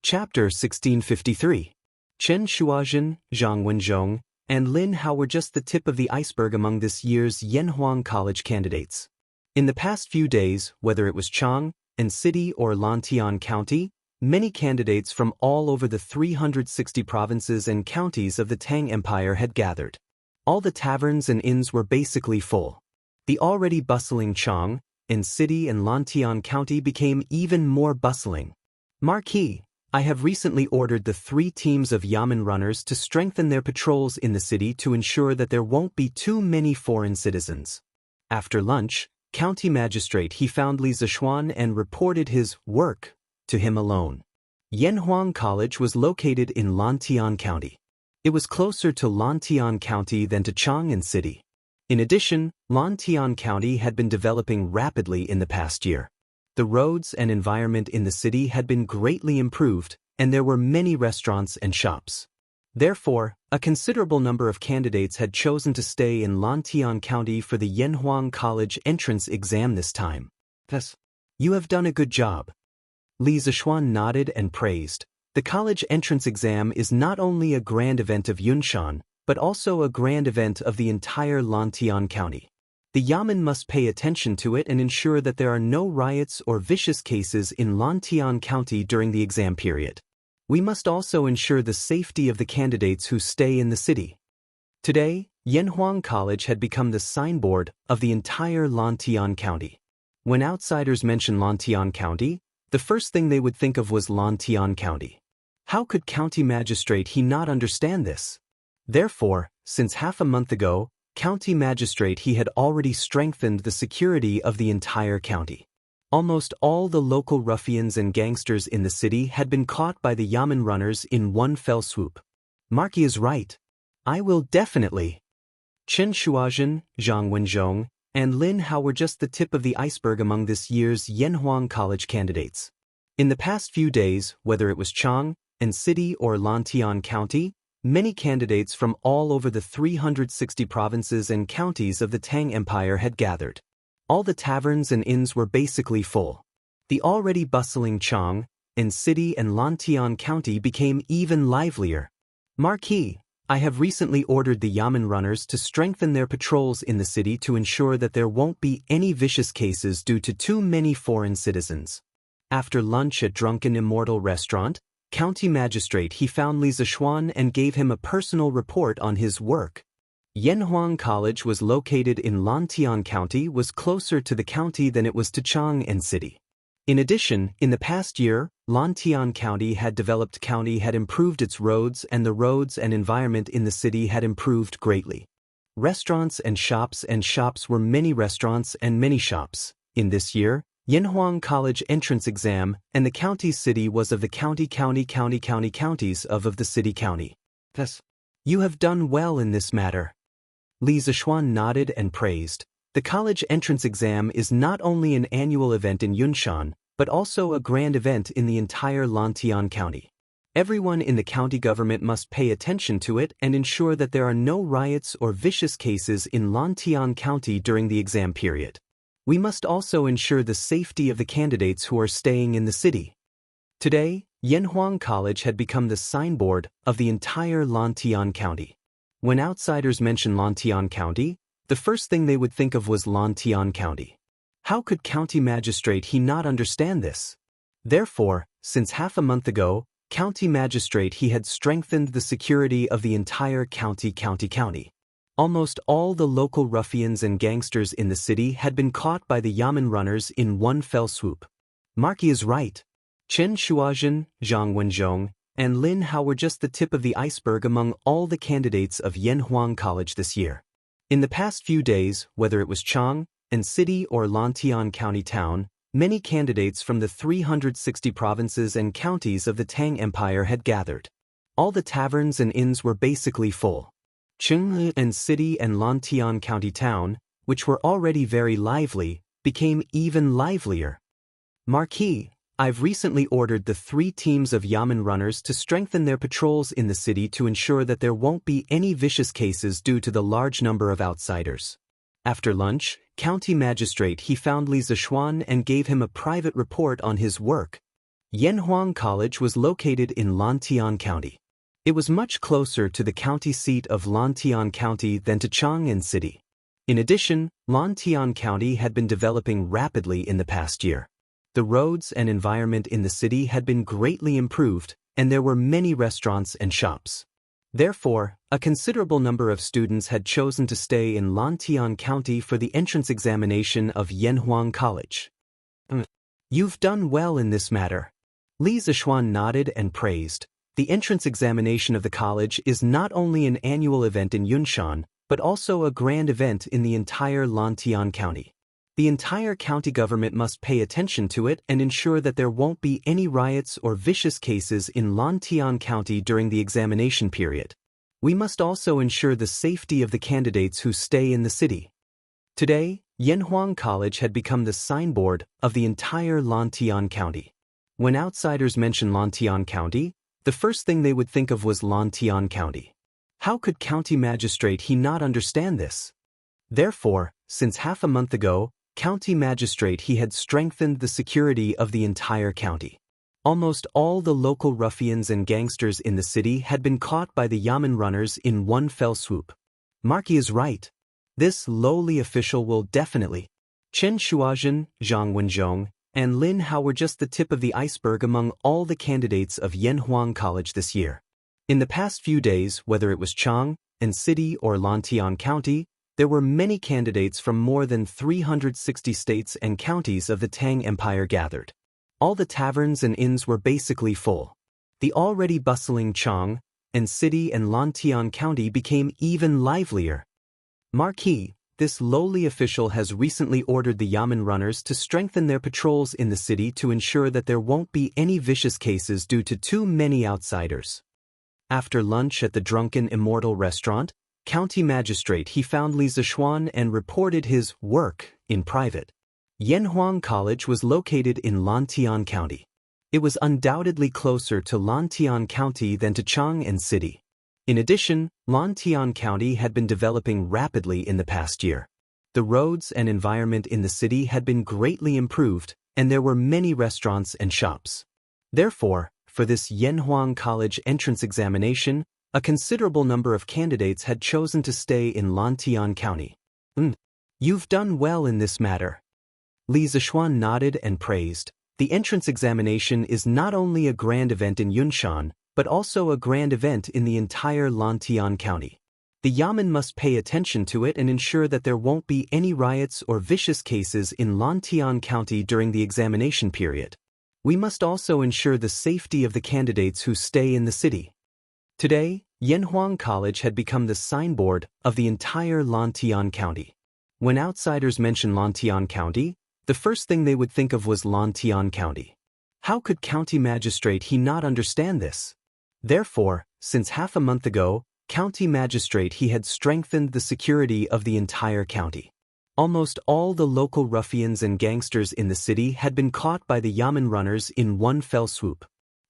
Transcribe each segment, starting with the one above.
Chapter 1653. Chen Shuazhen, Zhang Wenzhong, and Lin Hao were just the tip of the iceberg among this year's Yanhuang College candidates. In the past few days, whether it was Chang'an City or Lantian County, many candidates from all over the 360 provinces and counties of the Tang Empire had gathered. All the taverns and inns were basically full. The already bustling Chang'an City and Lantian County became even more bustling. Marquis, I have recently ordered the 3 teams of Yamen runners to strengthen their patrols in the city to ensure that there won't be too many foreign citizens. After lunch, County Magistrate He found Li Zishuan and reported his work to him alone. Yanhuang College was located in Lantian County. It was closer to Lantian County than to Chang'an City. In addition, Lantian County had been developing rapidly in the past year. The roads and environment in the city had been greatly improved, and there were many restaurants and shops. Therefore, a considerable number of candidates had chosen to stay in Lantian County for the Yanhuang College entrance exam this time. Thus, you have done a good job. Li Zishuan nodded and praised. The college entrance exam is not only a grand event of Yunshan, but also a grand event of the entire Lantian County. The Yamen must pay attention to it and ensure that there are no riots or vicious cases in Lantian County during the exam period. We must also ensure the safety of the candidates who stay in the city. Today, Yanhuang College had become the signboard of the entire Lantian County. When outsiders mention Lantian County, the first thing they would think of was Lantian County. How could County Magistrate He not understand this? Therefore, since half a month ago, County Magistrate He had already strengthened the security of the entire county. Almost all the local ruffians and gangsters in the city had been caught by the Yamen runners in one fell swoop. Marquis is right. I will definitely. Chen Shuazhen, Zhang Wenzhong, and Lin Hao were just the tip of the iceberg among this year's Yanhuang College candidates. In the past few days, whether it was Chang'an City or Lantian County, many candidates from all over the 360 provinces and counties of the Tang Empire had gathered. All the taverns and inns were basically full. The already bustling Chang'an City and Lantian County became even livelier. Marquis, I have recently ordered the Yamen runners to strengthen their patrols in the city to ensure that there won't be any vicious cases due to too many foreign citizens. After lunch at Drunken Immortal restaurant, County Magistrate He found Li Zishuan and gave him a personal report on his work. Yanhuang College was located in Lantian County was closer to the county than it was to Chang'an City. In addition, in the past year, Lantian County had improved its roads, and the roads and environment in the city had improved greatly. Restaurants and shops were many restaurants and many shops. In this year, Yanhuang College entrance exam, and the county city was of the counties of the city county. Thus, you have done well in this matter. Li Zishuan nodded and praised. The college entrance exam is not only an annual event in Yunshan, but also a grand event in the entire Lantian County. Everyone in the county government must pay attention to it and ensure that there are no riots or vicious cases in Lantian County during the exam period. We must also ensure the safety of the candidates who are staying in the city. Today, Yanhuang College had become the signboard of the entire Lantian County. When outsiders mention Lantian County, the first thing they would think of was Lantian County. How could County Magistrate He not understand this? Therefore, since half a month ago, County Magistrate He had strengthened the security of the entire county. Almost all the local ruffians and gangsters in the city had been caught by the Yamen runners in one fell swoop. Marquis is right. Chen Shuazhen, Zhang Wenzhong, and Lin Hao were just the tip of the iceberg among all the candidates of Yanhuang College this year. In the past few days, whether it was Chang'an City or Lantian County town, many candidates from the 360 provinces and counties of the Tang Empire had gathered. All the taverns and inns were basically full. Chang'an City and Lantian County town, which were already very lively, became even livelier. Marquis, I've recently ordered the 3 teams of Yamen runners to strengthen their patrols in the city to ensure that there won't be any vicious cases due to the large number of outsiders. After lunch, County Magistrate He found Li Zishuan and gave him a private report on his work. Yanhuang College was located in Lantian County. It was much closer to the county seat of Lantian County than to Chang'an City. In addition, Lantian County had been developing rapidly in the past year. The roads and environment in the city had been greatly improved, and there were many restaurants and shops. Therefore, a considerable number of students had chosen to stay in Lantian County for the entrance examination of Yanhuang College. You've done well in this matter. Li Zishuan nodded and praised. The entrance examination of the college is not only an annual event in Yunshan, but also a grand event in the entire Lantian County. The entire county government must pay attention to it and ensure that there won't be any riots or vicious cases in Lantian County during the examination period. We must also ensure the safety of the candidates who stay in the city. Today, Yanhuang College had become the signboard of the entire Lantian County. When outsiders mention Lantian County, the first thing they would think of was Lantian County. How could County Magistrate he not understand this? Therefore, since half a month ago, County Magistrate he had strengthened the security of the entire county. Almost all the local ruffians and gangsters in the city had been caught by the Yamen runners in one fell swoop. Marky is right. This lowly official will definitely. Chen Shuazhen, Zhang Wenzhong, and Lin Hao were just the tip of the iceberg among all the candidates of Yanhuang College this year. In the past few days, whether it was Chang'an City or Lantian County, there were many candidates from more than 360 states and counties of the Tang Empire gathered. All the taverns and inns were basically full. The already bustling Chang'an City and Lantian County became even livelier. Marquis, this lowly official has recently ordered the Yamen runners to strengthen their patrols in the city to ensure that there won't be any vicious cases due to too many outsiders. After lunch at the drunken Immortal restaurant, County Magistrate he found Li Zishuan and reported his work in private. Yanhuang College was located in Lantian County. It was undoubtedly closer to Lantian County than to Chang'an City. In addition, Lantian County had been developing rapidly in the past year. The roads and environment in the city had been greatly improved, and there were many restaurants and shops. Therefore, for this Yanhuang College entrance examination, a considerable number of candidates had chosen to stay in Lantian County. You've done well in this matter. Li Zishuan nodded and praised. The entrance examination is not only a grand event in Yunshan, but also a grand event in the entire Lantian County. The Yamen must pay attention to it and ensure that there won't be any riots or vicious cases in Lantian County during the examination period. We must also ensure the safety of the candidates who stay in the city. Today, Yanhuang College had become the signboard of the entire Lantian County. When outsiders mention Lantian County, the first thing they would think of was Lantian County. How could County Magistrate he not understand this? Therefore, since half a month ago, County Magistrate he had strengthened the security of the entire county. Almost all the local ruffians and gangsters in the city had been caught by the Yamen runners in one fell swoop.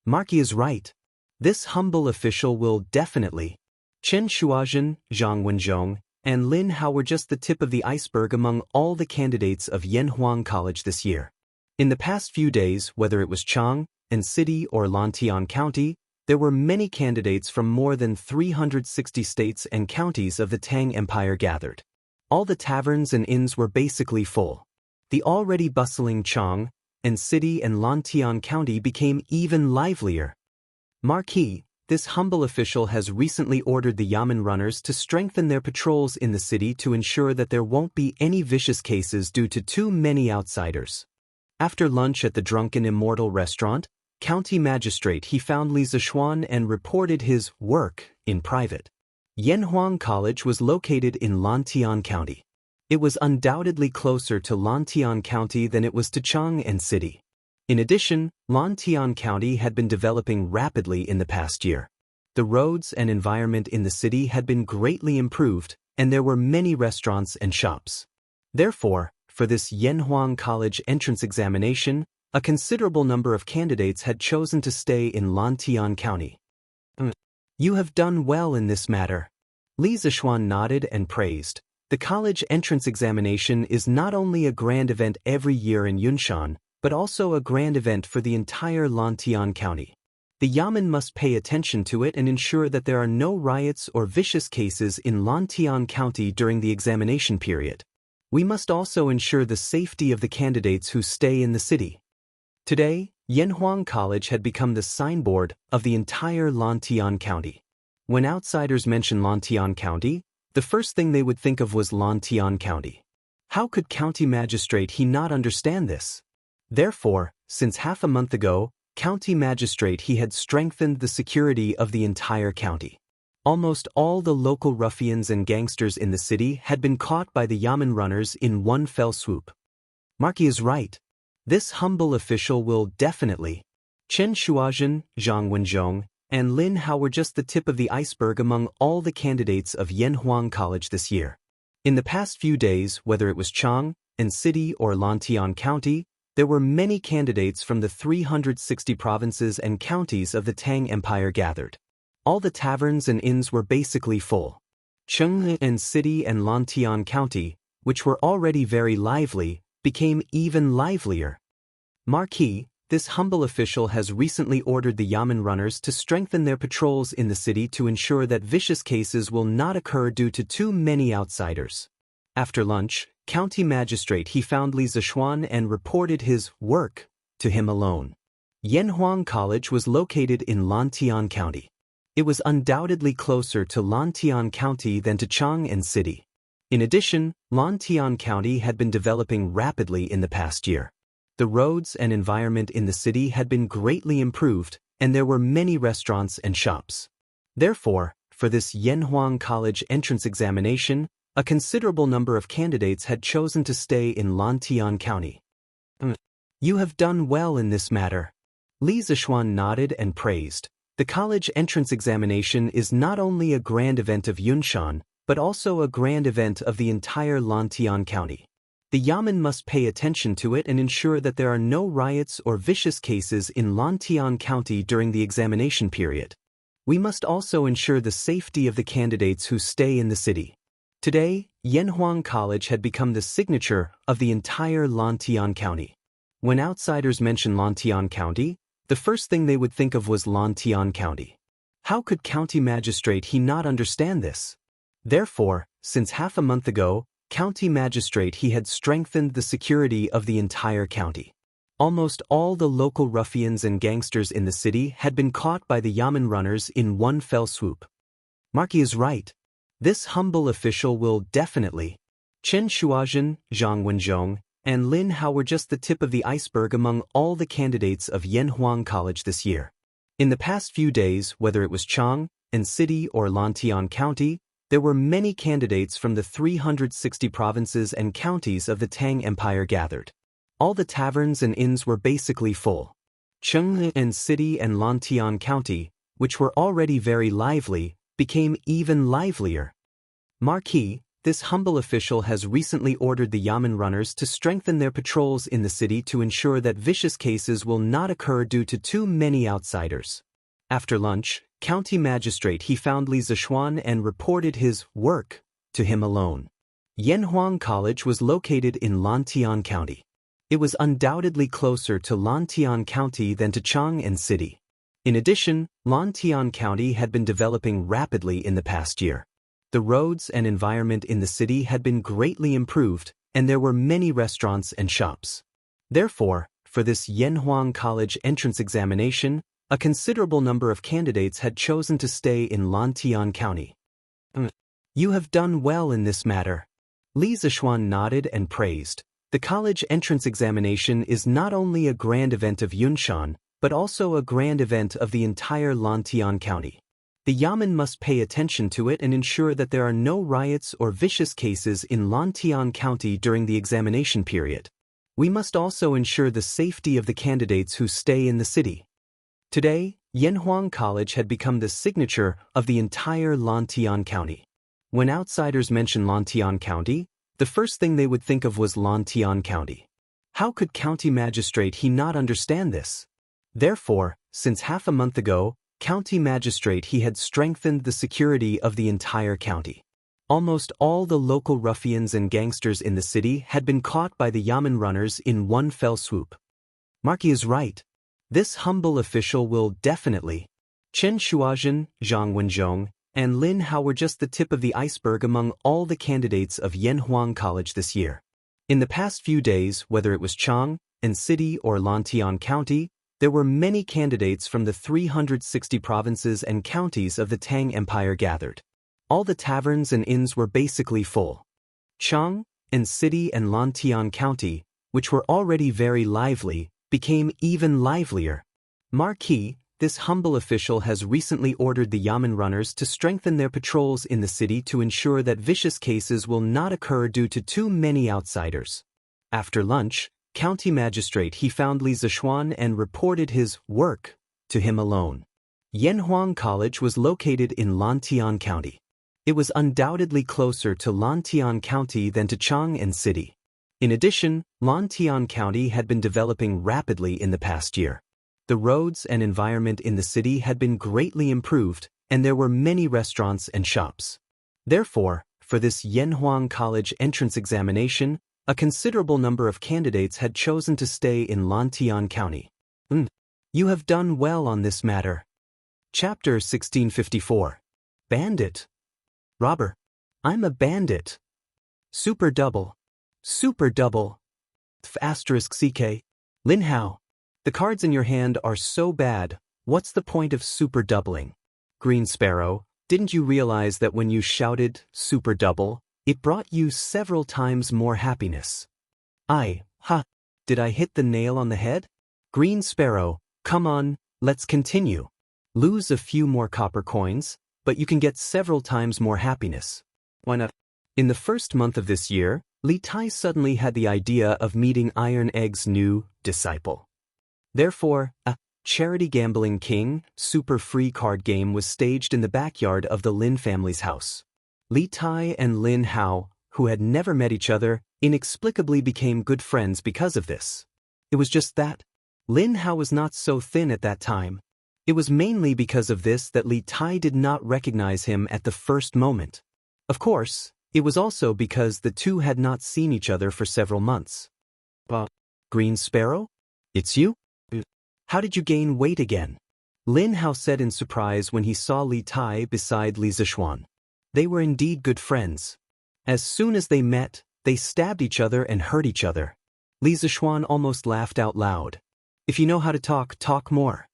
Marky is right. This humble official will definitely. Chen Shuazhen, Zhang Wenzhong, and Lin Hao were just the tip of the iceberg among all the candidates of Yanhuang College this year. In the past few days, whether it was Chang'an City or Lantian County, there were many candidates from more than 360 states and counties of the Tang Empire gathered. All the taverns and inns were basically full. The already bustling Chang'an City and Lantian County became even livelier. Marquis, this humble official has recently ordered the Yamen runners to strengthen their patrols in the city to ensure that there won't be any vicious cases due to too many outsiders. After lunch at the drunken Immortal restaurant, County Magistrate he found Li Zishuan and reported his work in private. Yanhuang College was located in Lantian County. It was undoubtedly closer to Lantian County than it was to Chang'an City. In addition, Lantian County had been developing rapidly in the past year. The roads and environment in the city had been greatly improved, and there were many restaurants and shops. Therefore, for this Yanhuang College entrance examination, a considerable number of candidates had chosen to stay in Lantian County. You have done well in this matter. Li Zishuan nodded and praised. The college entrance examination is not only a grand event every year in Yunshan, but also a grand event for the entire Lantian County. The Yamen must pay attention to it and ensure that there are no riots or vicious cases in Lantian County during the examination period. We must also ensure the safety of the candidates who stay in the city. Today, Yanhuang College had become the signboard of the entire Lantian County. When outsiders mention Lantian County, the first thing they would think of was Lantian County. How could County Magistrate he not understand this? Therefore, since half a month ago, County Magistrate he had strengthened the security of the entire county. Almost all the local ruffians and gangsters in the city had been caught by the Yamen runners in one fell swoop. Marquis is right. This humble official will definitely. Chen Shuazhen, Zhang Wenzhong, and Lin Hao were just the tip of the iceberg among all the candidates of Yanhuang College this year. In the past few days, whether it was Chang, and City or Lantian County, there were many candidates from the 360 provinces and counties of the Tang Empire gathered. All the taverns and inns were basically full. Jianghu and City and Lantian County, which were already very lively, became even livelier. Marquis, this humble official has recently ordered the Yamen runners to strengthen their patrols in the city to ensure that vicious cases will not occur due to too many outsiders. After lunch, County Magistrate he found Li Zishuan and reported his work to him alone. Yanhuang College was located in Lantian County. It was undoubtedly closer to Lantian County than to Chang and City. In addition, Lantian County had been developing rapidly in the past year. The roads and environment in the city had been greatly improved, and there were many restaurants and shops. Therefore, for this Yanhuang College entrance examination, a considerable number of candidates had chosen to stay in Lantian County. You have done well in this matter. Li Zishuan nodded and praised. The college entrance examination is not only a grand event of Yunshan, but also a grand event of the entire Lantian County. The Yamen must pay attention to it and ensure that there are no riots or vicious cases in Lantian County during the examination period. We must also ensure the safety of the candidates who stay in the city. Today, Yanhuang College had become the signature of the entire Lantian County. When outsiders mention Lantian County, the first thing they would think of was Lantian County. How could County Magistrate he not understand this? Therefore, since half a month ago, County Magistrate he had strengthened the security of the entire county. Almost all the local ruffians and gangsters in the city had been caught by the Yamen runners in one fell swoop. Marquis is right. This humble official will definitely. Chen Shuazhen, Zhang Wenzhong, and Lin Hao were just the tip of the iceberg among all the candidates of Yanhuang College this year. In the past few days, whether it was Chang, and City or Lantian County, there were many candidates from the 360 provinces and counties of the Tang Empire gathered. All the taverns and inns were basically full. Jianghu and City and Lantian County, which were already very lively, became even livelier. Marquis, this humble official has recently ordered the Yamen runners to strengthen their patrols in the city to ensure that vicious cases will not occur due to too many outsiders. After lunch, County Magistrate he found Li Zishuan and reported his work to him alone. Yanhuang College was located in Lantian County. It was undoubtedly closer to Lantian County than to Chang and City. In addition, Lantian County had been developing rapidly in the past year. The roads and environment in the city had been greatly improved, and there were many restaurants and shops. Therefore, for this Yanhuang College entrance examination, a considerable number of candidates had chosen to stay in Lantian County. You have done well in this matter. Li Zishuan nodded and praised. The college entrance examination is not only a grand event of Yunshan, but also a grand event of the entire Lantian County. The Yamen must pay attention to it and ensure that there are no riots or vicious cases in Lantian County during the examination period. We must also ensure the safety of the candidates who stay in the city. Today, Yanhuang College had become the signature of the entire Lantian County. When outsiders mention Lantian County, the first thing they would think of was Lantian County. How could County Magistrate he not understand this? Therefore, since half a month ago, County Magistrate he had strengthened the security of the entire county. Almost all the local ruffians and gangsters in the city had been caught by the Yamen runners in one fell swoop. Marky is right. This humble official will definitely. Chen Shuazhen, Zhang Wenzhong, and Lin Hao were just the tip of the iceberg among all the candidates of Yanhuang College this year. In the past few days, whether it was Chang, and City or Lantian County, there were many candidates from the 360 provinces and counties of the Tang Empire gathered. All the taverns and inns were basically full. Chang, and City and Lantian County, which were already very lively, became even livelier. Marquis, this humble official has recently ordered the Yamen runners to strengthen their patrols in the city to ensure that vicious cases will not occur due to too many outsiders. After lunch, County Magistrate he found Li Zishuan and reported his work to him alone. Yanhuang College was located in Lantian County. It was undoubtedly closer to Lantian County than to Chang and City. In addition, Lantian County had been developing rapidly in the past year. The roads and environment in the city had been greatly improved, and there were many restaurants and shops. Therefore, for this Yanhuang College entrance examination, a considerable number of candidates had chosen to stay in Lantian County. You have done well on this matter. Chapter 1654. Bandit. Robber. I'm a bandit. Super double. Super double. *CK. Lin Hao. The cards in your hand are so bad, what's the point of super doubling? Green Sparrow, didn't you realize that when you shouted super double, it brought you several times more happiness? Did I hit the nail on the head? Green Sparrow, come on, let's continue. Lose a few more copper coins, but you can get several times more happiness. Why not? In the first month of this year, Li Tai suddenly had the idea of meeting Iron Egg's new disciple. Therefore, a charity gambling king, super free card game was staged in the backyard of the Lin family's house. Li Tai and Lin Hao, who had never met each other, inexplicably became good friends because of this. It was just that. Lin Hao was not so thin at that time. It was mainly because of this that Li Tai did not recognize him at the first moment. Of course, it was also because the two had not seen each other for several months. Green Sparrow? It's you? How did you gain weight again? Lin Hao said in surprise when he saw Li Tai beside Li Zishuan. They were indeed good friends. As soon as they met, they stabbed each other and hurt each other. Li Zishuan almost laughed out loud. If you know how to talk, talk more.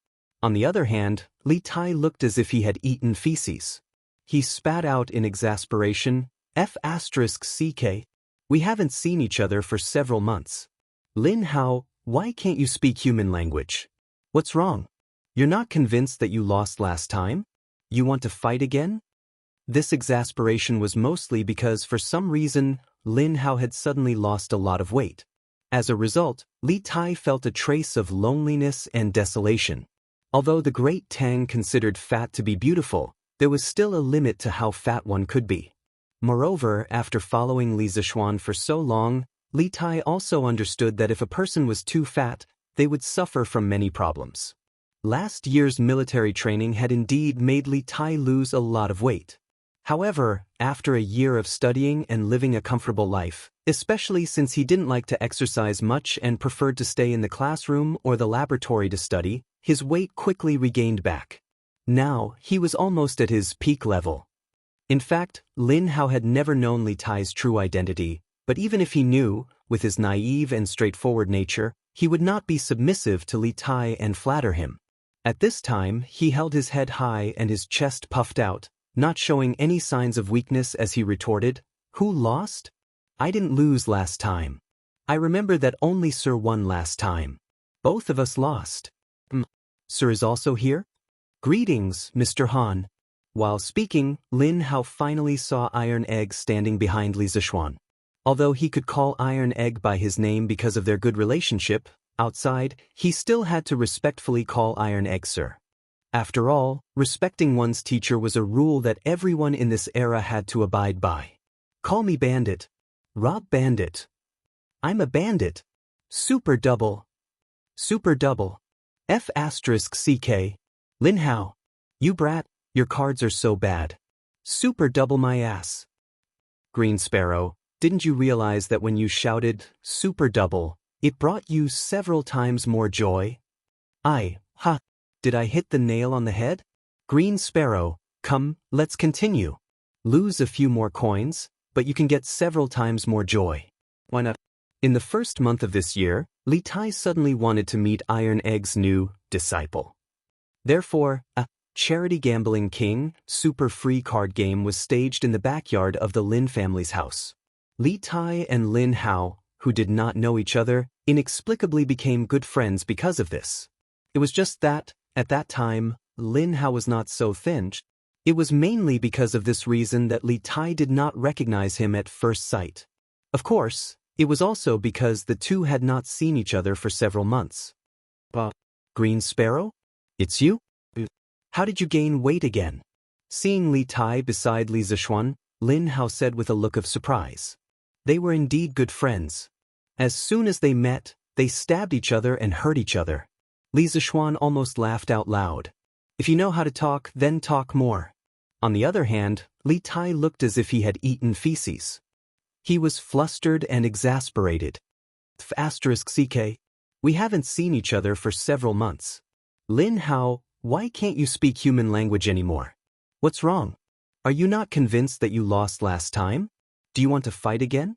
On the other hand, Li Tai looked as if he had eaten feces. He spat out in exasperation, *CK. We haven't seen each other for several months. Lin Hao, why can't you speak human language? What's wrong? You're not convinced that you lost last time? You want to fight again? This exasperation was mostly because for some reason, Lin Hao had suddenly lost a lot of weight. As a result, Li Tai felt a trace of loneliness and desolation. Although the great Tang considered fat to be beautiful, there was still a limit to how fat one could be. Moreover, after following Li Zishuan for so long, Li Tai also understood that if a person was too fat, they would suffer from many problems. Last year's military training had indeed made Li Tai lose a lot of weight. However, after a year of studying and living a comfortable life, especially since he didn't like to exercise much and preferred to stay in the classroom or the laboratory to study, his weight quickly regained back. Now, he was almost at his peak level. In fact, Lin Hao had never known Li Tai's true identity, but even if he knew, with his naive and straightforward nature, he would not be submissive to Li Tai and flatter him. At this time, he held his head high and his chest puffed out, not showing any signs of weakness as he retorted, "Who lost? I didn't lose last time. I remember that only Sir won last time. Both of us lost. Sir is also here? Greetings, Mr. Han." While speaking, Lin Hao finally saw Iron Egg standing behind Li Zishuan. Although he could call Iron Egg by his name because of their good relationship, outside, he still had to respectfully call Iron Egg Sir. After all, respecting one's teacher was a rule that everyone in this era had to abide by. Call me Bandit. Rob Bandit. I'm a bandit. Super double. Super double. *CK. Lin Hao. You brat, your cards are so bad. Super double my ass. Green Sparrow, didn't you realize that when you shouted, super double, it brought you several times more joy. Did I hit the nail on the head? Green Sparrow, come, let's continue. Lose a few more coins, but you can get several times more joy. Why not? In the first month of this year, Li Tai suddenly wanted to meet Iron Egg's new disciple. Therefore, a charity gambling king, super free card game was staged in the backyard of the Lin family's house. Li Tai and Lin Hao, who did not know each other, inexplicably became good friends because of this. It was just that, at that time, Lin Hao was not so thin. It was mainly because of this reason that Li Tai did not recognize him at first sight. Of course, it was also because the two had not seen each other for several months. Green Sparrow? It's you? How did you gain weight again? Seeing Li Tai beside Li Zishuan, Lin Hao said with a look of surprise. They were indeed good friends. As soon as they met, they stabbed each other and hurt each other. Li Zishuan almost laughed out loud. If you know how to talk, then talk more. On the other hand, Li Tai looked as if he had eaten feces. He was flustered and exasperated. *CK. We haven't seen each other for several months. Lin Hao, why can't you speak human language anymore? What's wrong? Are you not convinced that you lost last time? Do you want to fight again?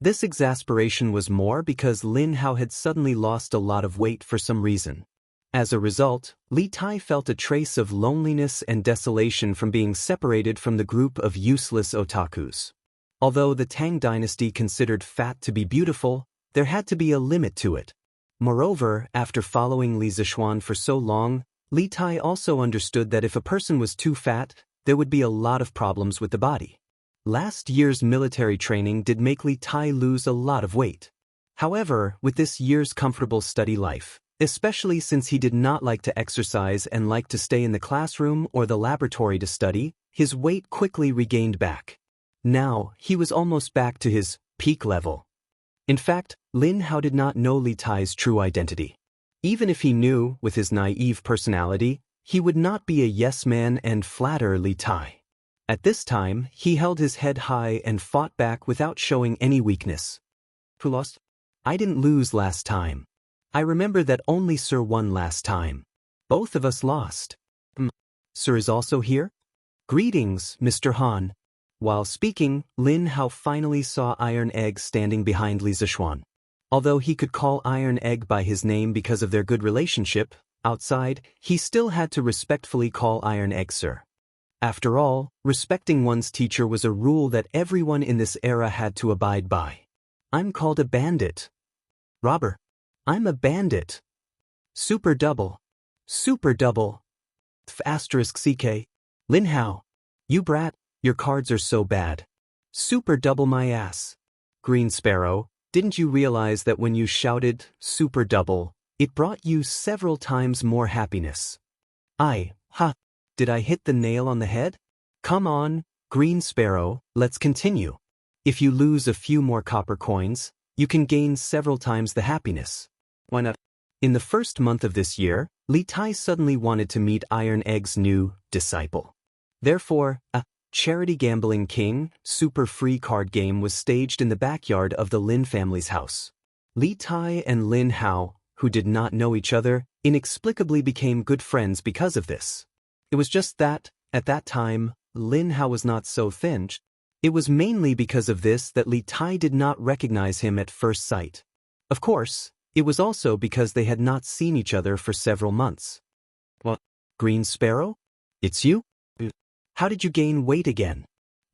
This exasperation was more because Lin Hao had suddenly lost a lot of weight for some reason. As a result, Li Tai felt a trace of loneliness and desolation from being separated from the group of useless otakus. Although the Tang dynasty considered fat to be beautiful, there had to be a limit to it. Moreover, after following Li Zishuan for so long, Li Tai also understood that if a person was too fat, there would be a lot of problems with the body. Last year's military training did make Li Tai lose a lot of weight. However, with this year's comfortable study life, especially since he did not like to exercise and liked to stay in the classroom or the laboratory to study, his weight quickly regained back. Now, he was almost back to his peak level. In fact, Lin Hao did not know Li Tai's true identity. Even if he knew, with his naive personality, he would not be a yes man and flatter Li Tai. At this time, he held his head high and fought back without showing any weakness. Who lost? I didn't lose last time. I remember that only Sir won last time. Both of us lost. Sir is also here? Greetings, Mr. Han. While speaking, Lin Hao finally saw Iron Egg standing behind Li Zishuan. Although he could call Iron Egg by his name because of their good relationship, outside, he still had to respectfully call Iron Egg Sir. After all, respecting one's teacher was a rule that everyone in this era had to abide by. I'm called a bandit. Robber. I'm a bandit. Super double. Super double. *CK. Lin Hao. You brat, your cards are so bad. Super double my ass. Green Sparrow, didn't you realize that when you shouted, super double, it brought you several times more happiness? Did I hit the nail on the head? Come on, Green Sparrow, let's continue. If you lose a few more copper coins, you can gain several times the happiness. Why not? In the first month of this year, Li Tai suddenly wanted to meet Iron Egg's new disciple. Therefore, a charity gambling king, super free card game was staged in the backyard of the Lin family's house. Li Tai and Lin Hao, who did not know each other, inexplicably became good friends because of this. It was just that, at that time, Lin Hao was not so thin. It was mainly because of this that Li Tai did not recognize him at first sight. Of course, it was also because they had not seen each other for several months. Green Sparrow? It's you? How did you gain weight again?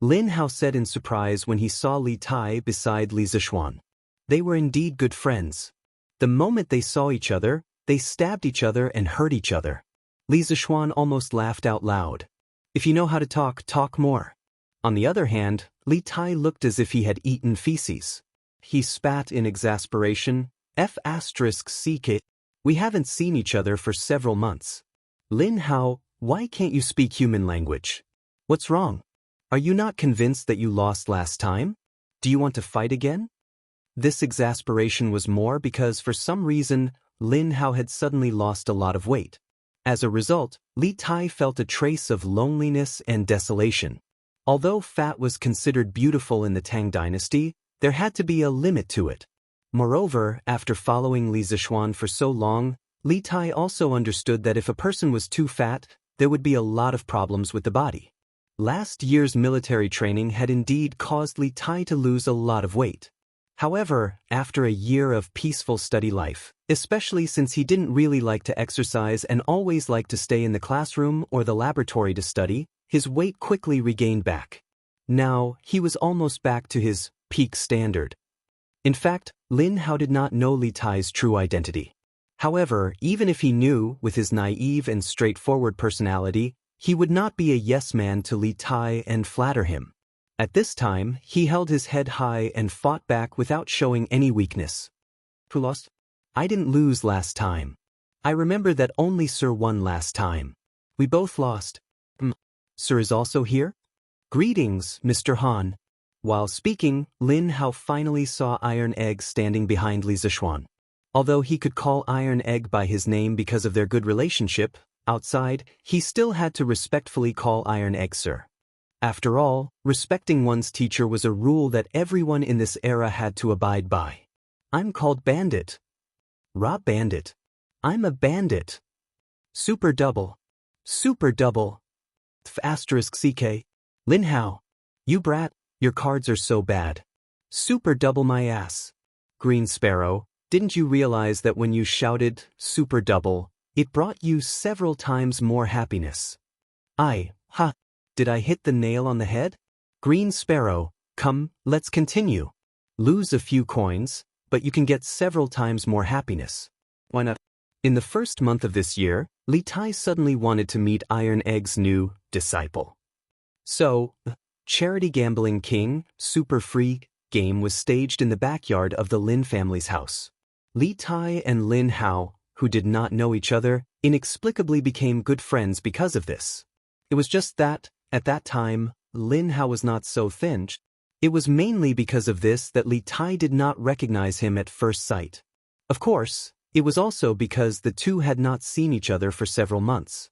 Lin Hao said in surprise when he saw Li Tai beside Li Zishuan. They were indeed good friends. The moment they saw each other, they stabbed each other and hurt each other. Li Zishuan almost laughed out loud. If you know how to talk, talk more. On the other hand, Li Tai looked as if he had eaten feces. He spat in exasperation. *CK. We haven't seen each other for several months. Lin Hao, why can't you speak human language? What's wrong? Are you not convinced that you lost last time? Do you want to fight again? This exasperation was more because for some reason, Lin Hao had suddenly lost a lot of weight. As a result, Li Tai felt a trace of loneliness and desolation. Although fat was considered beautiful in the Tang dynasty, there had to be a limit to it. Moreover, after following Li Zixuan for so long, Li Tai also understood that if a person was too fat, there would be a lot of problems with the body. Last year's military training had indeed caused Li Tai to lose a lot of weight. However, after a year of peaceful study life, especially since he didn't really like to exercise and always liked to stay in the classroom or the laboratory to study, his weight quickly regained back. Now, he was almost back to his peak standard. In fact, Lin Hao did not know Li Tai's true identity. However, even if he knew, with his naive and straightforward personality, he would not be a yes-man to Li Tai and flatter him. At this time, he held his head high and fought back without showing any weakness. Who lost? I didn't lose last time. I remember that only Sir won last time. We both lost. Sir is also here? Greetings, Mr. Han. While speaking, Lin Hao finally saw Iron Egg standing behind Li Zixuan. Although he could call Iron Egg by his name because of their good relationship, outside, he still had to respectfully call Iron Egg Sir. After all, respecting one's teacher was a rule that everyone in this era had to abide by. I'm called Bandit. Rob Bandit. I'm a bandit. Super double. Super double. *CK. Lin Hao. You brat, your cards are so bad. Super double my ass. Green Sparrow, didn't you realize that when you shouted, super double, it brought you several times more happiness? Did I hit the nail on the head? Green Sparrow, come, let's continue. Lose a few coins, but you can get several times more happiness. Why not? In the first month of this year, Li Tai suddenly wanted to meet Iron Egg's new disciple. So, Charity Gambling King, Super Free game was staged in the backyard of the Lin family's house. Li Tai and Lin Hao, who did not know each other, inexplicably became good friends because of this. It was just that, at that time, Lin Hao was not so thin. It was mainly because of this that Li Tai did not recognize him at first sight. Of course, it was also because the two had not seen each other for several months.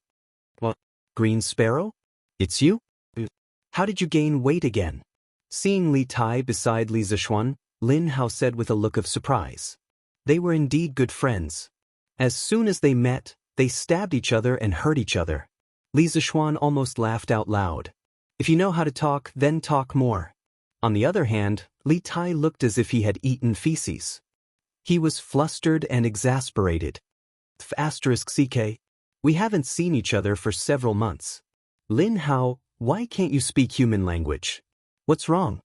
What? Green Sparrow? It's you? How did you gain weight again? Seeing Li Tai beside Li Zixuan, Lin Hao said with a look of surprise. They were indeed good friends. As soon as they met, they stabbed each other and hurt each other. Li Zixuan almost laughed out loud. If you know how to talk, then talk more. On the other hand, Li Tai looked as if he had eaten feces. He was flustered and exasperated. *CK. We haven't seen each other for several months. Lin Hao, why can't you speak human language? What's wrong?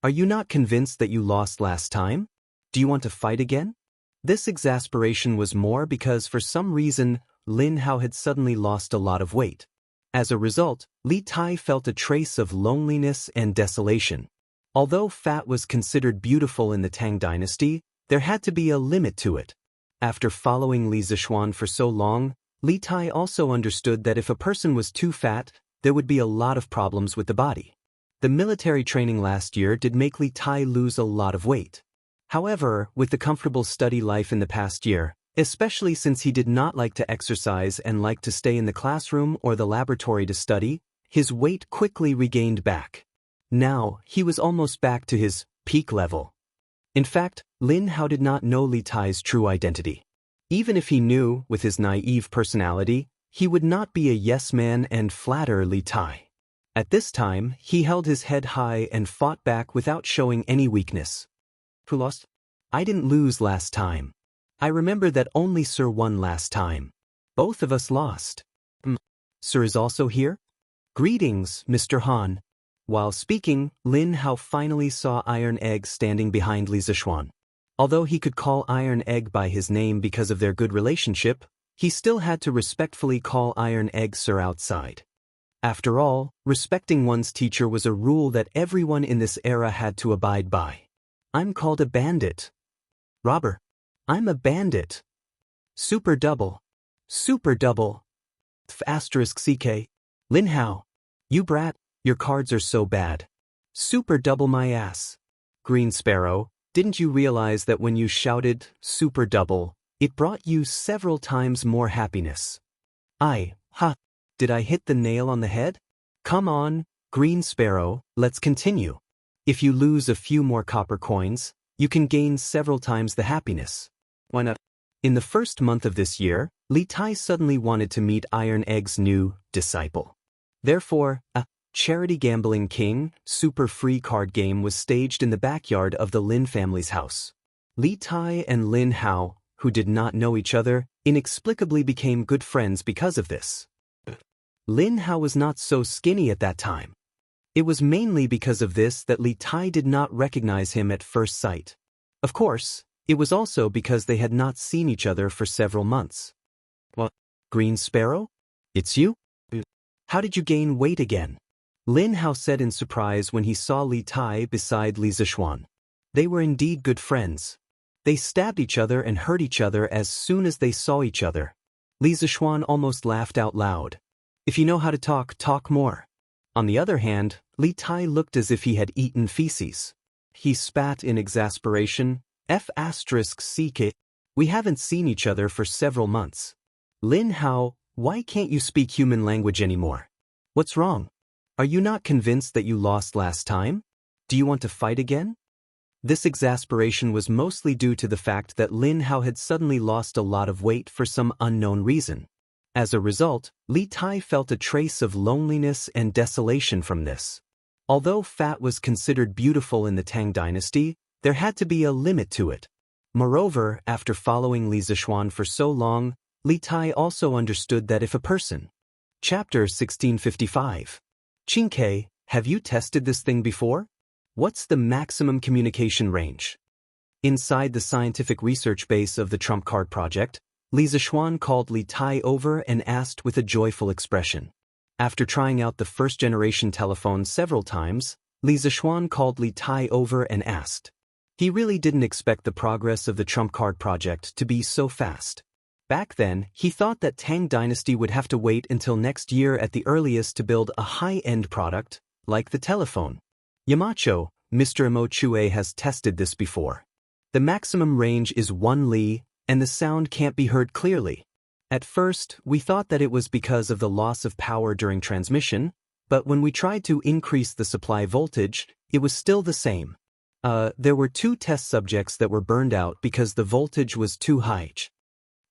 Are you not convinced that you lost last time? Do you want to fight again? This exasperation was more because for some reason, Lin Hao had suddenly lost a lot of weight. As a result, Li Tai felt a trace of loneliness and desolation. Although fat was considered beautiful in the Tang dynasty, there had to be a limit to it. After following Li Zixuan for so long, Li Tai also understood that if a person was too fat, there would be a lot of problems with the body. The military training last year did make Li Tai lose a lot of weight. However, with the comfortable study life in the past year, especially since he did not like to exercise and liked to stay in the classroom or the laboratory to study, his weight quickly regained back. Now, he was almost back to his peak level. In fact, Lin Hao did not know Li Tai's true identity. Even if he knew, with his naive personality, he would not be a yes-man and flatter Li Tai. At this time, he held his head high and fought back without showing any weakness. Who lost? I didn't lose last time. I remember that only Sir won last time. Both of us lost. Sir is also here? Greetings, Mr. Han. While speaking, Lin Hao finally saw Iron Egg standing behind Li Zixuan. Although he could call Iron Egg by his name because of their good relationship, he still had to respectfully call Iron Egg Sir outside. After all, respecting one's teacher was a rule that everyone in this era had to abide by. I'm called a bandit. Robber. I'm a bandit. Super double. Super double. *CK. Lin Hao. You brat, your cards are so bad. Super double my ass. Green Sparrow, didn't you realize that when you shouted, super double, it brought you several times more happiness? Did I hit the nail on the head? Come on, Green Sparrow, let's continue. If you lose a few more copper coins, you can gain several times the happiness. Why not? In the first month of this year, Li Tai suddenly wanted to meet Iron Egg's new disciple. Therefore, a Charity Gambling King super free card game was staged in the backyard of the Lin family's house. Li Tai and Lin Hao, who did not know each other, inexplicably became good friends because of this. Lin Hao was not so skinny at that time. It was mainly because of this that Li Tai did not recognize him at first sight. Of course, it was also because they had not seen each other for several months. What? Green Sparrow? It's you? How did you gain weight again? Lin Hao said in surprise when he saw Li Tai beside Li Zixuan. They were indeed good friends. They stabbed each other and hurt each other as soon as they saw each other. Li Zixuan almost laughed out loud. If you know how to talk, talk more. On the other hand, Li Tai looked as if he had eaten feces. He spat in exasperation. F***ck. We haven't seen each other for several months. Lin Hao, why can't you speak human language anymore? What's wrong? Are you not convinced that you lost last time? Do you want to fight again? This exasperation was mostly due to the fact that Lin Hao had suddenly lost a lot of weight for some unknown reason. As a result, Li Tai felt a trace of loneliness and desolation from this. Although fat was considered beautiful in the Tang dynasty, there had to be a limit to it. Moreover, after following Li Zixuan for so long, Li Tai also understood that if a person. Chapter 1655. Qingke, have you tested this thing before? What's the maximum communication range? Inside the scientific research base of the Trump Card Project, Li Zixuan called Li Tai over and asked with a joyful expression. After trying out the first-generation telephone several times, Li Zixuan called Li Tai over and asked. He really didn't expect the progress of the Trump Card Project to be so fast. Back then, he thought that Tang Dynasty would have to wait until next year at the earliest to build a high-end product, like the telephone. Yamacho, Mr. Imochue has tested this before. The maximum range is 1 li, and the sound can't be heard clearly. At first, we thought that it was because of the loss of power during transmission, but when we tried to increase the supply voltage, it was still the same. There were 2 test subjects that were burned out because the voltage was too high.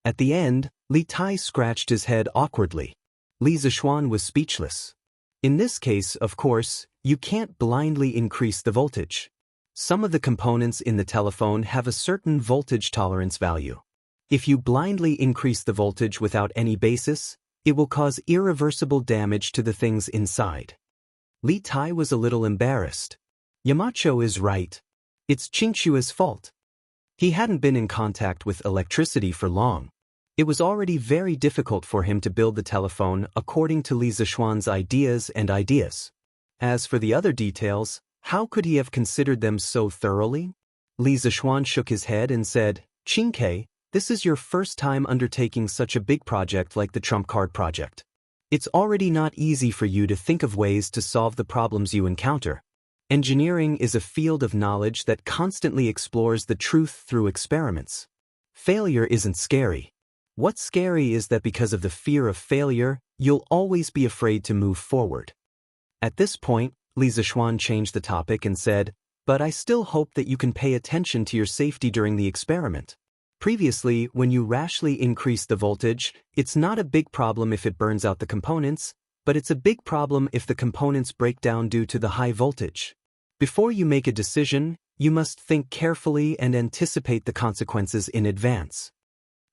At the end, Li Tai scratched his head awkwardly. Li Zixuan was speechless. In this case, of course, you can't blindly increase the voltage. Some of the components in the telephone have a certain voltage tolerance value. If you blindly increase the voltage without any basis, it will cause irreversible damage to the things inside. Li Tai was a little embarrassed. Yamacho is right. It's Qingxua's fault. He hadn't been in contact with electricity for long. It was already very difficult for him to build the telephone according to Li Zixuan's ideas. As for the other details, how could he have considered them so thoroughly? Li Zixuan shook his head and said, Qingke, this is your first time undertaking such a big project like the Trump Card Project. It's already not easy for you to think of ways to solve the problems you encounter. Engineering is a field of knowledge that constantly explores the truth through experiments. Failure isn't scary. What's scary is that because of the fear of failure, you'll always be afraid to move forward. At this point, Li Zixuan changed the topic and said, but I still hope that you can pay attention to your safety during the experiment. Previously, when you rashly increase the voltage, it's not a big problem if it burns out the components, but it's a big problem if the components break down due to the high voltage. Before you make a decision, you must think carefully and anticipate the consequences in advance.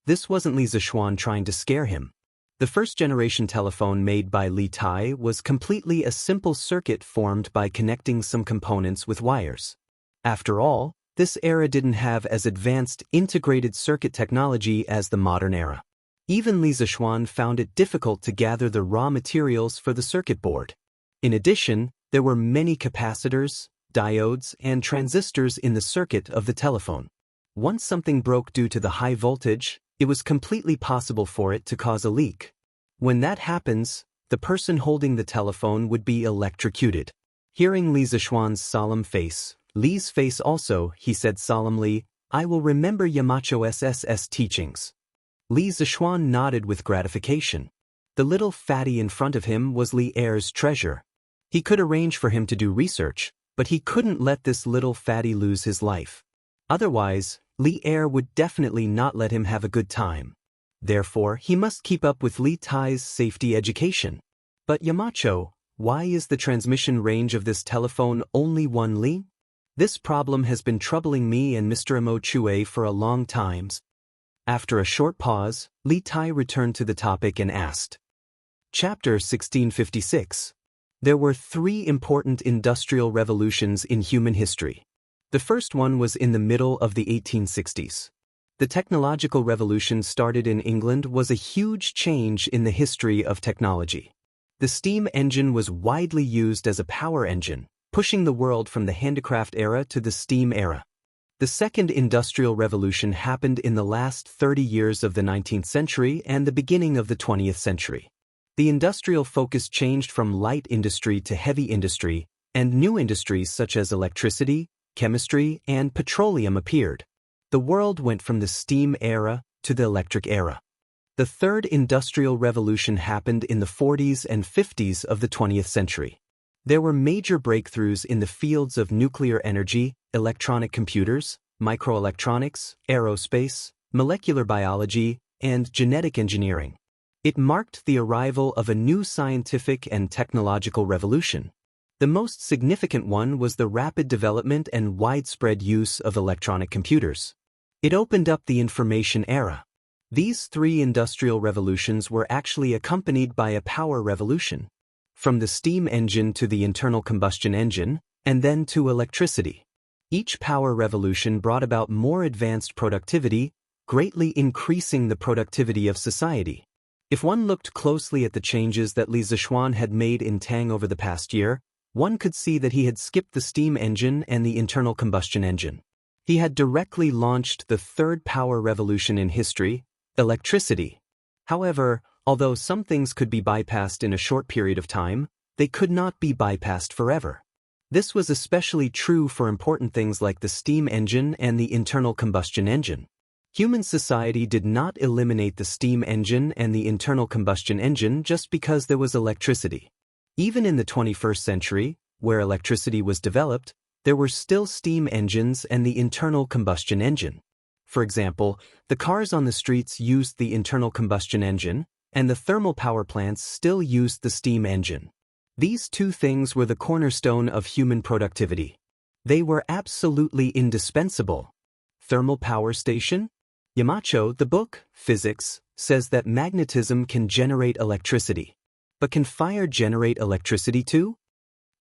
This wasn't Li Zixuan trying to scare him. The first-generation telephone made by Li Tai was completely a simple circuit formed by connecting some components with wires. After all, this era didn't have as advanced integrated circuit technology as the modern era. Even Li Zixuan found it difficult to gather the raw materials for the circuit board. In addition, there were many capacitors, diodes, and transistors in the circuit of the telephone. Once something broke due to the high voltage, it was completely possible for it to cause a leak. When that happens, the person holding the telephone would be electrocuted. Hearing Li Zixuan's solemn face, Li's face also, he said solemnly, I will remember Yamacho SS's teachings. Li Zixuan nodded with gratification. The little fatty in front of him was Li Er's treasure. He could arrange for him to do research, but he couldn't let this little fatty lose his life. Otherwise, Li Er would definitely not let him have a good time. Therefore, he must keep up with Li Tai's safety education. But Yamacho, why is the transmission range of this telephone only 1 li? This problem has been troubling me and Mr. Mo Chue for a long time. After a short pause, Li Tai returned to the topic and asked. Chapter 1656. There were 3 important industrial revolutions in human history. The first one was in the middle of the 1860s. The technological revolution started in England was a huge change in the history of technology. The steam engine was widely used as a power engine, pushing the world from the handicraft era to the steam era. The second industrial revolution happened in the last 30 years of the 19th century and the beginning of the 20th century. The industrial focus changed from light industry to heavy industry, and new industries such as electricity, chemistry, and petroleum appeared. The world went from the steam era to the electric era. The third industrial revolution happened in the 40s and 50s of the 20th century. There were major breakthroughs in the fields of nuclear energy, electronic computers, microelectronics, aerospace, molecular biology, and genetic engineering. It marked the arrival of a new scientific and technological revolution. The most significant one was the rapid development and widespread use of electronic computers. It opened up the information era. These 3 industrial revolutions were actually accompanied by a power revolution. From the steam engine to the internal combustion engine, and then to electricity. Each power revolution brought about more advanced productivity, greatly increasing the productivity of society. If one looked closely at the changes that Li Zexuan had made in Tang over the past year, one could see that he had skipped the steam engine and the internal combustion engine. He had directly launched the third power revolution in history, electricity. However, although some things could be bypassed in a short period of time, they could not be bypassed forever. This was especially true for important things like the steam engine and the internal combustion engine. Human society did not eliminate the steam engine and the internal combustion engine just because there was electricity. Even in the 21st century, where electricity was developed, there were still steam engines and the internal combustion engine. For example, the cars on the streets used the internal combustion engine, and the thermal power plants still used the steam engine. These 2 things were the cornerstone of human productivity. They were absolutely indispensable. Thermal power station? Yamacho, the book, Physics, says that magnetism can generate electricity. But can fire generate electricity too?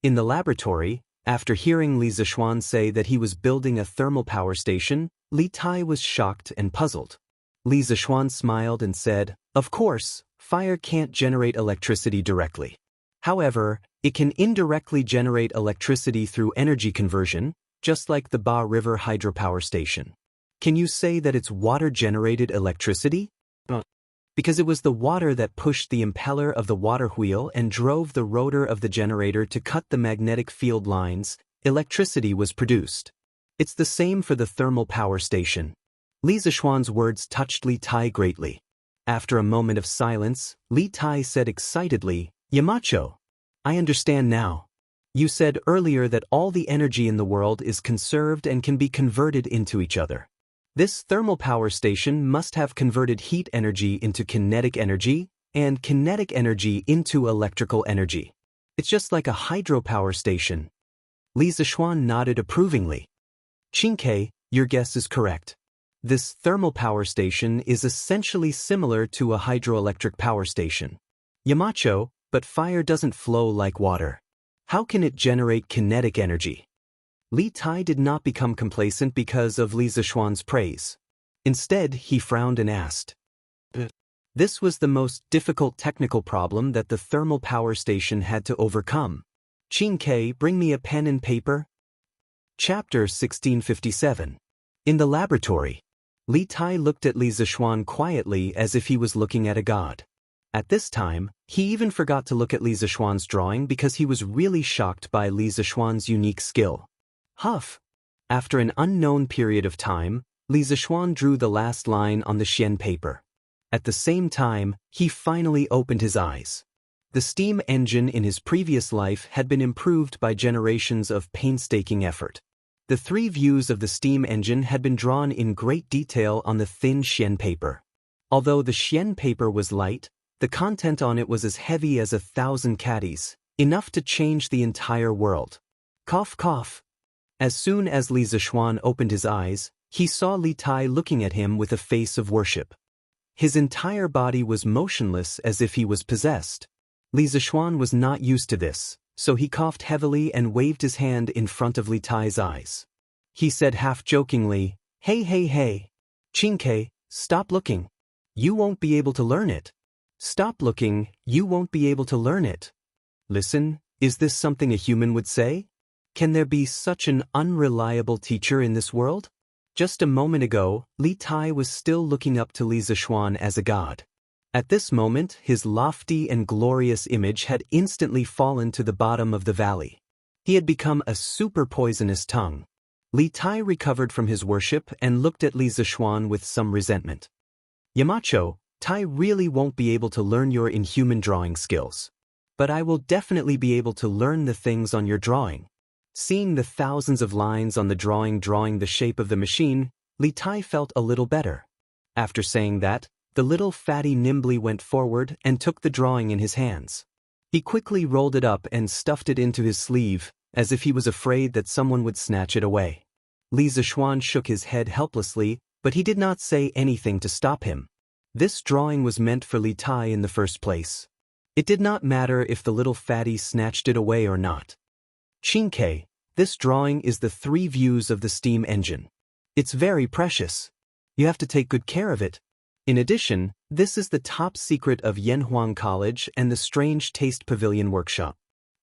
In the laboratory, after hearing Li Zexuan say that he was building a thermal power station, Li Tai was shocked and puzzled. Li Zexuan smiled and said, "Of course, fire can't generate electricity directly. However, it can indirectly generate electricity through energy conversion, just like the Ba River hydropower station. Can you say that it's water-generated electricity? Because it was the water that pushed the impeller of the water wheel and drove the rotor of the generator to cut the magnetic field lines, electricity was produced. It's the same for the thermal power station." Li Zexuan's words touched Li Tai greatly. After a moment of silence, Li Tai said excitedly, "Yamacho, I understand now. You said earlier that all the energy in the world is conserved and can be converted into each other. This thermal power station must have converted heat energy into kinetic energy, and kinetic energy into electrical energy. It's just like a hydropower station." Li Zexuan nodded approvingly. "Qingke, your guess is correct. This thermal power station is essentially similar to a hydroelectric power station. Yamacho, but fire doesn't flow like water. How can it generate kinetic energy?" Li Tai did not become complacent because of Li Zexuan's praise. Instead, he frowned and asked. This was the most difficult technical problem that the thermal power station had to overcome. "Qingke, bring me a pen and paper." Chapter 1657. In the laboratory, Li Tai looked at Li Zexuan quietly as if he was looking at a god. At this time, he even forgot to look at Li Zexuan's drawing because he was really shocked by Li Zexuan's unique skill. Huff! After an unknown period of time, Li Zexuan drew the last line on the xian paper. At the same time, he finally opened his eyes. The steam engine in his previous life had been improved by generations of painstaking effort. The 3 views of the steam engine had been drawn in great detail on the thin xian paper. Although the xian paper was light, the content on it was as heavy as 1,000 caddies, enough to change the entire world. Cough cough. As soon as Li Zixuan opened his eyes, he saw Li Tai looking at him with a face of worship. His entire body was motionless as if he was possessed. Li Zixuan was not used to this, so he coughed heavily and waved his hand in front of Li Tai's eyes. He said half-jokingly, "Hey hey hey. Qingke, stop looking. You won't be able to learn it. Stop looking, you won't be able to learn it." Listen, is this something a human would say? Can there be such an unreliable teacher in this world? Just a moment ago, Li Tai was still looking up to Li Zixuan as a god. At this moment, his lofty and glorious image had instantly fallen to the bottom of the valley. He had become a super poisonous tongue. Li Tai recovered from his worship and looked at Li Zixuan with some resentment. "Yamacho, Tai really won't be able to learn your inhuman drawing skills. But I will definitely be able to learn the things on your drawing." Seeing the thousands of lines on the drawing the shape of the machine, Li Tai felt a little better. After saying that, the little fatty nimbly went forward and took the drawing in his hands. He quickly rolled it up and stuffed it into his sleeve, as if he was afraid that someone would snatch it away. Li Zixuan shook his head helplessly, but he did not say anything to stop him. This drawing was meant for Li Tai in the first place. It did not matter if the little fatty snatched it away or not. "Qingke, this drawing is the 3 views of the steam engine. It's very precious. You have to take good care of it. In addition, this is the top secret of Yanhuang College and the Strange Taste Pavilion Workshop.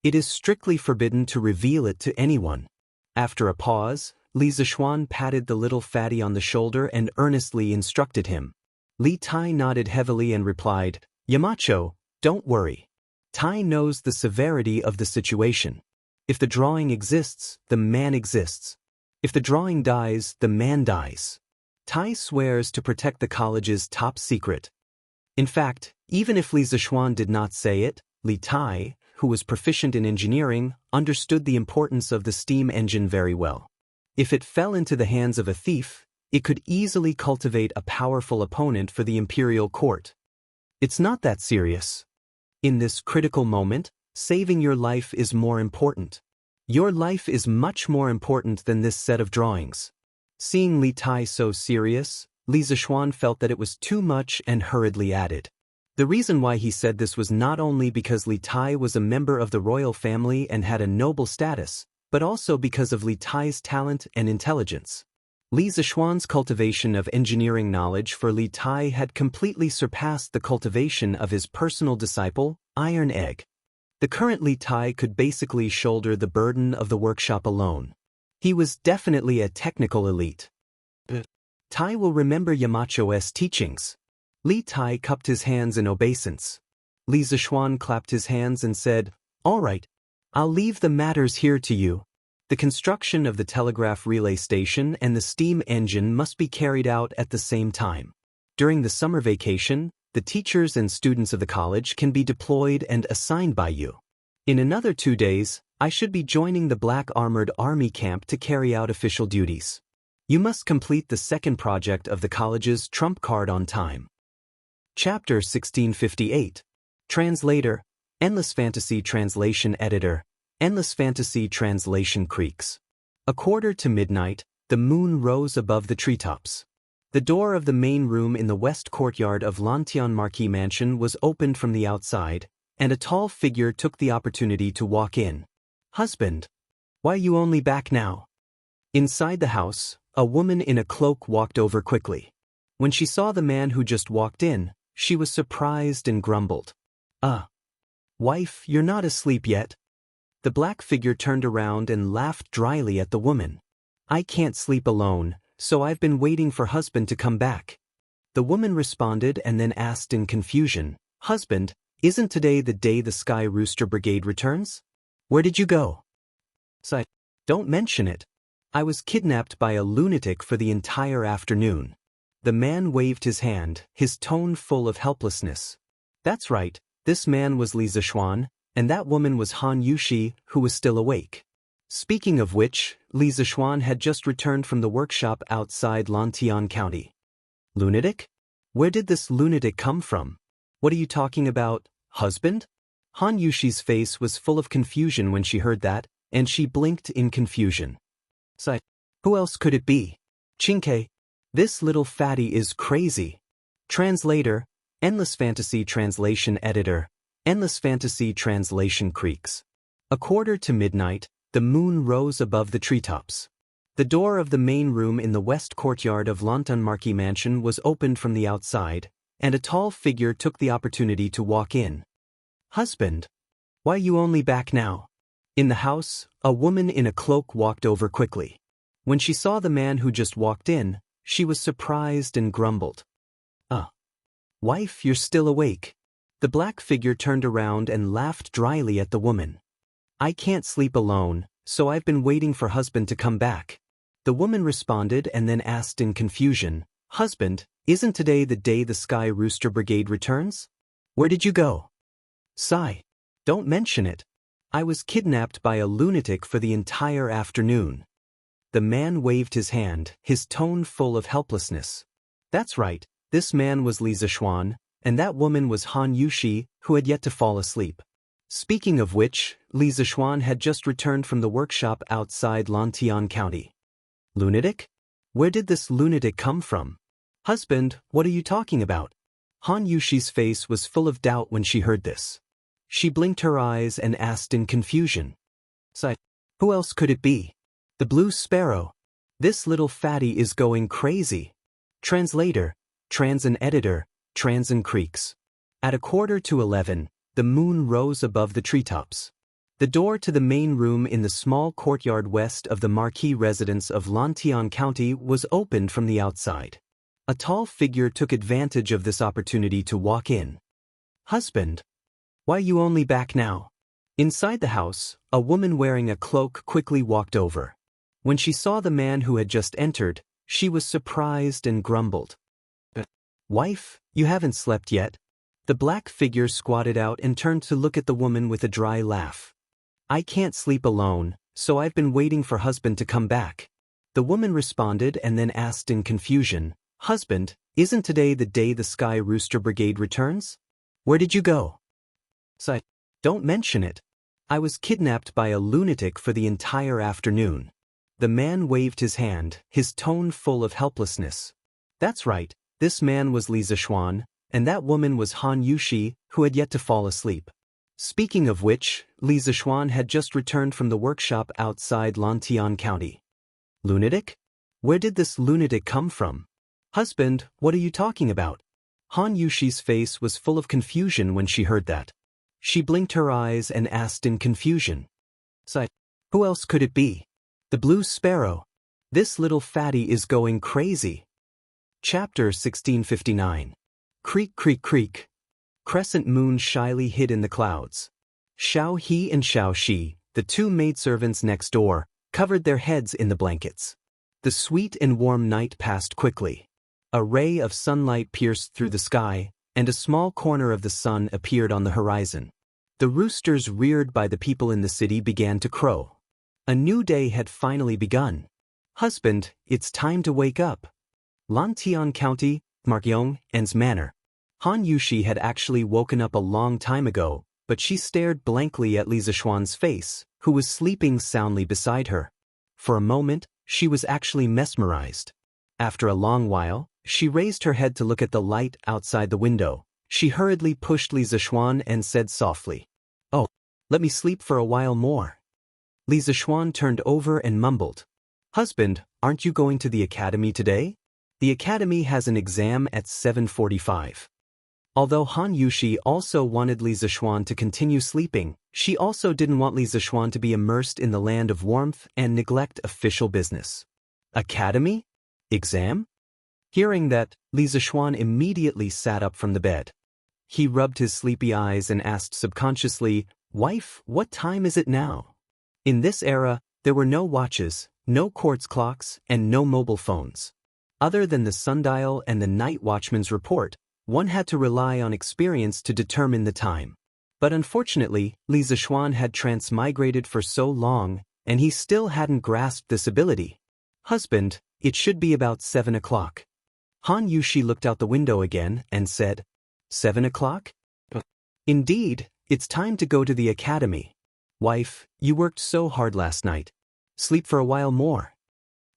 It is strictly forbidden to reveal it to anyone." After a pause, Li Zixuan patted the little fatty on the shoulder and earnestly instructed him. Li Tai nodded heavily and replied, "Yamacho, don't worry. Tai knows the severity of the situation. If the drawing exists, the man exists. If the drawing dies, the man dies. Tai swears to protect the college's top secret." In fact, even if Li Zixuan did not say it, Li Tai, who was proficient in engineering, understood the importance of the steam engine very well. If it fell into the hands of a thief, it could easily cultivate a powerful opponent for the imperial court. It's not that serious. In this critical moment, saving your life is more important. Your life is much more important than this set of drawings. Seeing Li Tai so serious, Li Zixuan felt that it was too much and hurriedly added. The reason why he said this was not only because Li Tai was a member of the royal family and had a noble status, but also because of Li Tai's talent and intelligence. Li Zixuan's cultivation of engineering knowledge for Li Tai had completely surpassed the cultivation of his personal disciple, Iron Egg. The current Li Tai could basically shoulder the burden of the workshop alone. He was definitely a technical elite. Tai will remember Yamacho's teachings. Li Tai cupped his hands in obeisance. Li Zixuan clapped his hands and said, "All right, I'll leave the matters here to you. The construction of the telegraph relay station and the steam engine must be carried out at the same time. During the summer vacation, the teachers and students of the college can be deployed and assigned by you. In another 2 days, I should be joining the Black Armored Army camp to carry out official duties. You must complete the second project of the college's trump card on time." Chapter 1658. Translator, Endless Fantasy Translation Editor, Endless Fantasy Translation Creeks. 1:45, the moon rose above the treetops. The door of the main room in the west courtyard of Lantian Marquis Mansion was opened from the outside, and a tall figure took the opportunity to walk in. "Husband, why are you only back now?" Inside the house, a woman in a cloak walked over quickly. When she saw the man who just walked in, she was surprised and grumbled. Wife, you're not asleep yet?" The black figure turned around and laughed dryly at the woman. "I can't sleep alone, so I've been waiting for husband to come back." The woman responded and then asked in confusion, "Husband, isn't today the day the Sky Rooster Brigade returns? Where did you go?" "Sigh, don't mention it. I was kidnapped by a lunatic for the entire afternoon." The man waved his hand, his tone full of helplessness. That's right, this man was Li Zixuan, and that woman was Han Yushi, who was still awake. Speaking of which, Li Zixuan had just returned from the workshop outside Lantian County. Lunatic? Where did this lunatic come from? What are you talking about, husband? Han Yushi's face was full of confusion when she heard that, and she blinked in confusion. Sigh. Who else could it be? Chinke. This little fatty is crazy. Translator, Endless Fantasy Translation Editor, Endless Fantasy Translation Creeks. 1:45 the moon rose above the treetops. The door of the main room in the west courtyard of Lantan Marquis Mansion was opened from the outside, and a tall figure took the opportunity to walk in. Husband, why you only back now? In the house, a woman in a cloak walked over quickly. When she saw the man who just walked in, she was surprised and grumbled. Wife, you're still awake. The black figure turned around and laughed dryly at the woman. I can't sleep alone, so I've been waiting for husband to come back. The woman responded and then asked in confusion, Husband, isn't today the day the Sky Rooster Brigade returns? Where did you go? Sigh. Don't mention it. I was kidnapped by a lunatic for the entire afternoon. The man waved his hand, his tone full of helplessness. That's right, this man was Li Zixuan, and that woman was Han Yushi, who had yet to fall asleep. Speaking of which, Li Zixuan had just returned from the workshop outside Lantian County. Lunatic? Where did this lunatic come from? Husband, what are you talking about? Han Yushi's face was full of doubt when she heard this. She blinked her eyes and asked in confusion. Sigh. Who else could it be? The Blue Sparrow. This little fatty is going crazy. Translator, Transin Editor, Transin Creeks. At 11:45, the moon rose above the treetops. The door to the main room in the small courtyard west of the Marquis residence of Lantian County was opened from the outside. A tall figure took advantage of this opportunity to walk in. Husband, why you only back now? Inside the house, a woman wearing a cloak quickly walked over. When she saw the man who had just entered, she was surprised and grumbled. Wife, you haven't slept yet? The black figure squatted out and turned to look at the woman with a dry laugh. I can't sleep alone, so I've been waiting for husband to come back. The woman responded and then asked in confusion, Husband, isn't today the day the Sky Rooster Brigade returns? Where did you go? Sigh. Don't mention it. I was kidnapped by a lunatic for the entire afternoon. The man waved his hand, his tone full of helplessness. That's right, this man was Li Zixuan, and that woman was Han Yushi, who had yet to fall asleep. Speaking of which, Li Zixuan had just returned from the workshop outside Lantian County. Lunatic? Where did this lunatic come from? Husband, what are you talking about? Han Yushi's face was full of confusion when she heard that. She blinked her eyes and asked in confusion. Sigh. Who else could it be? The Blue Sparrow. This little fatty is going crazy. Chapter 1659. Creak, creak, creak. Crescent moon shyly hid in the clouds. Xiao He and Xiao Shi, the two maidservants next door, covered their heads in the blankets. The sweet and warm night passed quickly. A ray of sunlight pierced through the sky, and a small corner of the sun appeared on the horizon. The roosters reared by the people in the city began to crow. A new day had finally begun. Husband, it's time to wake up. Lantian County, Markyong's manor. Han Yushi had actually woken up a long time ago, but she stared blankly at Li Zixuan's face, who was sleeping soundly beside her. For a moment, she was actually mesmerized. After a long while, she raised her head to look at the light outside the window. She hurriedly pushed Li Zixuan and said softly, "Oh, let me sleep for a while more." Li Zixuan turned over and mumbled, "Husband, aren't you going to the academy today? The academy has an exam at 7:45. Although Han Yushi also wanted Li Zixuan to continue sleeping, she also didn't want Li Zixuan to be immersed in the land of warmth and neglect official business. Academy? Exam? Hearing that, Li Zixuan immediately sat up from the bed. He rubbed his sleepy eyes and asked subconsciously, "Wife, what time is it now?" In this era, there were no watches, no quartz clocks, and no mobile phones. Other than the sundial and the night watchman's report, one had to rely on experience to determine the time. But unfortunately, Li Zixuan had transmigrated for so long, and he still hadn't grasped this ability. Husband, it should be about 7 o'clock. Han Yushi looked out the window again and said, 7 o'clock? Indeed, it's time to go to the academy. Wife, you worked so hard last night. Sleep for a while more.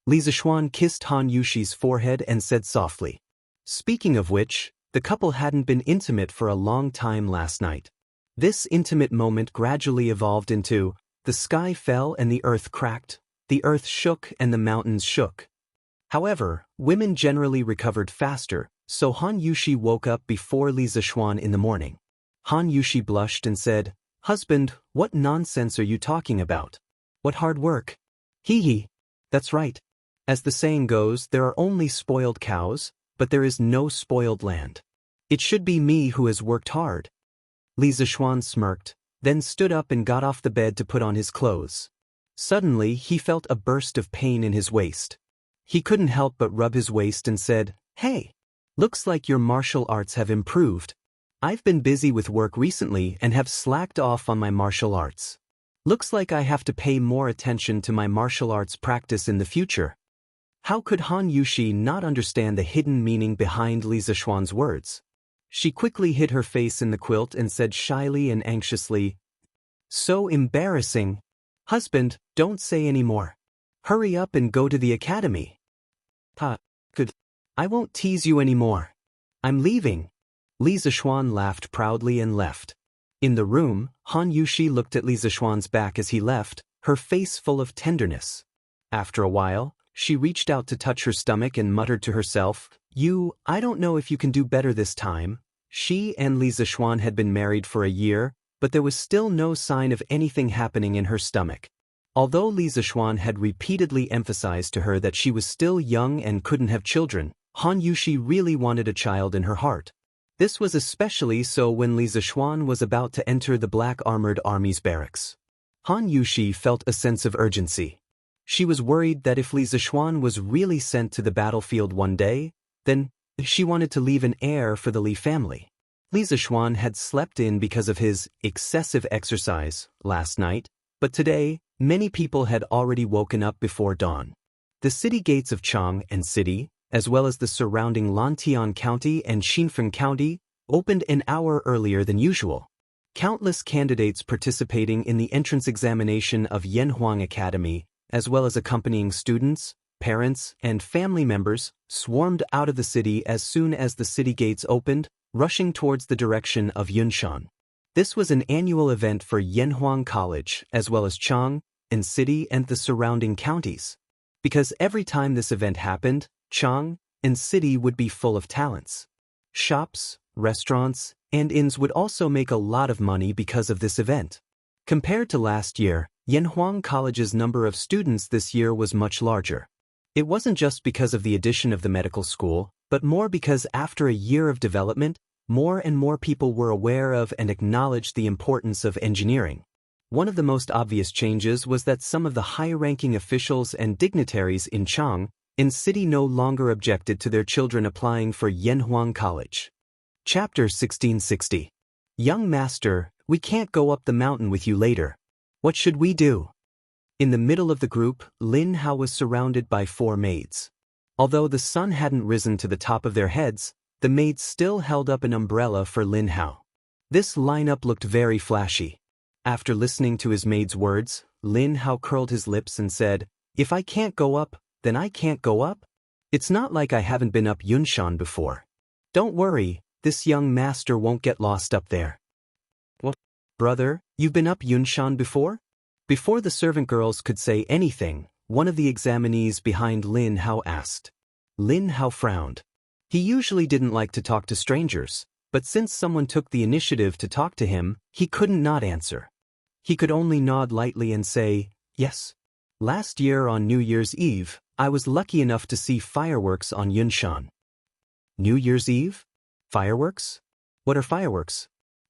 Li Zishuan kissed Han Yushi's forehead and said softly. Speaking of which, the couple hadn't been intimate for a long time last night. This intimate moment gradually evolved into, the sky fell and the earth cracked, the earth shook and the mountains shook. However, women generally recovered faster, so Han Yushi woke up before Li Zishuan in the morning. Han Yushi blushed and said, Husband, what nonsense are you talking about? What hard work? Hee hee. That's right. As the saying goes, there are only spoiled cows, but there is no spoiled land. It should be me who has worked hard. Li Zishuan smirked, then stood up and got off the bed to put on his clothes. Suddenly, he felt a burst of pain in his waist. He couldn't help but rub his waist and said, Hey, looks like your martial arts have improved. I've been busy with work recently and have slacked off on my martial arts. Looks like I have to pay more attention to my martial arts practice in the future. How could Han Yushi not understand the hidden meaning behind Li Zishuan's words? She quickly hid her face in the quilt and said shyly and anxiously, So embarrassing. Husband, don't say any more. Hurry up and go to the academy. Good. I won't tease you anymore. I'm leaving. Li Zishuan laughed proudly and left. In the room, Han Yushi looked at Li Zishuan's back as he left, her face full of tenderness. After a while, she reached out to touch her stomach and muttered to herself, I don't know if you can do better this time. She and Li Zishuan had been married for a year, but there was still no sign of anything happening in her stomach. Although Li Zishuan had repeatedly emphasized to her that she was still young and couldn't have children, Han Yushi really wanted a child in her heart. This was especially so when Li Zishuan was about to enter the Black Armored Army's barracks. Han Yushi felt a sense of urgency. She was worried that if Li Zishuan was really sent to the battlefield one day, then she wanted to leave an heir for the Li family. Li Zishuan had slept in because of his excessive exercise last night, but today, many people had already woken up before dawn. The city gates of Chang and City, as well as the surrounding Lantian County and Xinfeng County, opened an hour earlier than usual. Countless candidates participating in the entrance examination of Yanhuang Academy, as well as accompanying students, parents, and family members, swarmed out of the city as soon as the city gates opened, rushing towards the direction of Yunshan. This was an annual event for Yanhuang College, as well as Chang and City and the surrounding counties. Because every time this event happened, Chang and City would be full of talents. Shops, restaurants, and inns would also make a lot of money because of this event. Compared to last year, Yanhuang College's number of students this year was much larger. It wasn't just because of the addition of the medical school, but more because after a year of development, more and more people were aware of and acknowledged the importance of engineering. One of the most obvious changes was that some of the high-ranking officials and dignitaries in Chang and City no longer objected to their children applying for Yanhuang College. Chapter 1660. Young Master, we can't go up the mountain with you later. What should we do? In the middle of the group, Lin Hao was surrounded by 4 maids. Although the sun hadn't risen to the top of their heads, the maids still held up an umbrella for Lin Hao. This lineup looked very flashy. After listening to his maid's words, Lin Hao curled his lips and said, If I can't go up, then I can't go up? It's not like I haven't been up Yunshan before. Don't worry, this young master won't get lost up there. What? Brother, you've been up Yunshan before? Before the servant girls could say anything, one of the examinees behind Lin Hao asked. Lin Hao frowned. He usually didn't like to talk to strangers, but since someone took the initiative to talk to him, he couldn't not answer. He could only nod lightly and say, Yes. Last year on New Year's Eve, I was lucky enough to see fireworks on Yunshan. New Year's Eve? Fireworks? What are fireworks?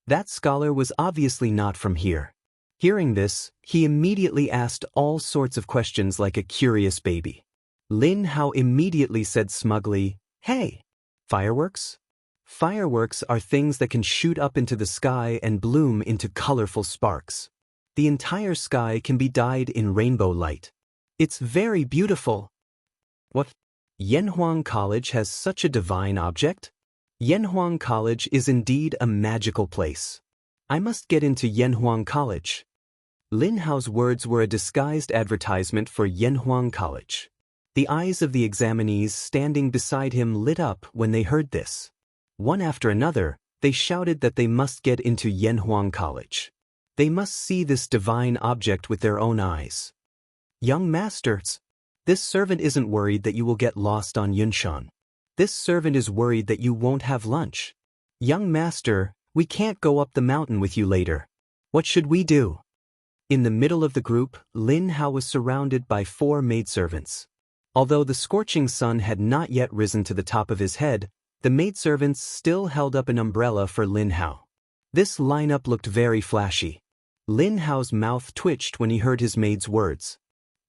That scholar was obviously not from here. Hearing this, he immediately asked all sorts of questions like a curious baby. Lin Hao immediately said smugly, Hey, fireworks? Fireworks are things that can shoot up into the sky and bloom into colorful sparks. The entire sky can be dyed in rainbow light. It's very beautiful. What? Yanhuang College has such a divine object? Yanhuang College is indeed a magical place. I must get into Yanhuang College. Lin Hao's words were a disguised advertisement for Yanhuang College. The eyes of the examinees standing beside him lit up when they heard this. One after another, they shouted that they must get into Yanhuang College. They must see this divine object with their own eyes. Young masters, this servant isn't worried that you will get lost on Yunshan. This servant is worried that you won't have lunch. Young master, we can't go up the mountain with you later. What should we do? In the middle of the group, Lin Hao was surrounded by 4 maidservants. Although the scorching sun had not yet risen to the top of his head, the maidservants still held up an umbrella for Lin Hao. This lineup looked very flashy. Lin Hao's mouth twitched when he heard his maid's words.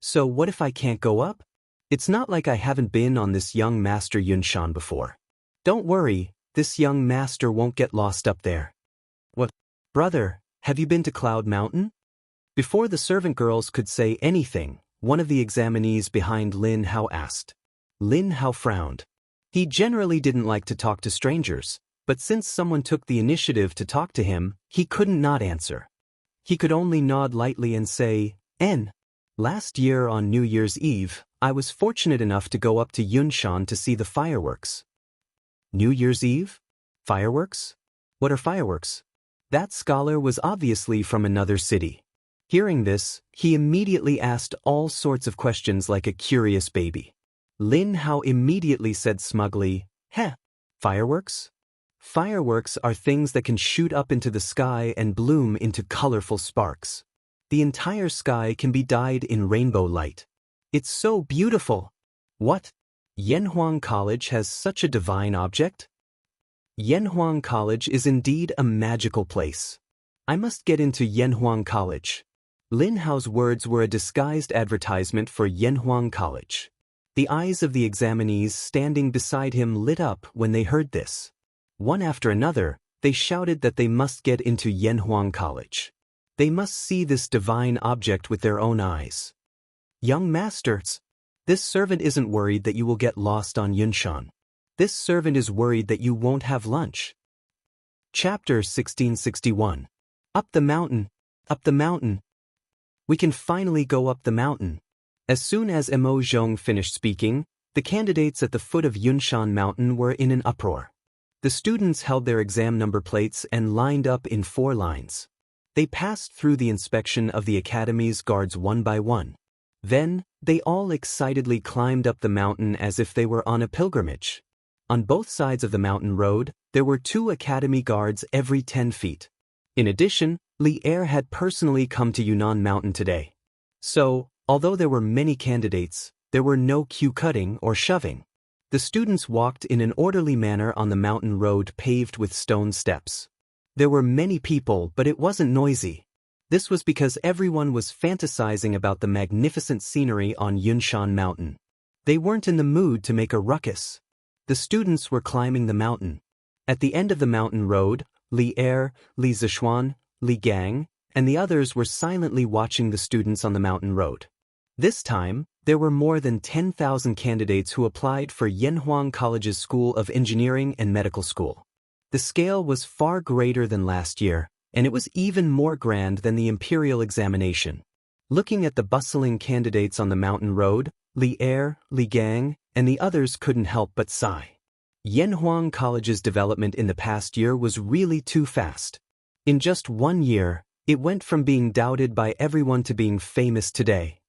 So what if I can't go up? It's not like I haven't been on this young master Yunshan before. Don't worry, this young master won't get lost up there. What? Brother, have you been to Cloud Mountain? Before the servant girls could say anything, one of the examinees behind Lin Hao asked. Lin Hao frowned. He generally didn't like to talk to strangers, but since someone took the initiative to talk to him, he couldn't not answer. He could only nod lightly and say, N. Last year on New Year's Eve, I was fortunate enough to go up to Yunshan to see the fireworks. New Year's Eve? Fireworks? What are fireworks? That scholar was obviously from another city. Hearing this, he immediately asked all sorts of questions like a curious baby. Lin Hao immediately said smugly, Heh, fireworks? Fireworks are things that can shoot up into the sky and bloom into colorful sparks. The entire sky can be dyed in rainbow light. It's so beautiful. What? Yanhuang College has such a divine object? Yanhuang College is indeed a magical place. I must get into Yanhuang College. Lin Hao's words were a disguised advertisement for Yanhuang College. The eyes of the examinees standing beside him lit up when they heard this. One after another, they shouted that they must get into Yanhuang College. They must see this divine object with their own eyes. Young masters, this servant isn't worried that you will get lost on Yunshan. This servant is worried that you won't have lunch. Chapter 1661. Up the mountain, up the mountain. We can finally go up the mountain. As soon as Mo Zhong finished speaking, the candidates at the foot of Yunshan Mountain were in an uproar. The students held their exam number plates and lined up in 4 lines. They passed through the inspection of the academy's guards one by one. Then, they all excitedly climbed up the mountain as if they were on a pilgrimage. On both sides of the mountain road, there were 2 academy guards every 10 feet. In addition, Li Er had personally come to Yunnan Mountain today. So, although there were many candidates, there were no queue cutting or shoving. The students walked in an orderly manner on the mountain road paved with stone steps. There were many people, but it wasn't noisy. This was because everyone was fantasizing about the magnificent scenery on Yunshan Mountain. They weren't in the mood to make a ruckus. The students were climbing the mountain. At the end of the mountain road, Li Er, Li Zishuan, Li Gang, and the others were silently watching the students on the mountain road. This time, there were more than 10,000 candidates who applied for Yanhuang College's School of Engineering and Medical School. The scale was far greater than last year, and it was even more grand than the imperial examination. Looking at the bustling candidates on the mountain road, Li Er, Li Gang, and the others couldn't help but sigh. Yanhuang College's development in the past year was really too fast. In just 1 year, it went from being doubted by everyone to being famous today.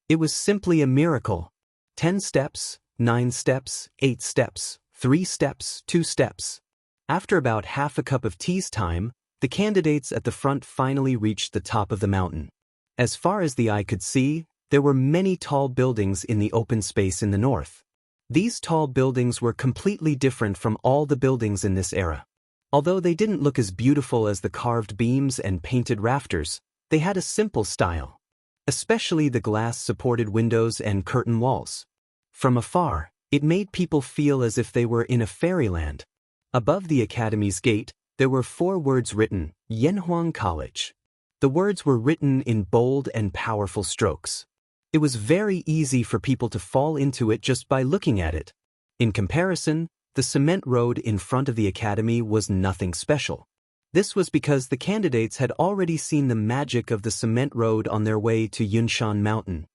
It was simply a miracle. 10 steps, 9 steps, 8 steps, 3 steps, 2 steps. After about half a cup of tea's time, the candidates at the front finally reached the top of the mountain. As far as the eye could see, there were many tall buildings in the open space in the north. These tall buildings were completely different from all the buildings in this era. Although they didn't look as beautiful as the carved beams and painted rafters, they had a simple style. Especially the glass-supported windows and curtain walls. From afar, it made people feel as if they were in a fairyland. Above the academy's gate, there were 4 words written, Yanhuang College. The words were written in bold and powerful strokes. It was very easy for people to fall into it just by looking at it. In comparison, the cement road in front of the academy was nothing special. This was because the candidates had already seen the magic of the cement road on their way to Yunshan Mountain.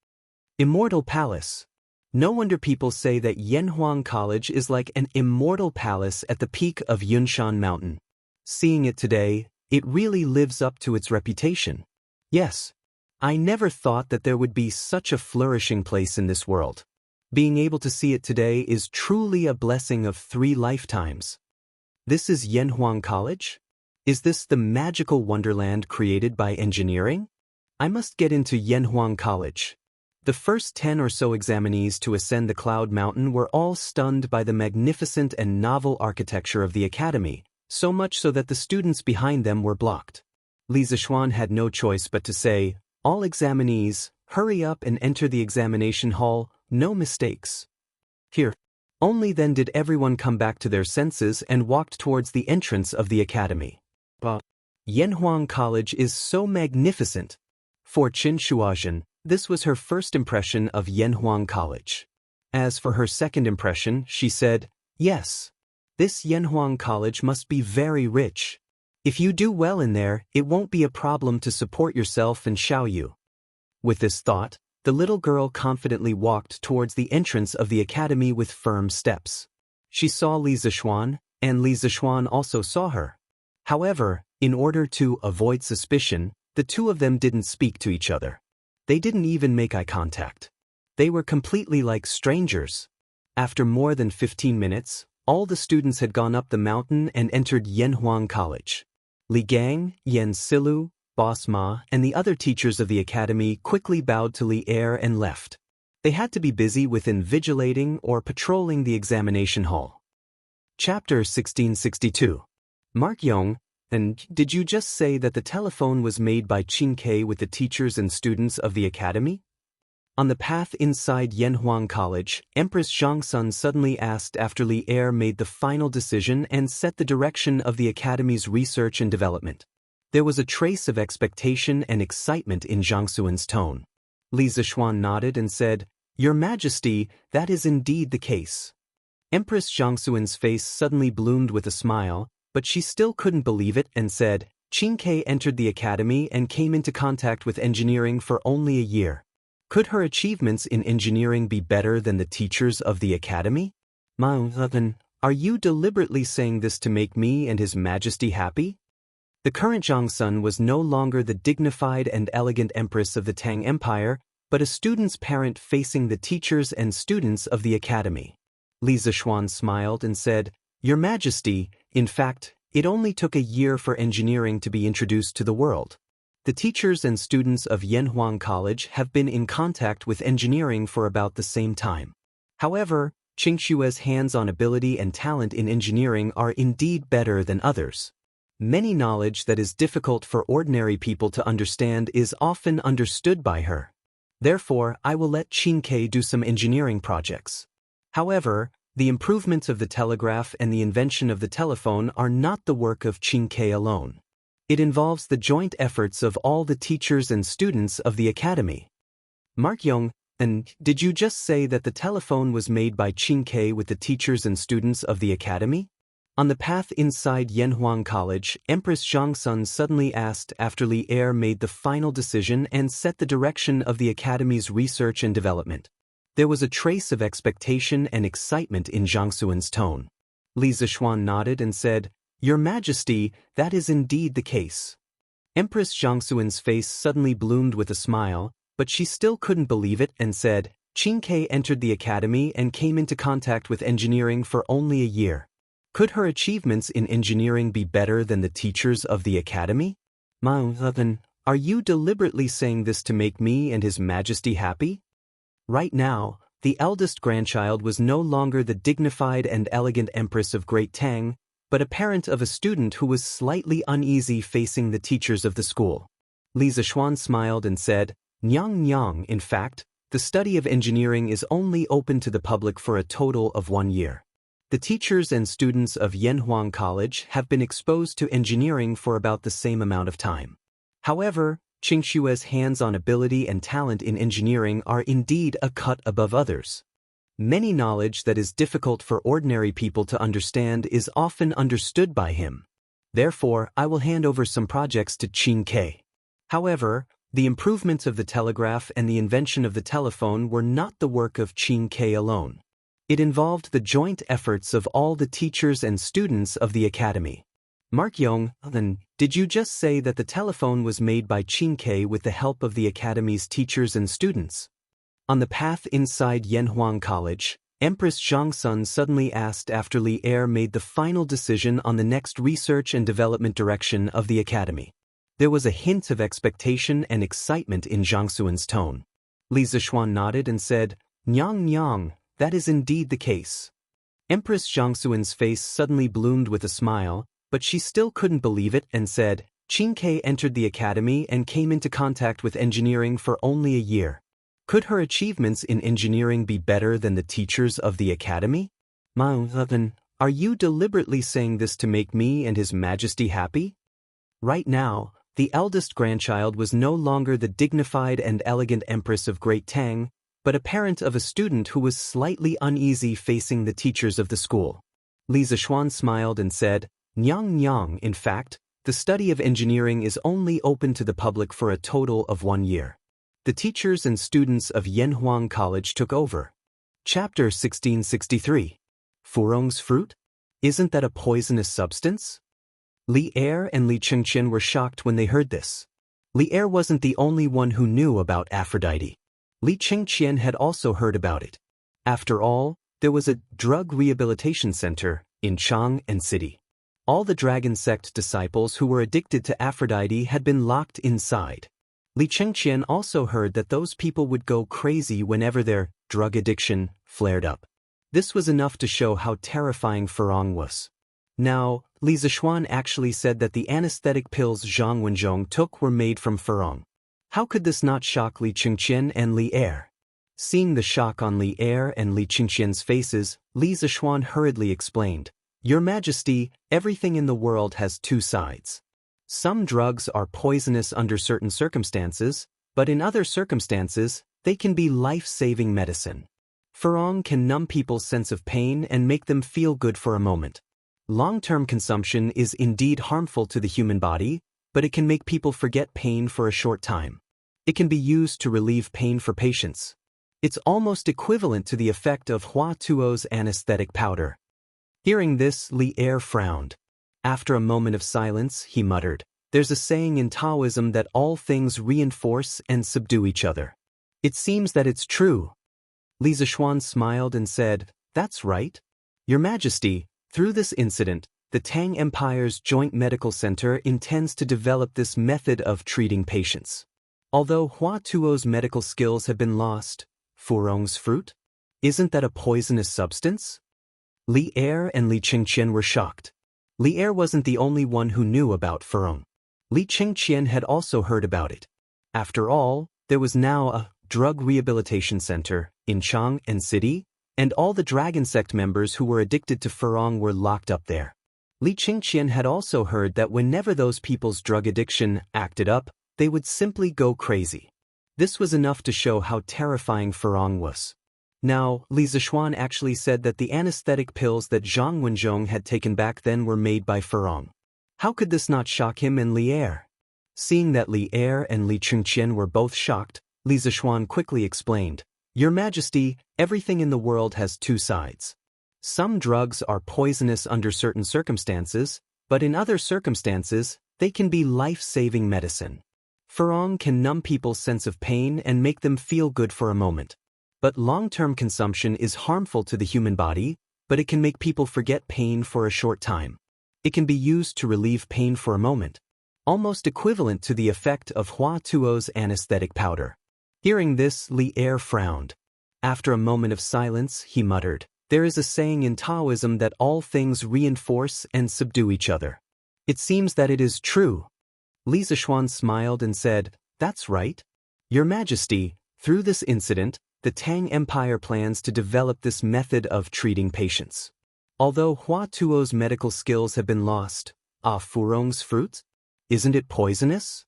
Immortal Palace. No wonder people say that Yanhuang College is like an immortal palace at the peak of Yunshan Mountain. Seeing it today, it really lives up to its reputation. Yes, I never thought that there would be such a flourishing place in this world. Being able to see it today is truly a blessing of 3 lifetimes. This is Yanhuang College? Is this the magical wonderland created by engineering? I must get into Yanhuang College. The first 10 or so examinees to ascend the Cloud Mountain were all stunned by the magnificent and novel architecture of the academy, so much so that the students behind them were blocked. Li Zishuan had no choice but to say, "All examinees, hurry up and enter the examination hall, no mistakes." Here. Only then did everyone come back to their senses and walked towards the entrance of the academy. Yanhuang College is so magnificent. For Qin Shuazhen, this was her first impression of Yanhuang College. As for her second impression, she said, "Yes. This Yanhuang College must be very rich. If you do well in there, it won't be a problem to support yourself and Xiaoyu." With this thought, the little girl confidently walked towards the entrance of the academy with firm steps. She saw Li Zishuan, and Li Zishuan also saw her. However, in order to avoid suspicion, the two of them didn't speak to each other. They didn't even make eye contact. They were completely like strangers. After more than 15 minutes, all the students had gone up the mountain and entered Yanhuang College. Li Gang, Yen Silu, Boss Ma, and the other teachers of the academy quickly bowed to Li Er and left. They had to be busy with invigilating or patrolling the examination hall. Chapter 1662. Mark Yong, and did you just say that the telephone was made by Qin Ke with the teachers and students of the academy? On the path inside Yanhuang College, Empress Zhangsun suddenly asked after Li Er made the final decision and set the direction of the academy's research and development. There was a trace of expectation and excitement in Zhang Suan's tone. Li Zishuan nodded and said, "Your Majesty, that is indeed the case." Empress Zhang Suan's face suddenly bloomed with a smile, but she still couldn't believe it and said, "Qin Ke entered the academy and came into contact with engineering for only a year. Could her achievements in engineering be better than the teachers of the academy? Ma'am, are you deliberately saying this to make me and His Majesty happy?" The current Zhangsun was no longer the dignified and elegant empress of the Tang Empire, but a student's parent facing the teachers and students of the academy. Li Zishuan smiled and said, "Your Majesty, in fact, it only took a year for engineering to be introduced to the world. The teachers and students of Yanhuang College have been in contact with engineering for about the same time. However, Qingshue's hands-on ability and talent in engineering are indeed better than others. Many knowledge that is difficult for ordinary people to understand is often understood by her. Therefore, I will let Qin Ke do some engineering projects. However, the improvements of the telegraph and the invention of the telephone are not the work of Qin Ke alone. It involves the joint efforts of all the teachers and students of the academy." Mark Yong, and did you just say that the telephone was made by Qin Ke with the teachers and students of the academy? On the path inside Yanhuang College, Empress Zhangsun suddenly asked after Li Er made the final decision and set the direction of the academy's research and development. There was a trace of expectation and excitement in Zhang Suan's tone. Li Zishuan nodded and said, "Your Majesty, that is indeed the case." Empress Zhang Suan's face suddenly bloomed with a smile, but she still couldn't believe it and said, "Qin Ke entered the academy and came into contact with engineering for only a year. Could her achievements in engineering be better than the teachers of the academy? Ma'am, are you deliberately saying this to make me and His Majesty happy?" Right now, the eldest grandchild was no longer the dignified and elegant empress of Great Tang, but a parent of a student who was slightly uneasy facing the teachers of the school. Li Zishuan smiled and said, "Nyang, in fact, the study of engineering is only open to the public for a total of 1 year. The teachers and students of Yanhuang College have been exposed to engineering for about the same amount of time. However, Qingshue's hands-on ability and talent in engineering are indeed a cut above others. Many knowledge that is difficult for ordinary people to understand is often understood by him. Therefore, I will hand over some projects to Qing Ke. However, the improvements of the telegraph and the invention of the telephone were not the work of Qing Ke alone. It involved the joint efforts of all the teachers and students of the academy. Mark Yong, then, did you just say that the telephone was made by Qing Ke with the help of the academy's teachers and students? On the path inside Yanhuang College, Empress Zhangsun suddenly asked after Li Er made the final decision on the next research and development direction of the academy. There was a hint of expectation and excitement in Zhang Xuan's tone. Li Zishuan nodded and said, "Nyang Nyang, that is indeed the case." Empress Zhang Xuan's face suddenly bloomed with a smile, but she still couldn't believe it and said, "Qing Ke entered the academy and came into contact with engineering for only a year. Could her achievements in engineering be better than the teachers of the academy? Then, are you deliberately saying this to make me and His Majesty happy?" Right now, the eldest grandchild was no longer the dignified and elegant Empress of Great Tang, but a parent of a student who was slightly uneasy facing the teachers of the school. Li Zishuan smiled and said, "Nyang Nyang, in fact, the study of engineering is only open to the public for a total of 1 year." The teachers and students of Yanhuang College took over. Chapter 1663. Furong's fruit? Isn't that a poisonous substance? Li Er and Li Chengqian were shocked when they heard this. Li Er wasn't the only one who knew about Aphrodite. Li Chengqian had also heard about it. After all, there was a drug rehabilitation center in Chang'an City. All the dragon sect disciples who were addicted to Aphrodite had been locked inside. Li Chengqian also heard that those people would go crazy whenever their drug addiction flared up. This was enough to show how terrifying Furong was. Now, Li Zishuan actually said that the anesthetic pills Zhang Wenzhong took were made from Furong. How could this not shock Li Chengqian and Li Er? Seeing the shock on Li Er and Li Chengqian's faces, Li Zishuan hurriedly explained, "Your Majesty, everything in the world has two sides. Some drugs are poisonous under certain circumstances, but in other circumstances, they can be life-saving medicine. Furong can numb people's sense of pain and make them feel good for a moment. Long-term consumption is indeed harmful to the human body, but it can make people forget pain for a short time. It can be used to relieve pain for patients. It's almost equivalent to the effect of Hua Tuo's anesthetic powder." Hearing this, Li Er frowned. After a moment of silence, he muttered, "There's a saying in Taoism that all things reinforce and subdue each other. It seems that it's true." Li Zishuan smiled and said, "That's right. Your Majesty, through this incident, the Tang Empire's Joint Medical Center intends to develop this method of treating patients. Although Hua Tuo's medical skills have been lost, Furong's fruit? Isn't that a poisonous substance?" Li Er and Li Chengqian were shocked. Li Er wasn't the only one who knew about Furong. Li Chengqian had also heard about it. After all, there was now a drug rehabilitation center in Chang'an City, and all the dragon sect members who were addicted to Furong were locked up there. Li Chengqian had also heard that whenever those people's drug addiction acted up, they would simply go crazy. This was enough to show how terrifying Furong was. Now, Li Zishuan actually said that the anesthetic pills that Zhang Wenzhong had taken back then were made by Furong. How could this not shock him and Li Er? Seeing that Li Er and Li Chengqian were both shocked, Li Zishuan quickly explained, "Your Majesty, everything in the world has two sides. Some drugs are poisonous under certain circumstances, but in other circumstances, they can be life-saving medicine. Furong can numb people's sense of pain and make them feel good for a moment. But long-term consumption is harmful to the human body, but it can make people forget pain for a short time. It can be used to relieve pain for a moment, almost equivalent to the effect of Hua Tuo's anesthetic powder." Hearing this, Li Er frowned. After a moment of silence, he muttered, "There is a saying in Taoism that all things reinforce and subdue each other. It seems that it is true." Li Zishuan smiled and said, "That's right. Your Majesty, through this incident, the Tang Empire plans to develop this method of treating patients. Although Hua Tuo's medical skills have been lost, Furong's fruit? Isn't it poisonous?"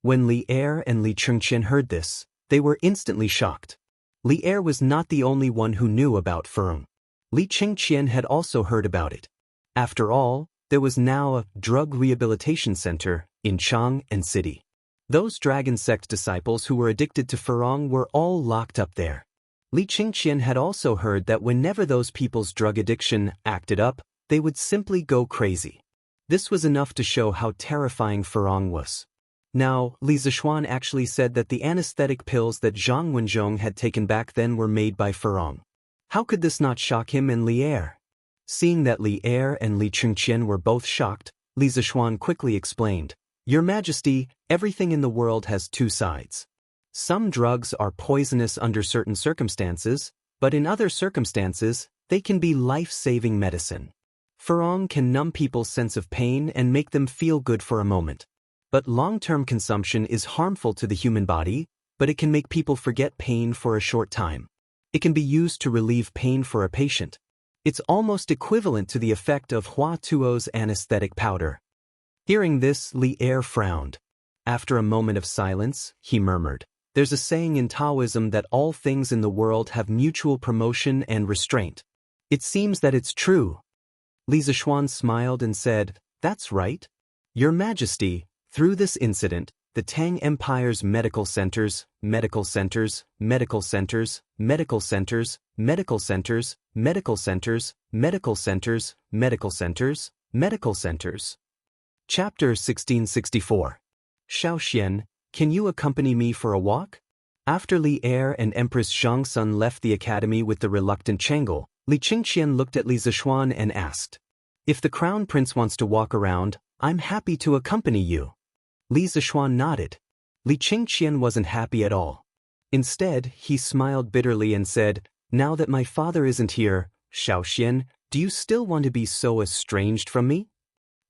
When Li Er and Li Chengqian heard this, they were instantly shocked. Li Er was not the only one who knew about Furong. Li Chengqian had also heard about it. After all, there was now a drug rehabilitation center in Chang'an City. Those dragon sect disciples who were addicted to Furong were all locked up there. Li Chengqian had also heard that whenever those people's drug addiction acted up, they would simply go crazy. This was enough to show how terrifying Furong was. Now, Li Zishuan actually said that the anesthetic pills that Zhang Wenzhong had taken back then were made by Furong. How could this not shock him and Li Er? Seeing that Li Er and Li Chengqian were both shocked, Li Zishuan quickly explained, "Your Majesty, everything in the world has two sides. Some drugs are poisonous under certain circumstances, but in other circumstances, they can be life-saving medicine. Furong can numb people's sense of pain and make them feel good for a moment. But long-term consumption is harmful to the human body, but it can make people forget pain for a short time. It can be used to relieve pain for a patient. It's almost equivalent to the effect of Hua Tuo's anesthetic powder." Hearing this, Li Er frowned. After a moment of silence, he murmured, "There's a saying in Taoism that all things in the world have mutual promotion and restraint. It seems that it's true." Li Zishuan smiled and said, "That's right. Your Majesty, through this incident, the Tang Empire's medical centers, medical centers, medical centers, medical centers, medical centers, medical centers, medical centers, medical centers, medical centers." Chapter 1664. Xiaoxian, can you accompany me for a walk? After Li Er and Empress Zhangsun left the academy with the reluctant Chang'e, Li Chengqian looked at Li Zishuan and asked, "If the crown prince wants to walk around, I'm happy to accompany you." Li Zishuan nodded. Li Chengqian wasn't happy at all. Instead, he smiled bitterly and said, "Now that my father isn't here, Xiaoxian, do you still want to be so estranged from me?"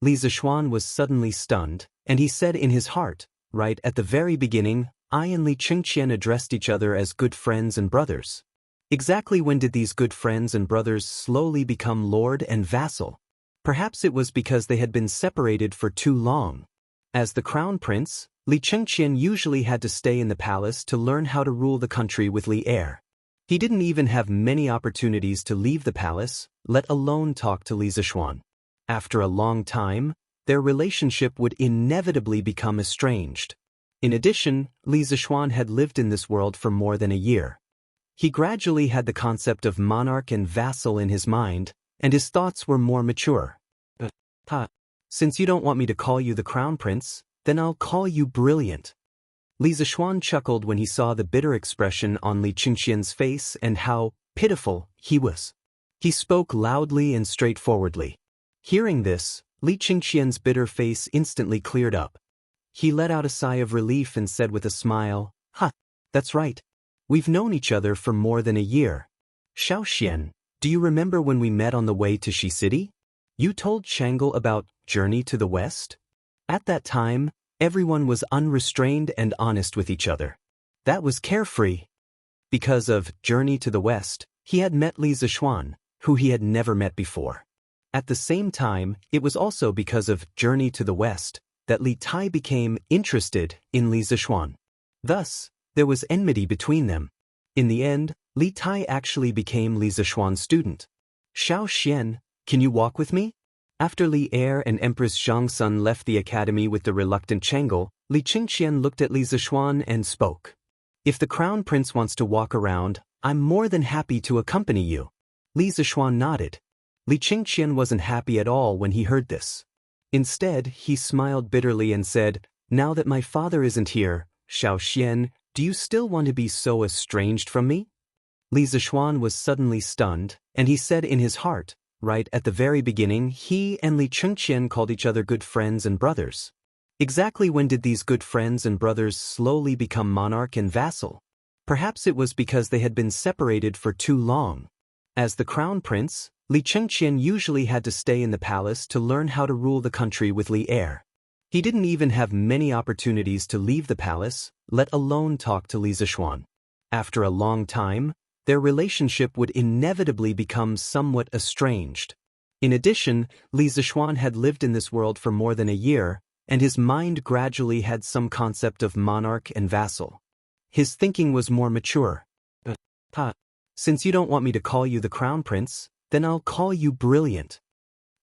Li Zishuan was suddenly stunned, and he said in his heart, "Right at the very beginning, I and Li Chengqian addressed each other as good friends and brothers. Exactly when did these good friends and brothers slowly become lord and vassal? Perhaps it was because they had been separated for too long. As the crown prince, Li Chengqian usually had to stay in the palace to learn how to rule the country with Li Er. He didn't even have many opportunities to leave the palace, let alone talk to Li Zishuan. After a long time, their relationship would inevitably become estranged. In addition, Li Zishuan had lived in this world for more than a year. He gradually had the concept of monarch and vassal in his mind, and his thoughts were more mature. Since you don't want me to call you the crown prince, then I'll call you brilliant." Li Zishuan chuckled when he saw the bitter expression on Li Chengqian's face and how pitiful he was. He spoke loudly and straightforwardly. Hearing this, Li Chengqian's bitter face instantly cleared up. He let out a sigh of relief and said with a smile, That's right. We've known each other for more than a year. Xiaoxian, do you remember when we met on the way to Shi City? You told Chang'e about Journey to the West? At that time, everyone was unrestrained and honest with each other. That was carefree. Because of Journey to the West, he had met Li Zishuan, who he had never met before. At the same time, it was also because of Journey to the West that Li Tai became interested in Li Zishuan. Thus, there was enmity between them. In the end, Li Tai actually became Li Zishuan's student. Xiaoxian, can you walk with me? After Li Er and Empress Zhangsun left the academy with the reluctant Chang'e, Li Chengqian looked at Li Zishuan and spoke. If the crown prince wants to walk around, I'm more than happy to accompany you. Li Zishuan nodded. Li Chengqian wasn't happy at all when he heard this. Instead, he smiled bitterly and said, Now that my father isn't here, Xiaoxian, do you still want to be so estranged from me? Li Zishuan was suddenly stunned, and he said in his heart, Right at the very beginning, he and Li Chengqian called each other good friends and brothers. Exactly when did these good friends and brothers slowly become monarch and vassal? Perhaps it was because they had been separated for too long. As the crown prince, Li Chengqian usually had to stay in the palace to learn how to rule the country with Li Er. He didn't even have many opportunities to leave the palace, let alone talk to Li Zishuan. After a long time, their relationship would inevitably become somewhat estranged. In addition, Li Zishuan had lived in this world for more than a year, and his mind gradually had some concept of monarch and vassal. His thinking was more mature. Since you don't want me to call you the crown prince, then I'll call you brilliant.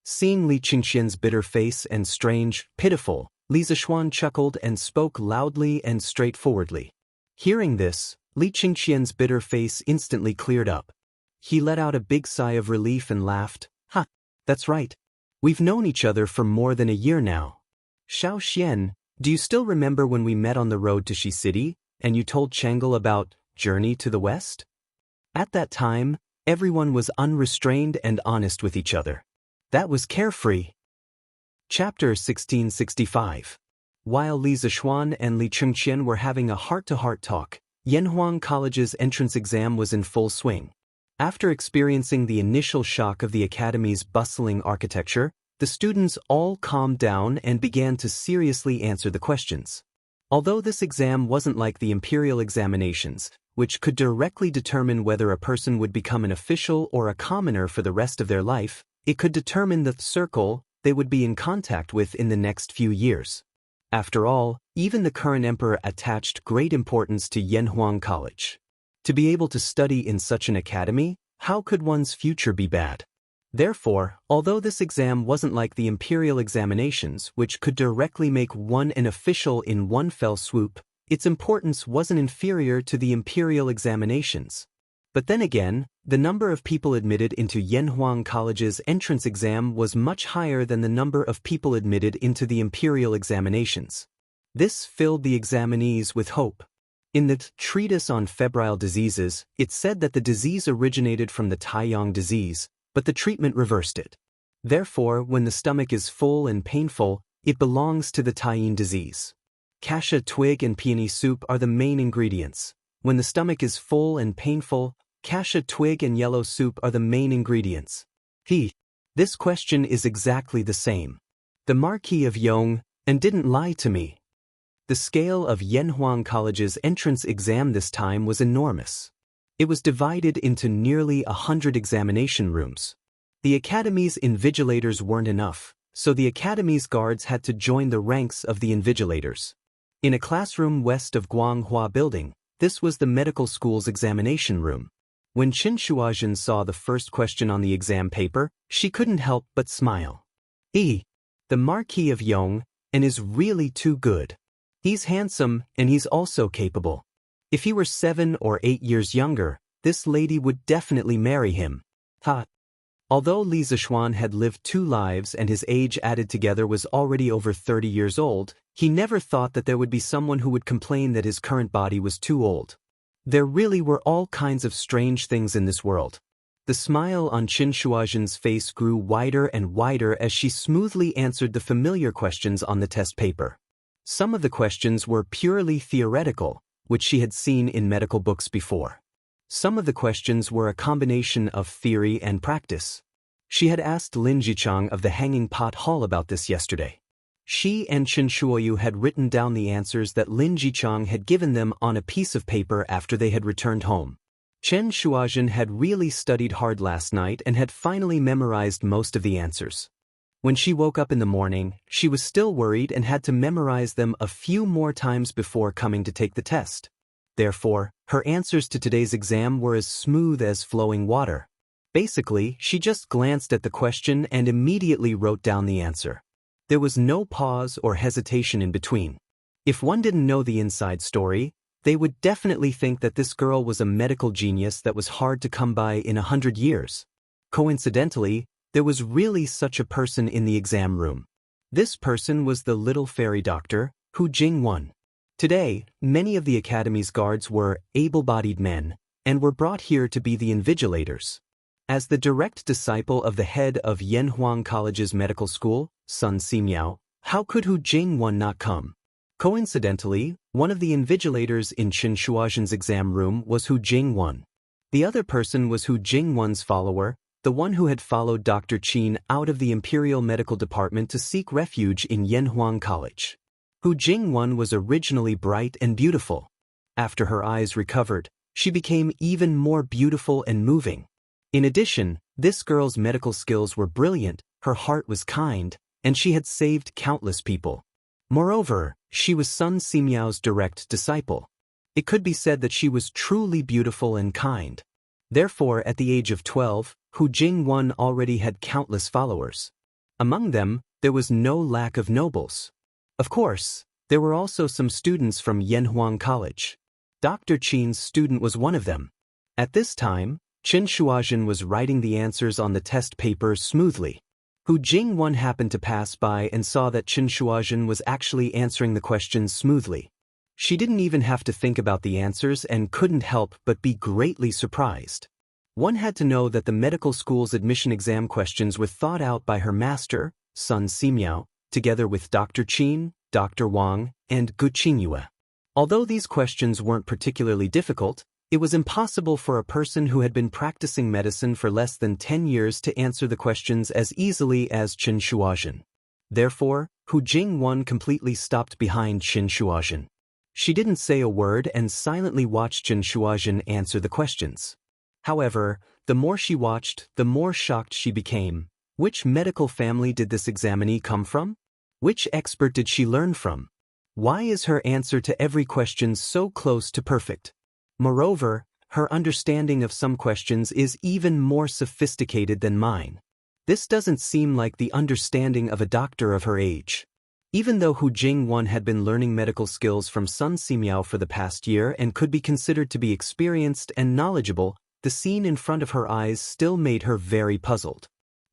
Seeing Li Qingxian's bitter face and strange, pitiful, Li Zishuan chuckled and spoke loudly and straightforwardly. Hearing this, Li Qingxian's bitter face instantly cleared up. He let out a big sigh of relief and laughed. Ha! That's right. We've known each other for more than a year now. Xiao Xian, do you still remember when we met on the road to Shi City, and you told Chang'e about Journey to the West? At that time, everyone was unrestrained and honest with each other. That was carefree. Chapter 1665. While Li Zishuan and Li Qingxian were having a heart-to-heart talk, Yanhuang College's entrance exam was in full swing. After experiencing the initial shock of the academy's bustling architecture, the students all calmed down and began to seriously answer the questions. Although this exam wasn't like the imperial examinations, which could directly determine whether a person would become an official or a commoner for the rest of their life, it could determine the circle they would be in contact with in the next few years. After all, even the current emperor attached great importance to Yanhuang College. To be able to study in such an academy, how could one's future be bad? Therefore, although this exam wasn't like the imperial examinations, which could directly make one an official in one fell swoop, its importance wasn't inferior to the imperial examinations. But then again, the number of people admitted into Yanhuang College's entrance exam was much higher than the number of people admitted into the imperial examinations. This filled the examinees with hope. In the treatise on febrile diseases, it said that the disease originated from the Taiyang disease, but the treatment reversed it. Therefore, when the stomach is full and painful, it belongs to the Taiyin disease. Cassia twig and peony soup are the main ingredients. When the stomach is full and painful, cassia twig and yellow soup are the main ingredients. This question is exactly the same. The Marquis of Yong, and didn't lie to me. The scale of Yanhuang College's entrance exam this time was enormous. It was divided into nearly 100 examination rooms. The academy's invigilators weren't enough, so the academy's guards had to join the ranks of the invigilators. In a classroom west of Guanghua Building, this was the medical school's examination room. When Qin Shuazhen saw the first question on the exam paper, she couldn't help but smile. The Marquis of Yong, and is really too good. He's handsome, and he's also capable. If he were 7 or 8 years younger, this lady would definitely marry him. Although Li Zishuan had lived 2 lives and his age added together was already over 30 years old, he never thought that there would be someone who would complain that his current body was too old. There really were all kinds of strange things in this world. The smile on Qin Shuazhen's face grew wider and wider as she smoothly answered the familiar questions on the test paper. Some of the questions were purely theoretical, which she had seen in medical books before. Some of the questions were a combination of theory and practice. She had asked Lin Jichang of the Hanging Pot Hall about this yesterday. She and Chen Shuoyu had written down the answers that Lin Jichang had given them on a piece of paper after they had returned home. Chen Shuazhen had really studied hard last night and had finally memorized most of the answers. When she woke up in the morning, she was still worried and had to memorize them a few more times before coming to take the test. Therefore, her answers to today's exam were as smooth as flowing water. Basically, she just glanced at the question and immediately wrote down the answer. There was no pause or hesitation in between. If one didn't know the inside story, they would definitely think that this girl was a medical genius that was hard to come by in 100 years. Coincidentally, there was really such a person in the exam room. This person was the little fairy doctor, Hu Jingwen. Today, many of the academy's guards were able-bodied men, and were brought here to be the invigilators. As the direct disciple of the head of Yanhuang College's medical school, Sun Simiao, how could Hu Jingwen not come? Coincidentally, one of the invigilators in Qin Shuazhen's exam room was Hu Jingwen. The other person was Hu Jingwen's follower, the one who had followed Dr. Qin out of the Imperial Medical Department to seek refuge in Yanhuang College. Hu Jingwen was originally bright and beautiful. After her eyes recovered, she became even more beautiful and moving. In addition, this girl's medical skills were brilliant, her heart was kind, and she had saved countless people. Moreover, she was Sun Simiao's direct disciple. It could be said that she was truly beautiful and kind. Therefore, at the age of 12, Hu Jingwen already had countless followers. Among them, there was no lack of nobles. Of course, there were also some students from Yanhuang College. Dr. Qin's student was one of them. At this time, Qin Shuazhen was writing the answers on the test paper smoothly. Hu Jingwen happened to pass by and saw that Qin Shuazhen was actually answering the questions smoothly. She didn't even have to think about the answers and couldn't help but be greatly surprised. One had to know that the medical school's admission exam questions were thought out by her master, Sun Simiao, together with Dr. Qin, Dr. Wang, and Gu Qingyue. Although these questions weren't particularly difficult, it was impossible for a person who had been practicing medicine for less than 10 years to answer the questions as easily as Qin Shuazhen. Therefore, Hu Jingwen completely stopped behind Qin Shuazhen. She didn't say a word and silently watched Qin Shuazhen answer the questions. However, the more she watched, the more shocked she became. Which medical family did this examinee come from? Which expert did she learn from? Why is her answer to every question so close to perfect? Moreover, her understanding of some questions is even more sophisticated than mine. This doesn't seem like the understanding of a doctor of her age. Even though Hu Jingwen had been learning medical skills from Sun Simiao for the past year and could be considered to be experienced and knowledgeable, the scene in front of her eyes still made her very puzzled.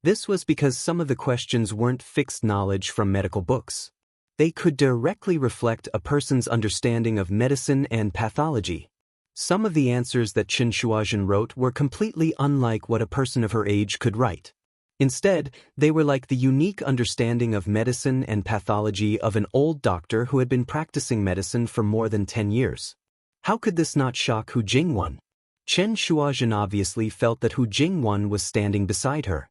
This was because some of the questions weren't fixed knowledge from medical books. They could directly reflect a person's understanding of medicine and pathology. Some of the answers that Qin Shuazhen wrote were completely unlike what a person of her age could write. Instead, they were like the unique understanding of medicine and pathology of an old doctor who had been practicing medicine for more than 10 years. How could this not shock Hu Jingwen? Qin Shuazhen obviously felt that Hu Jingwen was standing beside her.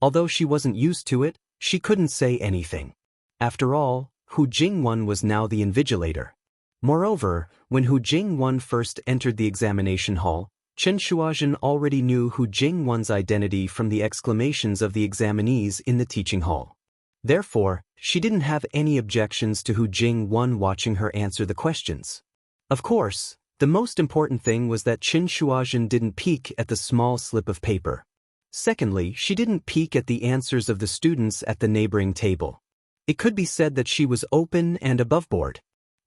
Although she wasn't used to it, she couldn't say anything. After all, Hu Jingwen was now the invigilator. Moreover, when Hu Jingwen first entered the examination hall, Qin Shuazhen already knew Hu Jingwen's identity from the exclamations of the examinees in the teaching hall. Therefore, she didn't have any objections to Hu Jingwen watching her answer the questions. Of course, the most important thing was that Qin Shuazhen didn't peek at the small slip of paper. Secondly, she didn't peek at the answers of the students at the neighboring table. It could be said that she was open and aboveboard.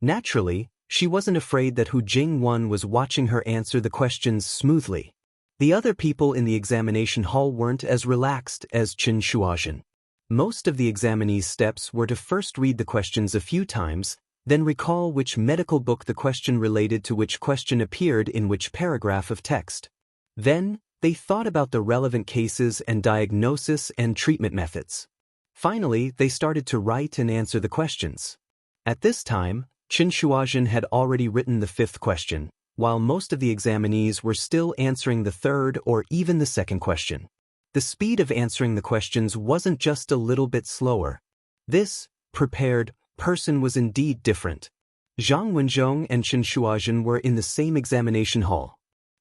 Naturally, she wasn't afraid that Hu Jingwen was watching her answer the questions smoothly. The other people in the examination hall weren't as relaxed as Qin Shuazhen. Most of the examinees' steps were to first read the questions a few times, then recall which medical book the question related to which question appeared in which paragraph of text. Then, they thought about the relevant cases and diagnosis and treatment methods. Finally, they started to write and answer the questions. At this time, Qin Shuazhen had already written the 5th question, while most of the examinees were still answering the 3rd or even the 2nd question. The speed of answering the questions wasn't just a little bit slower. This prepared person was indeed different. Zhang Wenzhong and Qin Shuazhen were in the same examination hall.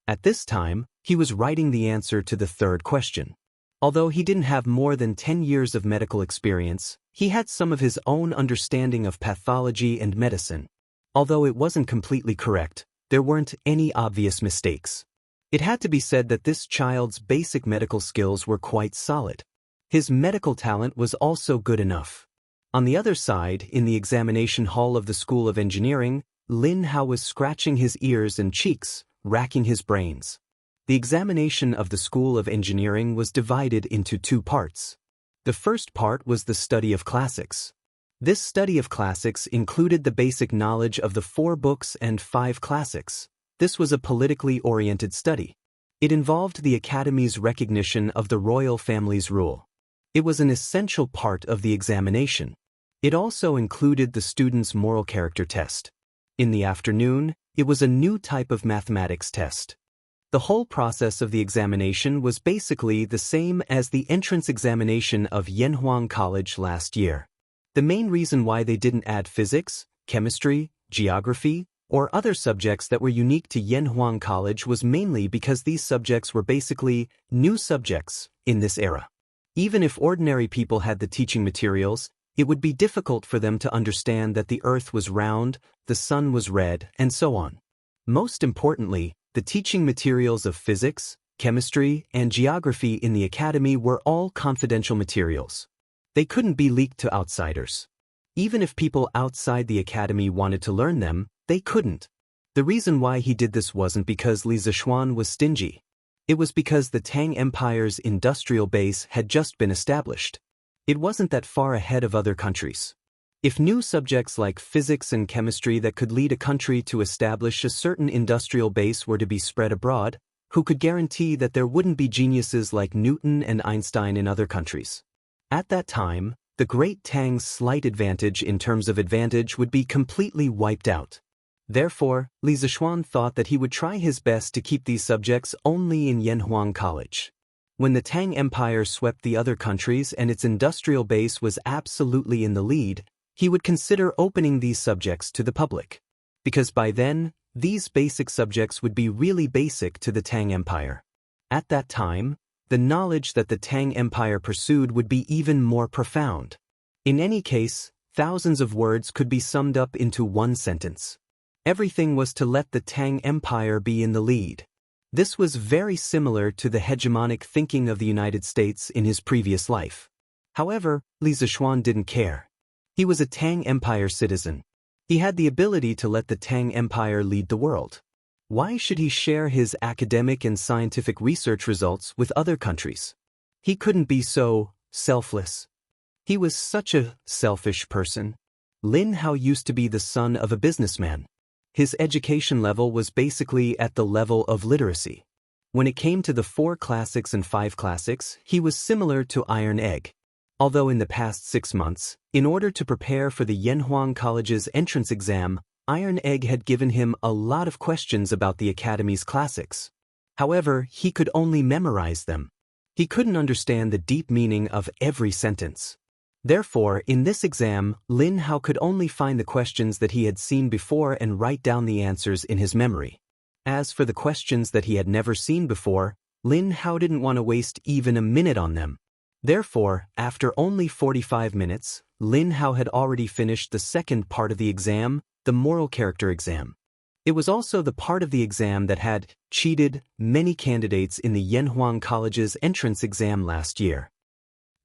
At this time, he was writing the answer to the 3rd question. Although he didn't have more than 10 years of medical experience, he had some of his own understanding of pathology and medicine. Although it wasn't completely correct, there weren't any obvious mistakes. It had to be said that this child's basic medical skills were quite solid. His medical talent was also good enough. On the other side, in the examination hall of the School of Engineering, Lin Hao was scratching his ears and cheeks, racking his brains. The examination of the School of Engineering was divided into 2 parts. The first part was the study of classics. This study of classics included the basic knowledge of the 4 books and 5 classics. This was a politically oriented study. It involved the Academy's recognition of the royal family's rule. It was an essential part of the examination. It also included the student's moral character test. In the afternoon, it was a new type of mathematics test. The whole process of the examination was basically the same as the entrance examination of Yanhuang College last year. The main reason why they didn't add physics, chemistry, geography, or other subjects that were unique to Yanhuang College was mainly because these subjects were basically new subjects in this era. Even if ordinary people had the teaching materials, it would be difficult for them to understand that the earth was round, the sun was red, and so on. Most importantly, the teaching materials of physics, chemistry, and geography in the academy were all confidential materials. They couldn't be leaked to outsiders. Even if people outside the academy wanted to learn them, they couldn't. The reason why he did this wasn't because Li Zixuan was stingy. It was because the Tang Empire's industrial base had just been established. It wasn't that far ahead of other countries. If new subjects like physics and chemistry that could lead a country to establish a certain industrial base were to be spread abroad, who could guarantee that there wouldn't be geniuses like Newton and Einstein in other countries? At that time, the Great Tang's slight advantage in terms of advantage would be completely wiped out. Therefore, Li Zixuan thought that he would try his best to keep these subjects only in Yanhuang College. When the Tang Empire swept the other countries and its industrial base was absolutely in the lead, he would consider opening these subjects to the public. Because by then, these basic subjects would be really basic to the Tang Empire. At that time, the knowledge that the Tang Empire pursued would be even more profound. In any case, thousands of words could be summed up into one sentence. Everything was to let the Tang Empire be in the lead. This was very similar to the hegemonic thinking of the United States in his previous life. However, Li Zixuan didn't care. He was a Tang Empire citizen. He had the ability to let the Tang Empire lead the world. Why should he share his academic and scientific research results with other countries? He couldn't be so selfless. He was such a selfish person. Lin Hao used to be the son of a businessman. His education level was basically at the level of literacy. When it came to the 4 classics and 5 classics, he was similar to Iron Egg. Although in the past 6 months, in order to prepare for the Yanhuang College's entrance exam, Iron Egg had given him a lot of questions about the Academy's classics. However, he could only memorize them. He couldn't understand the deep meaning of every sentence. Therefore, in this exam, Lin Hao could only find the questions that he had seen before and write down the answers in his memory. As for the questions that he had never seen before, Lin Hao didn't want to waste even a minute on them. Therefore, after only 45 minutes, Lin Hao had already finished the second part of the exam, the moral character exam. It was also the part of the exam that had cheated many candidates in the Yanhuang College's entrance exam last year.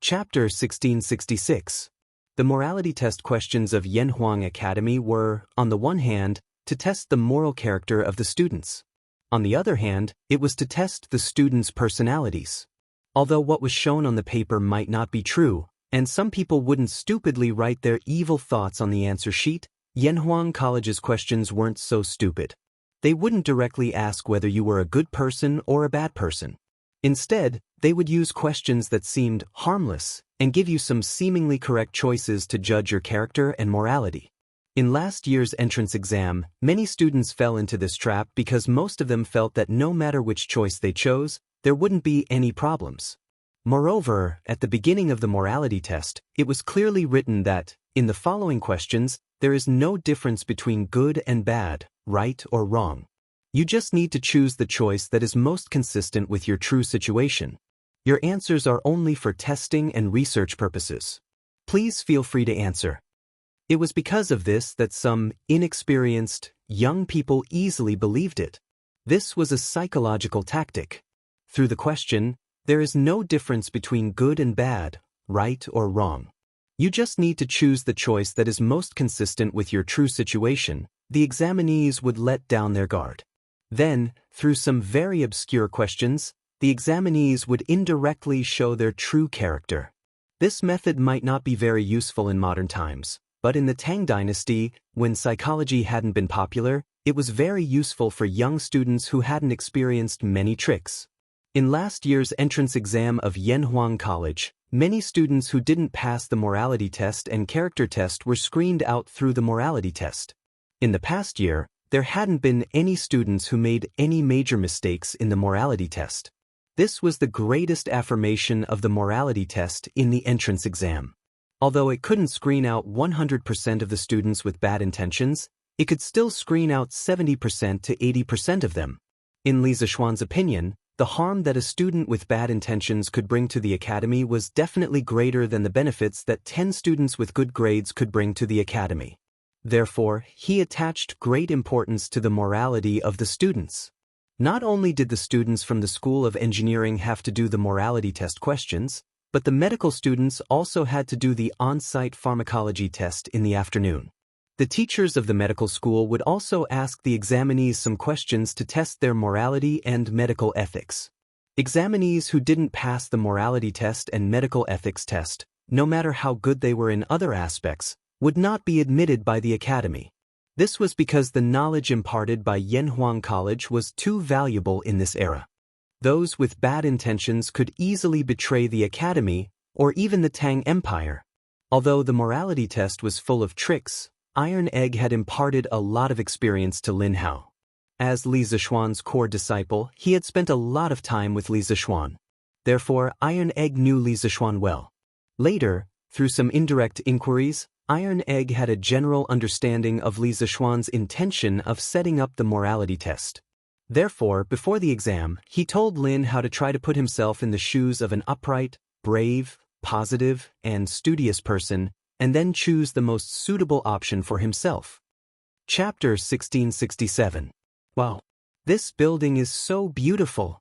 Chapter 1666. The morality test questions of Yanhuang Academy were, on the one hand, to test the moral character of the students. On the other hand, it was to test the students' personalities. Although what was shown on the paper might not be true, and some people wouldn't stupidly write their evil thoughts on the answer sheet, Yanhuang College's questions weren't so stupid. They wouldn't directly ask whether you were a good person or a bad person. Instead, they would use questions that seemed harmless and give you some seemingly correct choices to judge your character and morality. In last year's entrance exam, many students fell into this trap because most of them felt that no matter which choice they chose, there wouldn't be any problems. Moreover, at the beginning of the morality test, it was clearly written that, in the following questions, there is no difference between good and bad, right or wrong. You just need to choose the choice that is most consistent with your true situation. Your answers are only for testing and research purposes. Please feel free to answer. It was because of this that some inexperienced, young people easily believed it. This was a psychological tactic. Through the question, there is no difference between good and bad, right or wrong. You just need to choose the choice that is most consistent with your true situation. The examinees would let down their guard. Then, through some very obscure questions, the examinees would indirectly show their true character. This method might not be very useful in modern times, but in the Tang Dynasty, when psychology hadn't been popular, it was very useful for young students who hadn't experienced many tricks. In last year's entrance exam of Yanhuang College, many students who didn't pass the morality test and character test were screened out through the morality test. In the past year, there hadn't been any students who made any major mistakes in the morality test. This was the greatest affirmation of the morality test in the entrance exam. Although it couldn't screen out 100% of the students with bad intentions, it could still screen out 70% to 80% of them. In Li Zixuan's opinion, the harm that a student with bad intentions could bring to the academy was definitely greater than the benefits that 10 students with good grades could bring to the academy. Therefore, he attached great importance to the morality of the students. Not only did the students from the School of Engineering have to do the morality test questions, but the medical students also had to do the on-site pharmacology test in the afternoon. The teachers of the medical school would also ask the examinees some questions to test their morality and medical ethics. Examinees who didn't pass the morality test and medical ethics test, no matter how good they were in other aspects, would not be admitted by the academy. This was because the knowledge imparted by Yanhuang College was too valuable in this era. Those with bad intentions could easily betray the academy or even the Tang Empire. Although the morality test was full of tricks, Iron Egg had imparted a lot of experience to Lin Hao. As Li Zixuan's core disciple, he had spent a lot of time with Li Zixuan. Therefore, Iron Egg knew Li Zixuan well. Later, through some indirect inquiries, Iron Egg had a general understanding of Li Zixuan's intention of setting up the morality test. Therefore, before the exam, he told Lin how to try to put himself in the shoes of an upright, brave, positive, and studious person, and then choose the most suitable option for himself. Chapter 1667. Wow! This building is so beautiful!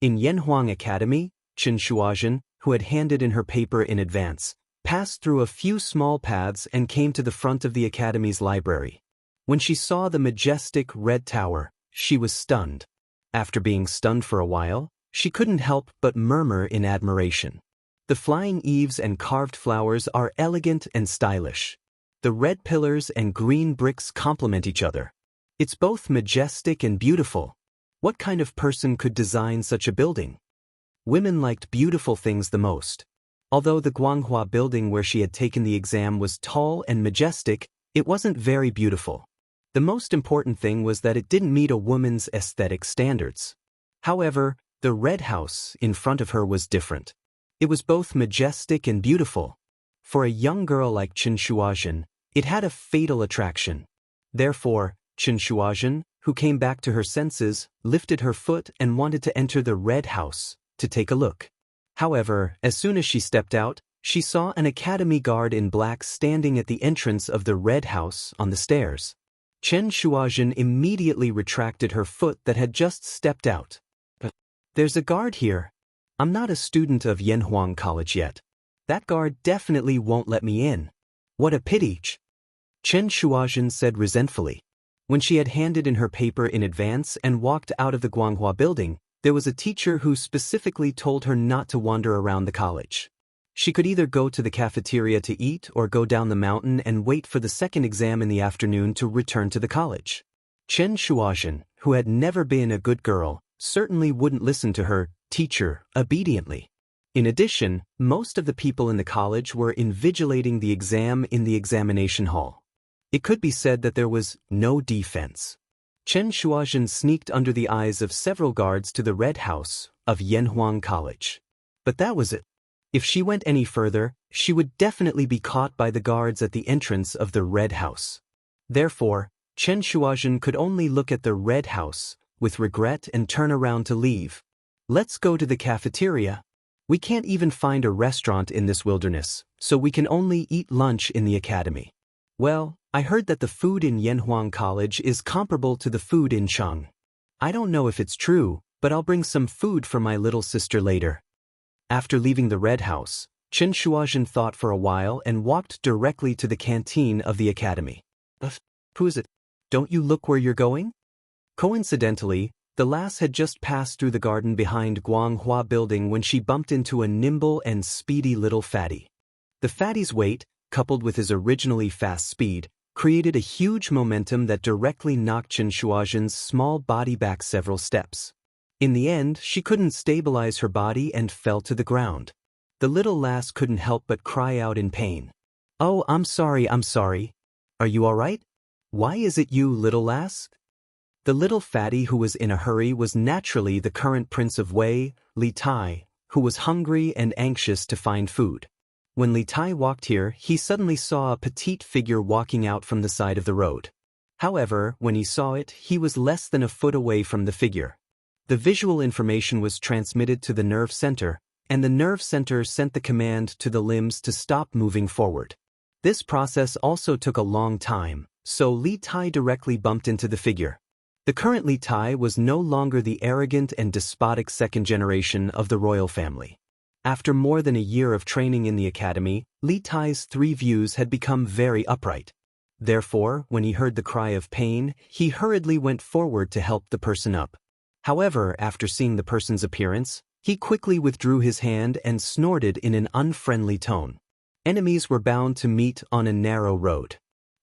In Yanhuang Academy, Chen Shuazhen, who had handed in her paper in advance, passed through a few small paths and came to the front of the academy's library. When she saw the majestic red tower, she was stunned. After being stunned for a while, she couldn't help but murmur in admiration. The flying eaves and carved flowers are elegant and stylish. The red pillars and green bricks complement each other. It's both majestic and beautiful. What kind of person could design such a building? Women liked beautiful things the most. Although the Guanghua building where she had taken the exam was tall and majestic, it wasn't very beautiful. The most important thing was that it didn't meet a woman's aesthetic standards. However, the red house in front of her was different. It was both majestic and beautiful. For a young girl like Chen Shuazhen, it had a fatal attraction. Therefore, Chen Shuazhen, who came back to her senses, lifted her foot and wanted to enter the red house to take a look. However, as soon as she stepped out, she saw an academy guard in black standing at the entrance of the red house on the stairs. Chen Shuazhen immediately retracted her foot that had just stepped out. But there's a guard here. I'm not a student of Yanhuang College yet. That guard definitely won't let me in. What a pity! Chen Shuazhen said resentfully. When she had handed in her paper in advance and walked out of the Guanghua building, there was a teacher who specifically told her not to wander around the college. She could either go to the cafeteria to eat or go down the mountain and wait for the second exam in the afternoon to return to the college. Chen Shuazhen, who had never been a good girl, certainly wouldn't listen to her teacher obediently. In addition, most of the people in the college were invigilating the exam in the examination hall. It could be said that there was no defense. Chen Shuazhen sneaked under the eyes of several guards to the red house of Yanhuang College. But that was it. If she went any further, she would definitely be caught by the guards at the entrance of the red house. Therefore, Chen Shuazhen could only look at the red house with regret and turn around to leave. Let's go to the cafeteria. We can't even find a restaurant in this wilderness, so we can only eat lunch in the academy. Well, I heard that the food in Yanhuang College is comparable to the food in Cheng. I don't know if it's true, but I'll bring some food for my little sister later. After leaving the red house, Chen Shuazhen thought for a while and walked directly to the canteen of the academy. Who is it? Don't you look where you're going? Coincidentally, the lass had just passed through the garden behind Guanghua building when she bumped into a nimble and speedy little fatty. The fatty's weight, coupled with his originally fast speed, created a huge momentum that directly knocked Chen Shuazhen's small body back several steps. In the end, she couldn't stabilize her body and fell to the ground. The little lass couldn't help but cry out in pain. "Oh, I'm sorry. Are you all right? Why is it you, little lass?" The little fatty who was in a hurry was naturally the current Prince of Wei, Li Tai, who was hungry and anxious to find food. When Li Tai walked here, he suddenly saw a petite figure walking out from the side of the road. However, when he saw it, he was less than a foot away from the figure. The visual information was transmitted to the nerve center, and the nerve center sent the command to the limbs to stop moving forward. This process also took a long time, so Li Tai directly bumped into the figure. The current Li Tai was no longer the arrogant and despotic second generation of the royal family. After more than a year of training in the academy, Li Tai's 3 views had become very upright. Therefore, when he heard the cry of pain, he hurriedly went forward to help the person up. However, after seeing the person's appearance, he quickly withdrew his hand and snorted in an unfriendly tone. Enemies were bound to meet on a narrow road.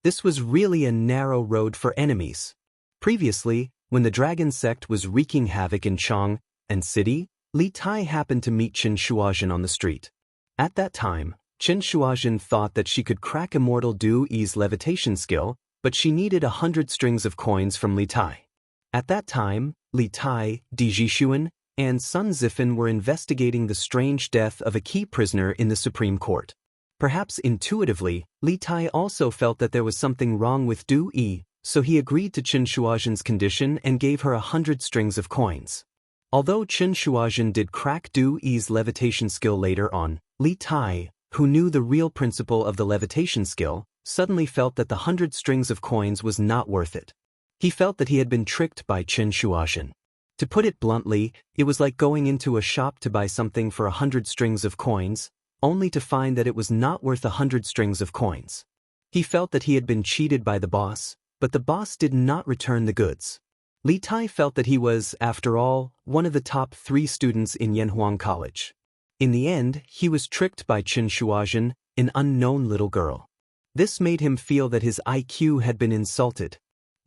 This was really a narrow road for enemies. Previously, when the dragon sect was wreaking havoc in Chang and city, Li Tai happened to meet Qin Shuazhen on the street. At that time, Qin Shuazhen thought that she could crack Immortal Du Yi's levitation skill, but she needed 100 strings of coins from Li Tai. At that time, Li Tai, Di Jixuan, and Sun Zifan were investigating the strange death of a key prisoner in the Supreme Court. Perhaps intuitively, Li Tai also felt that there was something wrong with Du Yi, so he agreed to Qin Shuazhen's condition and gave her 100 strings of coins. Although Qin Shuazhen did crack Du Yi's levitation skill later on, Li Tai, who knew the real principle of the levitation skill, suddenly felt that the 100 strings of coins was not worth it. He felt that he had been tricked by Qin Shuazhen. To put it bluntly, it was like going into a shop to buy something for 100 strings of coins, only to find that it was not worth 100 strings of coins. He felt that he had been cheated by the boss, but the boss did not return the goods. Li Tai felt that he was, after all, one of the top 3 students in Yanhuang College. In the end, he was tricked by Qin Shuazhen, an unknown little girl. This made him feel that his IQ had been insulted.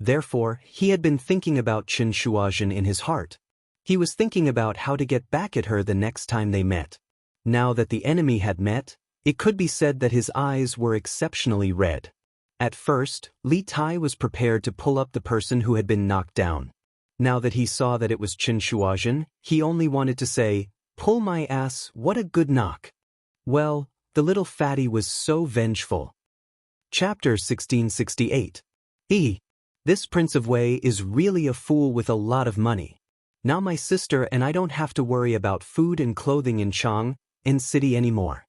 Therefore, he had been thinking about Qin Shuazhen in his heart. He was thinking about how to get back at her the next time they met. Now that the enemy had met, it could be said that his eyes were exceptionally red. At first, Li Tai was prepared to pull up the person who had been knocked down. Now that he saw that it was Qin Shuazhen, he only wanted to say, "Pull my ass, what a good knock." Well, the little fatty was so vengeful. Chapter 1668. This Prince of Wei is really a fool with a lot of money. Now my sister and I don't have to worry about food and clothing in Chang and city anymore.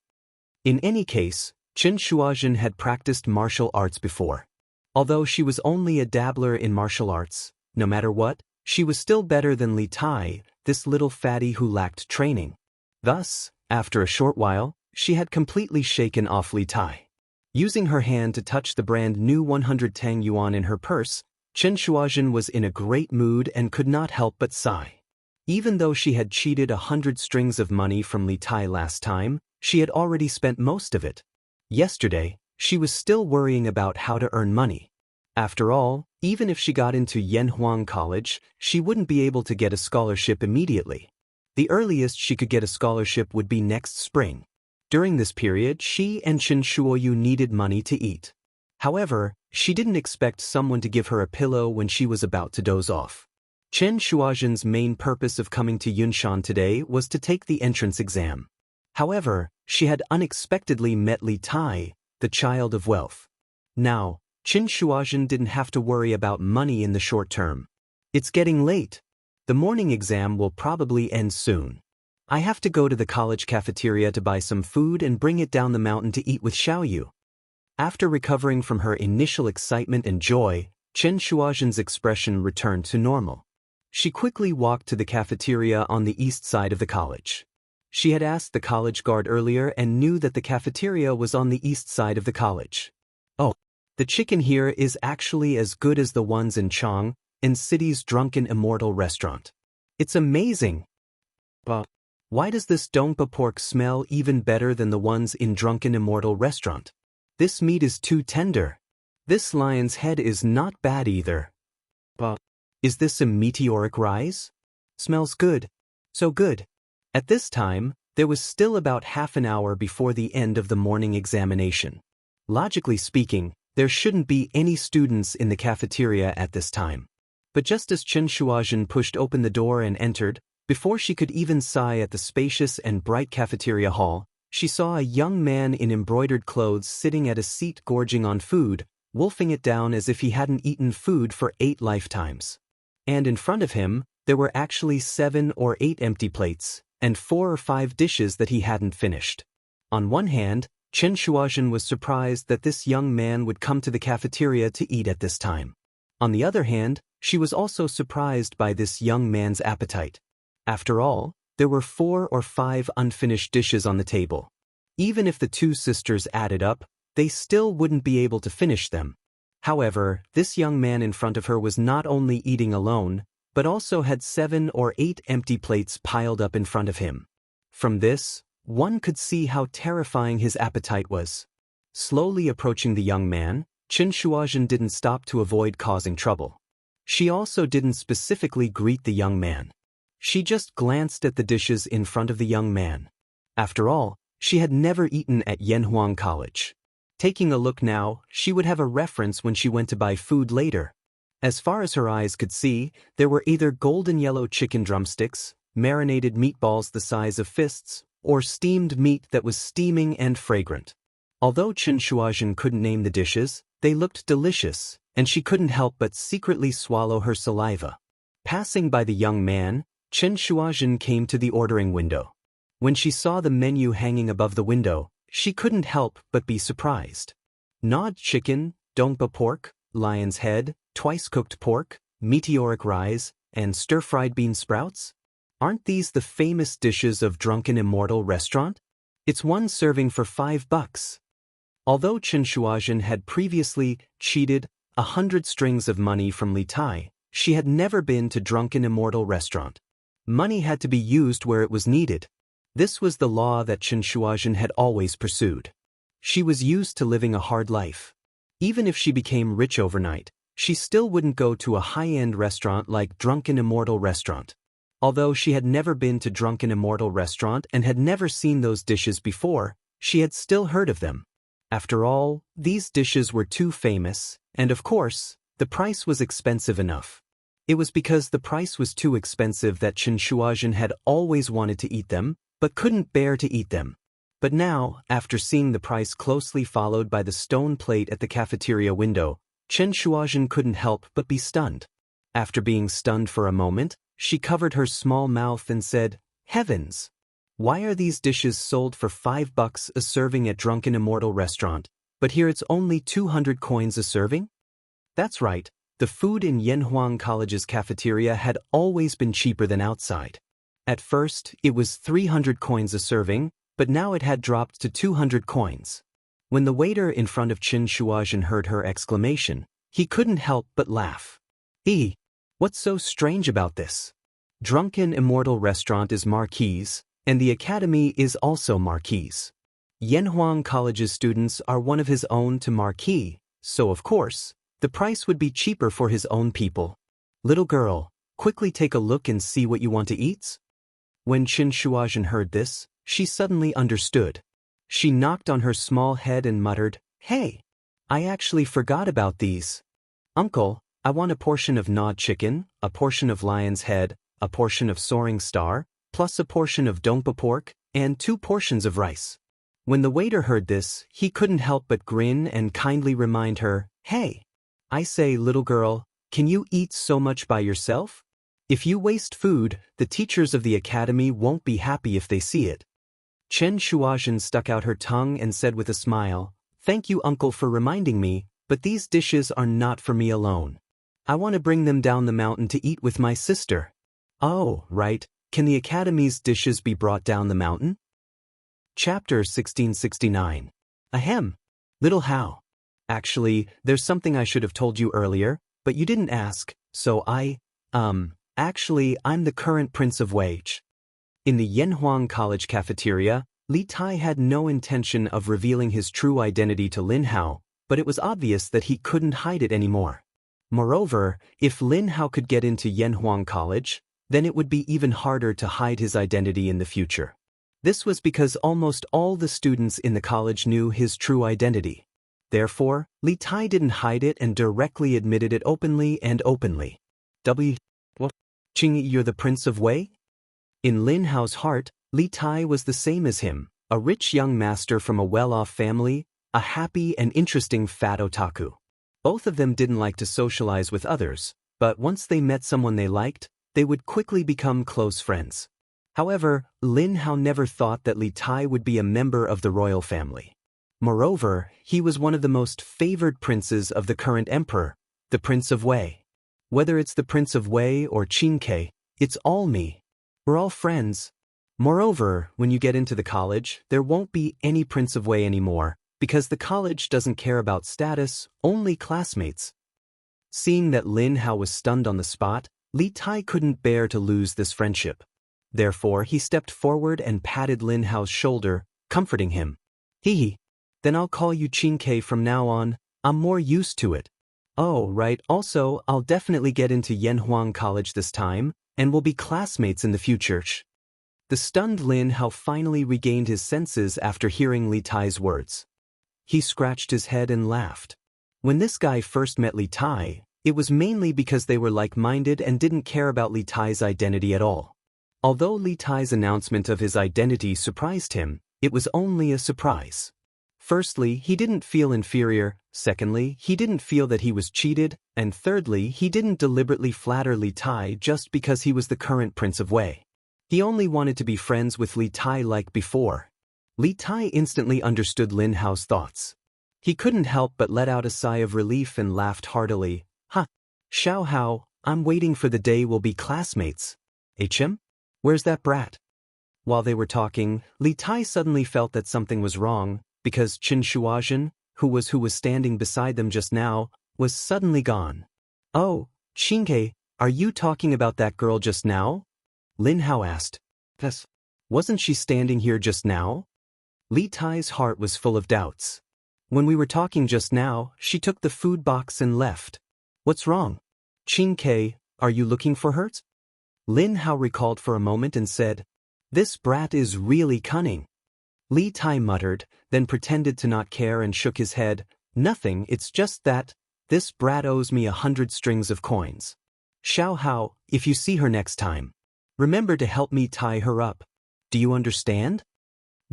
In any case, Qin Shuazhen had practiced martial arts before. Although she was only a dabbler in martial arts, no matter what, she was still better than Li Tai, this little fatty who lacked training. Thus, after a short while, she had completely shaken off Li Tai. Using her hand to touch the brand new 100 Tang Yuan in her purse, Qin Shuazhen was in a great mood and could not help but sigh. Even though she had cheated 100 strings of money from Li Tai last time, she had already spent most of it. Yesterday, she was still worrying about how to earn money. After all, even if she got into Yanhuang College, she wouldn't be able to get a scholarship immediately. The earliest she could get a scholarship would be next spring. During this period, she and Qin Shuoyu needed money to eat. However, she didn't expect someone to give her a pillow when she was about to doze off. Qin Shuazhen's main purpose of coming to Yunshan today was to take the entrance exam. However, she had unexpectedly met Li Tai, the child of wealth. Now, Qin Shuazhen didn't have to worry about money in the short term. It's getting late. The morning exam will probably end soon. I have to go to the college cafeteria to buy some food and bring it down the mountain to eat with Xiaoyu. After recovering from her initial excitement and joy, Qin Shuazhen's expression returned to normal. She quickly walked to the cafeteria on the east side of the college. She had asked the college guard earlier and knew that the cafeteria was on the east side of the college. Oh, the chicken here is actually as good as the ones in Chang, in city's drunken Immortal restaurant. It's amazing. But why does this dongpa pork smell even better than the ones in drunken Immortal restaurant? This meat is too tender. This lion's head is not bad either. But is this a meteoric rise? Smells good. So good. At this time, there was still about half an hour before the end of the morning examination. Logically speaking, there shouldn't be any students in the cafeteria at this time. But just as Qin Shuazhen pushed open the door and entered, before she could even sigh at the spacious and bright cafeteria hall, she saw a young man in embroidered clothes sitting at a seat gorging on food, wolfing it down as if he hadn't eaten food for 8 lifetimes. And in front of him, there were actually 7 or 8 empty plates, and 4 or 5 dishes that he hadn't finished. On one hand, Chen Shuozhen was surprised that this young man would come to the cafeteria to eat at this time. On the other hand, she was also surprised by this young man's appetite. After all, there were 4 or 5 unfinished dishes on the table. Even if the two sisters added up, they still wouldn't be able to finish them. However, this young man in front of her was not only eating alone, but also had 7 or 8 empty plates piled up in front of him. From this, one could see how terrifying his appetite was. Slowly approaching the young man, Chen Shuozhen didn't stop to avoid causing trouble. She also didn't specifically greet the young man. She just glanced at the dishes in front of the young man. After all, she had never eaten at Yanhuang College. Taking a look now, she would have a reference when she went to buy food later. As far as her eyes could see, there were either golden yellow chicken drumsticks, marinated meatballs the size of fists, or steamed meat that was steaming and fragrant. Although Chen Shuozhen couldn't name the dishes, they looked delicious, and she couldn't help but secretly swallow her saliva. Passing by the young man, Chen Shuozhen came to the ordering window. When she saw the menu hanging above the window, she couldn't help but be surprised. Gnawed chicken, dongpa pork, lion's head, twice-cooked pork, meteoric rice, and stir-fried bean sprouts? Aren't these the famous dishes of Drunken Immortal restaurant? It's one serving for $5. Although Chen Shuozhen had previously cheated 100 strings of money from Li Tai, she had never been to Drunken Immortal restaurant. Money had to be used where it was needed. This was the law that Chen Shuozhen had always pursued. She was used to living a hard life. Even if she became rich overnight, she still wouldn't go to a high-end restaurant like Drunken Immortal restaurant. Although she had never been to Drunken Immortal restaurant and had never seen those dishes before, she had still heard of them. After all, these dishes were too famous, and of course, the price was expensive enough. It was because the price was too expensive that Chen Shuozhen had always wanted to eat them, but couldn't bear to eat them. But now, after seeing the price closely followed by the stone plate at the cafeteria window, Chen Shuozhen couldn't help but be stunned. After being stunned for a moment, she covered her small mouth and said, "Heavens! Why are these dishes sold for $5 a serving at Drunken Immortal restaurant, but here it's only 200 coins a serving?" That's right, the food in Yanhuang College's cafeteria had always been cheaper than outside. At first, it was 300 coins a serving, but now it had dropped to 200 coins. When the waiter in front of Chen Shuozhen heard her exclamation, he couldn't help but laugh. What's so strange about this? Drunken Immortal restaurant is Marquise, and the academy is also Marquise. Yanhuang College's students are one of his own to Marquis, so of course, the price would be cheaper for his own people. Little girl, quickly take a look and see what you want to eat. When Chen Shuozhen heard this, she suddenly understood. She knocked on her small head and muttered, "Hey, I actually forgot about these. Uncle, I want a portion of gnawed chicken, a portion of lion's head, a portion of soaring star, plus a portion of dongpa pork, and 2 portions of rice." When the waiter heard this, he couldn't help but grin and kindly remind her, "Hey, I say, little girl, can you eat so much by yourself? If you waste food, the teachers of the academy won't be happy if they see it." Chen Shuozhen stuck out her tongue and said with a smile, "Thank you, uncle, for reminding me, but these dishes are not for me alone. I want to bring them down the mountain to eat with my sister." "Oh, right. Can the academy's dishes be brought down the mountain?" Chapter 1669. Ahem. Little How. Actually, there's something I should have told you earlier, but you didn't ask, so actually, I'm the current Prince of Wage. In the Yanhuang College cafeteria, Li Tai had no intention of revealing his true identity to Lin Hao, but it was obvious that he couldn't hide it anymore. Moreover, if Lin Hao could get into Yanhuang College, then it would be even harder to hide his identity in the future. This was because almost all the students in the college knew his true identity. Therefore, Li Tai didn't hide it and directly admitted it openly. What? Qing, you're the Prince of Wei? In Lin Hao's heart, Li Tai was the same as him, a rich young master from a well-off family, a happy and interesting fat otaku. Both of them didn't like to socialize with others, but once they met someone they liked, they would quickly become close friends. However, Lin Hao never thought that Li Tai would be a member of the royal family. Moreover, he was one of the most favored princes of the current emperor, the Prince of Wei. Whether it's the Prince of Wei or Qin Ke, it's all me. We're all friends. Moreover, when you get into the college, there won't be any Prince of Wei anymore, because the college doesn't care about status, only classmates. Seeing that Lin Hao was stunned on the spot, Li Tai couldn't bear to lose this friendship. Therefore, he stepped forward and patted Lin Hao's shoulder, comforting him. Hee. Then I'll call you Qin Ke from now on. I'm more used to it. Oh, right, also, I'll definitely get into Yanhuang College this time, and we'll be classmates in the future. The stunned Lin Hao finally regained his senses after hearing Li Tai's words. He scratched his head and laughed. When this guy first met Li Tai, it was mainly because they were like-minded and didn't care about Li Tai's identity at all. Although Li Tai's announcement of his identity surprised him, it was only a surprise. Firstly, he didn't feel inferior, secondly, he didn't feel that he was cheated, and thirdly, he didn't deliberately flatter Li Tai just because he was the current Prince of Wei. He only wanted to be friends with Li Tai like before. Li Tai instantly understood Lin Hao's thoughts. He couldn't help but let out a sigh of relief and laughed heartily. Ha! Xiao Hao, I'm waiting for the day we'll be classmates. HM? Where's that brat? While they were talking, Li Tai suddenly felt that something was wrong, because Qin Shuazhen, who was standing beside them just now, was suddenly gone. Oh, Qin Ke, are you talking about that girl just now? Lin Hao asked. Yes. Wasn't she standing here just now? Li Tai's heart was full of doubts. When we were talking just now, she took the food box and left. What's wrong? Qin Ke, are you looking for her? Lin Hao recalled for a moment and said, This brat is really cunning. Li Tai muttered, then pretended to not care and shook his head. Nothing, it's just that, this brat owes me 100 strings of coins. Xiao Hao, if you see her next time, remember to help me tie her up. Do you understand?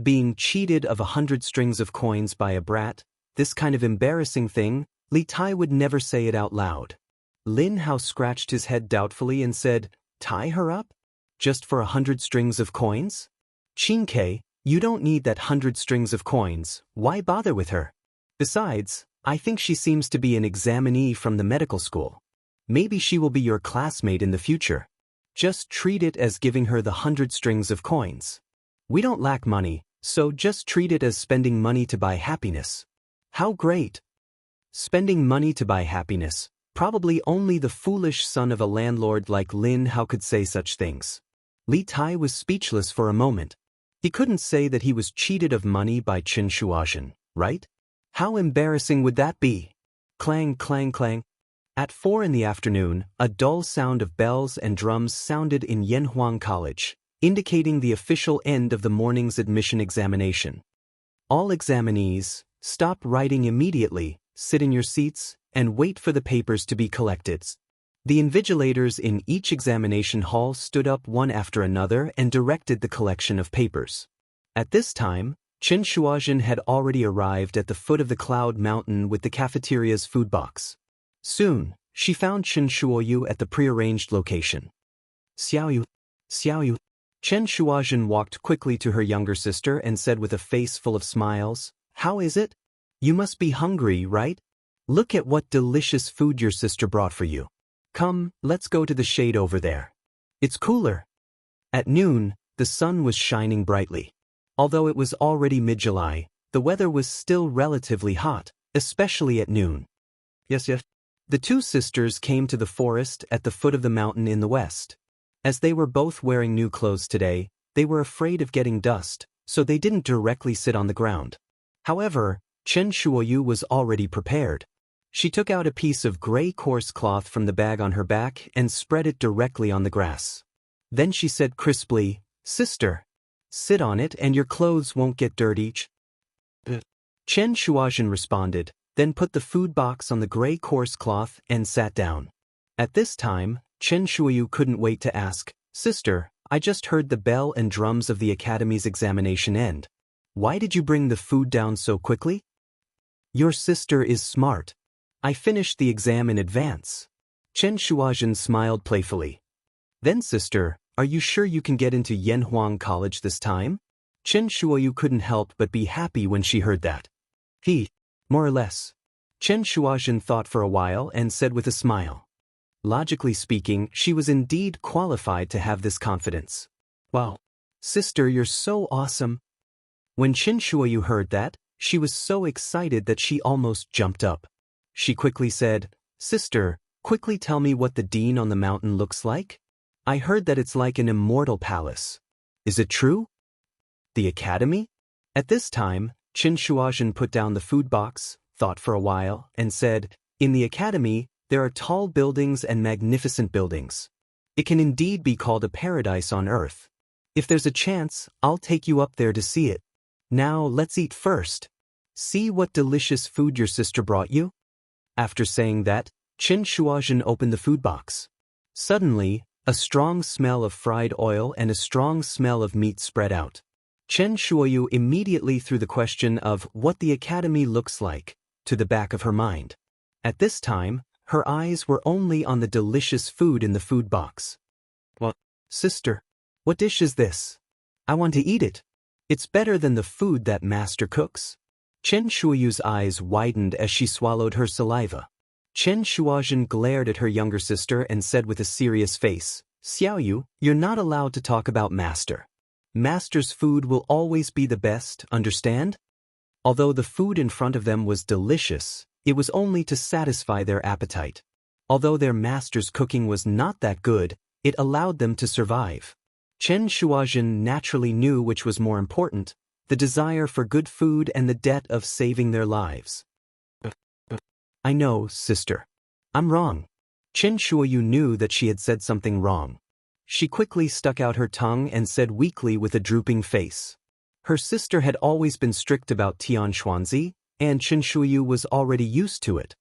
Being cheated of 100 strings of coins by a brat, this kind of embarrassing thing, Li Tai would never say it out loud. Lin Hao scratched his head doubtfully and said, Tie her up? Just for 100 strings of coins? Qin Ke, you don't need that 100 strings of coins, why bother with her? Besides, I think she seems to be an examinee from the medical school. Maybe she will be your classmate in the future. Just treat it as giving her the 100 strings of coins. We don't lack money, so just treat it as spending money to buy happiness. How great! Spending money to buy happiness. Probably only the foolish son of a landlord like Lin Hao could say such things. Li Tai was speechless for a moment. He couldn't say that he was cheated of money by Qin Shuazhen, right? How embarrassing would that be? Clang, clang, clang. At 4 in the afternoon, a dull sound of bells and drums sounded in Yanhuang College, indicating the official end of the morning's admission examination. All examinees, stop writing immediately, sit in your seats, and wait for the papers to be collected. The invigilators in each examination hall stood up one after another and directed the collection of papers. At this time, Qin Shuazhen had already arrived at the foot of the Cloud Mountain with the cafeteria's food box. Soon, she found Qin Shuoyu at the prearranged location. Xiaoyu. Xiaoyu. Qin Shuazhen walked quickly to her younger sister and said with a face full of smiles, How is it? You must be hungry, right? Look at what delicious food your sister brought for you. Come, let's go to the shade over there. It's cooler. At noon, the sun was shining brightly. Although it was already mid-July, the weather was still relatively hot, especially at noon. Yes. The two sisters came to the forest at the foot of the mountain in the west. As they were both wearing new clothes today, they were afraid of getting dust, so they didn't directly sit on the ground. However, Chen Shuoyu was already prepared. She took out a piece of gray coarse cloth from the bag on her back and spread it directly on the grass. Then she said crisply, Sister, sit on it and your clothes won't get dirty. Chen Shuazhen responded, then put the food box on the gray coarse cloth and sat down. At this time, Chen Shuoyu couldn't wait to ask, Sister, I just heard the bell and drums of the academy's examination end. Why did you bring the food down so quickly? Your sister is smart. I finished the exam in advance. Chen Shuazhen smiled playfully. Then sister, are you sure you can get into Yanhuang College this time? Chen Shuoyu couldn't help but be happy when she heard that. More or less. Chen Shuozhen thought for a while and said with a smile. Logically speaking, she was indeed qualified to have this confidence. Wow. Sister, you're so awesome. When Chen Shuoyu heard that, she was so excited that she almost jumped up. She quickly said, Sister, quickly tell me what the dean on the mountain looks like? I heard that it's like an immortal palace. Is it true? The academy? At this time, Chen Shuozhen put down the food box, thought for a while, and said, In the academy, there are tall buildings and magnificent buildings. It can indeed be called a paradise on earth. If there's a chance, I'll take you up there to see it. Now let's eat first. See what delicious food your sister brought you? After saying that, Chen Shuozhen opened the food box. Suddenly, a strong smell of fried oil and a strong smell of meat spread out. Chen Shuoyu immediately threw the question of what the academy looks like to the back of her mind. At this time, her eyes were only on the delicious food in the food box. Well, sister, what dish is this? I want to eat it. It's better than the food that master cooks. Chen Shuoyu's eyes widened as she swallowed her saliva. Chen Shuozhen glared at her younger sister and said with a serious face, Xiaoyu, you're not allowed to talk about master. Master's food will always be the best, understand? Although the food in front of them was delicious, it was only to satisfy their appetite. Although their master's cooking was not that good, it allowed them to survive. Chen Shuozhen naturally knew which was more important, the desire for good food and the debt of saving their lives. I know, sister. I'm wrong. Chen Shuoyu knew that she had said something wrong. She quickly stuck out her tongue and said weakly with a drooping face. Her sister had always been strict about Tianxuanzi, and Chen Shuoyu was already used to it.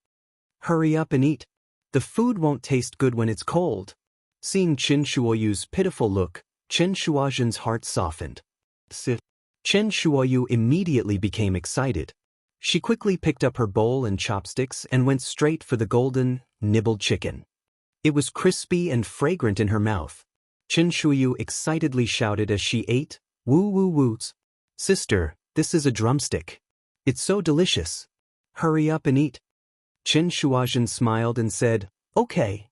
Hurry up and eat. The food won't taste good when it's cold. Seeing Chen Shuoyu's pitiful look, Chen Shuozhen's heart softened. Chen Shuoyu immediately became excited. She quickly picked up her bowl and chopsticks and went straight for the golden, nibbled chicken. It was crispy and fragrant in her mouth. Chen Shuoyu excitedly shouted as she ate, Woo woo woos. Sister, this is a drumstick. It's so delicious. Hurry up and eat. Chen Shuozhen smiled and said, Okay.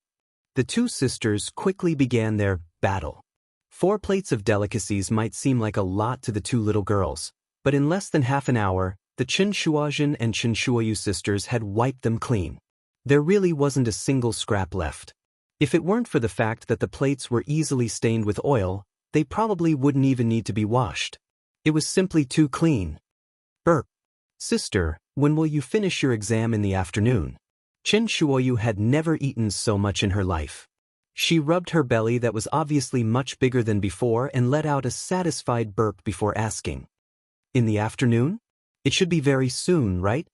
The two sisters quickly began their battle. 4 plates of delicacies might seem like a lot to the 2 little girls, but in less than half an hour, the Chen Shuozhen and Chen Shuoyu sisters had wiped them clean. There really wasn't a single scrap left. If it weren't for the fact that the plates were easily stained with oil, they probably wouldn't even need to be washed. It was simply too clean. Burp. Sister, when will you finish your exam in the afternoon? Chen Shuoyu had never eaten so much in her life. She rubbed her belly that was obviously much bigger than before and let out a satisfied burp before asking. In the afternoon? It should be very soon, right?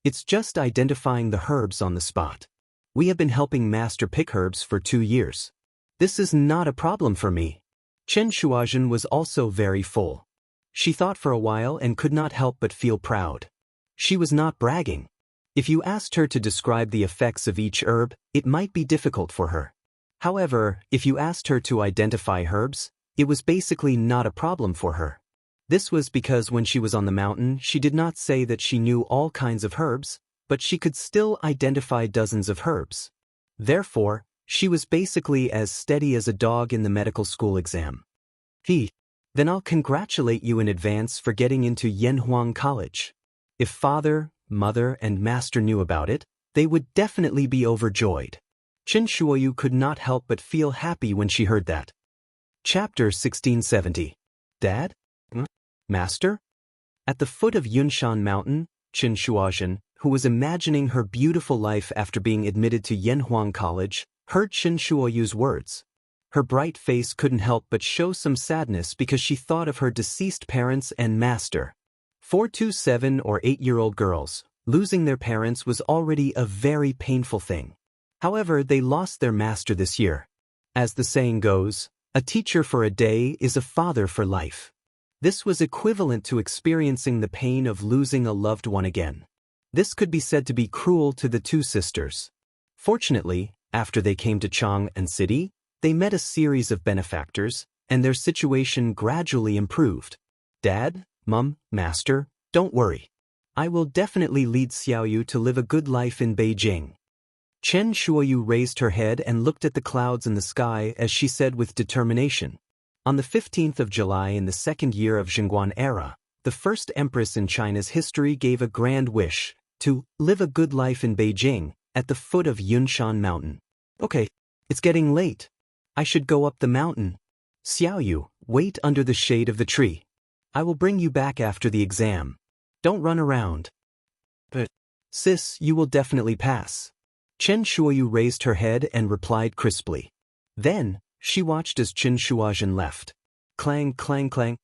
It's just identifying the herbs on the spot. We have been helping Master pick herbs for 2 years. This is not a problem for me. Chen Shuozhen was also very full. She thought for a while and could not help but feel proud. She was not bragging. If you asked her to describe the effects of each herb, it might be difficult for her. However, if you asked her to identify herbs, it was basically not a problem for her. This was because when she was on the mountain, she did not say that she knew all kinds of herbs, but she could still identify dozens of herbs. Therefore, she was basically as steady as a dog in the medical school exam. Then I'll congratulate you in advance for getting into Yanhuang College. If father, mother, and master knew about it, they would definitely be overjoyed. Chen Shuoyu could not help but feel happy when she heard that. Chapter 1670. Dad? Master? At the foot of Yunshan Mountain, Chen Shuozhen, who was imagining her beautiful life after being admitted to Yanhuang College, heard Chen Shuoyu's words. Her bright face couldn't help but show some sadness because she thought of her deceased parents and master. 4 to 7 or 8-year-old girls, losing their parents was already a very painful thing. However, they lost their master this year. As the saying goes, a teacher for a day is a father for life. This was equivalent to experiencing the pain of losing a loved one again. This could be said to be cruel to the two sisters. Fortunately, after they came to Chang'an City, they met a series of benefactors, and their situation gradually improved. Dad, Mum, Master, don't worry. I will definitely lead Xiaoyu to live a good life in Beijing. Chen Shuoyu raised her head and looked at the clouds in the sky as she said with determination. On the 15th of July in the second year of Zhengguan era, the first empress in China's history gave a grand wish to live a good life in Beijing at the foot of Yunshan Mountain. Okay, it's getting late. I should go up the mountain. Xiaoyu, wait under the shade of the tree. I will bring you back after the exam. Don't run around. But, sis, you will definitely pass. Chen Shuoyu raised her head and replied crisply. Then, she watched as Chen Shuozhen left. Clang, clang, clang.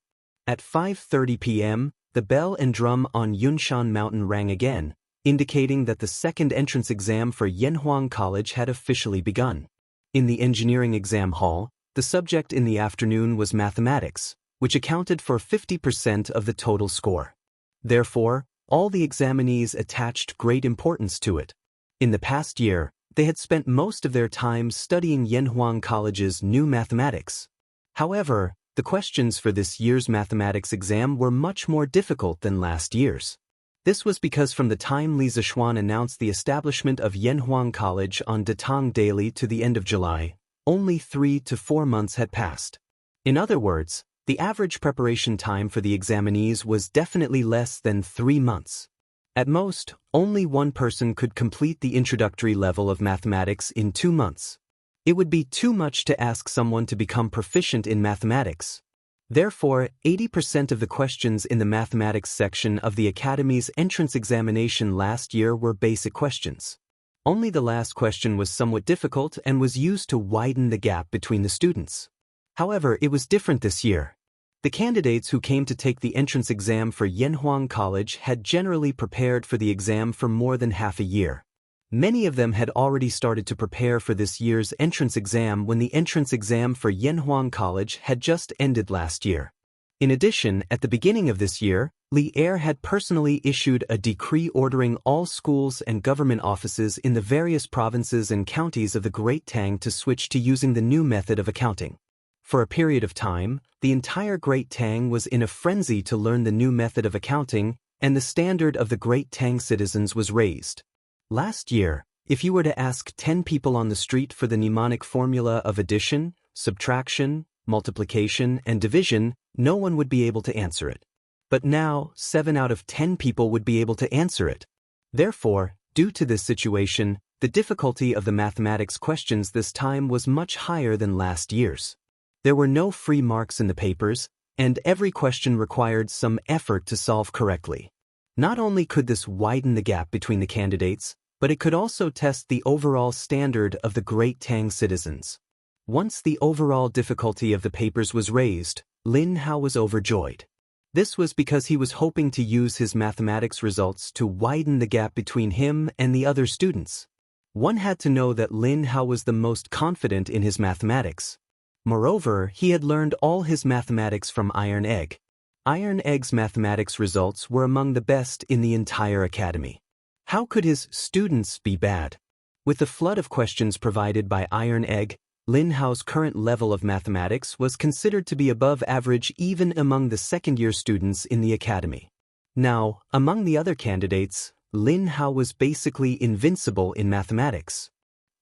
At 5:30 p.m., the bell and drum on Yunshan Mountain rang again, indicating that the second entrance exam for Yanhuang College had officially begun. In the engineering exam hall, the subject in the afternoon was mathematics, which accounted for 50% of the total score. Therefore, all the examinees attached great importance to it. In the past year, they had spent most of their time studying Yanhuang College's new mathematics. However, the questions for this year's mathematics exam were much more difficult than last year's. This was because from the time Li Zixuan announced the establishment of Yanhuang College on Datang Daily to the end of July, only 3 to 4 months had passed. In other words, the average preparation time for the examinees was definitely less than 3 months. At most, only one person could complete the introductory level of mathematics in 2 months. It would be too much to ask someone to become proficient in mathematics. Therefore, 80% of the questions in the mathematics section of the Academy's entrance examination last year were basic questions. Only the last question was somewhat difficult and was used to widen the gap between the students. However, it was different this year. The candidates who came to take the entrance exam for Yanhuang College had generally prepared for the exam for more than half a year. Many of them had already started to prepare for this year's entrance exam when the entrance exam for Yanhuang College had just ended last year. In addition, at the beginning of this year, Li Er had personally issued a decree ordering all schools and government offices in the various provinces and counties of the Great Tang to switch to using the new method of accounting. For a period of time, the entire Great Tang was in a frenzy to learn the new method of accounting, and the standard of the Great Tang citizens was raised. Last year, if you were to ask 10 people on the street for the mnemonic formula of addition, subtraction, multiplication, and division, no one would be able to answer it. But now, 7 out of 10 people would be able to answer it. Therefore, due to this situation, the difficulty of the mathematics questions this time was much higher than last year's. There were no free marks in the papers, and every question required some effort to solve correctly. Not only could this widen the gap between the candidates, but it could also test the overall standard of the Great Tang citizens. Once the overall difficulty of the papers was raised, Lin Hao was overjoyed. This was because he was hoping to use his mathematics results to widen the gap between him and the other students. One had to know that Lin Hao was the most confident in his mathematics. Moreover, he had learned all his mathematics from Iron Egg. Iron Egg's mathematics results were among the best in the entire academy. How could his students be bad? With the flood of questions provided by Iron Egg, Lin Hao's current level of mathematics was considered to be above average even among the second-year students in the academy. Now, among the other candidates, Lin Hao was basically invincible in mathematics.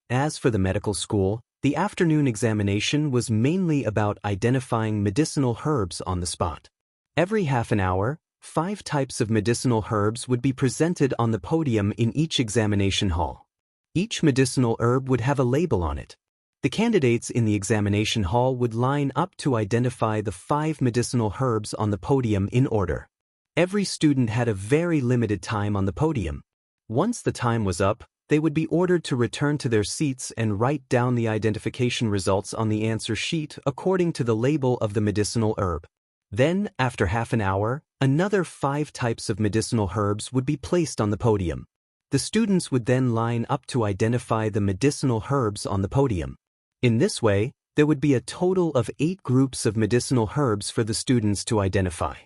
As for the medical school, the afternoon examination was mainly about identifying medicinal herbs on the spot. Every half an hour, 5 types of medicinal herbs would be presented on the podium in each examination hall. Each medicinal herb would have a label on it. The candidates in the examination hall would line up to identify the 5 medicinal herbs on the podium in order. Every student had a very limited time on the podium. Once the time was up, they would be ordered to return to their seats and write down the identification results on the answer sheet according to the label of the medicinal herb. Then, after half an hour, another 5 types of medicinal herbs would be placed on the podium. The students would then line up to identify the medicinal herbs on the podium. In this way, there would be a total of 8 groups of medicinal herbs for the students to identify.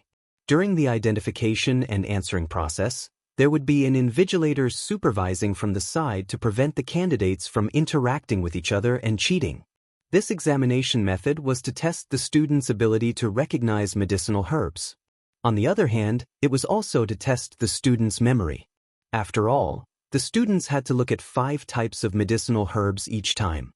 During the identification and answering process, there would be an invigilator supervising from the side to prevent the candidates from interacting with each other and cheating. This examination method was to test the students' ability to recognize medicinal herbs. On the other hand, it was also to test the students' memory. After all, the students had to look at 5 types of medicinal herbs each time.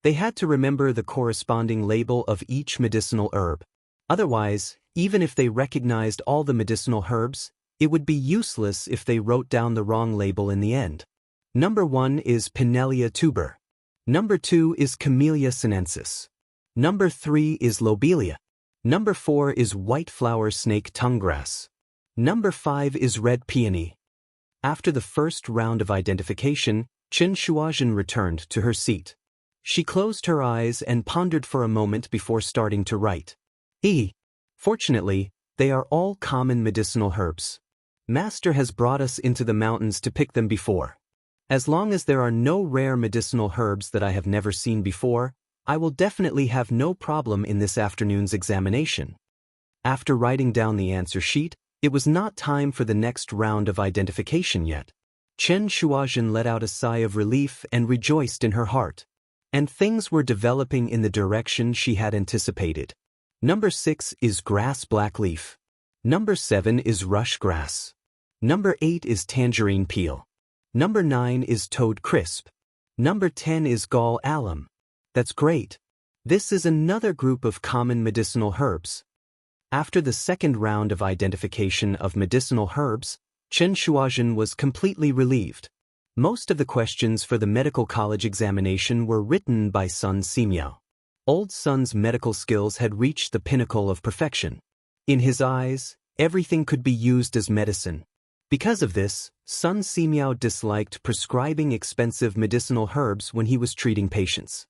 They had to remember the corresponding label of each medicinal herb. Otherwise, even if they recognized all the medicinal herbs, it would be useless if they wrote down the wrong label in the end. Number 1 is Pinellia tuber. Number 2 is Camellia sinensis. Number 3 is Lobelia. Number 4 is white flower snake tonguegrass. Number 5 is red peony. After the first round of identification, Chen Shuozhen returned to her seat. She closed her eyes and pondered for a moment before starting to write. Fortunately, they are all common medicinal herbs. Master has brought us into the mountains to pick them before. As long as there are no rare medicinal herbs that I have never seen before, I will definitely have no problem in this afternoon's examination. After writing down the answer sheet, it was not time for the next round of identification yet. Chen Shuozhen let out a sigh of relief and rejoiced in her heart. And things were developing in the direction she had anticipated. Number 6 is grass blackleaf. Number 7 is rush grass. Number 8 is tangerine peel. Number 9 is toad crisp. Number 10 is gall alum. That's great. This is another group of common medicinal herbs. After the second round of identification of medicinal herbs, Chen Shuozhen was completely relieved. Most of the questions for the medical college examination were written by Sun Simiao. Old Sun's medical skills had reached the pinnacle of perfection. In his eyes, everything could be used as medicine. Because of this, Sun Simiao disliked prescribing expensive medicinal herbs when he was treating patients.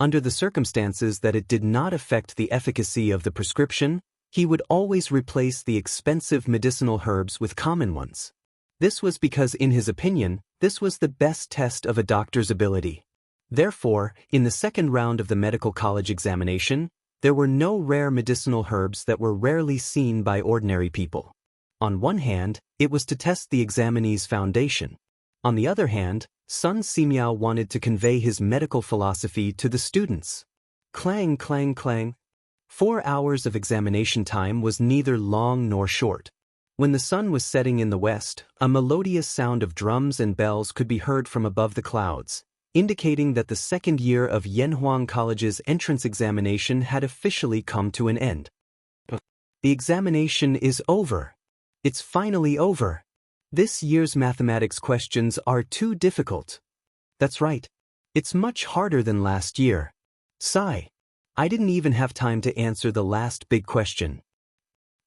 Under the circumstances that it did not affect the efficacy of the prescription, he would always replace the expensive medicinal herbs with common ones. This was because, in his opinion, this was the best test of a doctor's ability. Therefore, in the second round of the medical college examination, there were no rare medicinal herbs that were rarely seen by ordinary people. On one hand, it was to test the examinee's foundation. On the other hand, Sun Simiao wanted to convey his medical philosophy to the students. Clang, clang, clang. 4 hours of examination time was neither long nor short. When the sun was setting in the west, a melodious sound of drums and bells could be heard from above the clouds, indicating that the second year of Yanhuang College's entrance examination had officially come to an end. The examination is over. It's finally over. This year's mathematics questions are too difficult. That's right. It's much harder than last year. Sigh. I didn't even have time to answer the last big question.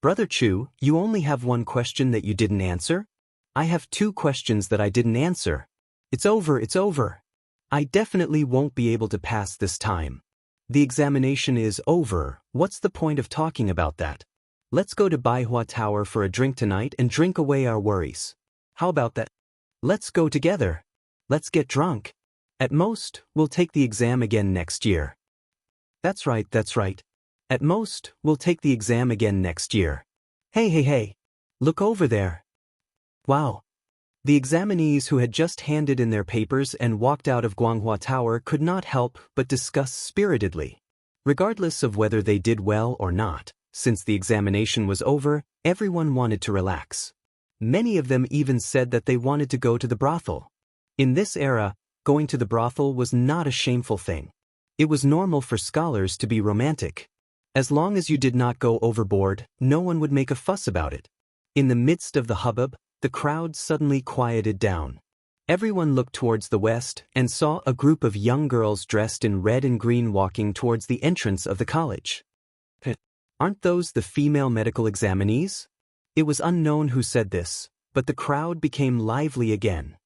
Brother Chu, you only have one question that you didn't answer? I have 2 questions that I didn't answer. It's over, it's over. I definitely won't be able to pass this time. The examination is over. What's the point of talking about that? Let's go to Baihua Tower for a drink tonight and drink away our worries. How about that? Let's go together. Let's get drunk. At most, we'll take the exam again next year. That's right, that's right. At most, we'll take the exam again next year. Hey. Look over there. Wow. The examinees who had just handed in their papers and walked out of Guanghua Tower could not help but discuss spiritedly. Regardless of whether they did well or not, since the examination was over, everyone wanted to relax. Many of them even said that they wanted to go to the brothel. In this era, going to the brothel was not a shameful thing. It was normal for scholars to be romantic. As long as you did not go overboard, no one would make a fuss about it. In the midst of the hubbub, the crowd suddenly quieted down. Everyone looked towards the west and saw a group of young girls dressed in red and green walking towards the entrance of the college. Aren't those the female medical examinees? It was unknown who said this, but the crowd became lively again.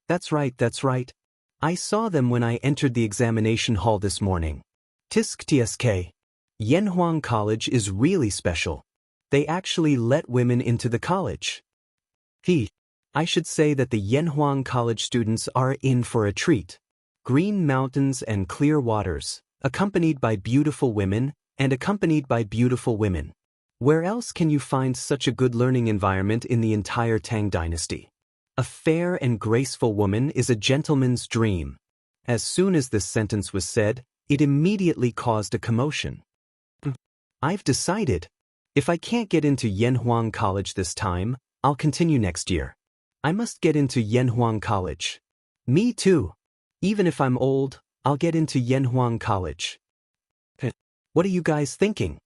That's right, that's right. I saw them when I entered the examination hall this morning. Tisk tsk. Yanhuang College is really special. They actually let women into the college. I should say that the Yanhuang College students are in for a treat. Green mountains and clear waters, accompanied by beautiful women, and accompanied by beautiful women. Where else can you find such a good learning environment in the entire Tang dynasty? A fair and graceful woman is a gentleman's dream. As soon as this sentence was said, it immediately caused a commotion. I've decided. If I can't get into Yanhuang College this time, I'll continue next year. I must get into Yanhuang College. Me too. Even if I'm old, I'll get into Yanhuang College. What are you guys thinking?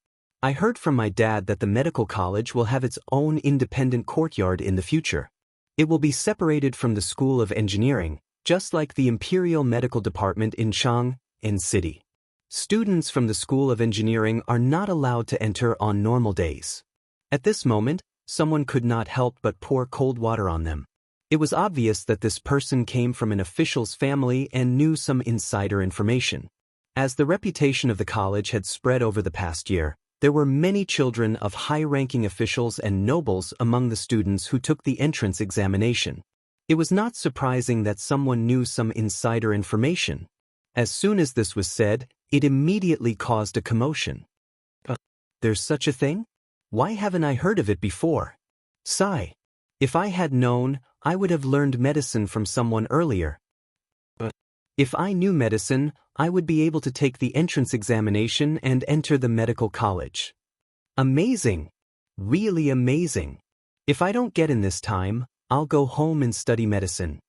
I heard from my dad that the medical college will have its own independent courtyard in the future. It will be separated from the School of Engineering, just like the Imperial Medical Department in Chang'an City. Students from the School of Engineering are not allowed to enter on normal days. At this moment, someone could not help but pour cold water on them. It was obvious that this person came from an official's family and knew some insider information. As the reputation of the college had spread over the past year, there were many children of high-ranking officials and nobles among the students who took the entrance examination. It was not surprising that someone knew some insider information. As soon as this was said, it immediately caused a commotion. There's such a thing? Why haven't I heard of it before? Sigh. If I had known, I would have learned medicine from someone earlier. If I knew medicine, I would be able to take the entrance examination and enter the medical college. Amazing. Really amazing. If I don't get in this time, I'll go home and study medicine.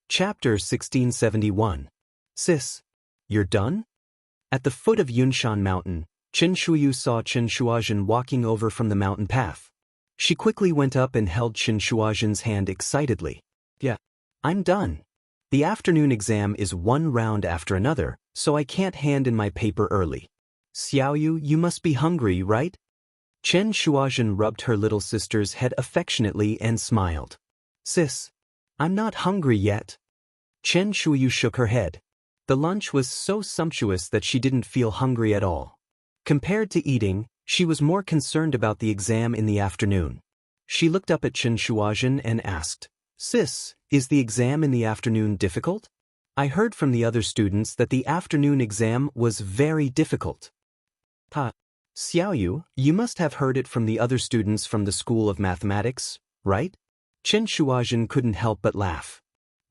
Chapter 1671. Sis, you're done? At the foot of Yunshan Mountain, Chen Shuyu saw Chen Shuazhen walking over from the mountain path. She quickly went up and held Chen Shuazhen's hand excitedly. Yeah, I'm done. The afternoon exam is one round after another, so I can't hand in my paper early. Xiaoyu, you must be hungry, right? Chen Shuazhen rubbed her little sister's head affectionately and smiled. Sis, I'm not hungry yet. Chen Shuyu shook her head. The lunch was so sumptuous that she didn't feel hungry at all. Compared to eating, she was more concerned about the exam in the afternoon. She looked up at Chen Shuazhen and asked, Sis, is the exam in the afternoon difficult? I heard from the other students that the afternoon exam was very difficult. Xiaoyu, you must have heard it from the other students from the School of Mathematics, right? Chen Shuazhen couldn't help but laugh.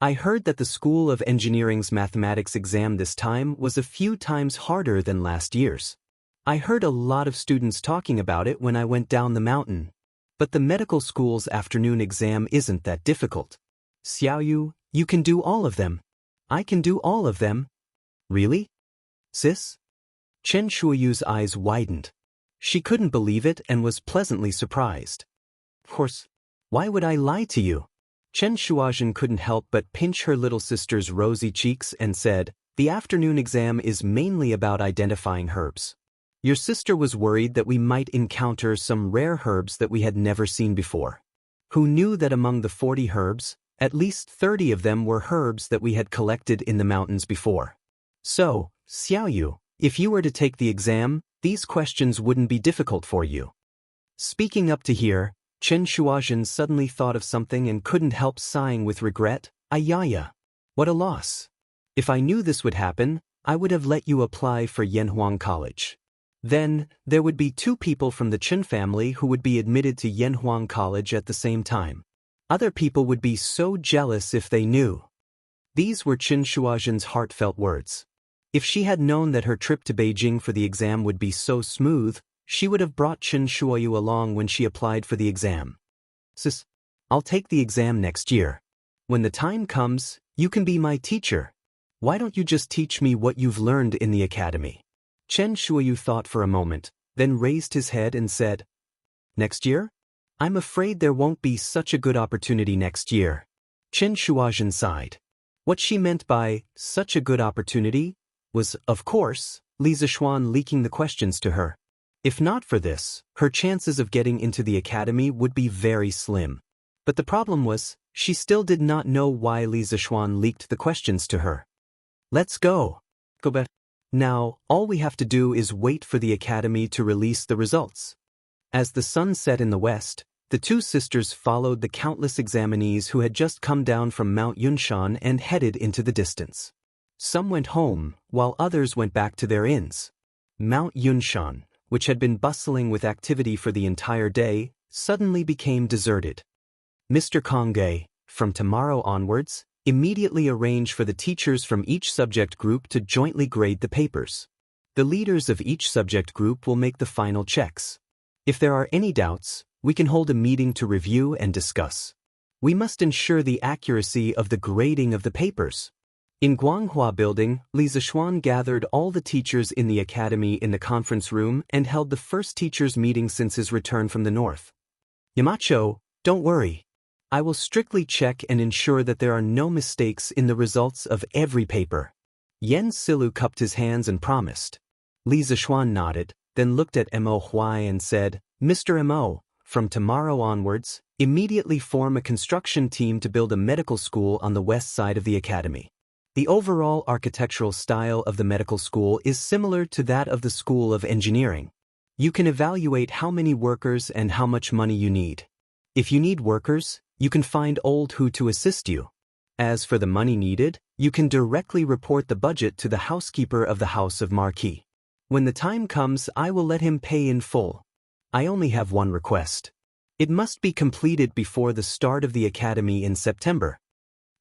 I heard that the School of Engineering's mathematics exam this time was a few times harder than last year's. I heard a lot of students talking about it when I went down the mountain. But the medical school's afternoon exam isn't that difficult. Xiaoyu, you can do all of them. I can do all of them. Really? Sis? Chen Shuiyu's eyes widened. She couldn't believe it and was pleasantly surprised. Of course, why would I lie to you? Chen Shuazhen couldn't help but pinch her little sister's rosy cheeks and said, the afternoon exam is mainly about identifying herbs. Your sister was worried that we might encounter some rare herbs that we had never seen before. Who knew that among the 40 herbs, at least 30 of them were herbs that we had collected in the mountains before. So, Xiaoyu, if you were to take the exam, these questions wouldn't be difficult for you. Speaking up to here, Chen Shuazhen suddenly thought of something and couldn't help sighing with regret. Ayaya. What a loss. If I knew this would happen, I would have let you apply for Yanhuang College. Then, there would be 2 people from the Chen family who would be admitted to Yanhuang College at the same time. Other people would be so jealous if they knew. These were Chen Shuazhen's heartfelt words. If she had known that her trip to Beijing for the exam would be so smooth, she would have brought Chen Shuoyu along when she applied for the exam. Sis, I'll take the exam next year. When the time comes, you can be my teacher. Why don't you just teach me what you've learned in the academy? Chen Shuoyu thought for a moment, then raised his head and said, Next year? I'm afraid there won't be such a good opportunity next year. Chen Shuazhen sighed. What she meant by such a good opportunity was, of course, Li Zishuan leaking the questions to her. If not for this, her chances of getting into the academy would be very slim. But the problem was, she still did not know why Li Zishuan leaked the questions to her. Let's go. Go back. Now, all we have to do is wait for the academy to release the results. As the sun set in the west, the 2 sisters followed the countless examinees who had just come down from Mount Yunshan and headed into the distance. Some went home, while others went back to their inns. Mount Yunshan, which had been bustling with activity for the entire day, suddenly became deserted. Mr. Kongge, from tomorrow onwards, Immediately arrange for the teachers from each subject group to jointly grade the papers. The leaders of each subject group will make the final checks. If there are any doubts, we can hold a meeting to review and discuss. We must ensure the accuracy of the grading of the papers. In Guanghua Building, Li Zishuan gathered all the teachers in the academy in the conference room and held the first teachers' meeting since his return from the north. Yamacho, don't worry. I will strictly check and ensure that there are no mistakes in the results of every paper. Yen Silu cupped his hands and promised. Li Zishuan nodded, then looked at Mo Huai and said, Mr. Mo, from tomorrow onwards, immediately form a construction team to build a medical school on the west side of the academy. The overall architectural style of the medical school is similar to that of the School of Engineering. You can evaluate how many workers and how much money you need. If you need workers, you can find Old Hu to assist you. As for the money needed, you can directly report the budget to the housekeeper of the House of Marquis. When the time comes, I will let him pay in full. I only have one request. It must be completed before the start of the academy in September.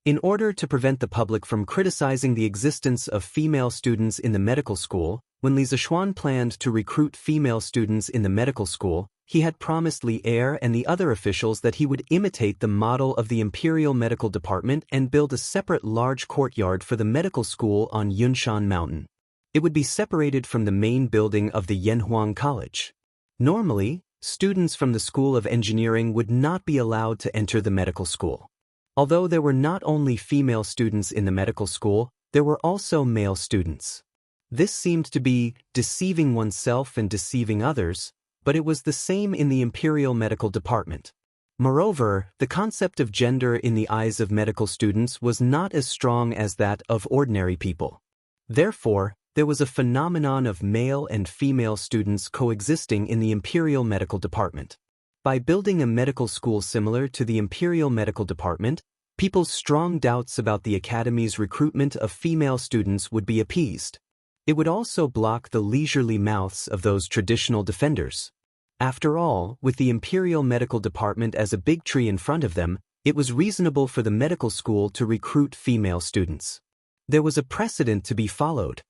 In order to prevent the public from criticizing the existence of female students in the medical school, when Li Zishuan planned to recruit female students in the medical school, he had promised Li Er and the other officials that he would imitate the model of the Imperial Medical Department and build a separate large courtyard for the medical school on Yunshan Mountain. It would be separated from the main building of the Yanhuang College. Normally, students from the School of Engineering would not be allowed to enter the medical school. Although there were not only female students in the medical school, there were also male students. This seemed to be deceiving oneself and deceiving others, but it was the same in the Imperial Medical Department. Moreover, the concept of gender in the eyes of medical students was not as strong as that of ordinary people. Therefore, there was a phenomenon of male and female students coexisting in the Imperial Medical Department. By building a medical school similar to the Imperial Medical Department, people's strong doubts about the academy's recruitment of female students would be appeased. It would also block the leisurely mouths of those traditional defenders. After all, with the Imperial Medical Department as a big tree in front of them, it was reasonable for the medical school to recruit female students. There was a precedent to be followed.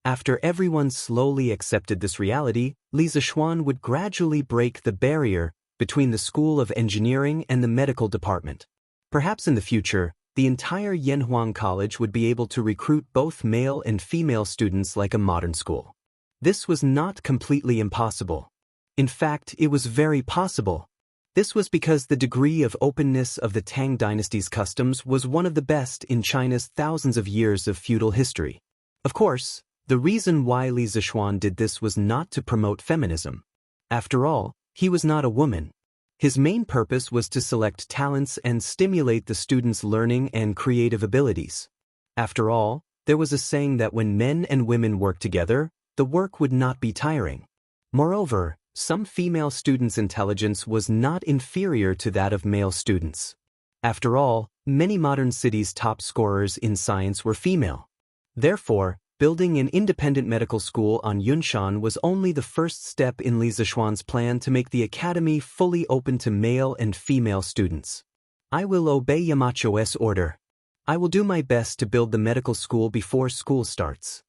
After everyone slowly accepted this reality, Li Zishuan would gradually break the barrier between the School of Engineering and the medical department. Perhaps in the future, the entire Yanhuang College would be able to recruit both male and female students like a modern school. This was not completely impossible. In fact, it was very possible. This was because the degree of openness of the Tang dynasty's customs was one of the best in China's thousands of years of feudal history. Of course, the reason why Li Zishuan did this was not to promote feminism. After all, he was not a woman. His main purpose was to select talents and stimulate the students' learning and creative abilities. After all, there was a saying that when men and women work together, the work would not be tiring. Moreover, some female students' intelligence was not inferior to that of male students. After all, many modern cities' top scorers in science were female. Therefore, building an independent medical school on Yunshan was only the first step in Li Zishuan's plan to make the academy fully open to male and female students. I will obey Yamacho's order. I will do my best to build the medical school before school starts.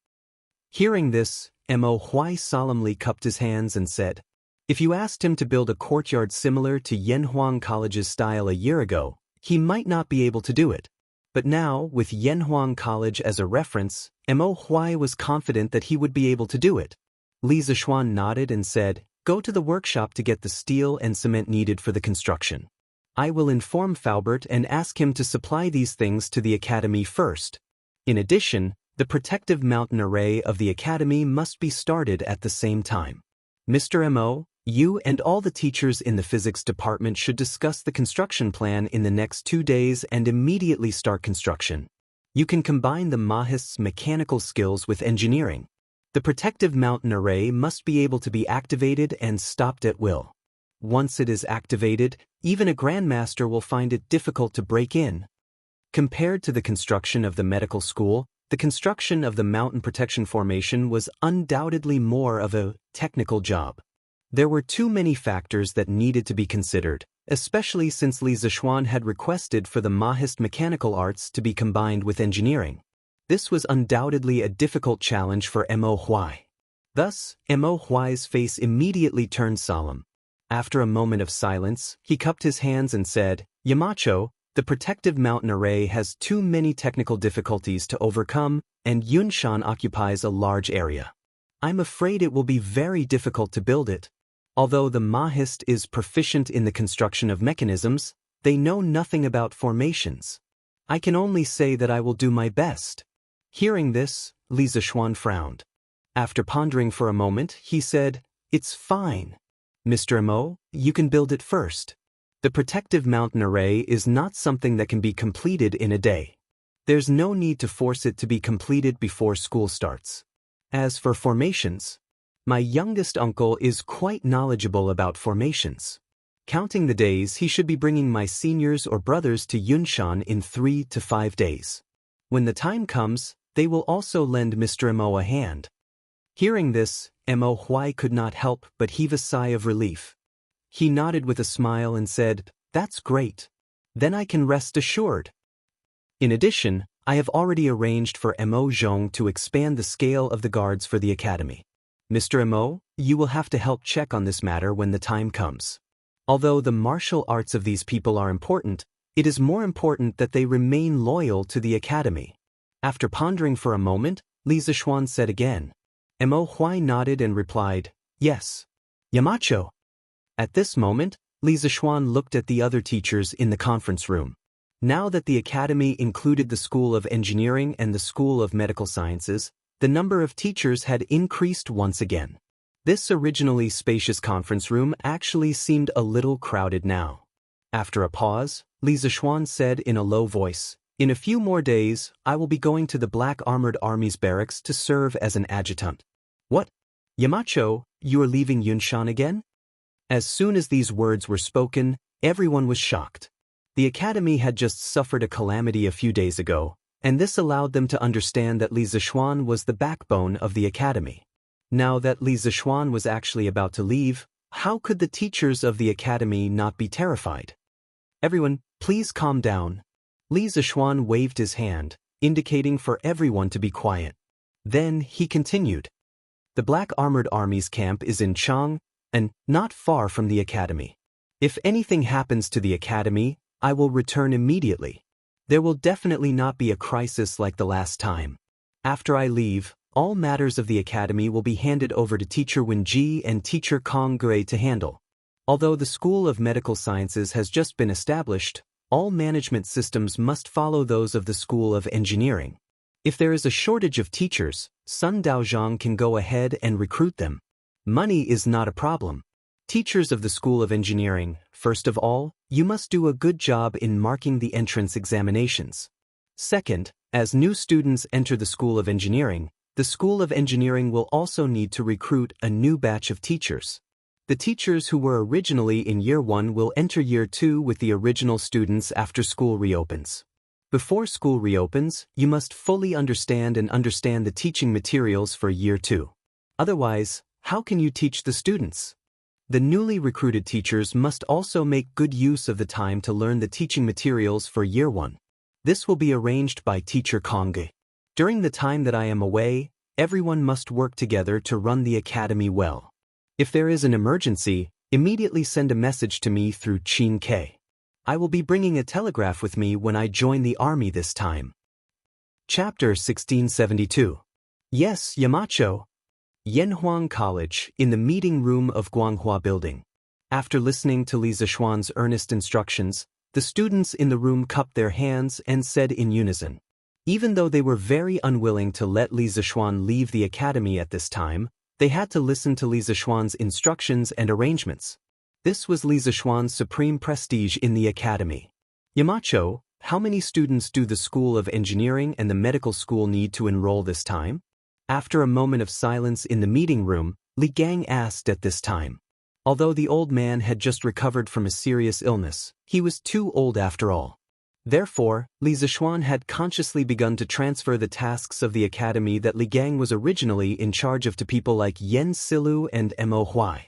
Hearing this, Mo Huai solemnly cupped his hands and said, if you asked him to build a courtyard similar to Yanhuang College's style a year ago, he might not be able to do it. But now, with Yanhuang College as a reference, Mo Huai was confident that he would be able to do it. Li Zishuan nodded and said, go to the workshop to get the steel and cement needed for the construction. I will inform Faubert and ask him to supply these things to the academy first. In addition, the protective mountain array of the academy must be started at the same time. Mr. Mo, you and all the teachers in the physics department should discuss the construction plan in the next 2 days and immediately start construction. You can combine the Mahist's mechanical skills with engineering. The protective mountain array must be able to be activated and stopped at will. Once it is activated, even a grandmaster will find it difficult to break in. Compared to the construction of the medical school, the construction of the mountain protection formation was undoubtedly more of a technical job. There were too many factors that needed to be considered, especially since Li Zixuan had requested for the Mahist mechanical arts to be combined with engineering. This was undoubtedly a difficult challenge for Mo Huai. Thus, Mo Huai's face immediately turned solemn. After a moment of silence, he cupped his hands and said, "Yamacho, the protective mountain array has too many technical difficulties to overcome, and Yunshan occupies a large area. I'm afraid it will be very difficult to build it. Although the Mahist is proficient in the construction of mechanisms, they know nothing about formations. I can only say that I will do my best." Hearing this, Li Zixuan frowned. After pondering for a moment, he said, "It's fine. Mr. Mo, you can build it first. The protective mountain array is not something that can be completed in a day. There's no need to force it to be completed before school starts. As for formations, my youngest uncle is quite knowledgeable about formations. Counting the days, he should be bringing my seniors or brothers to Yunshan in 3 to 5 days. When the time comes, they will also lend Mr. Mo a hand." Hearing this, Mo Huai could not help but heave a sigh of relief. He nodded with a smile and said, "That's great. Then I can rest assured. In addition, I have already arranged for Mo Zhong to expand the scale of the guards for the academy. Mr. Mo, you will have to help check on this matter when the time comes. Although the martial arts of these people are important, it is more important that they remain loyal to the academy." After pondering for a moment, Li Zixuan said again. Mo Huai nodded and replied, "Yes. Yamacho." At this moment, Li Zixuan looked at the other teachers in the conference room. Now that the academy included the School of Engineering and the School of Medical Sciences, the number of teachers had increased once again. This originally spacious conference room actually seemed a little crowded now. After a pause, Li Zixuan said in a low voice, "In a few more days, I will be going to the Black Armored Army's barracks to serve as an adjutant." "What? Yamacho, you are leaving Yunshan again?" As soon as these words were spoken, everyone was shocked. The academy had just suffered a calamity a few days ago, and this allowed them to understand that Li Zixuan was the backbone of the academy. Now that Li Zixuan was actually about to leave, how could the teachers of the academy not be terrified? "Everyone, please calm down." Li Zixuan waved his hand, indicating for everyone to be quiet. Then he continued. "The Black Armored Army's camp is in Chang, and not far from the academy. If anything happens to the academy, I will return immediately. There will definitely not be a crisis like the last time. After I leave, all matters of the academy will be handed over to Teacher Wenji and Teacher Kong Gui to handle. Although the School of Medical Sciences has just been established, all management systems must follow those of the School of Engineering. If there is a shortage of teachers, Sun Daozhang can go ahead and recruit them. Money is not a problem. Teachers of the School of Engineering, first of all, you must do a good job in marking the entrance examinations. Second, as new students enter the School of Engineering, the School of Engineering will also need to recruit a new batch of teachers. The teachers who were originally in Year 1 will enter Year 2 with the original students after school reopens. Before school reopens, you must fully understand the teaching materials for Year 2. Otherwise, how can you teach the students? The newly recruited teachers must also make good use of the time to learn the teaching materials for Year 1. This will be arranged by Teacher Kongge. During the time that I am away, everyone must work together to run the academy well. If there is an emergency, immediately send a message to me through Qin K. I will be bringing a telegraph with me when I join the army this time. Chapter 1672. Yes, Yamacho. Yanhuang College, in the meeting room of Guanghua Building. After listening to Li Zixuan's earnest instructions, the students in the room cupped their hands and said in unison. Even though they were very unwilling to let Li Zixuan leave the academy at this time, they had to listen to Li Zixuan's instructions and arrangements. This was Li Zixuan's supreme prestige in the academy. Yamacho, how many students do the School of Engineering and the medical school need to enroll this time? After a moment of silence in the meeting room, Li Gang asked at this time. Although the old man had just recovered from a serious illness, he was too old after all. Therefore, Li Zixuan had consciously begun to transfer the tasks of the academy that Li Gang was originally in charge of to people like Yen Silu and Mo Huai.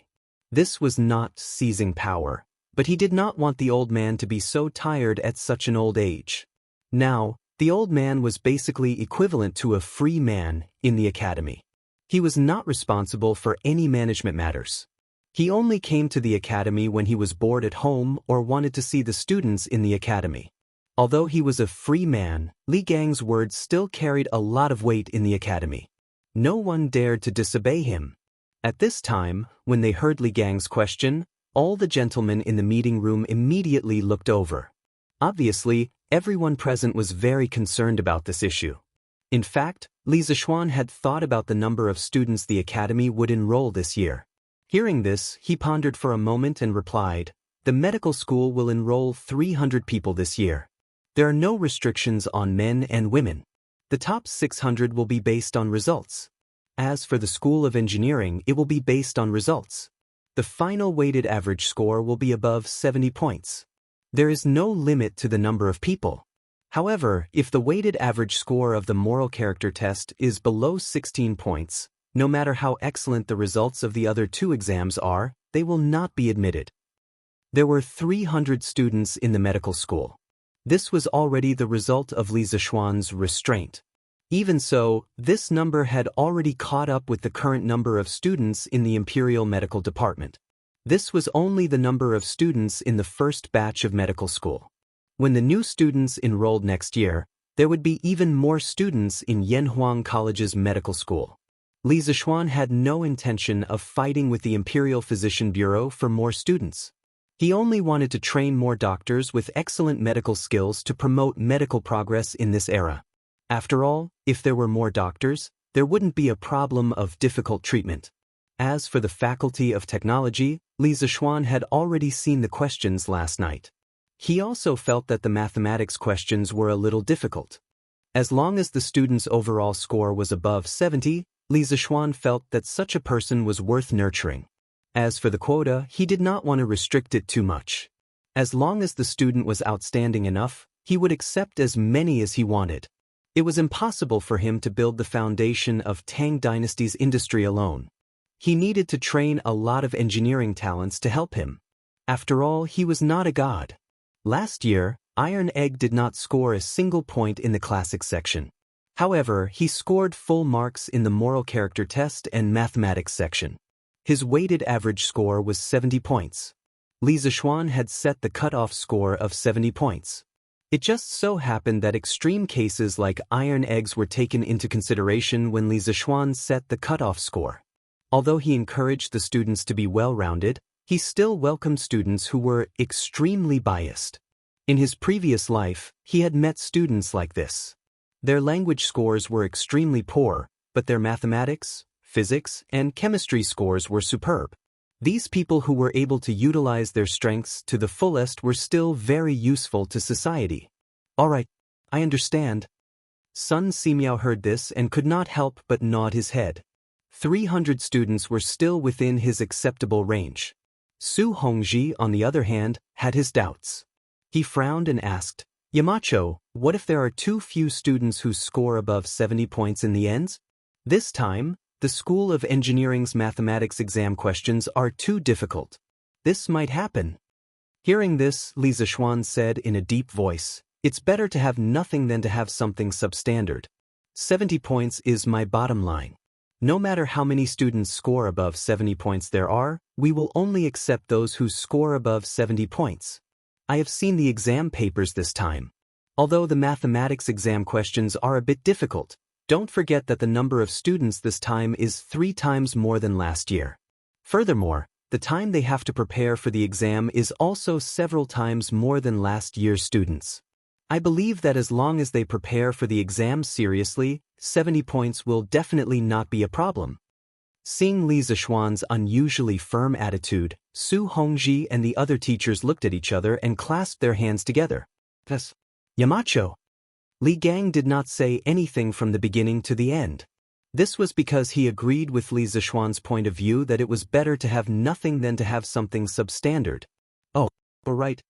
This was not seizing power, but he did not want the old man to be so tired at such an old age. Now, the old man was basically equivalent to a free man in the academy. He was not responsible for any management matters. He only came to the academy when he was bored at home or wanted to see the students in the academy. Although he was a free man, Li Gang's words still carried a lot of weight in the academy. No one dared to disobey him. At this time, when they heard Li Gang's question, all the gentlemen in the meeting room immediately looked over. Obviously, everyone present was very concerned about this issue. In fact, Li Zishuan had thought about the number of students the academy would enroll this year. Hearing this, he pondered for a moment and replied, "The medical school will enroll 300 people this year. There are no restrictions on men and women. The top 600 will be based on results. As for the School of Engineering, it will be based on results. The final weighted average score will be above 70 points. There is no limit to the number of people. However, if the weighted average score of the moral character test is below 16 points, no matter how excellent the results of the other two exams are, they will not be admitted." There were 300 students in the medical school. This was already the result of Li Zishuan's restraint. Even so, this number had already caught up with the current number of students in the Imperial Medical Department. This was only the number of students in the first batch of medical school. When the new students enrolled next year, there would be even more students in Yanhuang College's medical school. Li Zishuan had no intention of fighting with the Imperial Physician Bureau for more students. He only wanted to train more doctors with excellent medical skills to promote medical progress in this era. After all, if there were more doctors, there wouldn't be a problem of difficult treatment. As for the Faculty of Technology, Li Zishuan had already seen the questions last night. He also felt that the mathematics questions were a little difficult. As long as the student's overall score was above 70, Li Zishuan felt that such a person was worth nurturing. As for the quota, he did not want to restrict it too much. As long as the student was outstanding enough, he would accept as many as he wanted. It was impossible for him to build the foundation of Tang Dynasty's industry alone. He needed to train a lot of engineering talents to help him. After all, he was not a god. Last year, Iron Egg did not score a single point in the classics section. However, he scored full marks in the moral character test and mathematics section. His weighted average score was 70 points. Li Zishuan had set the cutoff score of 70 points. It just so happened that extreme cases like iron eggs were taken into consideration when Li Zishuan set the cutoff score. Although he encouraged the students to be well-rounded, he still welcomed students who were extremely biased. In his previous life, he had met students like this. Their language scores were extremely poor, but their mathematics, physics, and chemistry scores were superb. These people who were able to utilize their strengths to the fullest were still very useful to society. "All right, I understand." Sun Simiao heard this and could not help but nod his head. 300 students were still within his acceptable range. Su Hongji, on the other hand, had his doubts. He frowned and asked, "Yamacho, what if there are too few students who score above 70 points in the ends? This time, the School of Engineering's mathematics exam questions are too difficult. This might happen." Hearing this, Li Zishuan said in a deep voice, "It's better to have nothing than to have something substandard. 70 points is my bottom line. No matter how many students score above 70 points there are, we will only accept those who score above 70 points. I have seen the exam papers this time. Although the mathematics exam questions are a bit difficult, don't forget that the number of students this time is 3 times more than last year. Furthermore, the time they have to prepare for the exam is also several times more than last year's students. I believe that as long as they prepare for the exam seriously, 70 points will definitely not be a problem." Seeing Li Zishuan's unusually firm attitude, Su Hongji and the other teachers looked at each other and clasped their hands together. "Yes, Yamacho." Li Gang did not say anything from the beginning to the end. This was because he agreed with Li Zishuan's point of view that it was better to have nothing than to have something substandard. "Oh, all right."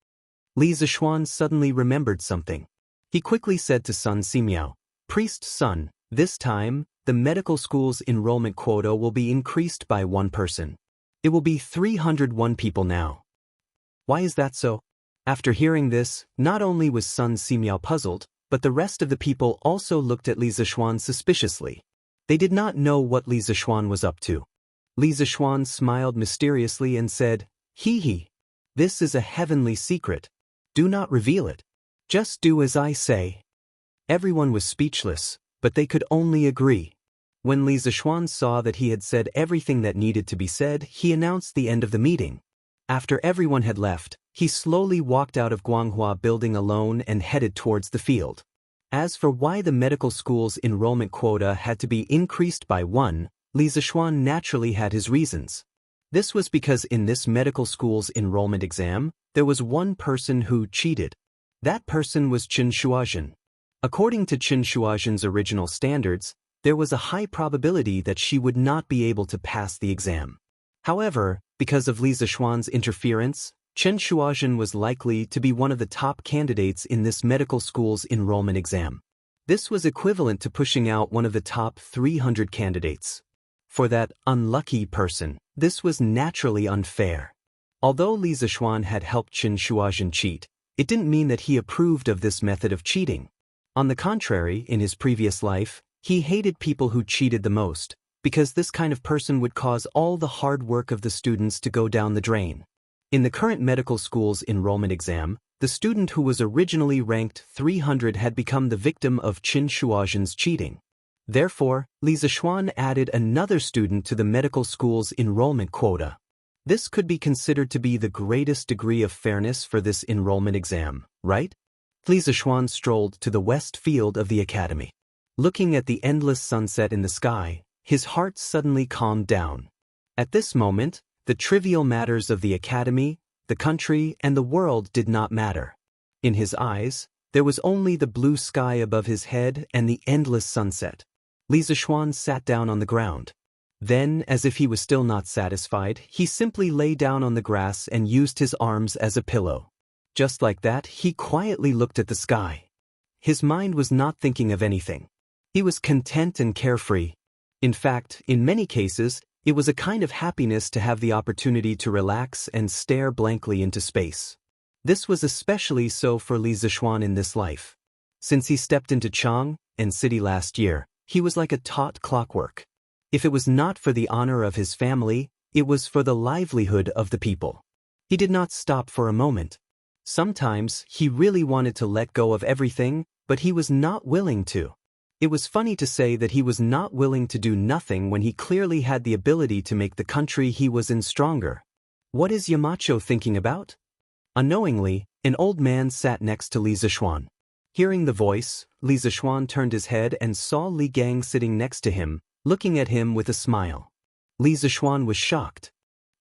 Li Zishuan suddenly remembered something. He quickly said to Sun Simiao, "Priest Sun, this time, the medical school's enrollment quota will be increased by 1 person. It will be 301 people now. Why is that so? After hearing this, not only was Sun Simiao puzzled, but the rest of the people also looked at Li Zixuan suspiciously. They did not know what Li Zixuan was up to. Li Zixuan smiled mysteriously and said, "Hee hee. This is a heavenly secret. Do not reveal it. Just do as I say." Everyone was speechless, but they could only agree. When Li Zixuan saw that he had said everything that needed to be said, he announced the end of the meeting. After everyone had left, he slowly walked out of Guanghua building alone and headed towards the field. As for why the medical school's enrollment quota had to be increased by 1, Li Zixuan naturally had his reasons. This was because in this medical school's enrollment exam, there was one person who cheated. That person was Chen Shuazhen. According to Chen Shuazhen's original standards, there was a high probability that she would not be able to pass the exam. However, because of Li Zixuan's interference, Chen Shuazhen was likely to be one of the top candidates in this medical school's enrollment exam. This was equivalent to pushing out one of the top 300 candidates. For that unlucky person, this was naturally unfair. Although Li Zixuan had helped Chen Shuazhen cheat, it didn't mean that he approved of this method of cheating. On the contrary, in his previous life, he hated people who cheated the most, because this kind of person would cause all the hard work of the students to go down the drain. In the current medical school's enrollment exam, the student who was originally ranked 300 had become the victim of Chen Shuazhen's cheating. Therefore, Li Zixuan added another student to the medical school's enrollment quota. This could be considered to be the greatest degree of fairness for this enrollment exam, right? Li Zixuan strolled to the west field of the academy. Looking at the endless sunset in the sky, his heart suddenly calmed down. At this moment, the trivial matters of the academy, the country, and the world did not matter. In his eyes, there was only the blue sky above his head and the endless sunset. Li Zixuan sat down on the ground. Then, as if he was still not satisfied, he simply lay down on the grass and used his arms as a pillow. Just like that, he quietly looked at the sky. His mind was not thinking of anything. He was content and carefree. In fact, in many cases, it was a kind of happiness to have the opportunity to relax and stare blankly into space. This was especially so for Li Zixuan in this life. Since he stepped into Jianghu city last year, he was like a taut clockwork. If it was not for the honor of his family, it was for the livelihood of the people. He did not stop for a moment. Sometimes, he really wanted to let go of everything, but he was not willing to. It was funny to say that he was not willing to do nothing when he clearly had the ability to make the country he was in stronger. What is Yamacho thinking about? Unknowingly, an old man sat next to Li Zixuan. Hearing the voice, Li Zixuan turned his head and saw Li Gang sitting next to him, looking at him with a smile. Li Zixuan was shocked.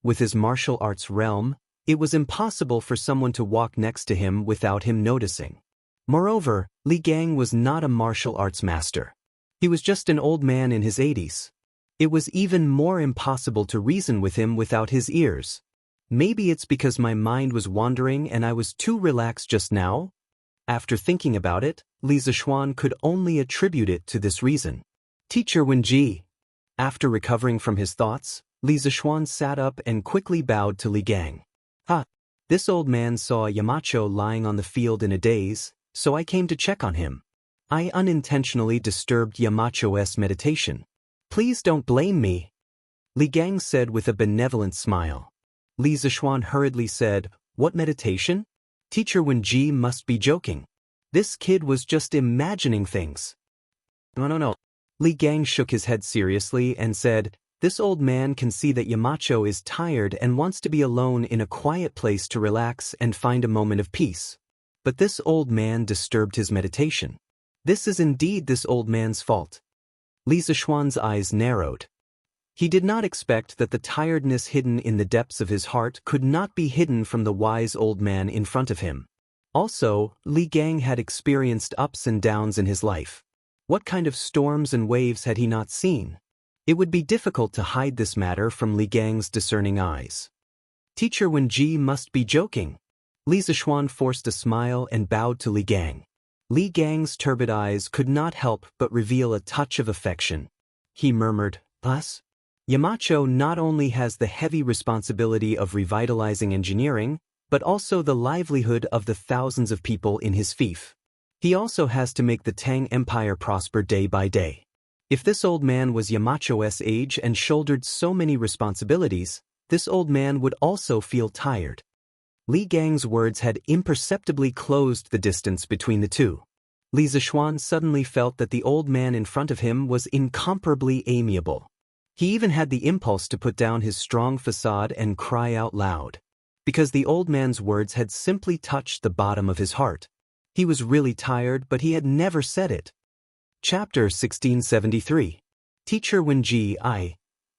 With his martial arts realm, it was impossible for someone to walk next to him without him noticing. Moreover, Li Gang was not a martial arts master. He was just an old man in his 80s. It was even more impossible to reason with him without his ears. Maybe it's because my mind was wandering and I was too relaxed just now? After thinking about it, Li Zixuan could only attribute it to this reason. Teacher Wenji. After recovering from his thoughts, Li Zixuan sat up and quickly bowed to Li Gang. This old man saw Yamacho lying on the field in a daze, so I came to check on him. I unintentionally disturbed Yamacho's meditation. Please don't blame me. Li Gang said with a benevolent smile. Li Zixuan hurriedly said, "What meditation? Teacher Wenji must be joking. This kid was just imagining things." No. Li Gang shook his head seriously and said, "This old man can see that Yamacho is tired and wants to be alone in a quiet place to relax and find a moment of peace. But this old man disturbed his meditation. This is indeed this old man's fault." Li Zixuan's eyes narrowed. He did not expect that the tiredness hidden in the depths of his heart could not be hidden from the wise old man in front of him. Also, Li Gang had experienced ups and downs in his life. What kind of storms and waves had he not seen? It would be difficult to hide this matter from Li Gang's discerning eyes. Teacher Wenji must be joking. Li Zixuan forced a smile and bowed to Li Gang. Li Gang's turbid eyes could not help but reveal a touch of affection. He murmured, "Us?" Yamacho not only has the heavy responsibility of revitalizing engineering, but also the livelihood of the thousands of people in his fief. He also has to make the Tang Empire prosper day by day. If this old man was Yamacho's age and shouldered so many responsibilities, this old man would also feel tired. Li Gang's words had imperceptibly closed the distance between the two. Li Zishuan suddenly felt that the old man in front of him was incomparably amiable. He even had the impulse to put down his strong facade and cry out loud. Because the old man's words had simply touched the bottom of his heart. He was really tired, but he had never said it. Chapter 1673. Teacher Wenji I.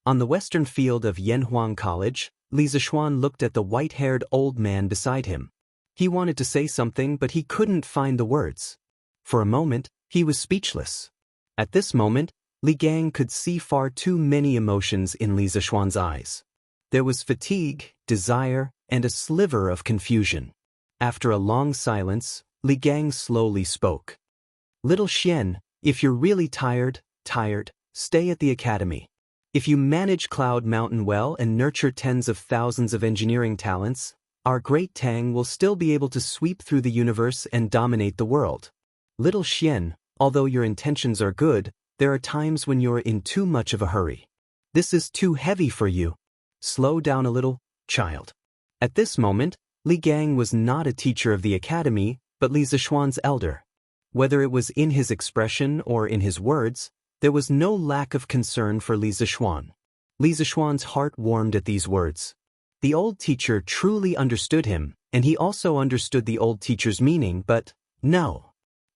On the western field of Yanhuang College, Li Zishuan looked at the white-haired old man beside him. He wanted to say something, but he couldn't find the words. For a moment, he was speechless. At this moment, Li Gang could see far too many emotions in Li Zishuan's eyes. There was fatigue, desire, and a sliver of confusion. After a long silence, Li Gang slowly spoke. Little Xian, if you're really tired, stay at the academy. If you manage Cloud Mountain well and nurture tens of thousands of engineering talents, our great Tang will still be able to sweep through the universe and dominate the world. Little Xian, although your intentions are good, there are times when you're in too much of a hurry. This is too heavy for you. Slow down a little, child. At this moment, Li Gang was not a teacher of the academy, but Li Zishuan's elder. Whether it was in his expression or in his words, there was no lack of concern for Li Zishuan. Li Zishuan's heart warmed at these words. The old teacher truly understood him, and he also understood the old teacher's meaning, but, no.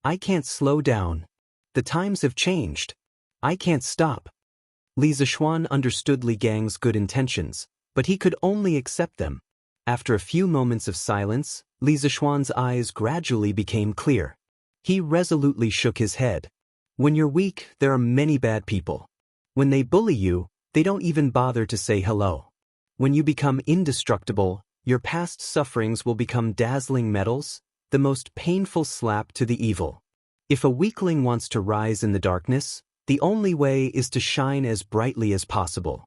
I can't slow down. The times have changed. I can't stop. Li Zishuan understood Li Gang's good intentions, but he could only accept them. After a few moments of silence, Li Zishuan's eyes gradually became clear. He resolutely shook his head. When you're weak, there are many bad people. When they bully you, they don't even bother to say hello. When you become indestructible, your past sufferings will become dazzling medals, the most painful slap to the evil. If a weakling wants to rise in the darkness, the only way is to shine as brightly as possible.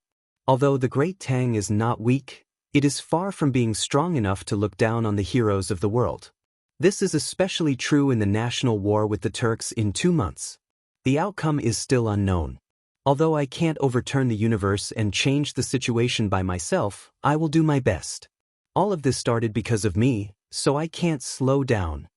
Although the great Tang is not weak, it is far from being strong enough to look down on the heroes of the world. This is especially true in the national war with the Turks in 2 months. The outcome is still unknown. Although I can't overturn the universe and change the situation by myself, I will do my best. All of this started because of me, so I can't slow down.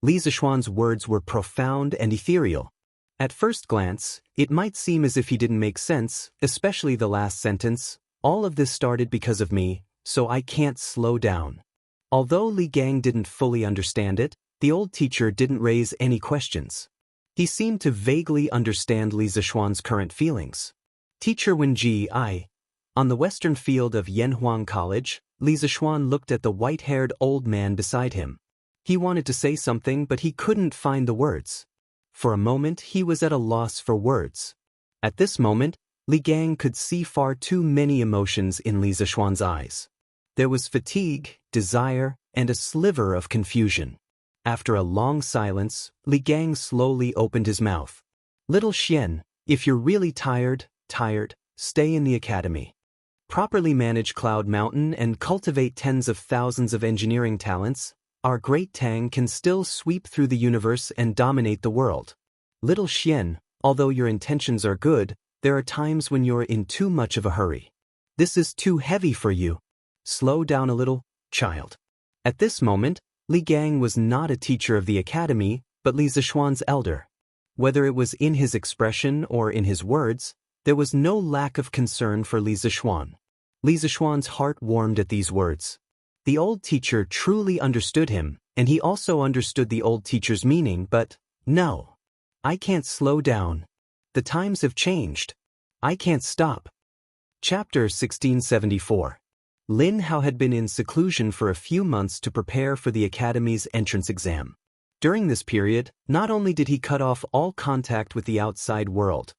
Li Zishuan's words were profound and ethereal. At first glance, it might seem as if he didn't make sense, especially the last sentence. All of this started because of me, so I can't slow down. Although Li Gang didn't fully understand it, the old teacher didn't raise any questions. He seemed to vaguely understand Li Zishuan's current feelings. Teacher Wenji I. On the western field of Yanhuang College, Li Zishuan looked at the white-haired old man beside him. He wanted to say something, but he couldn't find the words. For a moment, he was at a loss for words. At this moment, Li Gang could see far too many emotions in Li Zishuan's eyes. There was fatigue, desire, and a sliver of confusion. After a long silence, Li Gang slowly opened his mouth. Little Xian, if you're really tired, stay in the academy. Properly manage Cloud Mountain and cultivate tens of thousands of engineering talents, our great Tang can still sweep through the universe and dominate the world. Little Xian, although your intentions are good, there are times when you're in too much of a hurry. This is too heavy for you. Slow down a little, child. At this moment, Li Gang was not a teacher of the academy, but Li Zishuan's elder. Whether it was in his expression or in his words, there was no lack of concern for Li Zishuan. Li Zishuan's heart warmed at these words. The old teacher truly understood him, and he also understood the old teacher's meaning, but, no. I can't slow down. The times have changed. I can't stop. Chapter 1674. Lin Hao had been in seclusion for a few months to prepare for the academy's entrance exam. During this period, not only did he cut off all contact with the outside world,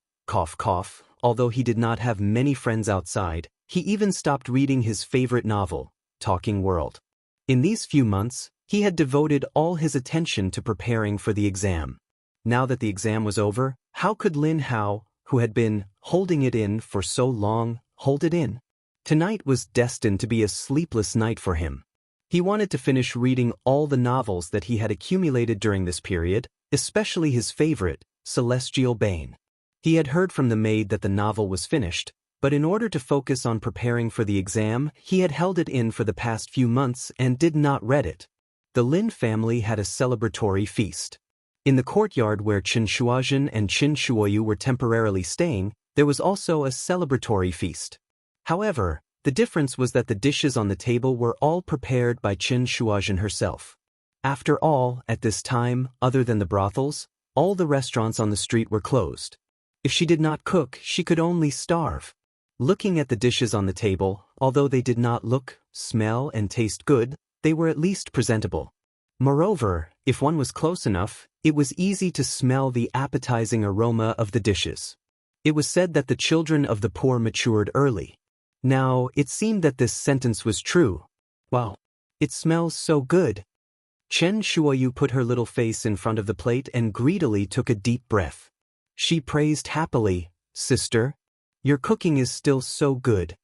although he did not have many friends outside, he even stopped reading his favorite novel, Talking World. In these few months, he had devoted all his attention to preparing for the exam. Now that the exam was over, how could Lin Hao, who had been holding it in for so long, hold it in. Tonight was destined to be a sleepless night for him. He wanted to finish reading all the novels that he had accumulated during this period, especially his favorite, Celestial Bane. He had heard from the maid that the novel was finished, but in order to focus on preparing for the exam, he had held it in for the past few months and did not read it. The Lin family had a celebratory feast. In the courtyard where Qin Shuozhen and Qin Shuoyu were temporarily staying, there was also a celebratory feast. However, the difference was that the dishes on the table were all prepared by Qin Shuozhen herself. After all, at this time, other than the brothels, all the restaurants on the street were closed. If she did not cook, she could only starve. Looking at the dishes on the table, although they did not look, smell, and taste good, they were at least presentable. Moreover, if one was close enough, it was easy to smell the appetizing aroma of the dishes. It was said that the children of the poor matured early. Now, it seemed that this sentence was true. Wow, it smells so good. Chen Shuoyu put her little face in front of the plate and greedily took a deep breath. She praised happily, "Sister, your cooking is still so good."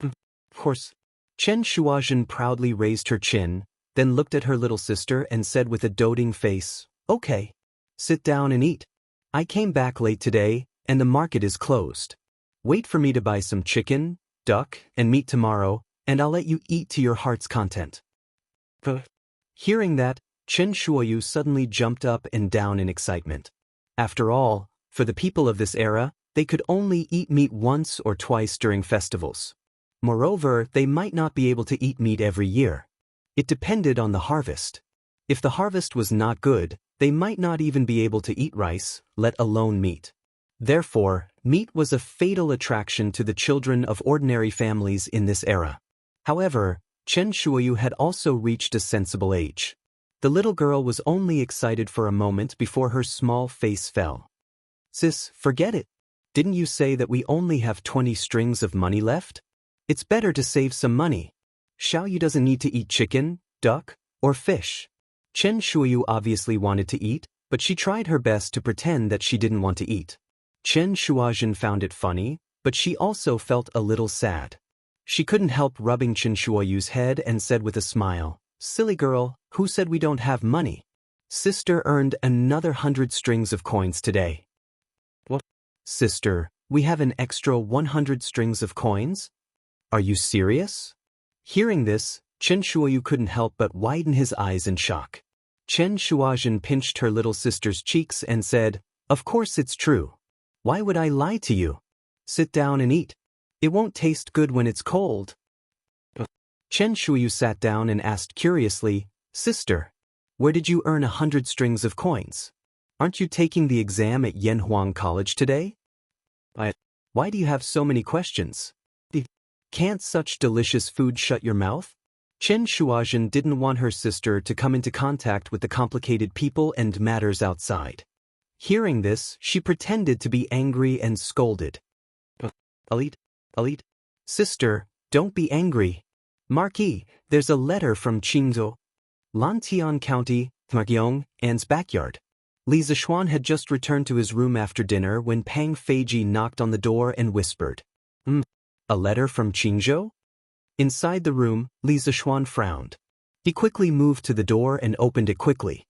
Of course. Chen Shuozhen proudly raised her chin, then looked at her little sister and said with a doting face, "Okay. Sit down and eat. I came back late today, and the market is closed. Wait for me to buy some chicken, duck, and meat tomorrow, and I'll let you eat to your heart's content." Hearing that, Chen Shuoyu suddenly jumped up and down in excitement. After all, for the people of this era, they could only eat meat once or twice during festivals. Moreover, they might not be able to eat meat every year. It depended on the harvest. If the harvest was not good, they might not even be able to eat rice, let alone meat. Therefore, meat was a fatal attraction to the children of ordinary families in this era. However, Chen Shuoyu had also reached a sensible age. The little girl was only excited for a moment before her small face fell. "Sis, forget it. Didn't you say that we only have 20 strings of money left? It's better to save some money. Xiaoyu doesn't need to eat chicken, duck, or fish." Chen Shuoyu obviously wanted to eat, but she tried her best to pretend that she didn't want to eat. Chen Shuozhen found it funny, but she also felt a little sad. She couldn't help rubbing Chen Shuoyu's head and said with a smile, "Silly girl, who said we don't have money? Sister earned another 100 strings of coins today." "What? Sister, we have an extra 100 strings of coins? Are you serious?" Hearing this, Chen Shuoyu couldn't help but widen his eyes in shock. Chen Shuozhen pinched her little sister's cheeks and said, "Of course it's true. Why would I lie to you? Sit down and eat. It won't taste good when it's cold." Chen Shuoyu sat down and asked curiously, "Sister, where did you earn 100 strings of coins? Aren't you taking the exam at Yanhuang College today? Why do you have so many questions? Can't such delicious food shut your mouth?" Chen Shuozhen didn't want her sister to come into contact with the complicated people and matters outside. Hearing this, she pretended to be angry and scolded. I'll eat. Sister, don't be angry. Marquis, there's a letter from Qingzhou, Lantian County, Tmagyong, Anne's backyard." Li Zixuan had just returned to his room after dinner when Pang Feiji knocked on the door and whispered, "A letter from Qingzhou?" Inside the room, Li Zixuan frowned. He quickly moved to the door and opened it quickly.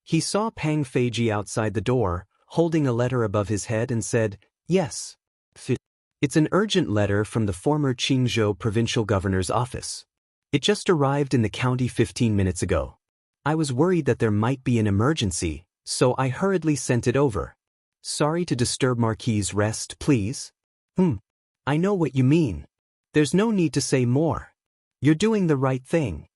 He saw Pang Feiji outside the door, holding a letter above his head and said, "Yes. It's an urgent letter from the former Qingzhou provincial governor's office. It just arrived in the county 15 minutes ago. I was worried that there might be an emergency, so I hurriedly sent it over. Sorry to disturb Marquis's rest, please." I know what you mean. There's no need to say more. You're doing the right thing."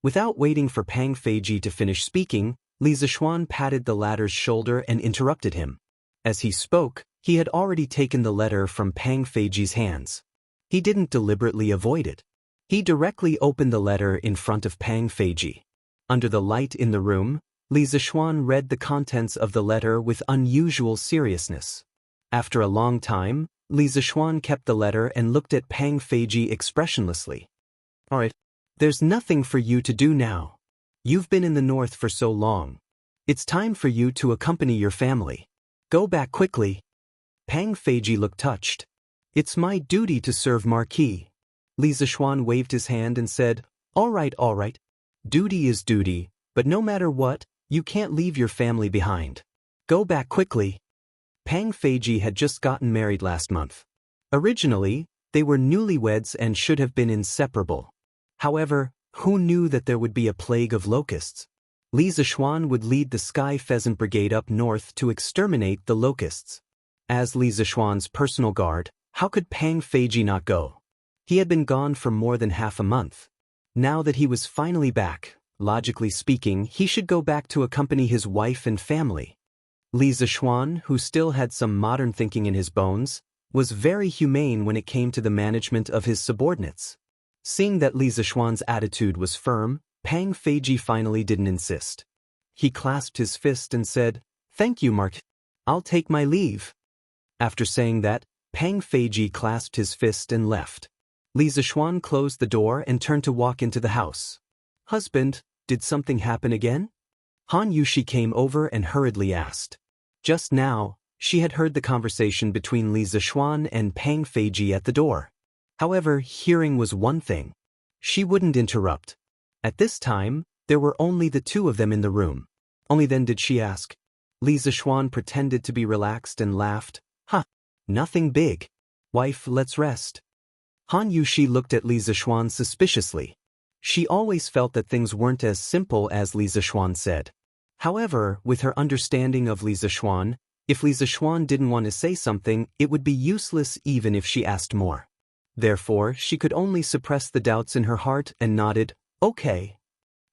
Without waiting for Pang Feiji to finish speaking, Li Zixuan patted the latter's shoulder and interrupted him. As he spoke, he had already taken the letter from Pang Feiji's hands. He didn't deliberately avoid it. He directly opened the letter in front of Pang Feiji. Under the light in the room, Li Zixuan read the contents of the letter with unusual seriousness. After a long time, Li Zixuan kept the letter and looked at Pang Feiji expressionlessly. "All right. There's nothing for you to do now. You've been in the north for so long. It's time for you to accompany your family. Go back quickly." Pang Feiji looked touched. "It's my duty to serve Marquis." Li Zishuan waved his hand and said, all right. Duty is duty, but no matter what, you can't leave your family behind. Go back quickly." Pang Feiji had just gotten married last month. Originally, they were newlyweds and should have been inseparable. However, who knew that there would be a plague of locusts? Li Zishuan would lead the Sky Pheasant Brigade up north to exterminate the locusts. As Li Zishuan's personal guard, how could Pang Feiji not go? He had been gone for more than half a month. Now that he was finally back, logically speaking, he should go back to accompany his wife and family. Li Zishuan, who still had some modern thinking in his bones, was very humane when it came to the management of his subordinates. Seeing that Li Zishuan's attitude was firm, Pang Feiji finally didn't insist. He clasped his fist and said, "Thank you, Mark. I'll take my leave." After saying that, Pang Feiji clasped his fist and left. Li Zishuan closed the door and turned to walk into the house. "Husband, did something happen again?" Han Yushi came over and hurriedly asked. Just now, she had heard the conversation between Li Zishuan and Pang Feiji at the door. However, hearing was one thing. She wouldn't interrupt. At this time, there were only the two of them in the room. Only then did she ask. Li Zishuan pretended to be relaxed and laughed. Nothing big. Wife, let's rest." Han Yushi looked at Li Zishuan suspiciously. She always felt that things weren't as simple as Li Zishuan said. However, with her understanding of Li Zishuan, if Li Zishuan didn't want to say something, it would be useless even if she asked more. Therefore, she could only suppress the doubts in her heart and nodded, "Okay."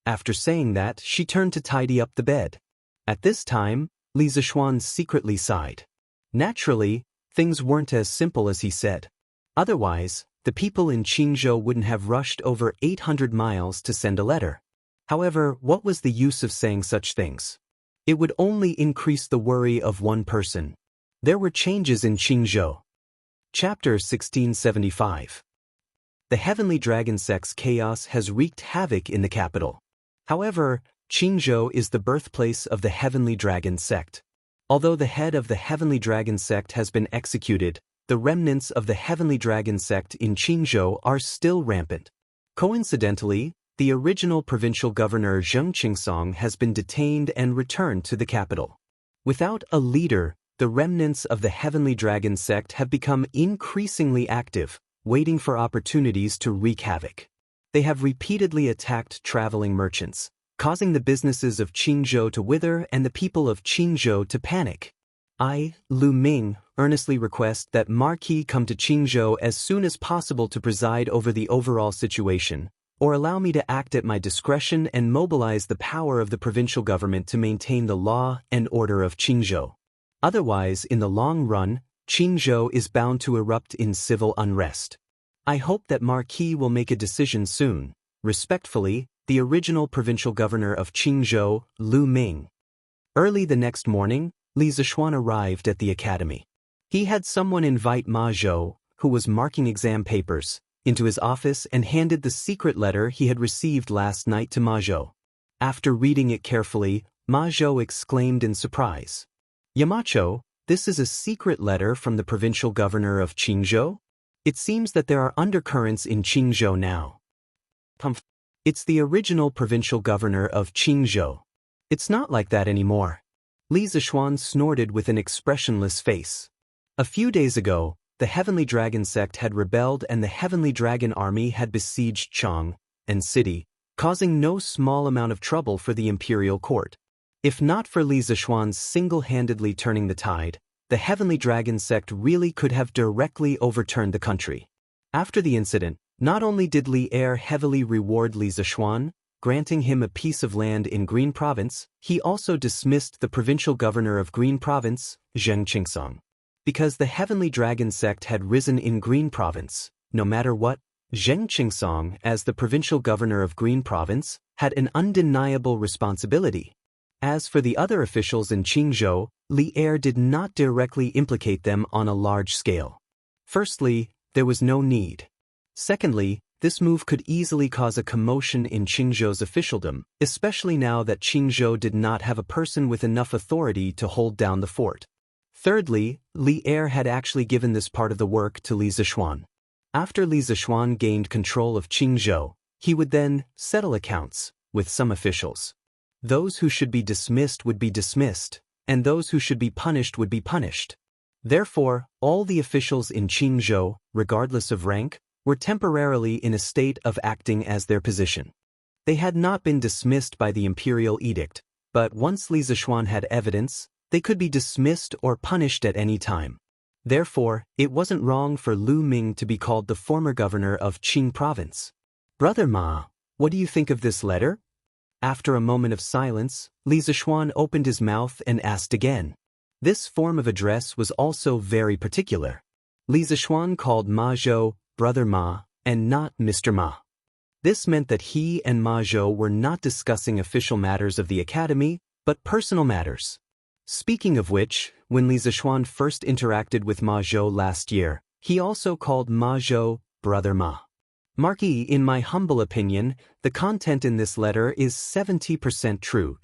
After saying that, she turned to tidy up the bed. At this time, Li Zishuan secretly sighed. Naturally, things weren't as simple as he said. Otherwise, the people in Qingzhou wouldn't have rushed over 800 miles to send a letter. However, what was the use of saying such things? It would only increase the worry of one person. There were changes in Qingzhou. Chapter 1675. The Heavenly Dragon Sect's chaos has wreaked havoc in the capital. However, Qingzhou is the birthplace of the Heavenly Dragon Sect. Although the head of the Heavenly Dragon Sect has been executed, the remnants of the Heavenly Dragon Sect in Qingzhou are still rampant. Coincidentally, the original provincial governor Zheng Qingsong has been detained and returned to the capital. Without a leader, the remnants of the Heavenly Dragon Sect have become increasingly active, waiting for opportunities to wreak havoc. They have repeatedly attacked traveling merchants, causing the businesses of Qingzhou to wither and the people of Qingzhou to panic. I, Lu Ming, earnestly request that Marquis come to Qingzhou as soon as possible to preside over the overall situation, or allow me to act at my discretion and mobilize the power of the provincial government to maintain the law and order of Qingzhou. Otherwise, in the long run, Qingzhou is bound to erupt in civil unrest. I hope that Marquis will make a decision soon. Respectfully, the original provincial governor of Qingzhou, Lu Ming. Early the next morning, Li Zishuan arrived at the academy. He had someone invite Ma Zhou, who was marking exam papers, into his office and handed the secret letter he had received last night to Ma Zhou. After reading it carefully, Ma Zhou exclaimed in surprise. "Yamacho, this is a secret letter from the provincial governor of Qingzhou? It seems that there are undercurrents in Qingzhou now." "It's the original provincial governor of Qingzhou. It's not like that anymore." Li Zishuan snorted with an expressionless face. A few days ago, the Heavenly Dragon Sect had rebelled and the Heavenly Dragon Army had besieged Chang and city, causing no small amount of trouble for the imperial court. If not for Li Zishuan single-handedly turning the tide, the Heavenly Dragon Sect really could have directly overturned the country. After the incident, not only did Li Er heavily reward Li Zishuan, granting him a piece of land in Green Province, he also dismissed the provincial governor of Green Province, Zheng Qingsong. Because the Heavenly Dragon Sect had risen in Green Province, no matter what, Zheng Qingsong, as the provincial governor of Green Province, had an undeniable responsibility. As for the other officials in Qingzhou, Li Er did not directly implicate them on a large scale. Firstly, there was no need. Secondly, this move could easily cause a commotion in Qingzhou's officialdom, especially now that Qingzhou did not have a person with enough authority to hold down the fort. Thirdly, Li Er had actually given this part of the work to Li Zishuan. After Li Zishuan gained control of Qingzhou, he would then settle accounts with some officials. Those who should be dismissed would be dismissed, and those who should be punished would be punished. Therefore, all the officials in Qingzhou, regardless of rank, were temporarily in a state of acting as their position. They had not been dismissed by the imperial edict, but once Li Zishuan had evidence, they could be dismissed or punished at any time. Therefore, it wasn't wrong for Lu Ming to be called the former governor of Qing province. Brother Ma, what do you think of this letter? After a moment of silence, Li Zishuan opened his mouth and asked again. This form of address was also very particular. Li Zishuan called Ma Zhou Brother Ma and not Mr. Ma. This meant that he and Ma Zhou were not discussing official matters of the academy, but personal matters. Speaking of which, when Li Zishuan first interacted with Ma Zhou last year, he also called Ma Zhou Brother Ma. Marquis, in my humble opinion, the content in this letter is 70% true.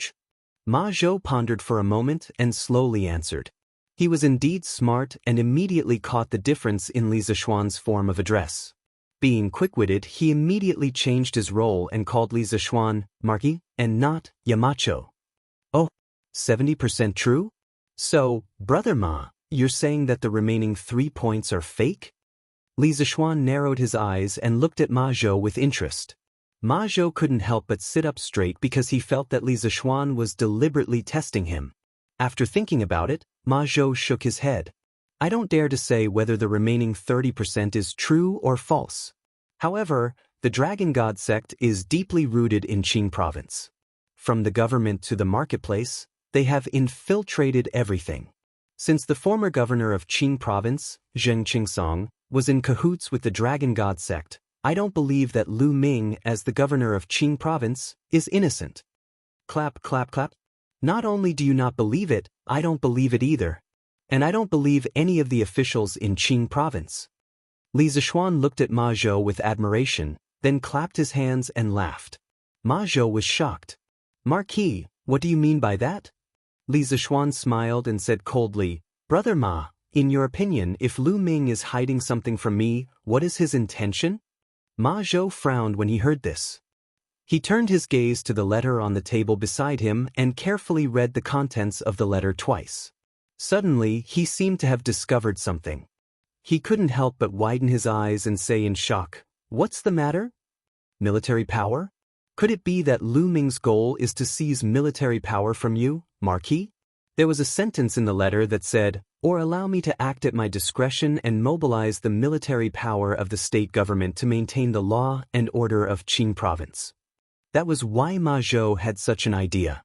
Ma Zhou pondered for a moment and slowly answered. He was indeed smart and immediately caught the difference in Li Zishuan's form of address. Being quick-witted, he immediately changed his role and called Li Zishuan Marquis and not Yamacho. Oh, 70% true? So, Brother Ma, you're saying that the remaining 3 points are fake? Li Zishuan narrowed his eyes and looked at Ma Zhou with interest. Ma Zhou couldn't help but sit up straight because he felt that Li Zishuan was deliberately testing him. After thinking about it, Ma Zhou shook his head. I don't dare to say whether the remaining 30% is true or false. However, the Dragon God sect is deeply rooted in Qing province. From the government to the marketplace, they have infiltrated everything. Since the former governor of Qing province, Zheng Qingsong, was in cahoots with the Dragon God sect, I don't believe that Lu Ming, as the governor of Qing province, is innocent. Clap, clap, clap. Not only do you not believe it, I don't believe it either. And I don't believe any of the officials in Qing province. Li Zishuan looked at Ma Zhou with admiration, then clapped his hands and laughed. Ma Zhou was shocked. Marquis, what do you mean by that? Li Zishuan smiled and said coldly, Brother Ma, in your opinion, if Lu Ming is hiding something from me, what is his intention? Ma Zhou frowned when he heard this. He turned his gaze to the letter on the table beside him and carefully read the contents of the letter twice. Suddenly, he seemed to have discovered something. He couldn't help but widen his eyes and say in shock, What's the matter? Military power? Could it be that Lu Ming's goal is to seize military power from you, Marquis? There was a sentence in the letter that said, or allow me to act at my discretion and mobilize the military power of the state government to maintain the law and order of Qing province. That was why Ma Zhou had such an idea.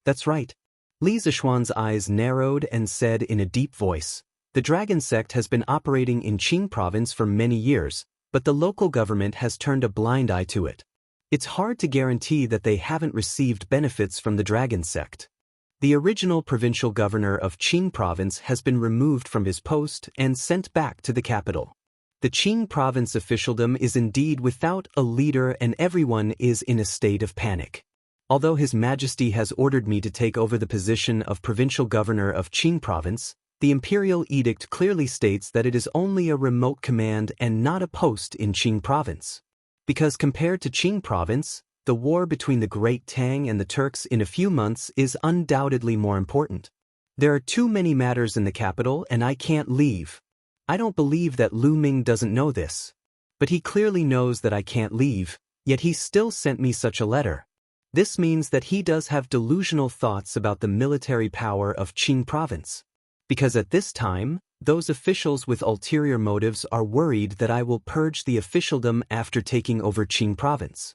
That's right. Li Zishuan's eyes narrowed and said in a deep voice, the Dragon sect has been operating in Qing province for many years, but the local government has turned a blind eye to it. It's hard to guarantee that they haven't received benefits from the Dragon sect. The original provincial governor of Qing province has been removed from his post and sent back to the capital. The Qing province officialdom is indeed without a leader and everyone is in a state of panic. Although His Majesty has ordered me to take over the position of provincial governor of Qing province, the imperial edict clearly states that it is only a remote command and not a post in Qing province. Because compared to Qing province, the war between the Great Tang and the Turks in a few months is undoubtedly more important. There are too many matters in the capital and I can't leave. I don't believe that Lu Ming doesn't know this. But he clearly knows that I can't leave, yet he still sent me such a letter. This means that he does have delusional thoughts about the military power of Qing province. Because at this time, those officials with ulterior motives are worried that I will purge the officialdom after taking over Qing province.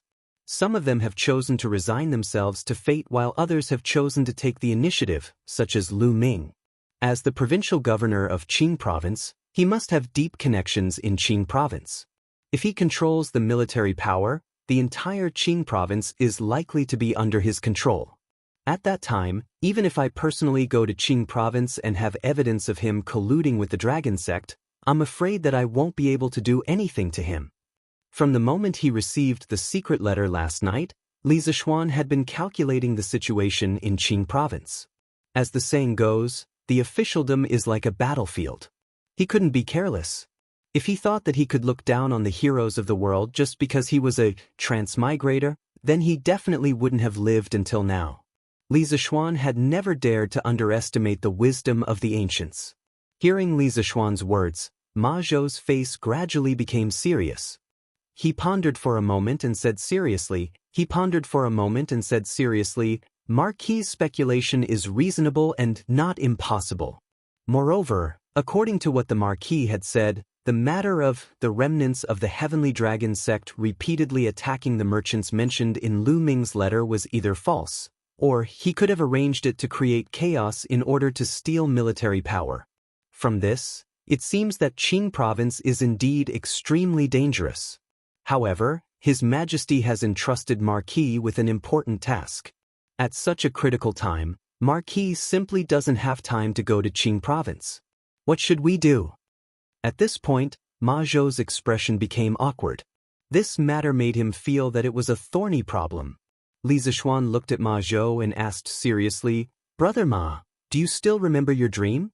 Some of them have chosen to resign themselves to fate while others have chosen to take the initiative, such as Lu Ming. As the provincial governor of Qing province, he must have deep connections in Qing province. If he controls the military power, the entire Qing province is likely to be under his control. At that time, even if I personally go to Qing province and have evidence of him colluding with the Dragon sect, I'm afraid that I won't be able to do anything to him. From the moment he received the secret letter last night, Li Zishuan had been calculating the situation in Qing province. As the saying goes, the officialdom is like a battlefield. He couldn't be careless. If he thought that he could look down on the heroes of the world just because he was a transmigrator, then he definitely wouldn't have lived until now. Li Zishuan had never dared to underestimate the wisdom of the ancients. Hearing Li Zishuan's words, Ma Zhou's face gradually became serious. He pondered for a moment and said seriously, Marquis's speculation is reasonable and not impossible. Moreover, according to what the Marquis had said, the matter of the remnants of the Heavenly Dragon sect repeatedly attacking the merchants mentioned in Lu Ming's letter was either false, or he could have arranged it to create chaos in order to steal military power. From this, it seems that Qing province is indeed extremely dangerous. However, His Majesty has entrusted Marquis with an important task. At such a critical time, Marquis simply doesn't have time to go to Qing province. What should we do? At this point, Ma Zhou's expression became awkward. This matter made him feel that it was a thorny problem. Li Zishuan looked at Ma Zhou and asked seriously, Brother Ma, do you still remember your dream?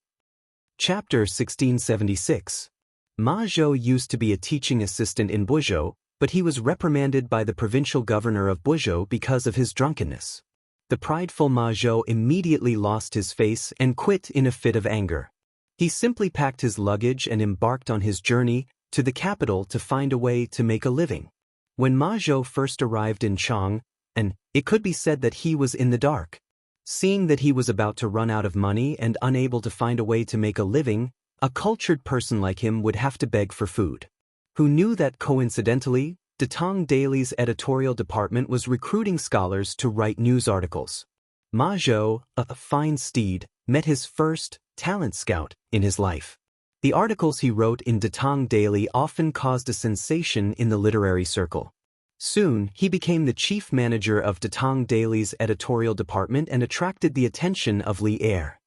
Chapter 1676. Ma Zhou used to be a teaching assistant in Buzhou, but he was reprimanded by the provincial governor of Buzhou because of his drunkenness. The prideful Ma Zhou immediately lost his face and quit in a fit of anger. He simply packed his luggage and embarked on his journey to the capital to find a way to make a living. When Ma Zhou first arrived in Chang, and it could be said that he was in the dark. Seeing that he was about to run out of money and unable to find a way to make a living, a cultured person like him would have to beg for food. Who knew that coincidentally, Datang Daily's editorial department was recruiting scholars to write news articles. Ma Zhou, a fine steed, met his first talent scout in his life. The articles he wrote in Datang Daily often caused a sensation in the literary circle. Soon, he became the chief manager of Datang Daily's editorial department and attracted the attention of Li Er.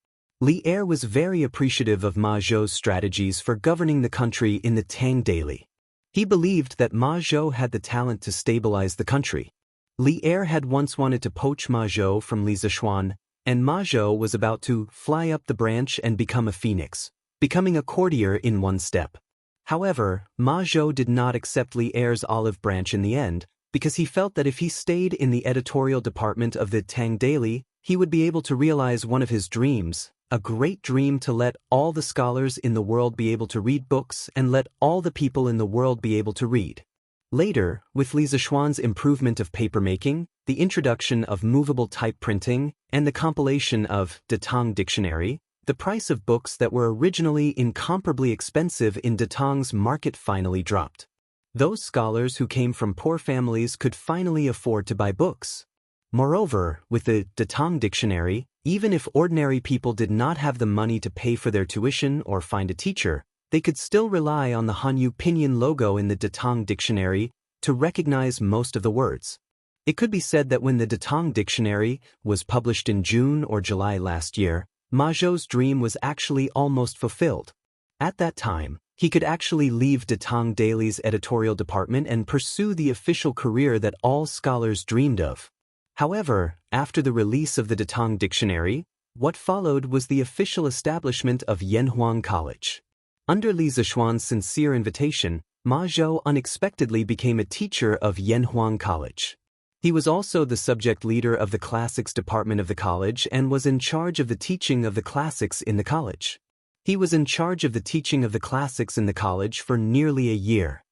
Li Er was very appreciative of Ma Zhou's strategies for governing the country in the Tang Daily. He believed that Ma Zhou had the talent to stabilize the country. Li Er had once wanted to poach Ma Zhou from Li Zishuan, and Ma Zhou was about to fly up the branch and become a phoenix, becoming a courtier in one step. However, Ma Zhou did not accept Li Er's olive branch in the end, because he felt that if he stayed in the editorial department of the Tang Daily, he would be able to realize one of his dreams, a great dream to let all the scholars in the world be able to read books and let all the people in the world be able to read. Later, with Li Zishuan's improvement of papermaking, the introduction of movable type printing, and the compilation of Datang Dictionary, the price of books that were originally incomparably expensive in Datang's market finally dropped. Those scholars who came from poor families could finally afford to buy books. Moreover, with the Datang Dictionary, even if ordinary people did not have the money to pay for their tuition or find a teacher, they could still rely on the Hanyu Pinyin logo in the Datang Dictionary to recognize most of the words. It could be said that when the Datang Dictionary was published in June or July last year, Ma Zhou's dream was actually almost fulfilled. At that time, he could actually leave Datang Daily's editorial department and pursue the official career that all scholars dreamed of. However, after the release of the Datang Dictionary, what followed was the official establishment of Yanhuang College. Under Li Zishuan's sincere invitation, Ma Zhou unexpectedly became a teacher of Yanhuang College. He was also the subject leader of the classics department of the college and was in charge of the teaching of the classics in the college. He was in charge of the teaching of the classics in the college for nearly a year.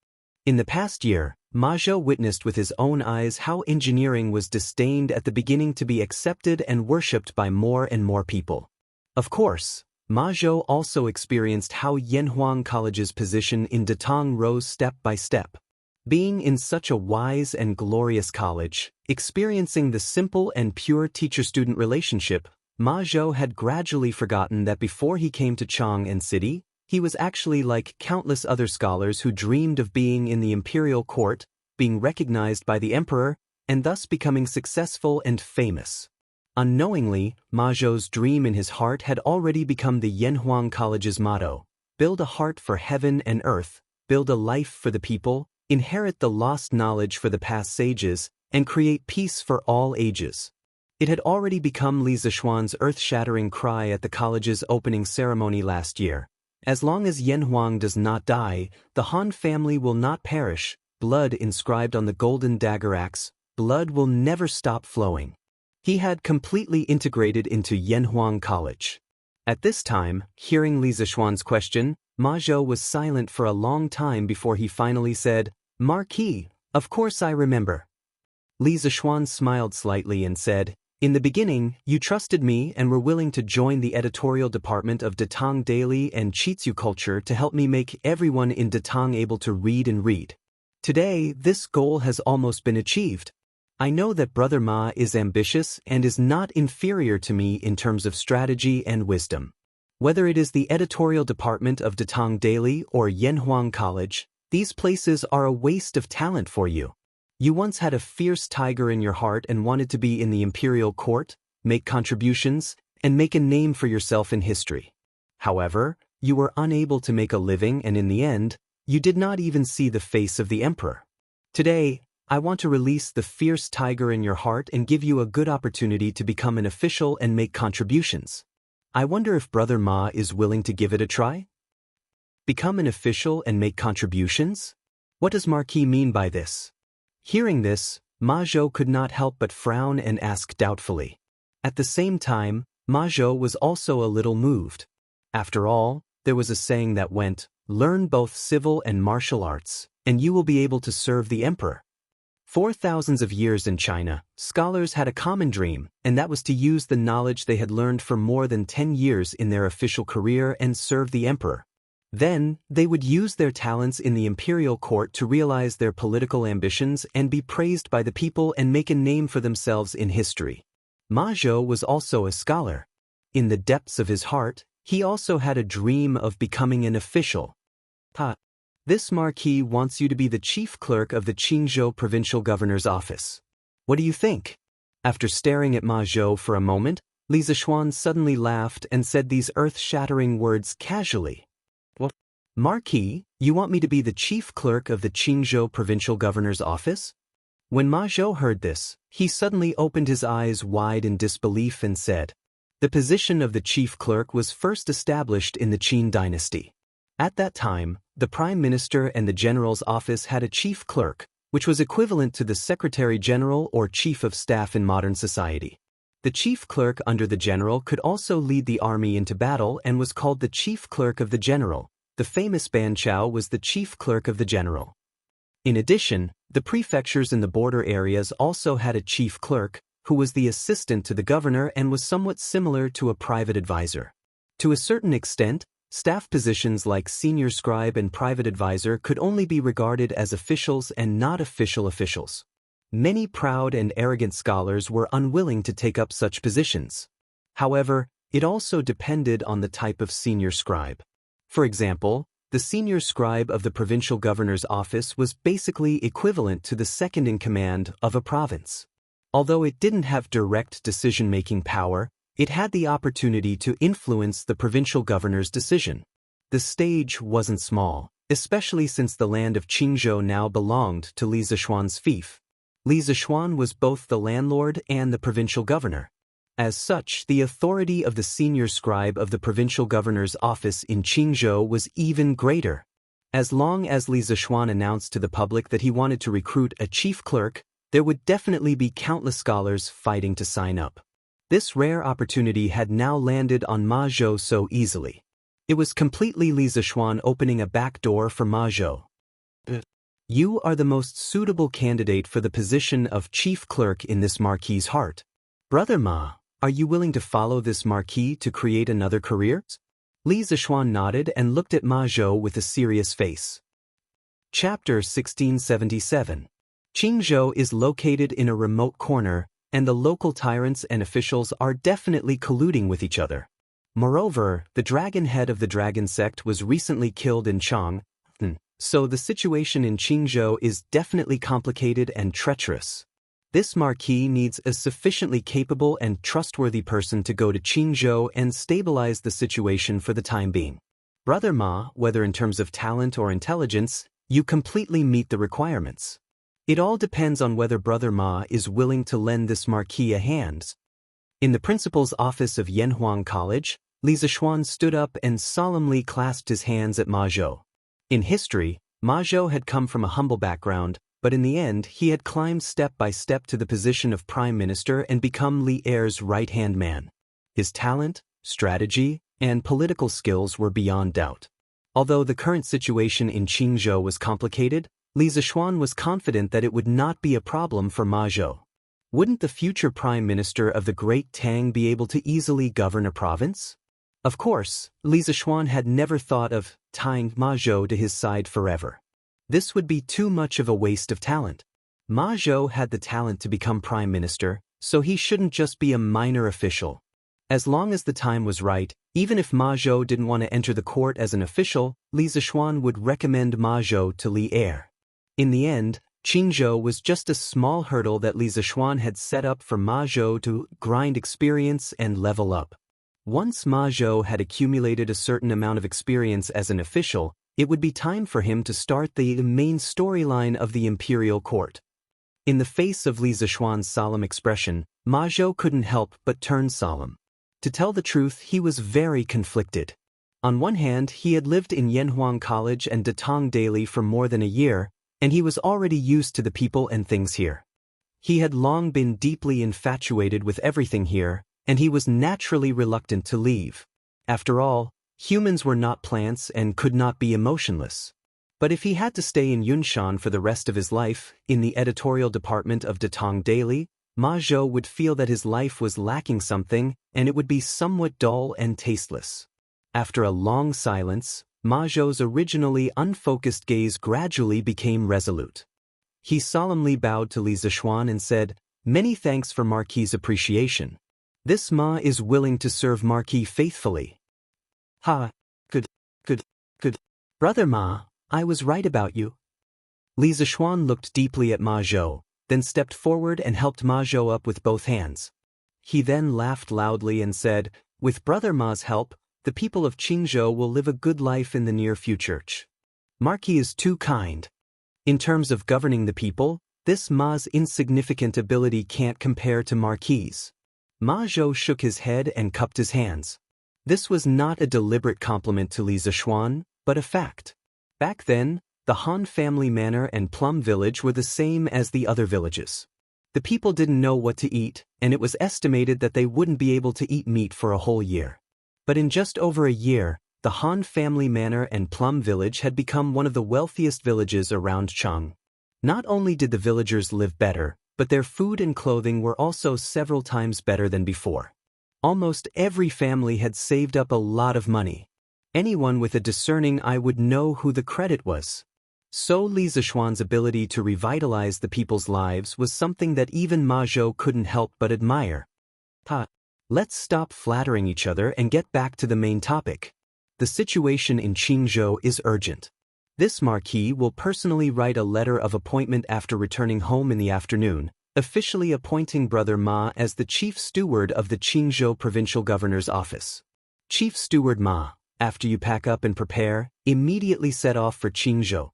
In the past year, Ma Zhou witnessed with his own eyes how engineering was disdained at the beginning to be accepted and worshipped by more and more people. Of course, Ma Zhou also experienced how Yanhuang College's position in Datang rose step by step. Being in such a wise and glorious college, experiencing the simple and pure teacher-student relationship, Ma Zhou had gradually forgotten that before he came to Chang and City, he was actually like countless other scholars who dreamed of being in the imperial court, being recognized by the emperor, and thus becoming successful and famous. Unknowingly, Ma Zhou's dream in his heart had already become the Yanhuang College's motto: build a heart for heaven and earth, build a life for the people, inherit the lost knowledge for the past sages, and create peace for all ages. It had already become Li Zishuan's earth-shattering cry at the college's opening ceremony last year. As long as Yan Huang does not die, the Han family will not perish. Blood inscribed on the golden dagger axe, blood will never stop flowing. He had completely integrated into Yan Huang College. At this time, hearing Li Zishuan's question, Ma Zhou was silent for a long time before he finally said, "Marquis, of course I remember." Li Zishuan smiled slightly and said, "In the beginning, you trusted me and were willing to join the editorial department of Datang Daily and Chitsu Culture to help me make everyone in Datang able to read and read. Today, this goal has almost been achieved. I know that Brother Ma is ambitious and is not inferior to me in terms of strategy and wisdom. Whether it is the editorial department of Datang Daily or Yanhuang College, these places are a waste of talent for you. You once had a fierce tiger in your heart and wanted to be in the imperial court, make contributions, and make a name for yourself in history. However, you were unable to make a living and in the end, you did not even see the face of the emperor. Today, I want to release the fierce tiger in your heart and give you a good opportunity to become an official and make contributions. I wonder if Brother Ma is willing to give it a try? Become an official and make contributions? What does Marquis mean by this?" Hearing this, Ma Zhou could not help but frown and ask doubtfully. At the same time, Ma Zhou was also a little moved. After all, there was a saying that went, "Learn both civil and martial arts, and you will be able to serve the emperor." For thousands of years in China, scholars had a common dream, and that was to use the knowledge they had learned for more than 10 years in their official career and serve the emperor. Then, they would use their talents in the imperial court to realize their political ambitions and be praised by the people and make a name for themselves in history. Ma Zhou was also a scholar. In the depths of his heart, he also had a dream of becoming an official. This marquis wants you to be the chief clerk of the Qingzhou provincial governor's office. What do you think? After staring at Ma Zhou for a moment, Li Zishuan suddenly laughed and said these earth-shattering words casually. "What? Marquis, you want me to be the chief clerk of the Qingzhou provincial governor's office?" When Ma Zhou heard this, he suddenly opened his eyes wide in disbelief and said, "The position of the chief clerk was first established in the Qin dynasty. At that time, the Prime Minister and the General's office had a chief clerk, which was equivalent to the Secretary General or Chief of Staff in modern society. The chief clerk under the General could also lead the army into battle and was called the chief clerk of the General. The famous Ban Chao was the chief clerk of the General. In addition, the prefectures in the border areas also had a chief clerk, who was the assistant to the governor and was somewhat similar to a private advisor. To a certain extent, staff positions like senior scribe and private advisor could only be regarded as officials and not official officials. Many proud and arrogant scholars were unwilling to take up such positions. However, it also depended on the type of senior scribe. For example, the senior scribe of the provincial governor's office was basically equivalent to the second-in-command of a province. Although it didn't have direct decision-making power, it had the opportunity to influence the provincial governor's decision. The stage wasn't small, especially since the land of Qingzhou now belonged to Li Zishuan's fief. Li Zishuan was both the landlord and the provincial governor. As such, the authority of the senior scribe of the provincial governor's office in Qingzhou was even greater. As long as Li Zishuan announced to the public that he wanted to recruit a chief clerk, there would definitely be countless scholars fighting to sign up. This rare opportunity had now landed on Ma Zhou so easily. It was completely Li Zishuan opening a back door for Ma Zhou. "You are the most suitable candidate for the position of chief clerk in this marquis's heart. Brother Ma, are you willing to follow this marquis to create another career?" Li Zishuan nodded and looked at Ma Zhou with a serious face. Chapter 1677. Qingzhou is located in a remote corner, and the local tyrants and officials are definitely colluding with each other. Moreover, the dragon head of the dragon sect was recently killed in Chang'an, so the situation in Qingzhou is definitely complicated and treacherous. This marquis needs a sufficiently capable and trustworthy person to go to Qingzhou and stabilize the situation for the time being. Brother Ma, whether in terms of talent or intelligence, you completely meet the requirements. It all depends on whether Brother Ma is willing to lend this marquis a hand. In the principal's office of Yanhuang College, Li Zixuan stood up and solemnly clasped his hands at Ma Zhou. In history, Ma Zhou had come from a humble background, but in the end he had climbed step by step to the position of prime minister and become Li Er's right-hand man. His talent, strategy, and political skills were beyond doubt. Although the current situation in Qingzhou was complicated, Li Zixuan was confident that it would not be a problem for Ma Zhou. Wouldn't the future prime minister of the Great Tang be able to easily govern a province? Of course, Li Zixuan had never thought of tying Ma Zhou to his side forever. This would be too much of a waste of talent. Ma Zhou had the talent to become prime minister, so he shouldn't just be a minor official. As long as the time was right, even if Ma Zhou didn't want to enter the court as an official, Li Zixuan would recommend Ma Zhou to Li Er. In the end, Qingzhou was just a small hurdle that Li Zixuan had set up for Ma Zhou to grind experience and level up. Once Ma Zhou had accumulated a certain amount of experience as an official, it would be time for him to start the main storyline of the imperial court. In the face of Li Zixuan's solemn expression, Ma Zhou couldn't help but turn solemn. To tell the truth, he was very conflicted. On one hand, he had lived in Yanhuang College and Datong Daily for more than a year, and he was already used to the people and things here. He had long been deeply infatuated with everything here, and he was naturally reluctant to leave. After all, humans were not plants and could not be emotionless. But if he had to stay in Yunshan for the rest of his life, in the editorial department of Datong Daily, Ma Zhou would feel that his life was lacking something, and it would be somewhat dull and tasteless. After a long silence, Ma Zhou's originally unfocused gaze gradually became resolute. He solemnly bowed to Li Zixuan and said, "Many thanks for Marquis's appreciation. This Ma is willing to serve Marquis faithfully." "Ha, good. Brother Ma, I was right about you." Li Zixuan looked deeply at Ma Zhou, then stepped forward and helped Ma Zhou up with both hands. He then laughed loudly and said, "With Brother Ma's help, the people of Qingzhou will live a good life in the near future. Marquis is too kind. In terms of governing the people, this Ma's insignificant ability can't compare to Marquis'." Ma Zhou shook his head and cupped his hands. This was not a deliberate compliment to Li Zixuan, but a fact. Back then, the Han family manor and Plum Village were the same as the other villages. The people didn't know what to eat, and it was estimated that they wouldn't be able to eat meat for a whole year. But in just over a year, the Han family manor and Plum Village had become one of the wealthiest villages around Cheng. Not only did the villagers live better, but their food and clothing were also several times better than before. Almost every family had saved up a lot of money. Anyone with a discerning eye would know who the credit was. So Li Zixuan's ability to revitalize the people's lives was something that even Ma Zhou couldn't help but admire. Let's stop flattering each other and get back to the main topic. The situation in Qingzhou is urgent. This Marquis will personally write a letter of appointment after returning home in the afternoon, officially appointing Brother Ma as the chief steward of the Qingzhou provincial governor's office. Chief Steward Ma, after you pack up and prepare, immediately set off for Qingzhou.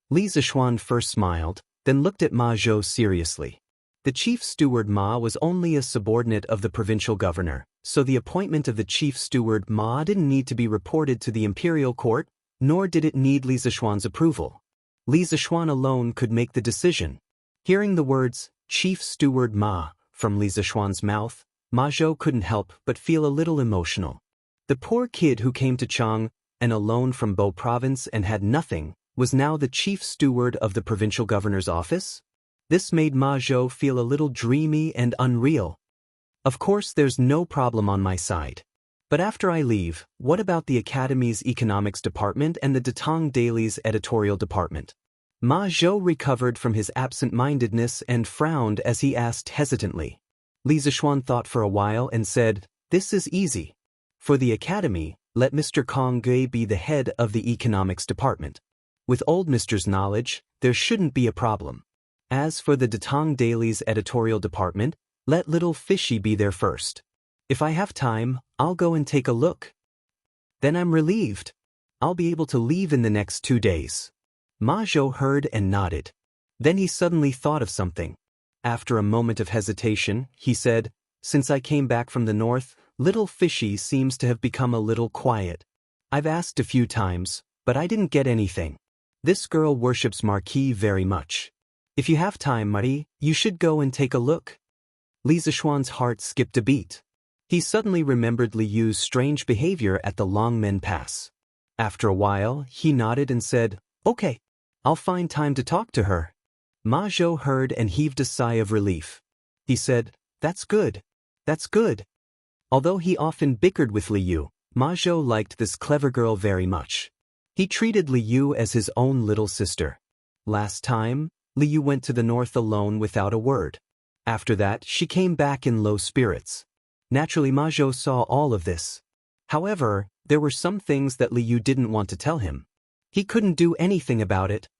Li Zixuan first smiled, then looked at Ma Zhou seriously. The chief steward Ma was only a subordinate of the provincial governor, so the appointment of the chief steward Ma didn't need to be reported to the imperial court, nor did it need Li Zixuan's approval. Li Zixuan alone could make the decision. Hearing the words, Chief Steward Ma, from Li Zixuan's mouth, Ma Zhou couldn't help but feel a little emotional. The poor kid who came to Cheng, and alone from Bo province and had nothing, was now the chief steward of the provincial governor's office? This made Ma Zhou feel a little dreamy and unreal. Of course, there's no problem on my side. But after I leave, what about the Academy's economics department and the Datong Daily's editorial department? Ma Zhou recovered from his absent-mindedness and frowned as he asked hesitantly. Li Zixuan thought for a while and said, "This is easy. For the Academy, let Mr. Kong Gui be the head of the economics department. With old Mr's knowledge, there shouldn't be a problem. As for the Datong Daily's editorial department, let little Fishy be there first. If I have time, I'll go and take a look. Then I'm relieved. I'll be able to leave in the next 2 days." Ma Zhou heard and nodded. Then he suddenly thought of something. After a moment of hesitation, he said, Since I came back from the north, little fishy seems to have become a little quiet. I've asked a few times, but I didn't get anything. This girl worships Marquis very much. If you have time, Marie, you should go and take a look." Li Zishuan's heart skipped a beat. He suddenly remembered Li Yu's strange behavior at the Longmen Pass. After a while, he nodded and said, "Okay, I'll find time to talk to her." Ma Zhou heard and heaved a sigh of relief. He said, "That's good. That's good." Although he often bickered with Li Yu, Ma Zhou liked this clever girl very much. He treated Li Yu as his own little sister. Last time, Li Yu went to the north alone without a word. After that, she came back in low spirits. Naturally, Ma Zhou saw all of this. However, there were some things that Li Yu didn't want to tell him. He couldn't do anything about it.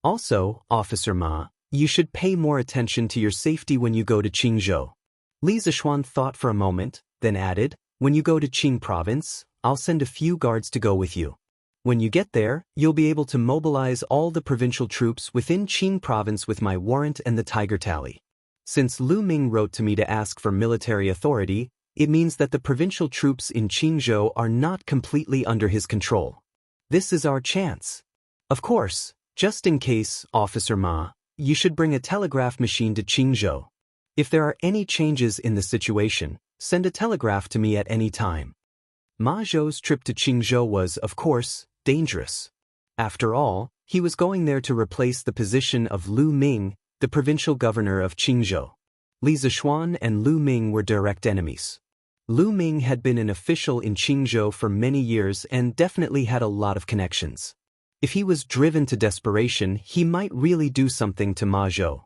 Also, Officer Ma, you should pay more attention to your safety when you go to Qingzhou. Li Zishuan thought for a moment, then added, "When you go to Qing province, I'll send a few guards to go with you. When you get there, you'll be able to mobilize all the provincial troops within Qing province with my warrant and the Tiger Tally. Since Lu Ming wrote to me to ask for military authority, it means that the provincial troops in Qingzhou are not completely under his control. This is our chance. Of course, just in case, Officer Ma, you should bring a telegraph machine to Qingzhou. If there are any changes in the situation, send a telegraph to me at any time." Ma Zhou's trip to Qingzhou was, of course, dangerous. After all, he was going there to replace the position of Lu Ming, the provincial governor of Qingzhou. Li Zishuan and Lu Ming were direct enemies. Lu Ming had been an official in Qingzhou for many years and definitely had a lot of connections. If he was driven to desperation, he might really do something to Ma Zhou.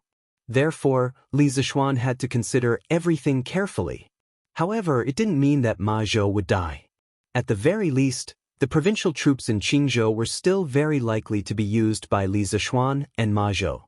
Therefore, Li Zishuan had to consider everything carefully. However, it didn't mean that Ma Zhou would die. At the very least, the provincial troops in Qingzhou were still very likely to be used by Li Zishuan and Ma Zhou.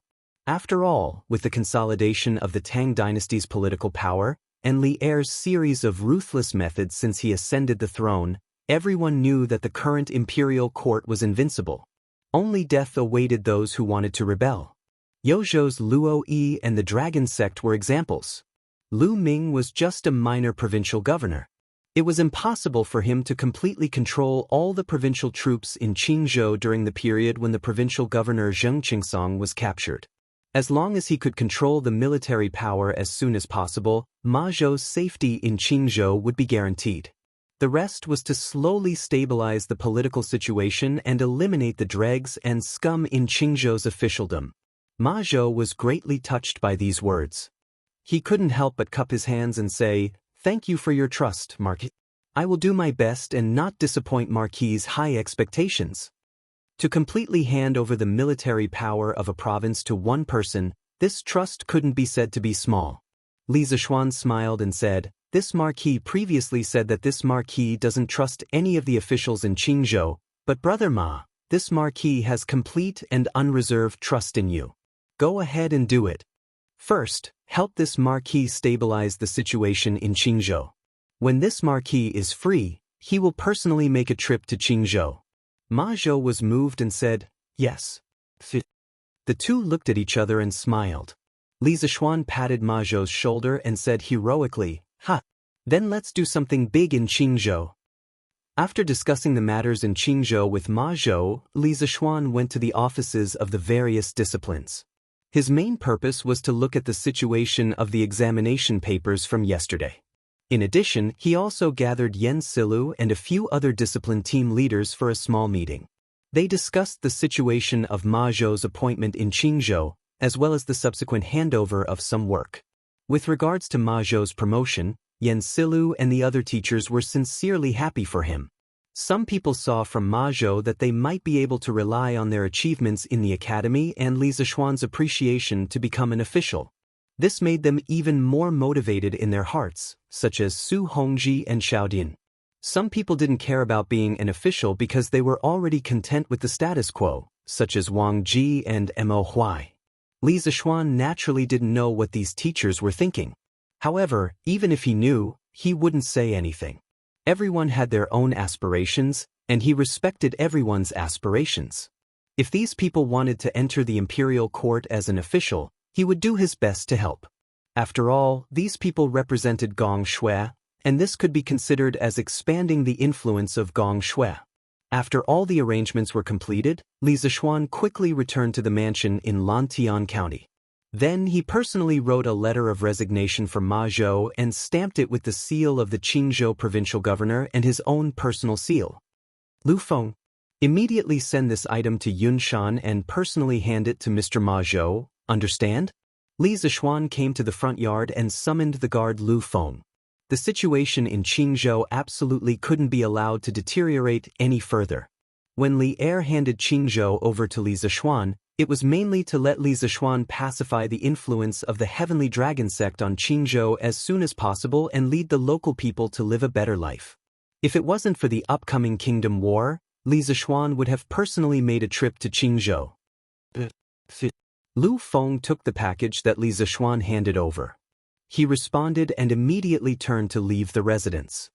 After all, with the consolidation of the Tang dynasty's political power, and Li Er's series of ruthless methods since he ascended the throne, everyone knew that the current imperial court was invincible. Only death awaited those who wanted to rebel. Yozhou's Luo Yi and the Dragon Sect were examples. Lu Ming was just a minor provincial governor. It was impossible for him to completely control all the provincial troops in Qingzhou during the period when the provincial governor Zheng Qingsong was captured. As long as he could control the military power as soon as possible, Ma Zhou's safety in Qingzhou would be guaranteed. The rest was to slowly stabilize the political situation and eliminate the dregs and scum in Qingzhou's officialdom. Ma Zhou was greatly touched by these words. He couldn't help but cup his hands and say, "Thank you for your trust, Marquis. I will do my best and not disappoint Marquis's high expectations." To completely hand over the military power of a province to one person, this trust couldn't be said to be small. Li Zishuan smiled and said, "This Marquis previously said that this Marquis doesn't trust any of the officials in Qingzhou, but Brother Ma, this Marquis has complete and unreserved trust in you. Go ahead and do it. First, help this Marquis stabilize the situation in Qingzhou. When this Marquis is free, he will personally make a trip to Qingzhou." Ma Zhou was moved and said, "Yes." The two looked at each other and smiled. Li Zishuan patted Ma Zhou's shoulder and said heroically, "Ha! Then let's do something big in Qingzhou." After discussing the matters in Qingzhou with Ma Zhou, Li Zishuan went to the offices of the various disciplines. His main purpose was to look at the situation of the examination papers from yesterday. In addition, he also gathered Yen Silu and a few other discipline team leaders for a small meeting. They discussed the situation of Ma Zhou's appointment in Qingzhou, as well as the subsequent handover of some work. With regards to Ma Zhou's promotion, Yen Silu and the other teachers were sincerely happy for him. Some people saw from Ma Zhou that they might be able to rely on their achievements in the academy and Li Zishuan's appreciation to become an official. This made them even more motivated in their hearts, such as Su Hongji and Xiaodian. Some people didn't care about being an official because they were already content with the status quo, such as Wang Ji and Mo Huai. Li Zishuan naturally didn't know what these teachers were thinking. However, even if he knew, he wouldn't say anything. Everyone had their own aspirations, and he respected everyone's aspirations. If these people wanted to enter the imperial court as an official, he would do his best to help. After all, these people represented Gong Shui, and this could be considered as expanding the influence of Gong Shui. After all the arrangements were completed, Li Zixuan quickly returned to the mansion in Lantian County. Then he personally wrote a letter of resignation for Ma Zhou and stamped it with the seal of the Qingzhou provincial governor and his own personal seal. Lu Feng, immediately send this item to Yunshan and personally hand it to Mr. Ma Zhou, understand? Li Zixuan came to the front yard and summoned the guard Lu Feng. The situation in Qingzhou absolutely couldn't be allowed to deteriorate any further. When Li Er handed Qingzhou over to Li Zixuan, it was mainly to let Li Zixuan pacify the influence of the Heavenly Dragon sect on Qingzhou as soon as possible and lead the local people to live a better life. If it wasn't for the upcoming Kingdom War, Li Zixuan would have personally made a trip to Qingzhou. Lu Feng took the package that Li Zixuan handed over. He responded and immediately turned to leave the residence.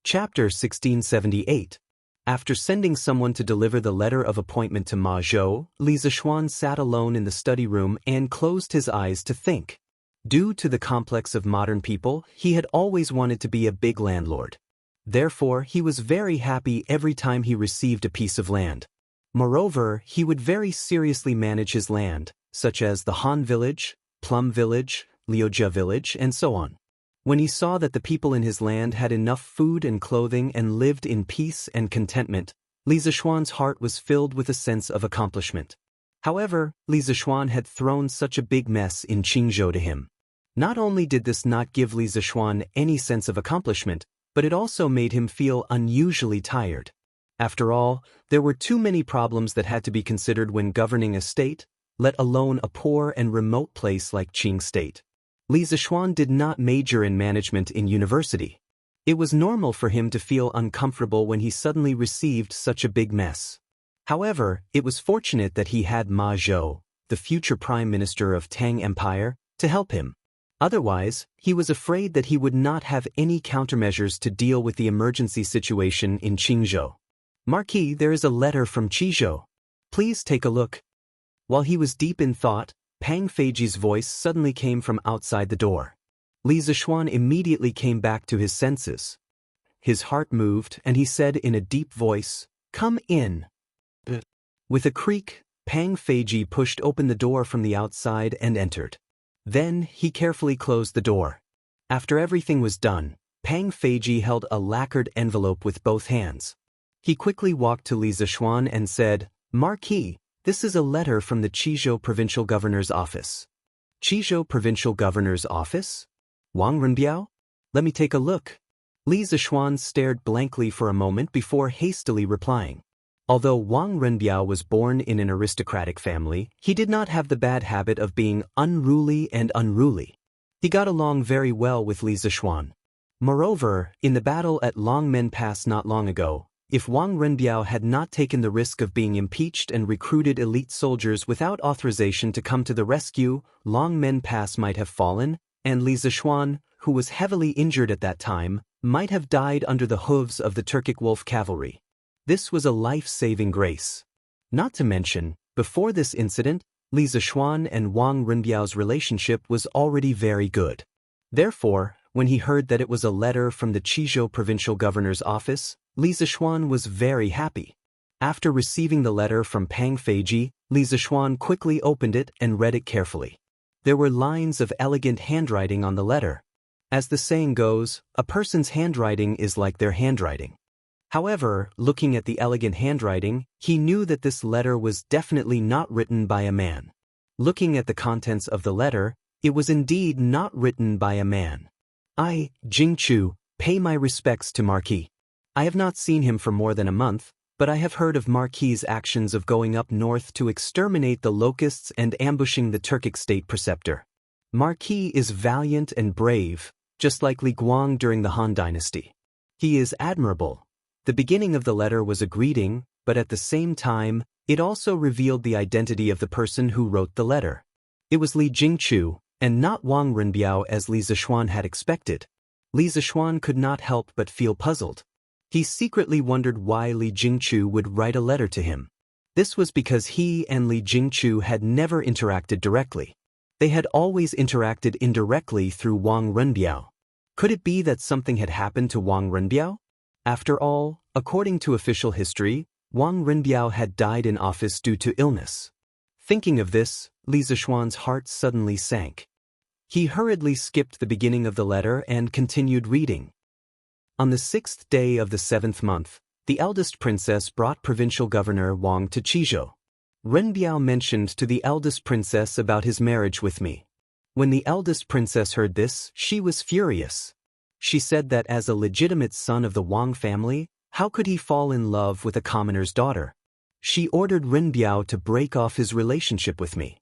Chapter 1678. After sending someone to deliver the letter of appointment to Ma Zhou, Li Zixuan sat alone in the study room and closed his eyes to think. Due to the complex of modern people, he had always wanted to be a big landlord. Therefore, he was very happy every time he received a piece of land. Moreover, he would very seriously manage his land, such as the Han Village, Plum Village, Liujia Village, and so on. When he saw that the people in his land had enough food and clothing and lived in peace and contentment, Li Zixuan's heart was filled with a sense of accomplishment. However, Li Zixuan had thrown such a big mess in Qingzhou to him. Not only did this not give Li Zixuan any sense of accomplishment, but it also made him feel unusually tired. After all, there were too many problems that had to be considered when governing a state, let alone a poor and remote place like Qing State. Li Zixuan did not major in management in university. It was normal for him to feel uncomfortable when he suddenly received such a big mess. However, it was fortunate that he had Ma Zhou, the future prime minister of Tang Empire, to help him. Otherwise, he was afraid that he would not have any countermeasures to deal with the emergency situation in Qingzhou. Marquis, there is a letter from Qizhou. Please take a look. While he was deep in thought, Pang Feiji's voice suddenly came from outside the door. Li Zixuan immediately came back to his senses. His heart moved and he said in a deep voice, "Come in." With a creak, Pang Feiji pushed open the door from the outside and entered. Then he carefully closed the door. After everything was done, Pang Feiji held a lacquered envelope with both hands. He quickly walked to Li Zixuan and said, "Marquis, this is a letter from the Qizhou Provincial Governor's Office." Qizhou Provincial Governor's Office? Wang Renbiao? Let me take a look. Li Zixuan stared blankly for a moment before hastily replying. Although Wang Renbiao was born in an aristocratic family, he did not have the bad habit of being unruly and unruly. He got along very well with Li Zixuan. Moreover, in the battle at Longmen Pass not long ago, if Wang Renbiao had not taken the risk of being impeached and recruited elite soldiers without authorization to come to the rescue, Longmen Pass might have fallen, and Li Zixuan, who was heavily injured at that time, might have died under the hooves of the Turkic wolf cavalry. This was a life-saving grace. Not to mention, before this incident, Li Zixuan and Wang Renbiao's relationship was already very good. Therefore, when he heard that it was a letter from the Qizhou Provincial Governor's Office, Li Zixuan was very happy. After receiving the letter from Pang Feiji, Li Zixuan quickly opened it and read it carefully. There were lines of elegant handwriting on the letter. As the saying goes, a person's handwriting is like their handwriting. However, looking at the elegant handwriting, he knew that this letter was definitely not written by a man. Looking at the contents of the letter, it was indeed not written by a man. I, Jingchu, pay my respects to Marquis. I have not seen him for more than a month, but I have heard of Marquis's actions of going up north to exterminate the locusts and ambushing the Turkic state preceptor. Marquis is valiant and brave, just like Li Guang during the Han dynasty. He is admirable. The beginning of the letter was a greeting, but at the same time, it also revealed the identity of the person who wrote the letter. It was Li Jingchu, and not Wang Renbiao as Li Zixuan had expected. Li Zixuan could not help but feel puzzled. He secretly wondered why Li Jingchu would write a letter to him. This was because he and Li Jingchu had never interacted directly. They had always interacted indirectly through Wang Renbiao. Could it be that something had happened to Wang Renbiao? After all, according to official history, Wang Renbiao had died in office due to illness. Thinking of this, Li Zishuan's heart suddenly sank. He hurriedly skipped the beginning of the letter and continued reading. On the 6th day of the 7th month, the eldest princess brought Provincial Governor Wang to Qizhou. Renbiao mentioned to the eldest princess about his marriage with me. When the eldest princess heard this, she was furious. She said that as a legitimate son of the Wang family, how could he fall in love with a commoner's daughter? She ordered Renbiao to break off his relationship with me.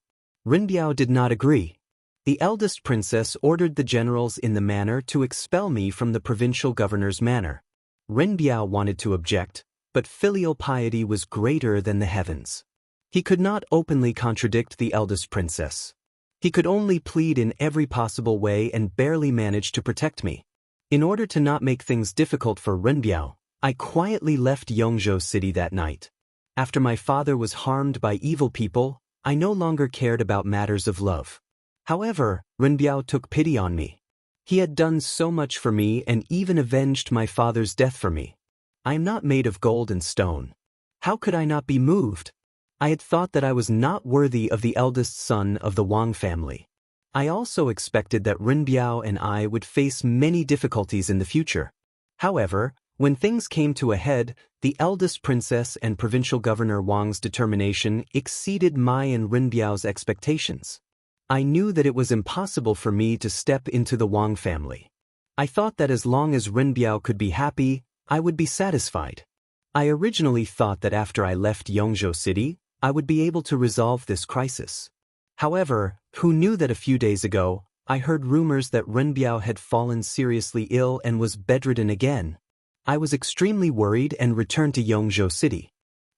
Renbiao did not agree. The eldest princess ordered the generals in the manor to expel me from the provincial governor's manor. Renbiao wanted to object, but filial piety was greater than the heavens. He could not openly contradict the eldest princess. He could only plead in every possible way and barely manage to protect me. In order to not make things difficult for Renbiao, I quietly left Yongzhou City that night. After my father was harmed by evil people, I no longer cared about matters of love. However, Renbiao took pity on me. He had done so much for me and even avenged my father's death for me. I am not made of gold and stone. How could I not be moved? I had thought that I was not worthy of the eldest son of the Wang family. I also expected that Renbiao and I would face many difficulties in the future. However, when things came to a head, the eldest princess and provincial governor Wang's determination exceeded my and Renbiao's expectations. I knew that it was impossible for me to step into the Wang family. I thought that as long as Renbiao could be happy, I would be satisfied. I originally thought that after I left Yongzhou City, I would be able to resolve this crisis. However, who knew that a few days ago, I heard rumors that Renbiao had fallen seriously ill and was bedridden again. I was extremely worried and returned to Yongzhou City.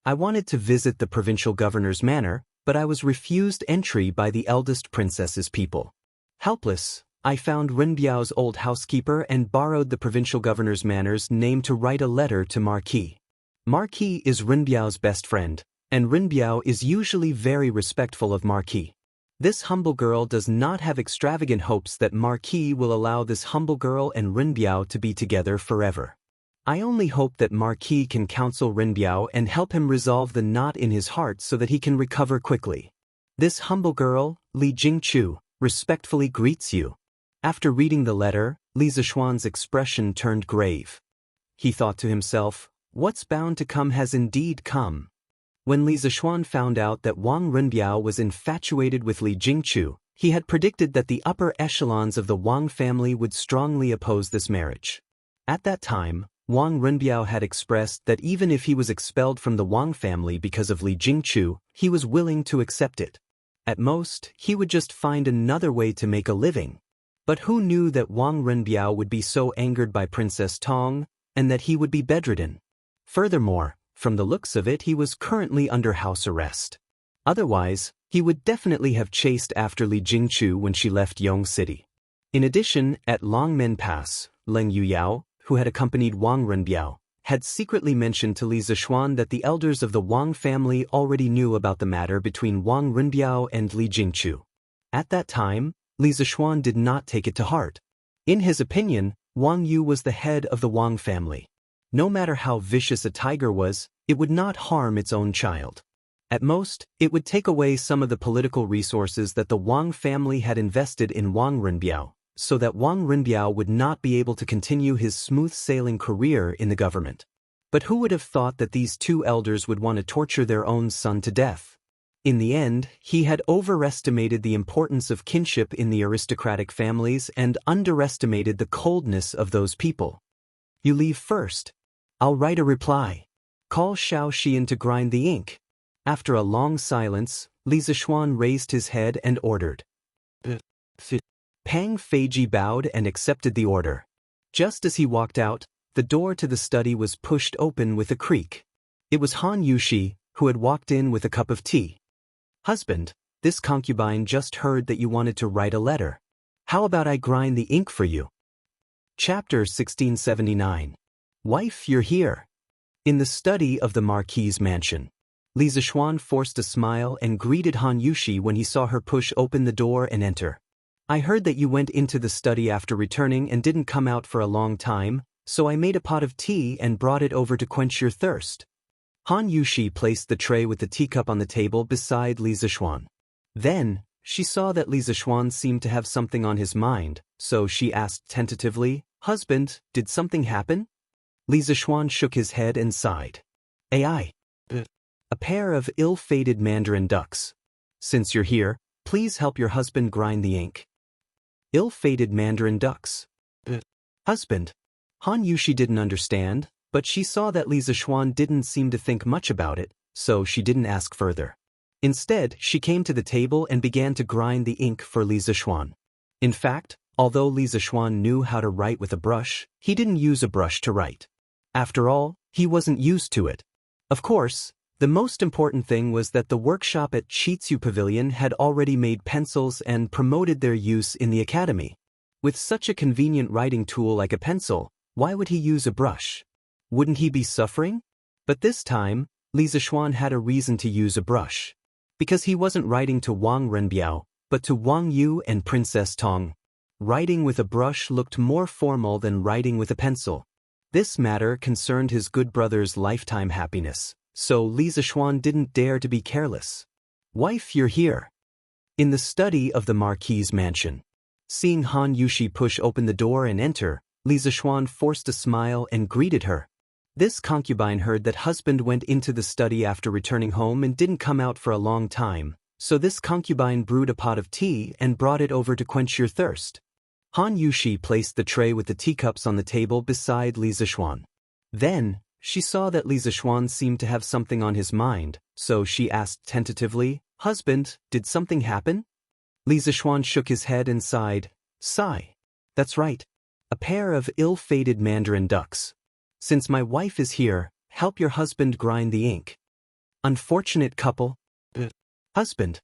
I wanted to visit the provincial governor's manor, but I was refused entry by the eldest princess's people. Helpless, I found Renbiao's old housekeeper and borrowed the provincial governor's manor's name to write a letter to Marquis. Marquis is Renbiao's best friend, and Renbiao is usually very respectful of Marquis. This humble girl does not have extravagant hopes that Marquis will allow this humble girl and Renbiao to be together forever. I only hope that Marquis can counsel Renbiao and help him resolve the knot in his heart so that he can recover quickly. This humble girl, Li Jingchu, respectfully greets you. After reading the letter, Li Zishuan's expression turned grave. He thought to himself, what's bound to come has indeed come. When Li Zishuan found out that Wang Renbiao was infatuated with Li Jingchu, he had predicted that the upper echelons of the Wang family would strongly oppose this marriage. At that time, Wang Renbiao had expressed that even if he was expelled from the Wang family because of Li Jingchu, he was willing to accept it. At most, he would just find another way to make a living. But who knew that Wang Renbiao would be so angered by Princess Tong, and that he would be bedridden? Furthermore, from the looks of it, he was currently under house arrest. Otherwise, he would definitely have chased after Li Jingchu when she left Yong City. In addition, at Longmen Pass, Leng Yuyao, who had accompanied Wang Renbiao, had secretly mentioned to Li Zishuan that the elders of the Wang family already knew about the matter between Wang Renbiao and Li Jingchu. At that time, Li Zishuan did not take it to heart. In his opinion, Wang Yu was the head of the Wang family. No matter how vicious a tiger was, it would not harm its own child. At most, it would take away some of the political resources that the Wang family had invested in Wang Renbiao, so that Wang Renbiao would not be able to continue his smooth-sailing career in the government. But who would have thought that these two elders would want to torture their own son to death? In the end, he had overestimated the importance of kinship in the aristocratic families and underestimated the coldness of those people. You leave first. I'll write a reply. Call Xiao Xian to grind the ink. After a long silence, Li Zishuan raised his head and ordered. Pang Feiji bowed and accepted the order. Just as he walked out, the door to the study was pushed open with a creak. It was Han Yushi, who had walked in with a cup of tea. Husband, this concubine just heard that you wanted to write a letter. How about I grind the ink for you? Chapter 1679. Wife, you're here. In the study of the Marquis's mansion. Li Zishuan forced a smile and greeted Han Yushi when he saw her push open the door and enter. I heard that you went into the study after returning and didn't come out for a long time, so I made a pot of tea and brought it over to quench your thirst. Han Yushi placed the tray with the teacup on the table beside Li Zishuan. Then, she saw that Li Zishuan seemed to have something on his mind, so she asked tentatively, "Husband, did something happen?" Li Zishuan shook his head and sighed. "AI. A pair of ill-fated mandarin ducks. Since you're here, please help your husband grind the ink." Ill-fated mandarin ducks. Husband. Han Yushi didn't understand, but she saw that Li Zishuan didn't seem to think much about it, so she didn't ask further. Instead, she came to the table and began to grind the ink for Li Zishuan. In fact, although Li Zishuan knew how to write with a brush, he didn't use a brush to write. After all, he wasn't used to it. Of course, the most important thing was that the workshop at Chitsu Pavilion had already made pencils and promoted their use in the academy. With such a convenient writing tool like a pencil, why would he use a brush? Wouldn't he be suffering? But this time, Li Zishuan had a reason to use a brush. Because he wasn't writing to Wang Renbiao, but to Wang Yu and Princess Tong. Writing with a brush looked more formal than writing with a pencil. This matter concerned his good brother's lifetime happiness, so Li Zishuan didn't dare to be careless. "Wife, you're here." In the study of the Marquis's mansion. Seeing Han Yushi push open the door and enter, Li Zishuan forced a smile and greeted her. This concubine heard that husband went into the study after returning home and didn't come out for a long time, so this concubine brewed a pot of tea and brought it over to quench your thirst. Han Yushi placed the tray with the teacups on the table beside Li Zishuan. Then, she saw that Li Zishuan seemed to have something on his mind, so she asked tentatively, "Husband, did something happen?" Li Zishuan shook his head and sighed. "Sigh. That's right. A pair of ill-fated mandarin ducks. Since my wife is here, help your husband grind the ink." Unfortunate couple. Husband.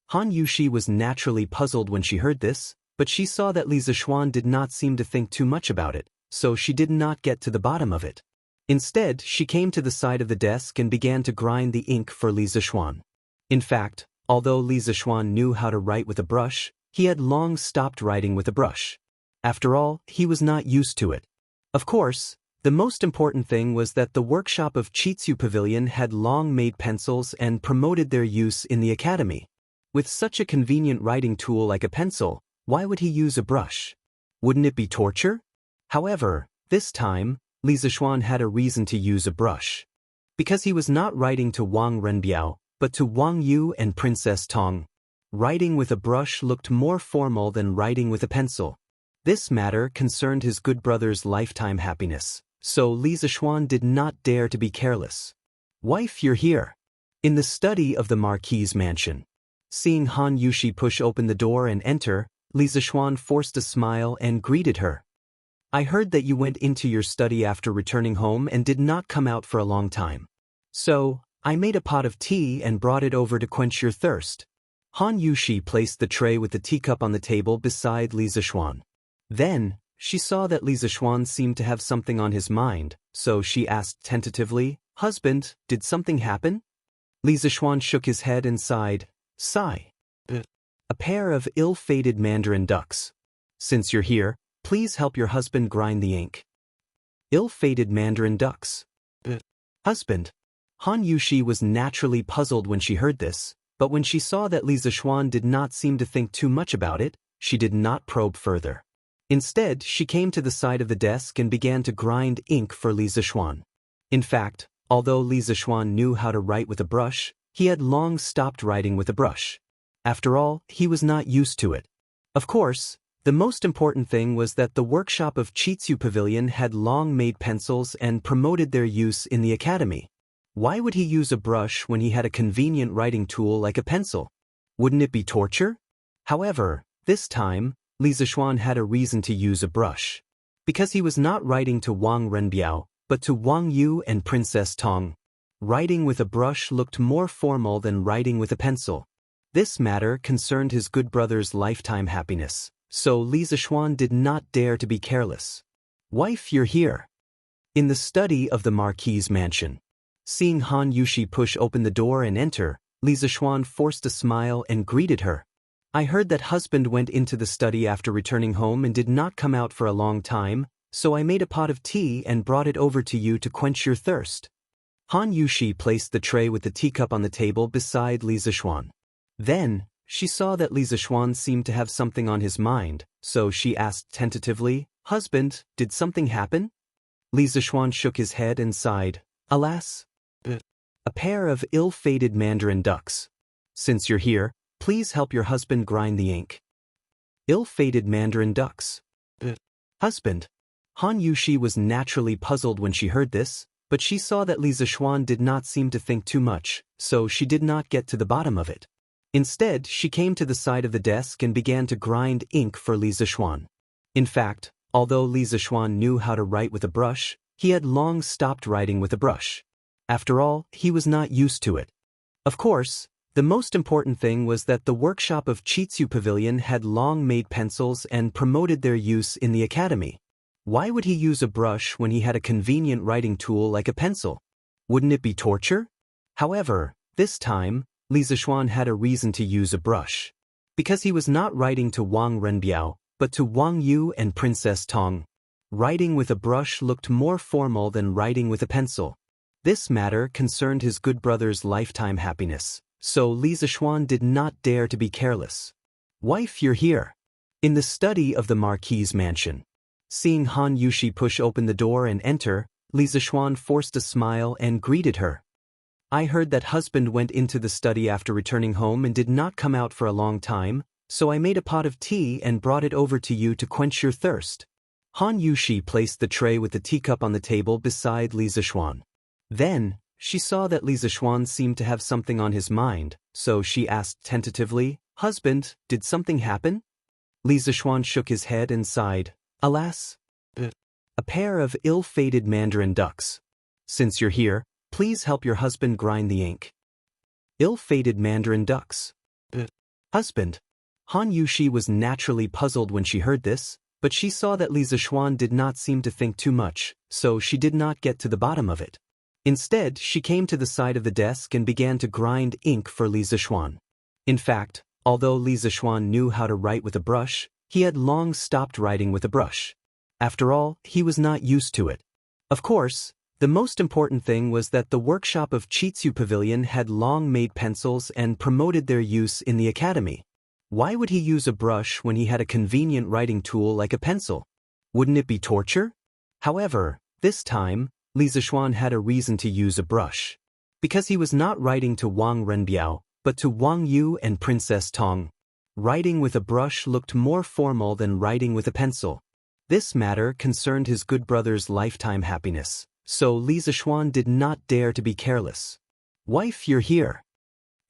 Han Yushi was naturally puzzled when she heard this, but she saw that Li Zishuan did not seem to think too much about it, so she did not get to the bottom of it. Instead, she came to the side of the desk and began to grind the ink for Li Zishuan. In fact, although Li Zishuan knew how to write with a brush, he had long stopped writing with a brush. After all, he was not used to it. Of course, the most important thing was that the workshop of Chitsu Pavilion had long made pencils and promoted their use in the academy. With such a convenient writing tool like a pencil, why would he use a brush? Wouldn't it be torture? However, this time, Li Zishuan had a reason to use a brush. Because he was not writing to Wang Renbiao, but to Wang Yu and Princess Tong. Writing with a brush looked more formal than writing with a pencil. This matter concerned his good brother's lifetime happiness, so Li Zishuan did not dare to be careless. "Wife, you're here." In the study of the Marquis's mansion. Seeing Han Yushi push open the door and enter, Li Zishuan forced a smile and greeted her. "I heard that you went into your study after returning home and did not come out for a long time. So, I made a pot of tea and brought it over to quench your thirst." Han Yushi placed the tray with the teacup on the table beside Li Zishuan. Then, she saw that Li Zishuan seemed to have something on his mind, so she asked tentatively, "Husband, did something happen?" Li Zishuan shook his head and sighed. "Sigh. A pair of ill-fated mandarin ducks. Since you're here, please help your husband grind the ink." Ill-fated mandarin ducks. Husband. Han Yushi was naturally puzzled when she heard this, but when she saw that Li Zishuan did not seem to think too much about it, she did not probe further. Instead, she came to the side of the desk and began to grind ink for Li Zishuan. In fact, although Li Zishuan knew how to write with a brush, he had long stopped writing with a brush. After all, he was not used to it. Of course, the most important thing was that the workshop of Chitsu Pavilion had long made pencils and promoted their use in the academy. Why would he use a brush when he had a convenient writing tool like a pencil? Wouldn't it be torture? However, this time, Li Zishuan had a reason to use a brush. Because he was not writing to Wang Renbiao, but to Wang Yu and Princess Tong. Writing with a brush looked more formal than writing with a pencil. This matter concerned his good brother's lifetime happiness, so Li Zishuan did not dare to be careless. "Wife, you're here." In the study of the Marquis's mansion. Seeing Han Yushi push open the door and enter, Li Zixuan forced a smile and greeted her. I heard that husband went into the study after returning home and did not come out for a long time, so I made a pot of tea and brought it over to you to quench your thirst. Han Yushi placed the tray with the teacup on the table beside Li Zixuan. Then, she saw that Li Zixuan seemed to have something on his mind, so she asked tentatively, "Husband, did something happen?" Li Zixuan shook his head and sighed. "Alas, a pair of ill-fated mandarin ducks. Since you're here, please help your husband grind the ink." Ill-fated mandarin ducks. Husband. Han Yushi was naturally puzzled when she heard this, but she saw that Li Zixuan did not seem to think too much, so she did not get to the bottom of it. Instead, she came to the side of the desk and began to grind ink for Li Zixuan. In fact, although Li Zixuan knew how to write with a brush, he had long stopped writing with a brush. After all, he was not used to it. Of course, the most important thing was that the workshop of Chitsu Pavilion had long made pencils and promoted their use in the academy. Why would he use a brush when he had a convenient writing tool like a pencil? Wouldn't it be torture? However, this time, Li Zixuan had a reason to use a brush. Because he was not writing to Wang Renbiao, but to Wang Yu and Princess Tong. Writing with a brush looked more formal than writing with a pencil. This matter concerned his good brother's lifetime happiness, so Li Zixuan did not dare to be careless. "Wife, you're here." In the study of the Marquis's mansion. Seeing Han Yushi push open the door and enter, Li Zixuan forced a smile and greeted her. I heard that husband went into the study after returning home and did not come out for a long time, so I made a pot of tea and brought it over to you to quench your thirst. Han Yushi placed the tray with the teacup on the table beside Li Zixuan. Then, she saw that Li Zixuan seemed to have something on his mind, so she asked tentatively, "Husband, did something happen?" Li Zixuan shook his head and sighed. "Alas, a pair of ill-fated mandarin ducks. Since you're here, please help your husband grind the ink." Ill-fated mandarin ducks. Husband. Han Yushi was naturally puzzled when she heard this, but she saw that Li Zixuan did not seem to think too much, so she did not get to the bottom of it. Instead, she came to the side of the desk and began to grind ink for Li Zixuan. In fact, although Li Zixuan knew how to write with a brush, he had long stopped writing with a brush. After all, he was not used to it. Of course, the most important thing was that the workshop of Chitsu Pavilion had long made pencils and promoted their use in the academy. Why would he use a brush when he had a convenient writing tool like a pencil? Wouldn't it be torture? However, this time, Li Zixuan had a reason to use a brush. Because he was not writing to Wang Renbiao, but to Wang Yu and Princess Tong. Writing with a brush looked more formal than writing with a pencil. This matter concerned his good brother's lifetime happiness, so Li Zixuan did not dare to be careless. "Wife, you're here."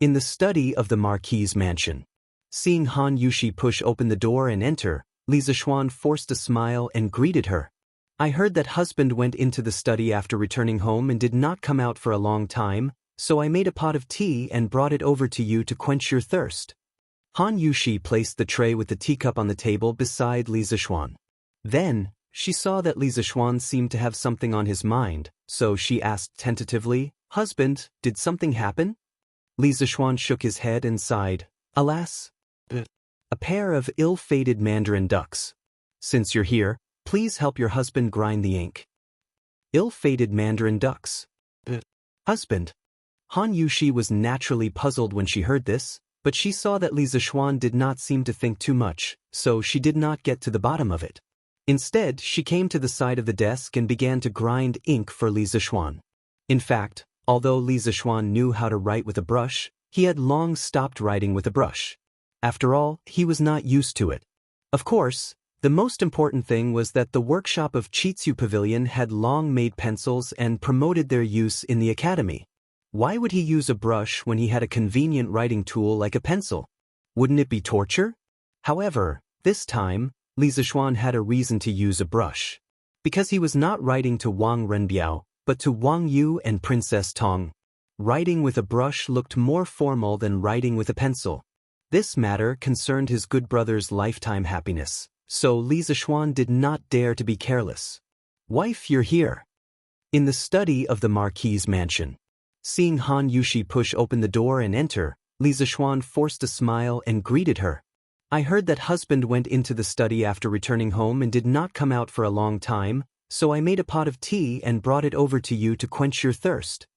In the study of the Marquis's mansion. Seeing Han Yushi push open the door and enter, Li Zixuan forced a smile and greeted her. I heard that husband went into the study after returning home and did not come out for a long time, so I made a pot of tea and brought it over to you to quench your thirst. Han Yushi placed the tray with the teacup on the table beside Li Zixuan. Then, she saw that Li Zixuan seemed to have something on his mind, so she asked tentatively, "Husband, did something happen?" Li Zixuan shook his head and sighed. "Alas, a pair of ill-fated mandarin ducks. Since you're here, please help your husband grind the ink." Ill-fated mandarin ducks. Husband. Han Yushi was naturally puzzled when she heard this, but she saw that Li Zixuan did not seem to think too much, so she did not get to the bottom of it. Instead, she came to the side of the desk and began to grind ink for Li Zixuan. In fact, although Li Zixuan knew how to write with a brush, he had long stopped writing with a brush. After all, he was not used to it. Of course, the most important thing was that the workshop of Chitsu Pavilion had long made pencils and promoted their use in the academy. Why would he use a brush when he had a convenient writing tool like a pencil? Wouldn't it be torture? However, this time, Li Zixuan had a reason to use a brush. Because he was not writing to Wang Renbiao, but to Wang Yu and Princess Tong. Writing with a brush looked more formal than writing with a pencil. This matter concerned his good brother's lifetime happiness, so Li Zixuan did not dare to be careless. "Wife, you're here." In the study of the Marquis's mansion. Seeing Han Yushi push open the door and enter, Li Zixuan forced a smile and greeted her. I heard that husband went into the study after returning home and did not come out for a long time, so I made a pot of tea and brought it over to you to quench your thirst.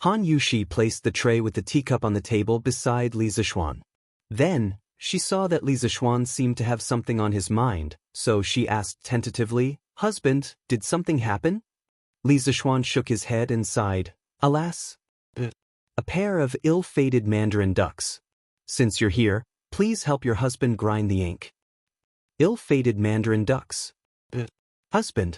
Han Yushi placed the tray with the teacup on the table beside Li Zixuan. Then, she saw that Li Zixuan seemed to have something on his mind, so she asked tentatively, Husband, did something happen? Li Zixuan shook his head and sighed, Alas. A pair of ill-fated mandarin ducks. Since you're here, please help your husband grind the ink. Ill-fated mandarin ducks. Husband.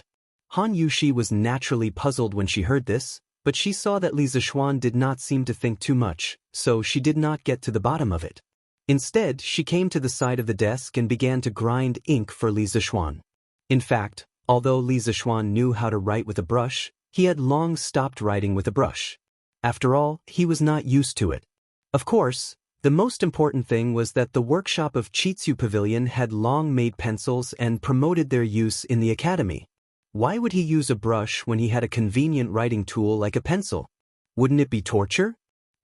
Han Yushi was naturally puzzled when she heard this, but she saw that Li Zixuan did not seem to think too much, so she did not get to the bottom of it. Instead, she came to the side of the desk and began to grind ink for Li Zixuan. In fact, although Li Zixuan knew how to write with a brush, he had long stopped writing with a brush. After all, he was not used to it. Of course, the most important thing was that the workshop of Chitsu Pavilion had long made pencils and promoted their use in the academy. Why would he use a brush when he had a convenient writing tool like a pencil? Wouldn't it be torture?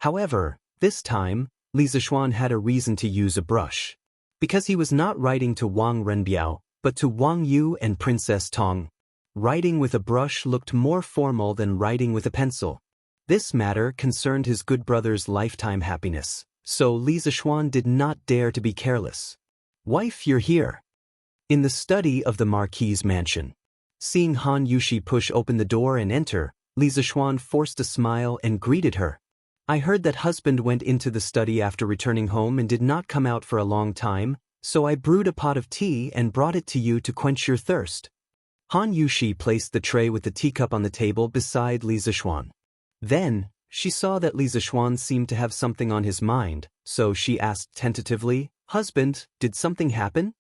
However, this time, Li Zixuan had a reason to use a brush. Because he was not writing to Wang Renbiao, but to Wang Yu and Princess Tong. Writing with a brush looked more formal than writing with a pencil. This matter concerned his good brother's lifetime happiness, so Li Zixuan did not dare to be careless. Wife, you're here. In the study of the Marquis's mansion. Seeing Han Yushi push open the door and enter, Li Zixuan forced a smile and greeted her. I heard that husband went into the study after returning home and did not come out for a long time, so I brewed a pot of tea and brought it to you to quench your thirst. Han Yushi placed the tray with the teacup on the table beside Li Zixuan. Then, she saw that Li Zixuan seemed to have something on his mind, so she asked tentatively, Husband, did something happen?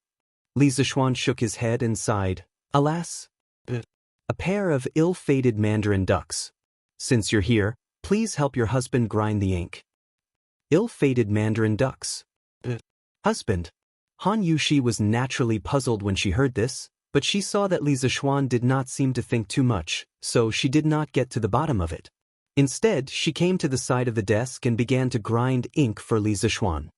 Li Zixuan shook his head and sighed, Alas. A pair of ill-fated mandarin ducks. Since you're here, please help your husband grind the ink. Ill-fated mandarin ducks. Husband. Han Yushi was naturally puzzled when she heard this, but she saw that Li Zixuan did not seem to think too much, so she did not get to the bottom of it. Instead, she came to the side of the desk and began to grind ink for Li Zixuan.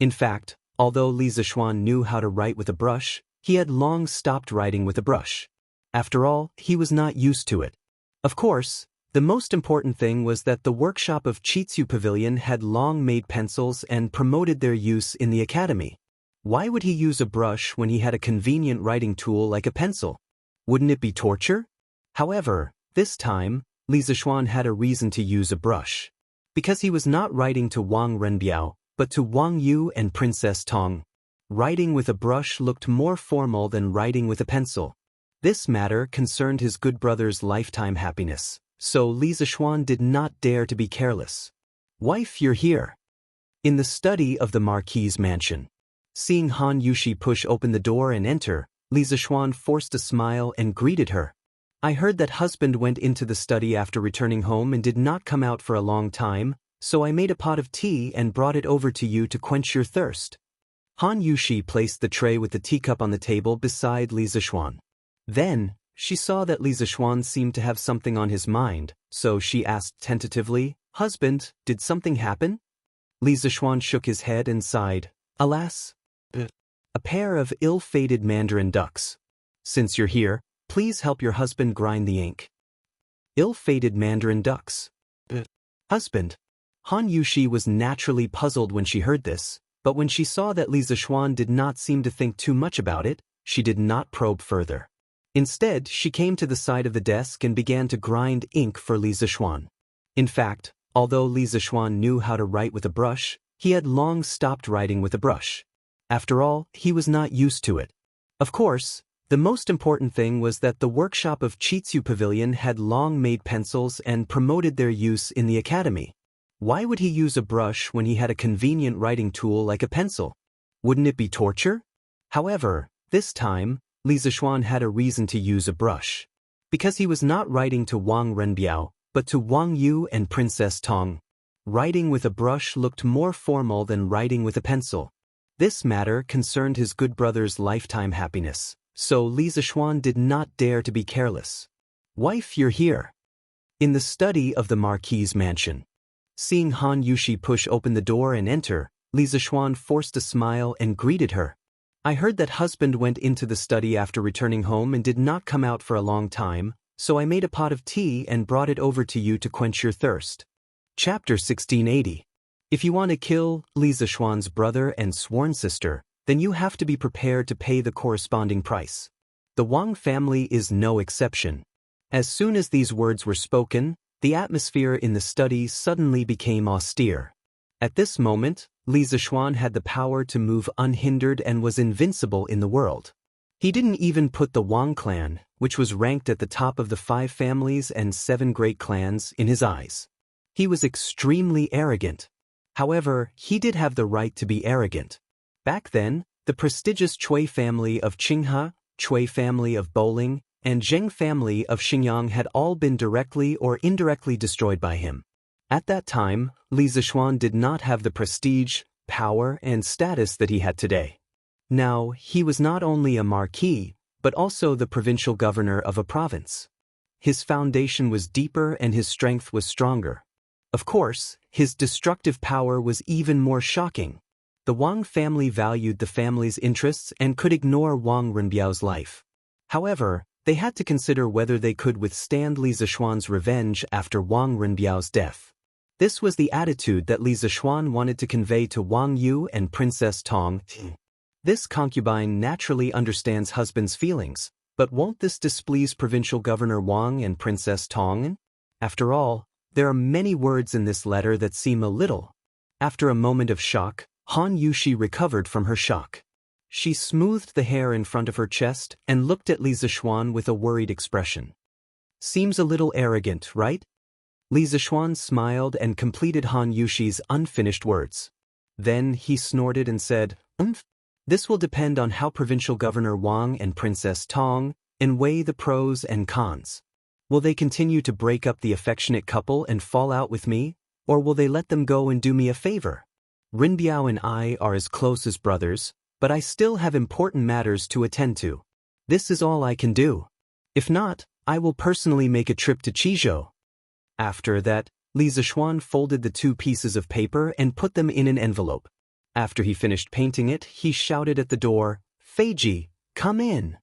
In fact, although Li Zixuan knew how to write with a brush, he had long stopped writing with a brush. After all, he was not used to it. Of course, the most important thing was that the workshop of Chitsu Pavilion had long made pencils and promoted their use in the academy. Why would he use a brush when he had a convenient writing tool like a pencil? Wouldn't it be torture? However, this time, Li Zixuan had a reason to use a brush. Because he was not writing to Wang Renbiao, but to Wang Yu and Princess Tong. Writing with a brush looked more formal than writing with a pencil. This matter concerned his good brother's lifetime happiness, so Li Zixuan did not dare to be careless. Wife, you're here. In the study of the Marquis's mansion. Seeing Han Yushi push open the door and enter, Li Zixuan forced a smile and greeted her. I heard that husband went into the study after returning home and did not come out for a long time, so I made a pot of tea and brought it over to you to quench your thirst. Han Yushi placed the tray with the teacup on the table beside Li Zixuan. Then, she saw that Li Zixuan seemed to have something on his mind, so she asked tentatively, Husband, did something happen? Li Zixuan shook his head and sighed, Alas. A pair of ill-fated mandarin ducks. Since you're here, please help your husband grind the ink. Ill-fated mandarin ducks. Husband. Han Yushi was naturally puzzled when she heard this, but when she saw that Li Zixuan did not seem to think too much about it, she did not probe further. Instead, she came to the side of the desk and began to grind ink for Li Zixuan. In fact, although Li Zixuan knew how to write with a brush, he had long stopped writing with a brush. After all, he was not used to it. Of course, the most important thing was that the workshop of Chitsu Pavilion had long made pencils and promoted their use in the academy. Why would he use a brush when he had a convenient writing tool like a pencil? Wouldn't it be torture? However, this time, Li Zixuan had a reason to use a brush. Because he was not writing to Wang Renbiao, but to Wang Yu and Princess Tong. Writing with a brush looked more formal than writing with a pencil. This matter concerned his good brother's lifetime happiness, so Li Zixuan did not dare to be careless. Wife, you're here. In the study of the Marquis's mansion. Seeing Han Yushi push open the door and enter, Li Zixuan forced a smile and greeted her. I heard that husband went into the study after returning home and did not come out for a long time, so I made a pot of tea and brought it over to you to quench your thirst. Chapter 1680. If you want to kill Li Zixuan's brother and sworn sister, then you have to be prepared to pay the corresponding price. The Wang family is no exception. As soon as these words were spoken, the atmosphere in the study suddenly became austere. At this moment, Li Zixuan had the power to move unhindered and was invincible in the world. He didn't even put the Wang clan, which was ranked at the top of the 5 families and 7 great clans, in his eyes. He was extremely arrogant. However, he did have the right to be arrogant. Back then, the prestigious Cui family of Qinghe, Cui family of Bowling, and Zheng family of Xinjiang had all been directly or indirectly destroyed by him. At that time, Li Zixuan did not have the prestige, power, and status that he had today. Now, he was not only a marquis, but also the provincial governor of a province. His foundation was deeper and his strength was stronger. Of course, his destructive power was even more shocking. The Wang family valued the family's interests and could ignore Wang Renbiao's life. However, they had to consider whether they could withstand Li Zixuan's revenge after Wang Renbiao's death. This was the attitude that Li Zixuan wanted to convey to Wang Yu and Princess Tong. This concubine naturally understands husband's feelings, but won't this displease Provincial Governor Wang and Princess Tong? After all, there are many words in this letter that seem a little. After a moment of shock, Han Yushi recovered from her shock. She smoothed the hair in front of her chest and looked at Li Zixuan with a worried expression. Seems a little arrogant, right? Li Zixuan smiled and completed Han Yushi's unfinished words. Then he snorted and said, This will depend on how Provincial Governor Wang and Princess Tong weigh the pros and cons. Will they continue to break up the affectionate couple and fall out with me, or will they let them go and do me a favor? Renbiao and I are as close as brothers, but I still have important matters to attend to. This is all I can do. If not, I will personally make a trip to Qizhou. After that, Li Zixuan folded the 2 pieces of paper and put them in an envelope. After he finished painting it, he shouted at the door, Feiji, come in.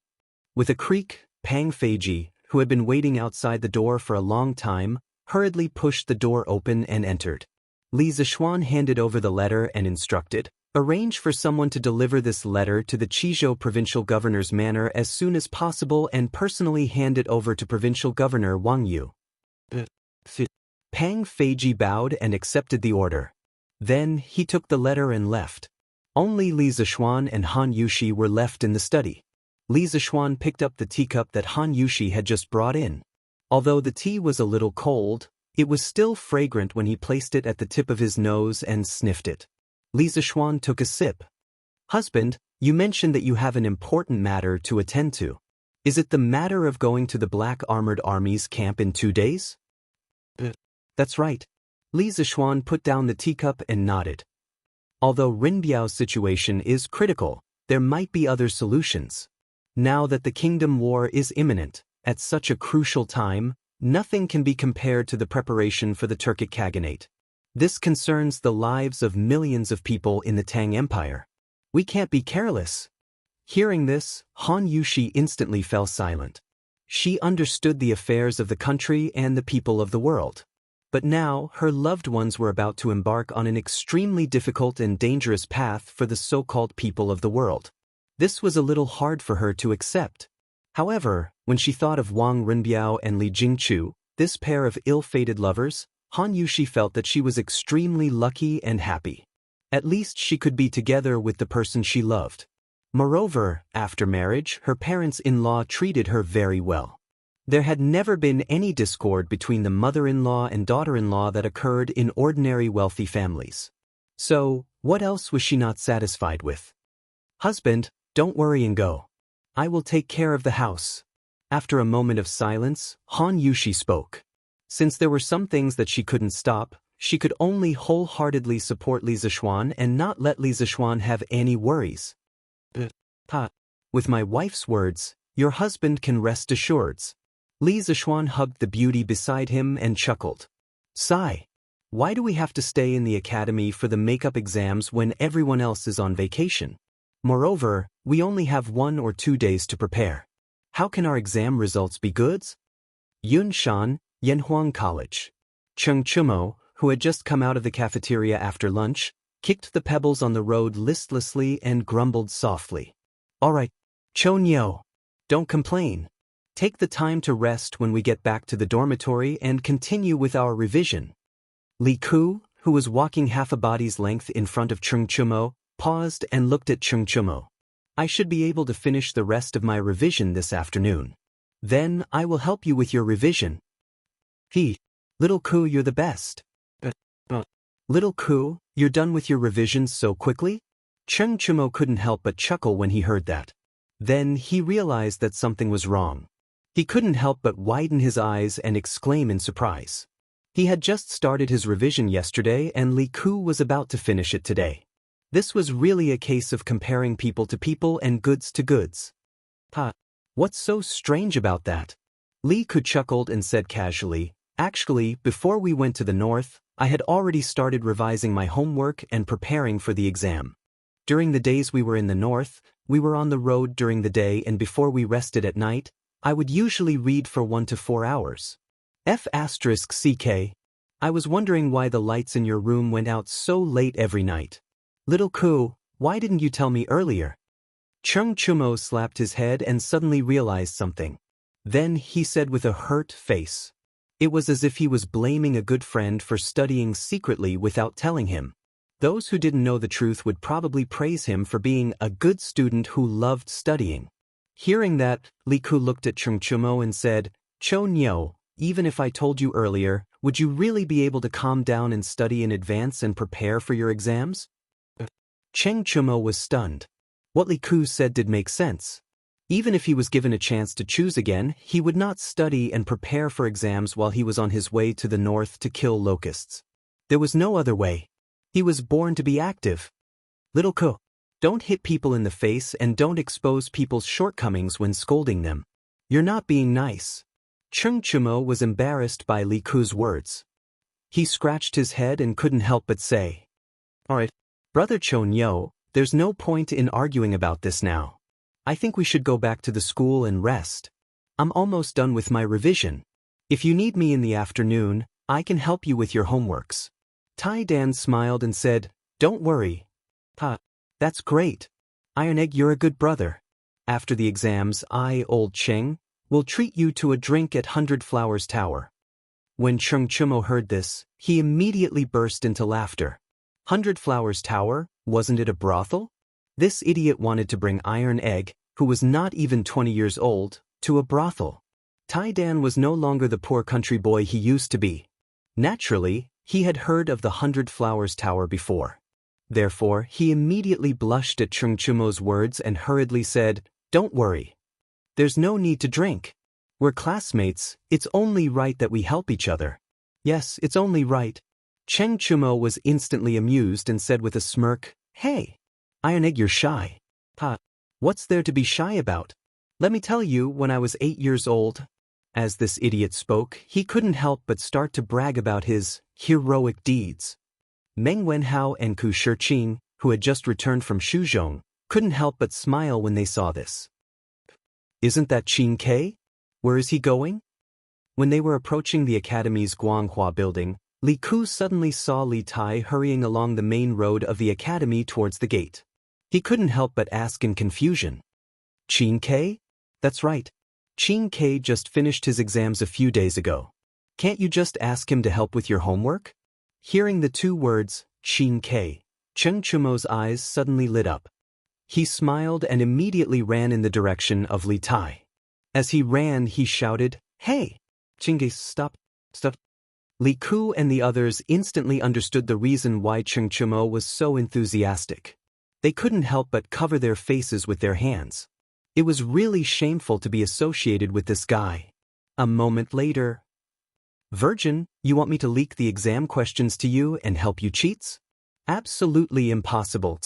With a creak, Pang Feiji, who had been waiting outside the door for a long time, hurriedly pushed the door open and entered. Li Zixuan handed over the letter and instructed, arrange for someone to deliver this letter to the Qizhou provincial governor's manor as soon as possible and personally hand it over to Provincial Governor Wang Yu. Pang Feiji bowed and accepted the order. Then he took the letter and left. Only Li Zixuan and Han Yushi were left in the study. Li Zixuan picked up the teacup that Han Yushi had just brought in. Although the tea was a little cold, it was still fragrant when he placed it at the tip of his nose and sniffed it. Li Zixuan took a sip. Husband, you mentioned that you have an important matter to attend to. Is it the matter of going to the Black Armored Army's camp in 2 days? That's right. Li Zixuan put down the teacup and nodded. Although Renbiao's situation is critical, there might be other solutions. Now that the kingdom war is imminent, at such a crucial time, nothing can be compared to the preparation for the Turkic Khaganate. This concerns the lives of millions of people in the Tang Empire. We can't be careless. Hearing this, Han Yushi instantly fell silent. She understood the affairs of the country and the people of the world. But now, her loved ones were about to embark on an extremely difficult and dangerous path for the so-called people of the world. This was a little hard for her to accept. However, when she thought of Wang Renbiao and Li Jingchu, this pair of ill-fated lovers, Han Yushi felt that she was extremely lucky and happy. At least she could be together with the person she loved. Moreover, after marriage, her parents-in-law treated her very well. There had never been any discord between the mother-in-law and daughter-in-law that occurred in ordinary wealthy families. So, what else was she not satisfied with? Husband, don't worry and go. I will take care of the house. After a moment of silence, Han Yushi spoke. Since there were some things that she couldn't stop, she could only wholeheartedly support Li Zixuan and not let Li Zixuan have any worries. With my wife's words, your husband can rest assured. Li Zixuan hugged the beauty beside him and chuckled. Sigh. Why do we have to stay in the academy for the makeup exams when everyone else is on vacation? Moreover, we only have 1 or 2 days to prepare. How can our exam results be goods? Yunshan, Yanhuang College. Cheng Chumo, who had just come out of the cafeteria after lunch, kicked the pebbles on the road listlessly and grumbled softly. All right, Chonyo, don't complain. Take the time to rest when we get back to the dormitory and continue with our revision. Li Ku, who was walking half a body's length in front of Cheng Chumo, paused and looked at Cheng Chumo. I should be able to finish the rest of my revision this afternoon. Then I will help you with your revision. Little Ku, you're the best. Little Ku, you're done with your revisions so quickly? Cheng Chumo couldn't help but chuckle when he heard that. Then he realized that something was wrong. He couldn't help but widen his eyes and exclaim in surprise. He had just started his revision yesterday and Li Ku was about to finish it today. This was really a case of comparing people to people and goods to goods. What's so strange about that? Li Ku chuckled and said casually, actually, before we went to the north, I had already started revising my homework and preparing for the exam. During the days we were in the north, we were on the road during the day and before we rested at night, I would usually read for 1 to 4 hours. *CK. I was wondering why the lights in your room went out so late every night. Little Ku, why didn't you tell me earlier? Cheng Chumo slapped his head and suddenly realized something. Then he said with a hurt face. It was as if he was blaming a good friend for studying secretly without telling him. Those who didn't know the truth would probably praise him for being a good student who loved studying. Hearing that, Li Ku looked at Cheng Chumo and said, Cho Nyo, even if I told you earlier, would you really be able to calm down and study in advance and prepare for your exams? Cheng Chumo was stunned. What Li Ku said did make sense. Even if he was given a chance to choose again, he would not study and prepare for exams while he was on his way to the north to kill locusts. There was no other way. He was born to be active. Little Ku, don't hit people in the face and don't expose people's shortcomings when scolding them. You're not being nice. Cheng Chumo was embarrassed by Li Ku's words. He scratched his head and couldn't help but say, All right, Brother Chonyo, there's no point in arguing about this now. I think we should go back to the school and rest. I'm almost done with my revision. If you need me in the afternoon, I can help you with your homeworks. Tai Dan smiled and said, Don't worry. That's great. Iron Egg, you're a good brother. After the exams, Old Cheng, will treat you to a drink at 100 Flowers Tower. When Cheng Chumo heard this, he immediately burst into laughter. 100 Flowers Tower, wasn't it a brothel? This idiot wanted to bring Iron Egg, who was not even 20 years old, to a brothel. Tai Dan was no longer the poor country boy he used to be. Naturally, he had heard of the 100 Flowers Tower before. Therefore, he immediately blushed at Cheng Chumo's words and hurriedly said, Don't worry. There's no need to drink. We're classmates, it's only right that we help each other. Yes, it's only right. Cheng Chumo was instantly amused and said with a smirk, Hey, Iron Egg, you're shy. What's there to be shy about? Let me tell you, when I was 8 years old, as this idiot spoke, he couldn't help but start to brag about his heroic deeds. Meng Wenhao and Ku Shiqing, who had just returned from Shuzhong, couldn't help but smile when they saw this. Isn't that Qin Ke? Where is he going? When they were approaching the academy's Guanghua building, Li Ku suddenly saw Li Tai hurrying along the main road of the academy towards the gate. He couldn't help but ask in confusion. Qin Ke? That's right. Qin Ke just finished his exams a few days ago. Can't you just ask him to help with your homework? Hearing the 2 words, Qin Ke, Cheng Chumo's eyes suddenly lit up. He smiled and immediately ran in the direction of Li Tai. As he ran, he shouted, Hey! Qin Ke, stop. Li Ku and the others instantly understood the reason why Cheng Chumo was so enthusiastic. They couldn't help but cover their faces with their hands. It was really shameful to be associated with this guy. A moment later, Virgin, you want me to leak the exam questions to you and help you cheats? Absolutely impossible.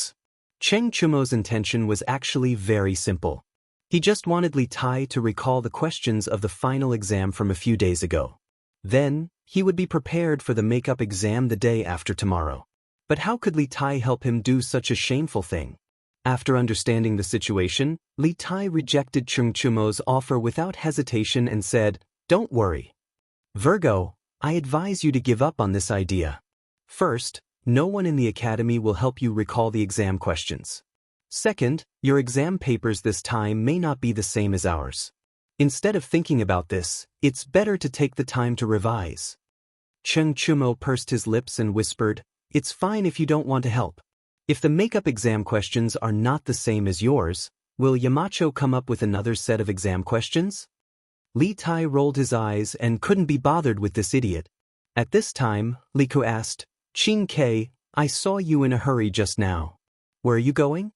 Cheng Chumo's intention was actually very simple. He just wanted Li Tai to recall the questions of the final exam from a few days ago. Then, He would be prepared for the makeup exam the day after tomorrow. But how could Li Tai help him do such a shameful thing? After understanding the situation, Li Tai rejected Cheng Chumo's offer without hesitation and said, "Don't worry, Virgo, I advise you to give up on this idea. First, no one in the academy will help you recall the exam questions. Second, your exam papers this time may not be the same as ours. Instead of thinking about this, it's better to take the time to revise." Cheng Chumo pursed his lips and whispered, "It's fine if you don't want to help. If the makeup exam questions are not the same as yours, will Yamacho come up with another set of exam questions?" Li Tai rolled his eyes and couldn't be bothered with this idiot. At this time, Li Ku asked, "Qing Ke, I saw you in a hurry just now. Where are you going?"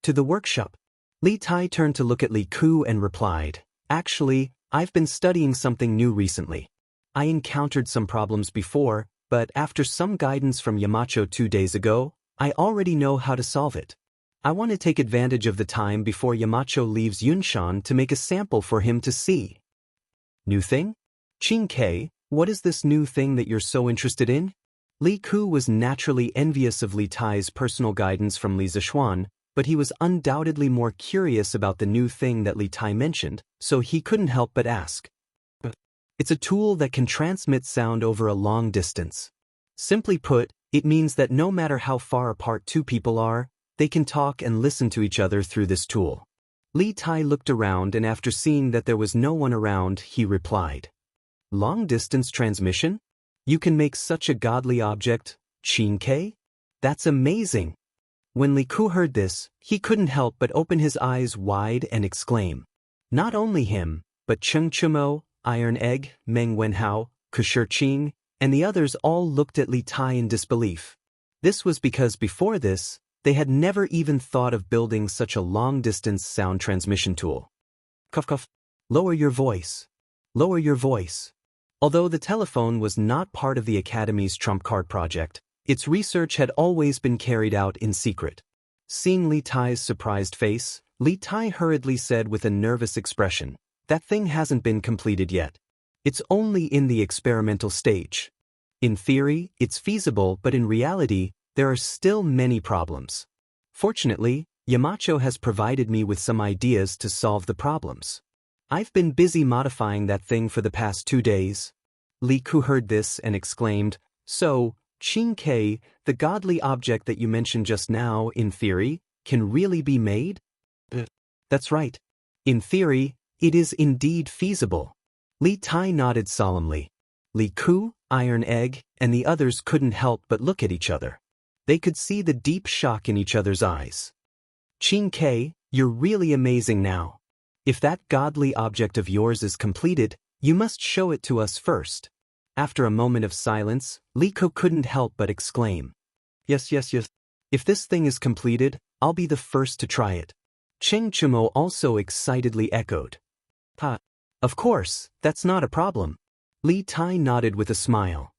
"To the workshop." Li Tai turned to look at Li Ku and replied, "Actually, I've been studying something new recently. I encountered some problems before, but after some guidance from Yamacho 2 days ago, I already know how to solve it. I want to take advantage of the time before Yamacho leaves Yunshan to make a sample for him to see." "New thing? Qing Ke, what is this new thing that you're so interested in?" Li Ku was naturally envious of Li Tai's personal guidance from Li Zishuan, but he was undoubtedly more curious about the new thing that Li Tai mentioned, so he couldn't help but ask. "It's a tool that can transmit sound over a long distance. Simply put, it means that no matter how far apart two people are, they can talk and listen to each other through this tool." Li Tai looked around and after seeing that there was no one around, he replied, "Long-distance transmission? You can make such a godly object, Qing Ke? That's amazing." When Li Ku heard this, he couldn't help but open his eyes wide and exclaim. Not only him, but Cheng Chumo, Iron Egg, Meng Wenhao, Kushir Qing, and the others all looked at Li Tai in disbelief. This was because before this, they had never even thought of building such a long-distance sound transmission tool. Cough cough. Lower your voice. Lower your voice. Although the telephone was not part of the Academy's trump card project, its research had always been carried out in secret. Seeing Li Tai's surprised face, Li Tai hurriedly said with a nervous expression, "That thing hasn't been completed yet. It's only in the experimental stage. In theory, it's feasible, but in reality, there are still many problems. Fortunately, Yamacho has provided me with some ideas to solve the problems. I've been busy modifying that thing for the past 2 days." Li Ku heard this and exclaimed, "So, Qing Ke, the godly object that you mentioned just now, in theory, can really be made?" "That's right. In theory, it is indeed feasible." Li Tai nodded solemnly. Li Ku, Iron Egg, and the others couldn't help but look at each other. They could see the deep shock in each other's eyes. "Qing Ke, you're really amazing now. If that godly object of yours is completed, you must show it to us first." After a moment of silence, Li Ku couldn't help but exclaim, Yes. If this thing is completed, I'll be the first to try it." Cheng Chumo also excitedly echoed, "Ha. Of course, that's not a problem." Li Tai nodded with a smile.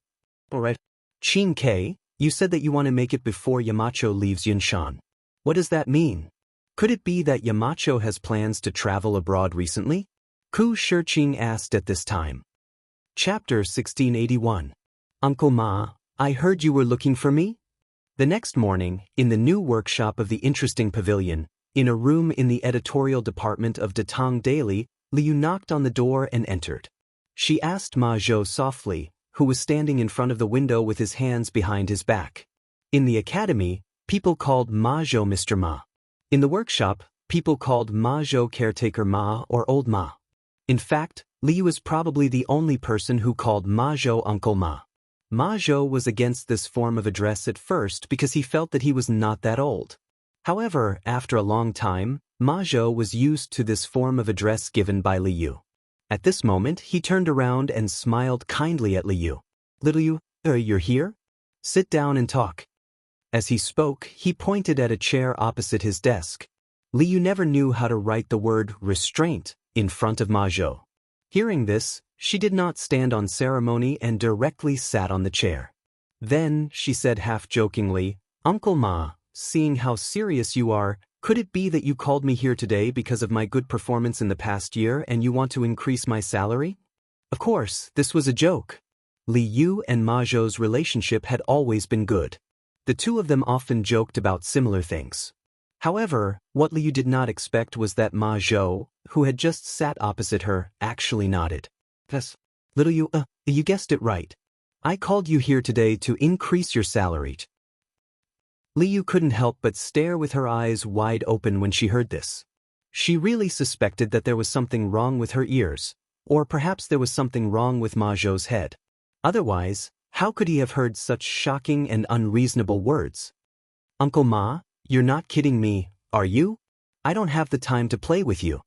"All right. Qing Ke, you said that you want to make it before Yamacho leaves Yunshan. What does that mean? Could it be that Yamacho has plans to travel abroad recently?" Ku Shiqing asked at this time. Chapter 1681. Uncle Ma, I heard you were looking for me? The next morning, in the new workshop of the interesting pavilion, in a room in the editorial department of Datang Daily, Liu knocked on the door and entered. She asked Ma Zhou softly, who was standing in front of the window with his hands behind his back. In the academy, people called Ma Zhou Mr. Ma. In the workshop, people called Ma Zhou Caretaker Ma or Old Ma. In fact, Liu was probably the only person who called Ma Zhou Uncle Ma. Ma Zhou was against this form of address at first because he felt that he was not that old. However, after a long time, Ma Zhou was used to this form of address given by Liu. At this moment, he turned around and smiled kindly at Liu. "Liu, you're here? Sit down and talk." As he spoke, he pointed at a chair opposite his desk. Liu never knew how to write the word restraint in front of Ma Zhou. Hearing this, she did not stand on ceremony and directly sat on the chair. Then, she said half-jokingly, "Uncle Ma, seeing how serious you are, could it be that you called me here today because of my good performance in the past year and you want to increase my salary?" Of course, this was a joke. Li Yu and Ma Zhou's relationship had always been good. The two of them often joked about similar things. However, what Li Yu did not expect was that Ma Zhou, who had just sat opposite her, actually nodded. Yes, little Yu, you guessed it right. I called you here today to increase your salary. Li Yu couldn't help but stare with her eyes wide open when she heard this. She really suspected that there was something wrong with her ears, or perhaps there was something wrong with Ma Zhou's head. Otherwise, how could he have heard such shocking and unreasonable words? Uncle Ma, you're not kidding me, are you? I don't have the time to play with you.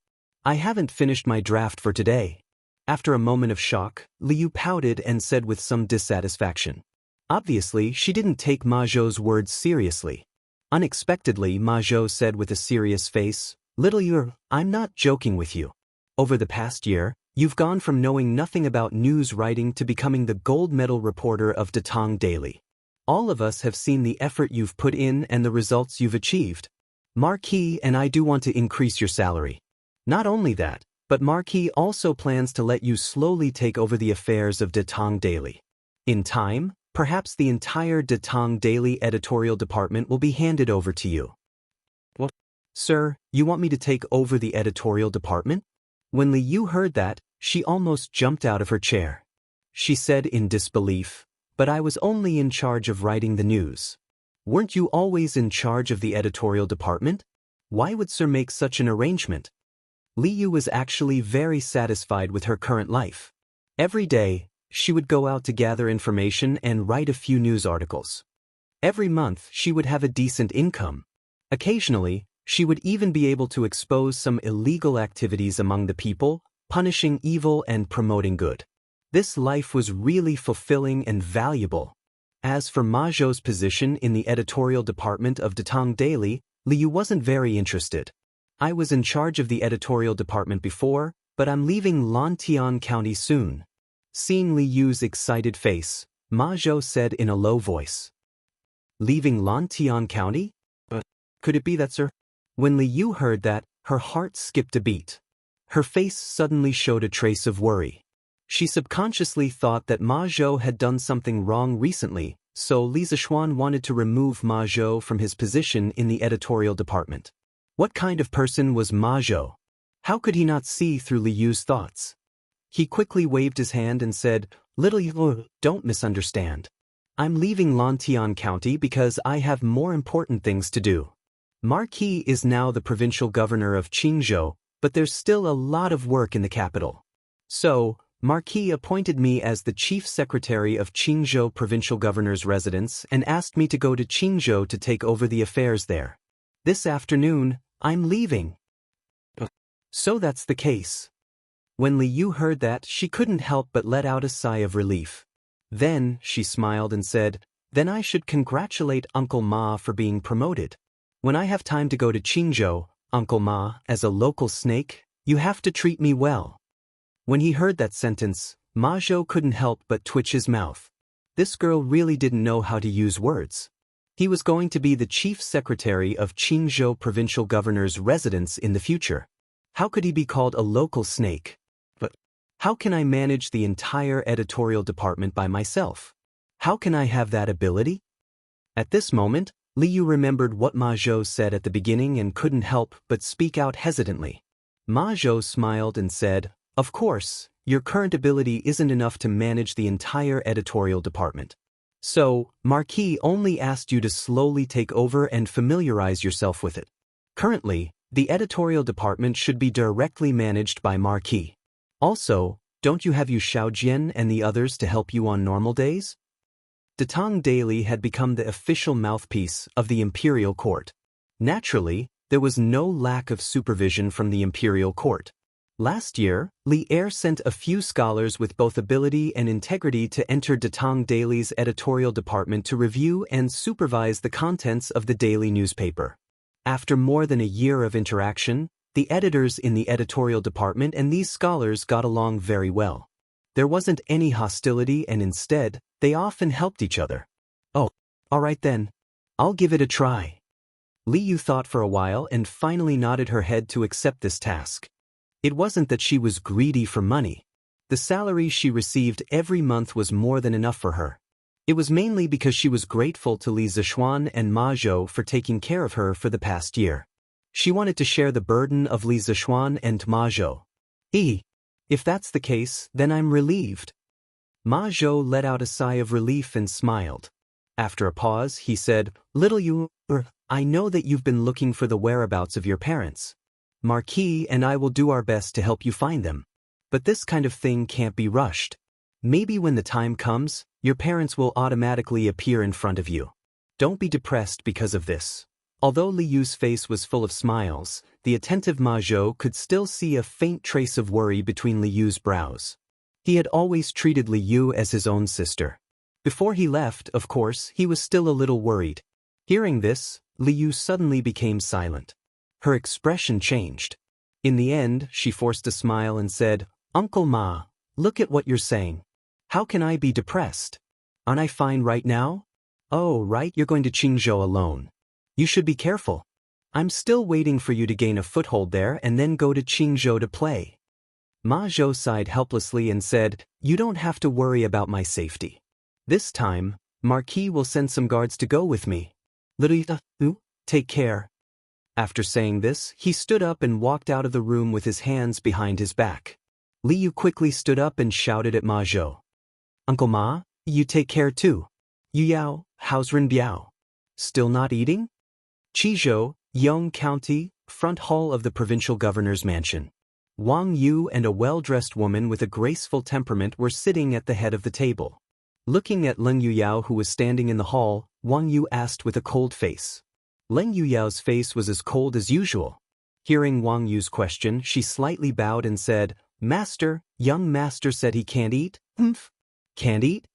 I haven't finished my draft for today. After a moment of shock, Li Yu pouted and said with some dissatisfaction. Obviously, she didn't take Ma Zhou's words seriously. Unexpectedly, Ma Zhou said with a serious face, Little Yu, I'm not joking with you. Over the past year, you've gone from knowing nothing about news writing to becoming the gold medal reporter of Datong Daily. All of us have seen the effort you've put in and the results you've achieved. Marquis and I do want to increase your salary. Not only that, but Marquis also plans to let you slowly take over the affairs of Datong Daily. In time, perhaps the entire Datong Daily editorial department will be handed over to you. What? Sir, you want me to take over the editorial department? When Li Yu heard that, she almost jumped out of her chair. She said in disbelief, But I was only in charge of writing the news. Weren't you always in charge of the editorial department? Why would Sir make such an arrangement? Li Yu was actually very satisfied with her current life. Every day, she would go out to gather information and write a few news articles. Every month, she would have a decent income. Occasionally, she would even be able to expose some illegal activities among the people, punishing evil and promoting good. This life was really fulfilling and valuable. As for Ma Zhou's position in the editorial department of Datong Daily, Li Yu wasn't very interested. I was in charge of the editorial department before, but I'm leaving Lantian County soon. Seeing Li Yu's excited face, Ma Zhou said in a low voice. Leaving Lantian County? Could it be that, sir? When Li Yu heard that, her heart skipped a beat. Her face suddenly showed a trace of worry. She subconsciously thought that Ma Zhou had done something wrong recently, so Li Zixuan wanted to remove Ma Zhou from his position in the editorial department. What kind of person was Ma Zhou? How could he not see through Li Yu's thoughts? He quickly waved his hand and said, Little Yu, don't misunderstand. I'm leaving Lantian County because I have more important things to do. Marquis is now the provincial governor of Jianghu, but there's still a lot of work in the capital. So, Marquis appointed me as the chief secretary of Jianghu provincial governor's residence and asked me to go to Jianghu to take over the affairs there. This afternoon, I'm leaving. So that's the case. When Li Yu heard that, she couldn't help but let out a sigh of relief. Then, she smiled and said, Then I should congratulate Uncle Ma for being promoted. When I have time to go to Jianghu, Uncle Ma, as a local snake, you have to treat me well. When he heard that sentence, Ma Zhou couldn't help but twitch his mouth. This girl really didn't know how to use words. He was going to be the chief secretary of Jianghu provincial governor's residence in the future. How could he be called a local snake? But how can I manage the entire editorial department by myself? How can I have that ability? At this moment, Li Yu remembered what Ma Zhou said at the beginning and couldn't help but speak out hesitantly. Ma Zhou smiled and said, Of course, your current ability isn't enough to manage the entire editorial department. So, Marquis only asked you to slowly take over and familiarize yourself with it. Currently, the editorial department should be directly managed by Marquis. Also, don't you have Yu Shaojian and the others to help you on normal days? Datong Daily had become the official mouthpiece of the imperial court. Naturally, there was no lack of supervision from the imperial court. Last year, Li Er sent a few scholars with both ability and integrity to enter Datong Daily's editorial department to review and supervise the contents of the daily newspaper. After more than a year of interaction, the editors in the editorial department and these scholars got along very well. There wasn't any hostility and instead, they often helped each other. Oh, all right then. I'll give it a try. Li Yu thought for a while and finally nodded her head to accept this task. It wasn't that she was greedy for money. The salary she received every month was more than enough for her. It was mainly because she was grateful to Li Zixuan and Ma Zhou for taking care of her for the past year. She wanted to share the burden of Li Zixuan and Ma Zhou. If that's the case, then I'm relieved. Ma Zhou let out a sigh of relief and smiled. After a pause, he said, Little Yu, I know that you've been looking for the whereabouts of your parents. Marquis and I will do our best to help you find them. But this kind of thing can't be rushed. Maybe when the time comes, your parents will automatically appear in front of you. Don't be depressed because of this. Although Li Yu's face was full of smiles, the attentive Ma Zhou could still see a faint trace of worry between Li Yu's brows. He had always treated Li Yu as his own sister. Before he left, of course, he was still a little worried. Hearing this, Li Yu suddenly became silent. Her expression changed. In the end, she forced a smile and said, Uncle Ma, look at what you're saying. How can I be depressed? Aren't I fine right now? Oh, right, you're going to Qingzhou alone. You should be careful. I'm still waiting for you to gain a foothold there and then go to Qingzhou to play. Ma Zhou sighed helplessly and said, You don't have to worry about my safety. This time, Marquis will send some guards to go with me. Little Yu, take care. After saying this, he stood up and walked out of the room with his hands behind his back. Li Yu quickly stood up and shouted at Ma Zhou. Uncle Ma, you take care too. Yu Yao, how's Ren Biao? Still not eating? Qizhou, Yong County, front hall of the provincial governor's mansion. Wang Yu and a well-dressed woman with a graceful temperament were sitting at the head of the table. Looking at Leng Yuyao who was standing in the hall, Wang Yu asked with a cold face. Leng Yuyao's face was as cold as usual. Hearing Wang Yu's question, she slightly bowed and said, Master, young master said he can't eat? Can't eat?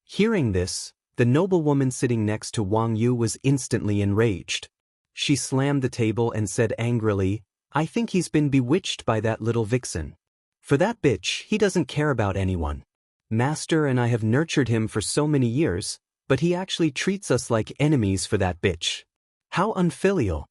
Hearing this, the noblewoman sitting next to Wang Yu was instantly enraged. She slammed the table and said angrily, I think he's been bewitched by that little vixen. For that bitch, he doesn't care about anyone. Master and I have nurtured him for so many years, but he actually treats us like enemies for that bitch. How unfilial.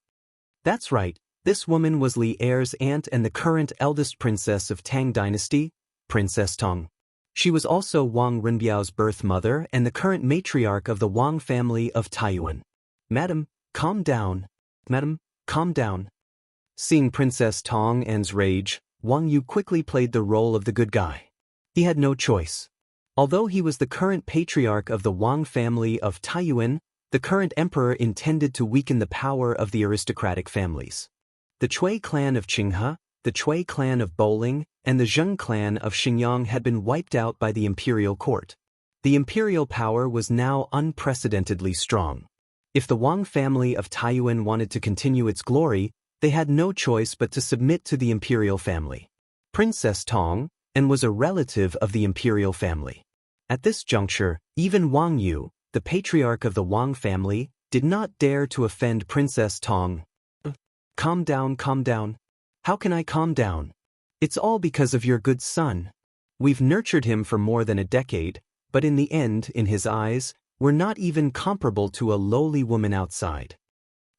That's right, this woman was Li Er's aunt and the current eldest princess of Tang Dynasty, Princess Tong. She was also Wang Renbiao's birth mother and the current matriarch of the Wang family of Taiyuan. Madam, calm down. Madam, calm down. Seeing Princess Tong An's rage, Wang Yu quickly played the role of the good guy. He had no choice. Although he was the current patriarch of the Wang family of Taiyuan, the current emperor intended to weaken the power of the aristocratic families. The Cui clan of Qinghe, the Cui clan of Bowling, and the Zheng clan of Xingyang had been wiped out by the imperial court. The imperial power was now unprecedentedly strong. If the Wang family of Taiyuan wanted to continue its glory, they had no choice but to submit to the imperial family. Princess Tong and was a relative of the imperial family. At this juncture, even Wang Yu, the patriarch of the Wang family, did not dare to offend Princess Tong. Calm down, calm down. How can I calm down? It's all because of your good son. We've nurtured him for more than a decade, but in the end, in his eyes, we're not even comparable to a lowly woman outside.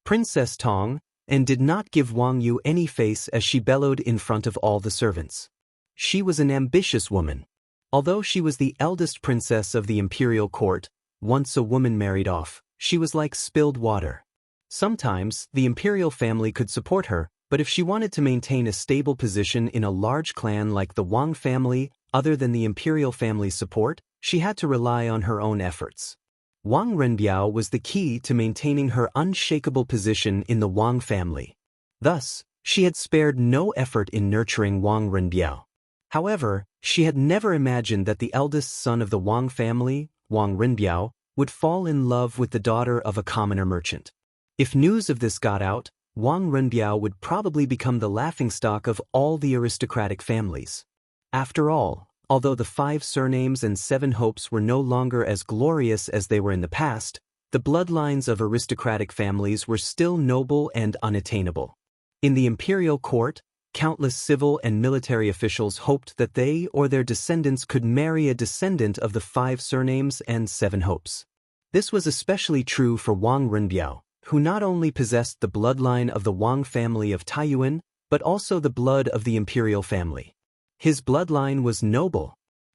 Princess Tong and did not give Wang Yu any face as she bellowed in front of all the servants. She was an ambitious woman. Although she was the eldest princess of the imperial court, once a woman married off, she was like spilled water. Sometimes, the imperial family could support her, but if she wanted to maintain a stable position in a large clan like the Wang family, other than the imperial family's support, she had to rely on her own efforts. Wang Renbiao was the key to maintaining her unshakable position in the Wang family. Thus, she had spared no effort in nurturing Wang Renbiao. However, she had never imagined that the eldest son of the Wang family, Wang Renbiao, would fall in love with the daughter of a commoner merchant. If news of this got out, Wang Renbiao would probably become the laughingstock of all the aristocratic families. After all, although the 5 surnames and 7 hopes were no longer as glorious as they were in the past, the bloodlines of aristocratic families were still noble and unattainable. In the imperial court, countless civil and military officials hoped that they or their descendants could marry a descendant of the 5 surnames and 7 hopes. This was especially true for Wang Renbiao, who not only possessed the bloodline of the Wang family of Taiyuan, but also the blood of the imperial family. His bloodline was noble.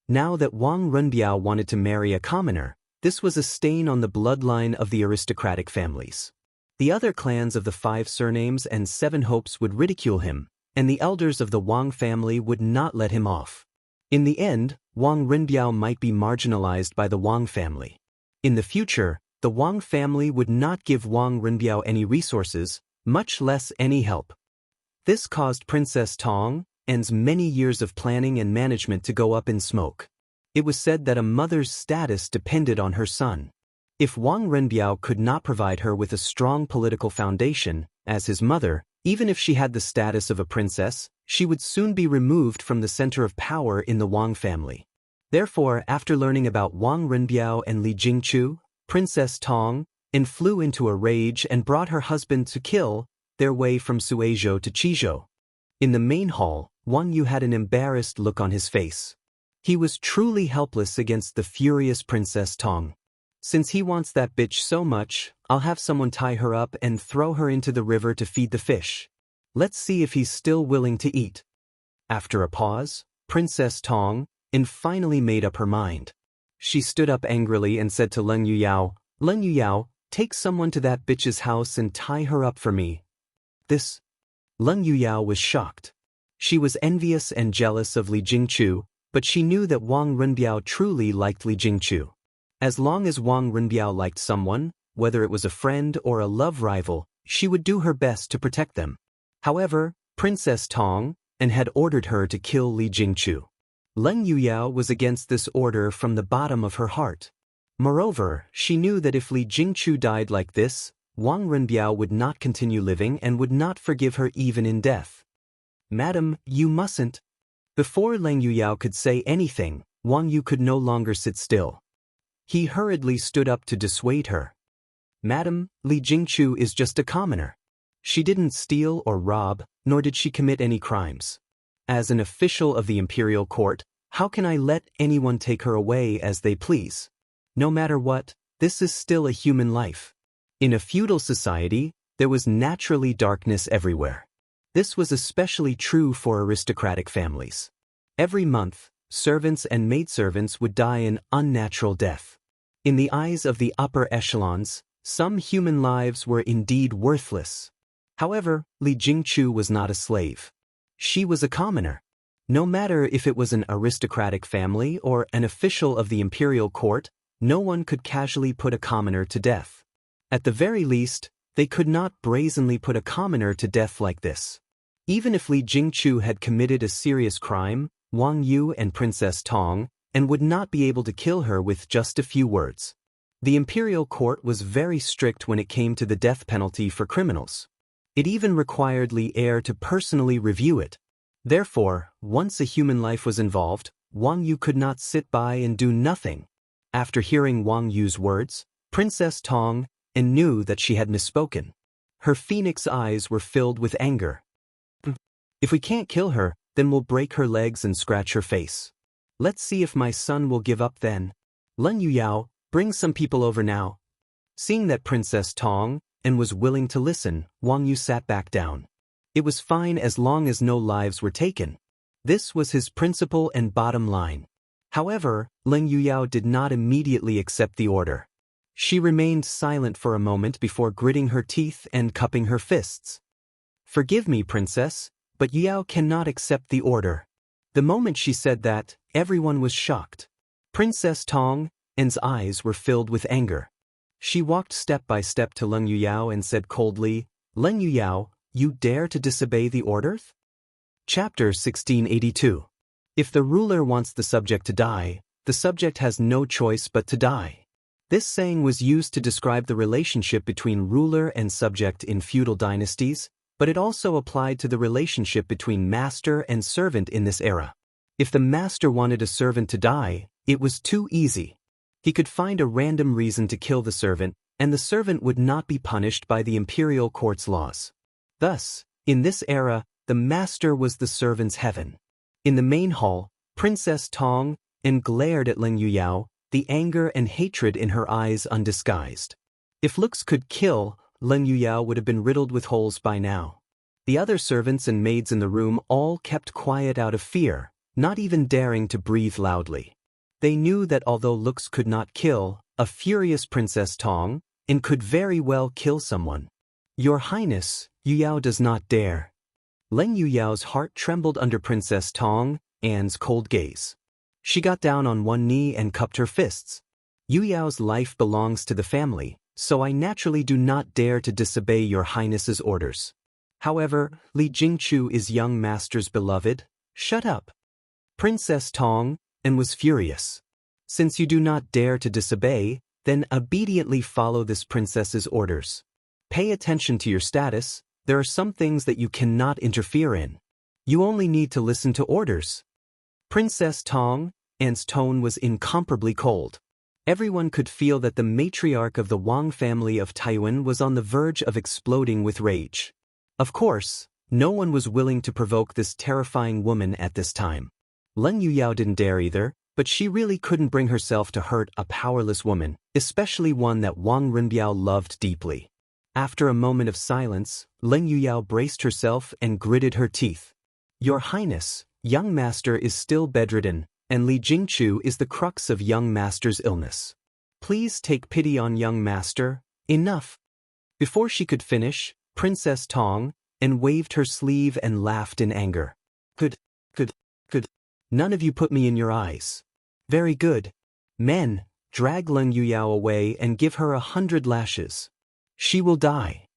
Now that Wang Runbiao wanted to marry a commoner, this was a stain on the bloodline of the aristocratic families. The other clans of the 5 surnames and 7 hopes would ridicule him, and the elders of the Wang family would not let him off. In the end, Wang Runbiao might be marginalized by the Wang family. In the future, the Wang family would not give Wang Runbiao any resources, much less any help. This caused Princess Tong's many years of planning and management to go up in smoke. It was said that a mother's status depended on her son. If Wang Runbiao could not provide her with a strong political foundation, as his mother, even if she had the status of a princess, she would soon be removed from the center of power in the Wang family. Therefore, after learning about Wang Runbiao and Li Jingchu, Princess Tong flew into a rage and brought her husband to kill their way from Suizhou to Qizhou. In the main hall, Wang Yu had an embarrassed look on his face. He was truly helpless against the furious Princess Tong. Since he wants that bitch so much, I'll have someone tie her up and throw her into the river to feed the fish. Let's see if he's still willing to eat. After a pause, Princess Tong finally made up her mind. She stood up angrily and said to Leng Yuyao, take someone to that bitch's house and tie her up for me. This? Leng Yuyao was shocked. She was envious and jealous of Li Jingchu, but she knew that Wang Runbiao truly liked Li Jingchu. As long as Wang Runbiao liked someone, whether it was a friend or a love rival, she would do her best to protect them. However, Princess Tong had ordered her to kill Li Jingchu. Leng Yuyao was against this order from the bottom of her heart. Moreover, she knew that if Li Jingchu died like this, Wang Runbiao would not continue living and would not forgive her even in death. Madam, you mustn't. Before Leng Yuyao could say anything, Wang Yu could no longer sit still. He hurriedly stood up to dissuade her. Madam, Li Jingchu is just a commoner. She didn't steal or rob, nor did she commit any crimes. As an official of the imperial court, how can I let anyone take her away as they please? No matter what, this is still a human life. In a feudal society, there was naturally darkness everywhere. This was especially true for aristocratic families. Every month, servants and maidservants would die an unnatural death. In the eyes of the upper echelons, some human lives were indeed worthless. However, Li Jingchu was not a slave. She was a commoner. No matter if it was an aristocratic family or an official of the imperial court, no one could casually put a commoner to death. At the very least, they could not brazenly put a commoner to death like this. Even if Li Jingchu had committed a serious crime, Wang Yu and Princess Tong would not be able to kill her with just a few words. The imperial court was very strict when it came to the death penalty for criminals. It even required Li Heir to personally review it. Therefore, once a human life was involved, Wang Yu could not sit by and do nothing. After hearing Wang Yu's words, Princess Tong knew that she had misspoken. Her phoenix eyes were filled with anger. If we can't kill her, then we'll break her legs and scratch her face. Let's see if my son will give up then. Leng Yuyao, bring some people over now. Seeing that Princess Tong was willing to listen, Wang Yu sat back down. It was fine as long as no lives were taken. This was his principle and bottom line. However, Leng Yuyao did not immediately accept the order. She remained silent for a moment before gritting her teeth and cupping her fists. Forgive me, princess, but Yuyao cannot accept the order. The moment she said that, everyone was shocked. Princess Tong's eyes were filled with anger. She walked step by step to Leng Yuyao and said coldly, Leng Yuyao, you dare to disobey the order? Chapter 1682. If the ruler wants the subject to die, the subject has no choice but to die. This saying was used to describe the relationship between ruler and subject in feudal dynasties, but it also applied to the relationship between master and servant in this era. If the master wanted a servant to die, it was too easy. He could find a random reason to kill the servant, and the servant would not be punished by the imperial court's laws. Thus, in this era, the master was the servant's heaven. In the main hall, Princess Tong glared at Leng Yuyao, the anger and hatred in her eyes undisguised. If looks could kill, Leng Yuyao would have been riddled with holes by now. The other servants and maids in the room all kept quiet out of fear, not even daring to breathe loudly. They knew that although looks could not kill, a furious Princess Tong, and could very well kill someone. Your Highness, Yuyao does not dare. Leng Yuyao's heart trembled under Princess Tong Anne's cold gaze. She got down on one knee and cupped her fists. Yuyao's life belongs to the family, so I naturally do not dare to disobey your Highness's orders. However, Li Jingchu is young master's beloved. Shut up. Princess Tong and was furious. Since you do not dare to disobey, then obediently follow this princess's orders. Pay attention to your status. There are some things that you cannot interfere in. You only need to listen to orders. Princess Tong Anne's tone was incomparably cold. Everyone could feel that the matriarch of the Wang family of Taiwan was on the verge of exploding with rage. Of course, no one was willing to provoke this terrifying woman at this time. Leng Yuyao didn't dare either, but she really couldn't bring herself to hurt a powerless woman, especially one that Wang Renbiao loved deeply. After a moment of silence, Leng Yuyao braced herself and gritted her teeth. Your Highness, young master is still bedridden, and Li Jingchu is the crux of young master's illness. Please take pity on young master. Enough. Before she could finish, Princess Tong and waved her sleeve and laughed in anger. Good. None of you put me in your eyes. Very good. Men, drag Leng Yuyao away and give her 100 lashes. She will die.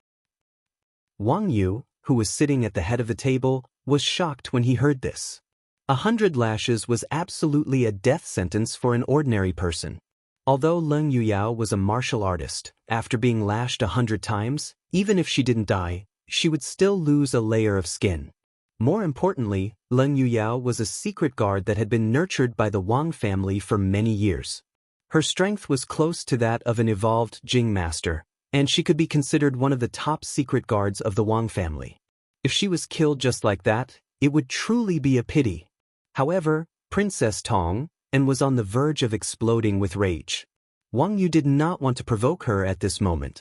Wang Yu, who was sitting at the head of the table, was shocked when he heard this. 100 lashes was absolutely a death sentence for an ordinary person. Although Leng Yuyao was a martial artist, after being lashed 100 times, even if she didn't die, she would still lose a layer of skin. More importantly, Leng Yuyao was a secret guard that had been nurtured by the Wang family for many years. Her strength was close to that of an evolved Jing master, and she could be considered one of the top secret guards of the Wang family. If she was killed just like that, it would truly be a pity. However, Princess Tong and was on the verge of exploding with rage. Wang Yu did not want to provoke her at this moment.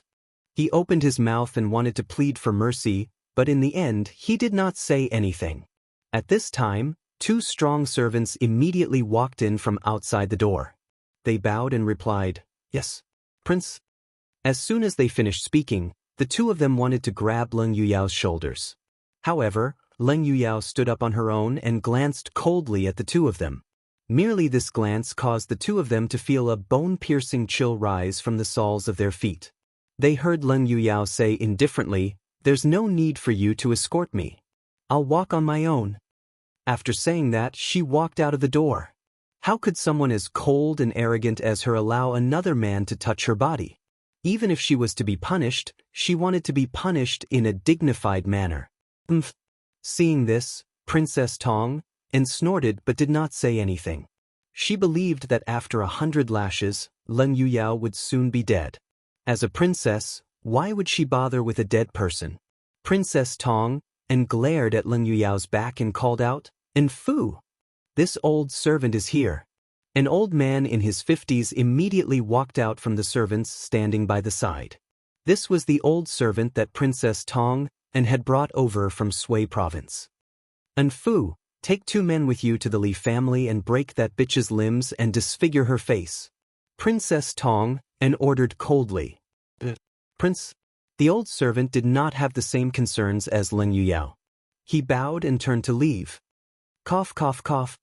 He opened his mouth and wanted to plead for mercy, but in the end he did not say anything. At this time, 2 strong servants immediately walked in from outside the door. They bowed and replied, "Yes, Prince." As soon as they finished speaking, the 2 of them wanted to grab Leng Yuyao's shoulders. However, Leng Yuyao stood up on her own and glanced coldly at the 2 of them. Merely this glance caused the 2 of them to feel a bone-piercing chill rise from the soles of their feet. They heard Leng Yuyao say indifferently, "There's no need for you to escort me. I'll walk on my own." After saying that, she walked out of the door. How could someone as cold and arrogant as her allow another man to touch her body? Even if she was to be punished, she wanted to be punished in a dignified manner. Seeing this, Princess Tong and snorted but did not say anything. She believed that after 100 lashes, Leng Yuyao would soon be dead. As a princess, why would she bother with a dead person? Princess Tong and glared at Leng Yuyao's back and called out, "And Fu! This old servant is here." An old man in his 50s immediately walked out from the servants standing by the side. This was the old servant that Princess Tong and had brought over from Sui province. "And Fu, take 2 men with you to the Li family and break that bitch's limbs and disfigure her face." Princess Tong and ordered coldly. "Prince." The old servant did not have the same concerns as Leng Yuyao. He bowed and turned to leave. Cough, cough, cough.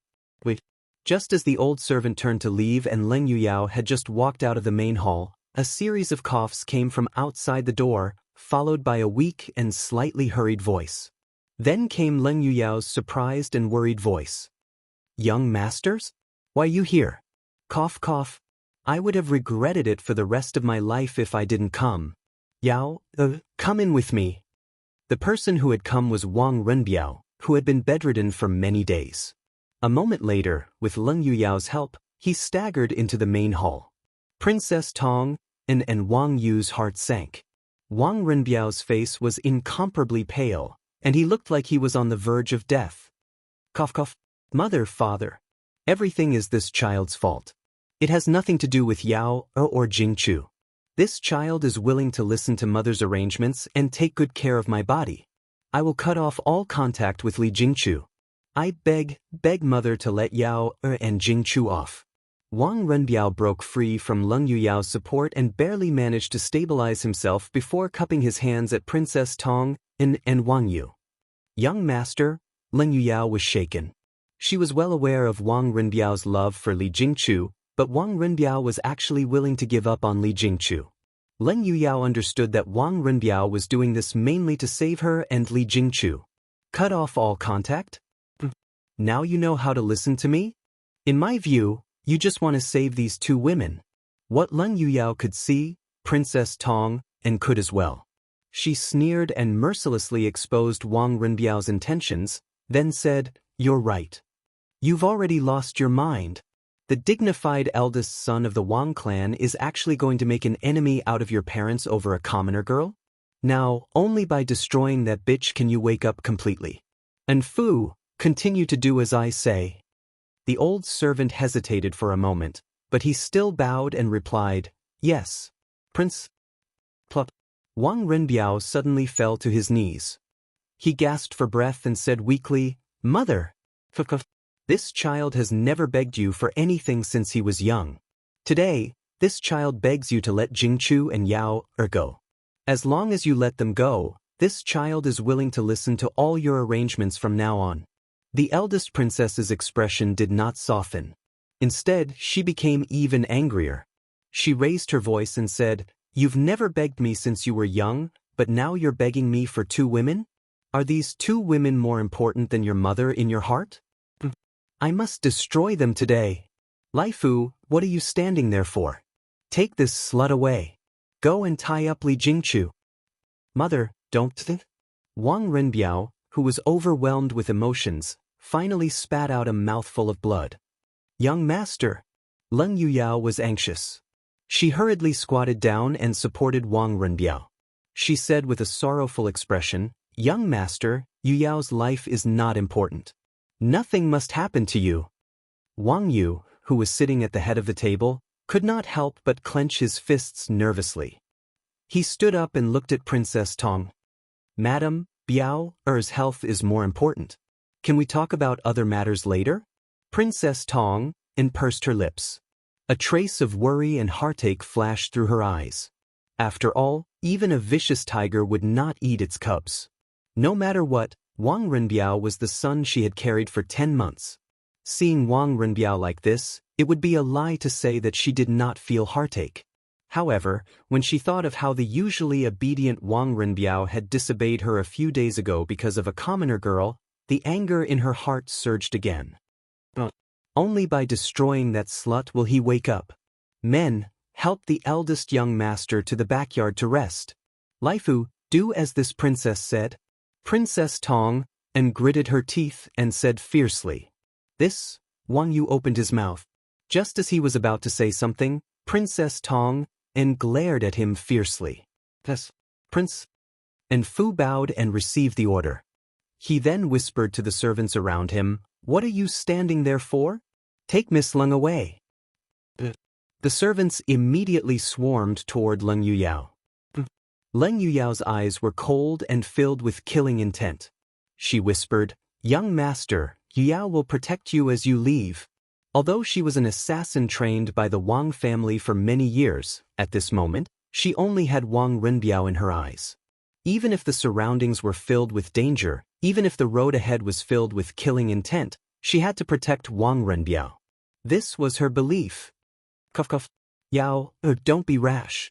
Wait. Just as the old servant turned to leave and Leng Yuyao had just walked out of the main hall, a series of coughs came from outside the door, followed by a weak and slightly hurried voice. Then came Leng Yuyao's surprised and worried voice. "Young masters? Why you here?" Cough, cough. "I would have regretted it for the rest of my life if I didn't come. Yao, come in with me." The person who had come was Wang Renbiao, who had been bedridden for many days. A moment later, with Leng Yuyao's help, he staggered into the main hall. Princess Tong and Wang Yu's heart sank. Wang Renbiao's face was incomparably pale, and he looked like he was on the verge of death. Cough, cough. "Mother, father. Everything is this child's fault. It has nothing to do with Yao or Jingchu. This child is willing to listen to mother's arrangements and take good care of my body. I will cut off all contact with Li Jingchu." I beg mother to let Yao and Jingchu off. Wang Renbiao broke free from Leng Yuyao's support and barely managed to stabilize himself before cupping his hands at Princess Tong and Wang Yu. Young master, Leng Yuyao was shaken. She was well aware of Wang Renbiao's love for Li Jingchu, but Wang Renbiao was actually willing to give up on Li Jingchu. Leng Yuyao understood that Wang Renbiao was doing this mainly to save her and Li Jingchu. Cut off all contact? Now you know how to listen to me? In my view, you just want to save these two women. What Leng Yuyao could see, Princess Tong could as well. She sneered and mercilessly exposed Wang Renbiao's intentions, then said, "You're right. You've already lost your mind. The dignified eldest son of the Wang clan is actually going to make an enemy out of your parents over a commoner girl? Now, only by destroying that bitch can you wake up completely. And Fu, continue to do as I say." The old servant hesitated for a moment, but he still bowed and replied, "Yes, Prince." Plop. Wang Renbiao suddenly fell to his knees. He gasped for breath and said weakly, "Mother, this child has never begged you for anything since he was young. Today, this child begs you to let Jingchu and Yao go. As long as you let them go, this child is willing to listen to all your arrangements from now on." The eldest princess's expression did not soften. Instead, she became even angrier. She raised her voice and said, "You've never begged me since you were young, but now you're begging me for two women? Are these two women more important than your mother in your heart? I must destroy them today. Lai Fu, what are you standing there for? Take this slut away. Go and tie up Li Jingchu." "Mother, don't." Wang Renbiao, who was overwhelmed with emotions, finally spat out a mouthful of blood. "Young master." Leng Yuyao was anxious. She hurriedly squatted down and supported Wang Renbiao. She said with a sorrowful expression, "Young master, Yuyao's life is not important. Nothing must happen to you." Wang Yu, who was sitting at the head of the table, could not help but clench his fists nervously. He stood up and looked at Princess Tong. "Madam, Biao's health is more important. Can we talk about other matters later?" Princess Tong pursed her lips. A trace of worry and heartache flashed through her eyes. After all, even a vicious tiger would not eat its cubs. No matter what, Wang Renbiao was the son she had carried for 10 months. Seeing Wang Renbiao like this, it would be a lie to say that she did not feel heartache. However, when she thought of how the usually obedient Wang Renbiao had disobeyed her a few days ago because of a commoner girl, the anger in her heart surged again. Only by destroying that slut will he wake up. Men, help the eldest young master to the backyard to rest. Lai Fu, do as this princess said. Princess Tong gritted her teeth and said fiercely. "This?" Wang Yu opened his mouth. Just as he was about to say something, Princess Tong glared at him fiercely. "Yes, Prince." Fu bowed and received the order. He then whispered to the servants around him, "What are you standing there for? Take Miss Leng away." The servants immediately swarmed toward Leng Yuyao. Leng Yuyao's eyes were cold and filled with killing intent. She whispered, "Young master, Yuyao will protect you as you leave." Although she was an assassin trained by the Wang family for many years, at this moment, she only had Wang Renbiao in her eyes. Even if the surroundings were filled with danger, even if the road ahead was filled with killing intent, she had to protect Wang Renbiao. This was her belief. Cuff. "Yao, don't be rash."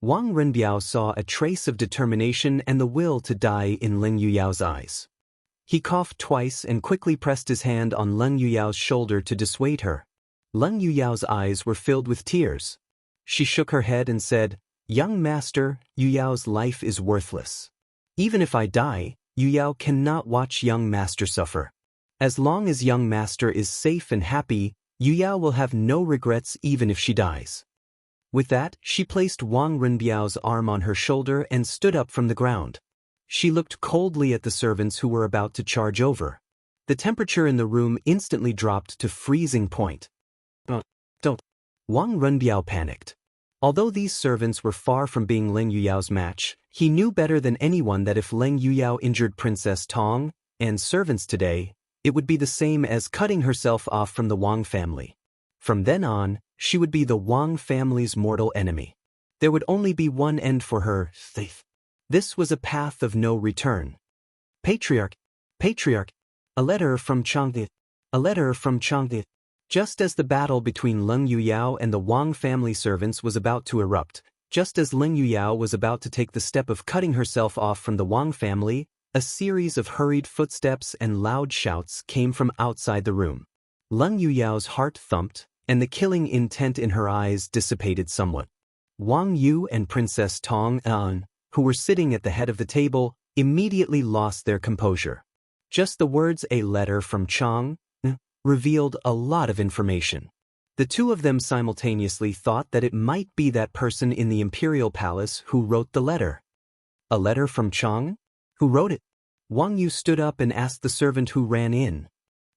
Wang Renbiao saw a trace of determination and the will to die in Leng Yuyao's eyes. He coughed twice and quickly pressed his hand on Leng Yuyao's shoulder to dissuade her. Leng Yuyao's eyes were filled with tears. She shook her head and said, "Young master, Yuyao's life is worthless. Even if I die, Yuyao cannot watch young master suffer. As long as young master is safe and happy, Yuyao will have no regrets even if she dies." With that, she placed Wang Renbiao's arm on her shoulder and stood up from the ground. She looked coldly at the servants who were about to charge over. The temperature in the room instantly dropped to freezing point. Don't. Wang Renbiao panicked. Although these servants were far from being Leng Yuyao's match, he knew better than anyone that if Leng Yuyao injured Princess Tong and servants today, It would be the same as cutting herself off from the Wang family. From then on, she would be the Wang family's mortal enemy. There would only be one end for her, faith. This was a path of no return. Patriarch, Patriarch, a letter from Changde, a letter from Changde. Just as the battle between Leng Yuyao and the Wang family servants was about to erupt, just as Leng Yuyao was about to take the step of cutting herself off from the Wang family, a series of hurried footsteps and loud shouts came from outside the room. Leng Yuyao's heart thumped, and the killing intent in her eyes dissipated somewhat. Wang Yu and Princess Tong An, who were sitting at the head of the table, immediately lost their composure. Just the words "a letter from Chang" revealed a lot of information. The two of them simultaneously thought that it might be that person in the imperial palace who wrote the letter. A letter from Chang? Who wrote it? Wang Yu stood up and asked the servant who ran in.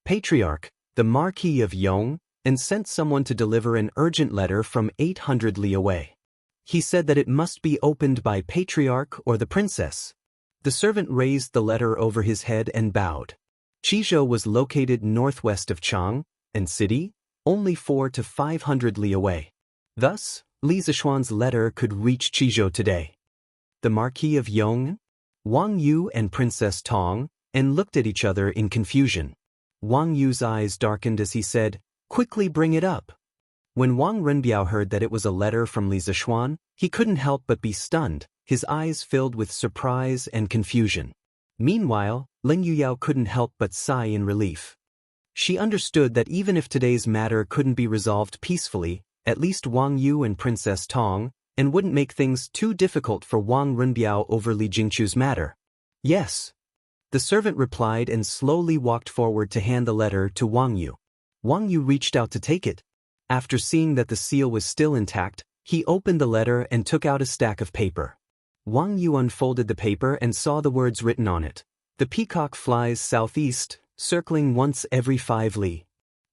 Patriarch, the Marquis of Yong, and sent someone to deliver an urgent letter from 800 li away. He said that it must be opened by Patriarch or the princess. The servant raised the letter over his head and bowed. Qizhou was located northwest of Chang, and city, only 400 to 500 li away. Thus, Li Zishuan's letter could reach Qizhou today. The Marquis of Yong? Wang Yu and Princess Tong, and looked at each other in confusion. Wang Yu's eyes darkened as he said, "Quickly bring it up." When Wang Renbiao heard that it was a letter from Li Zishuan, he couldn't help but be stunned, his eyes filled with surprise and confusion. Meanwhile, Leng Yuyao couldn't help but sigh in relief. She understood that even if today's matter couldn't be resolved peacefully, at least Wang Yu and Princess Tong, and wouldn't make things too difficult for Wang Renbiao over Li Jingchu's matter. Yes. The servant replied and slowly walked forward to hand the letter to Wang Yu. Wang Yu reached out to take it. After seeing that the seal was still intact, he opened the letter and took out a stack of paper. Wang Yu unfolded the paper and saw the words written on it. The peacock flies southeast, circling once every 5 li.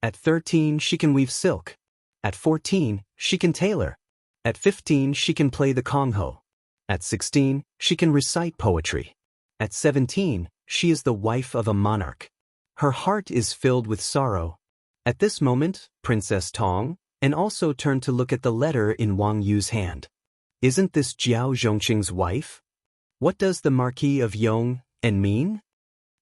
At 13 she can weave silk. At 14, she can tailor. At 15 she can play the kongho. At 16, she can recite poetry. At 17, she is the wife of a monarch. Her heart is filled with sorrow. At this moment, Princess Tong, and also turned to look at the letter in Wang Yu's hand. Isn't this Jiao Zhongqing's wife? What does the Marquis of Yong and mean?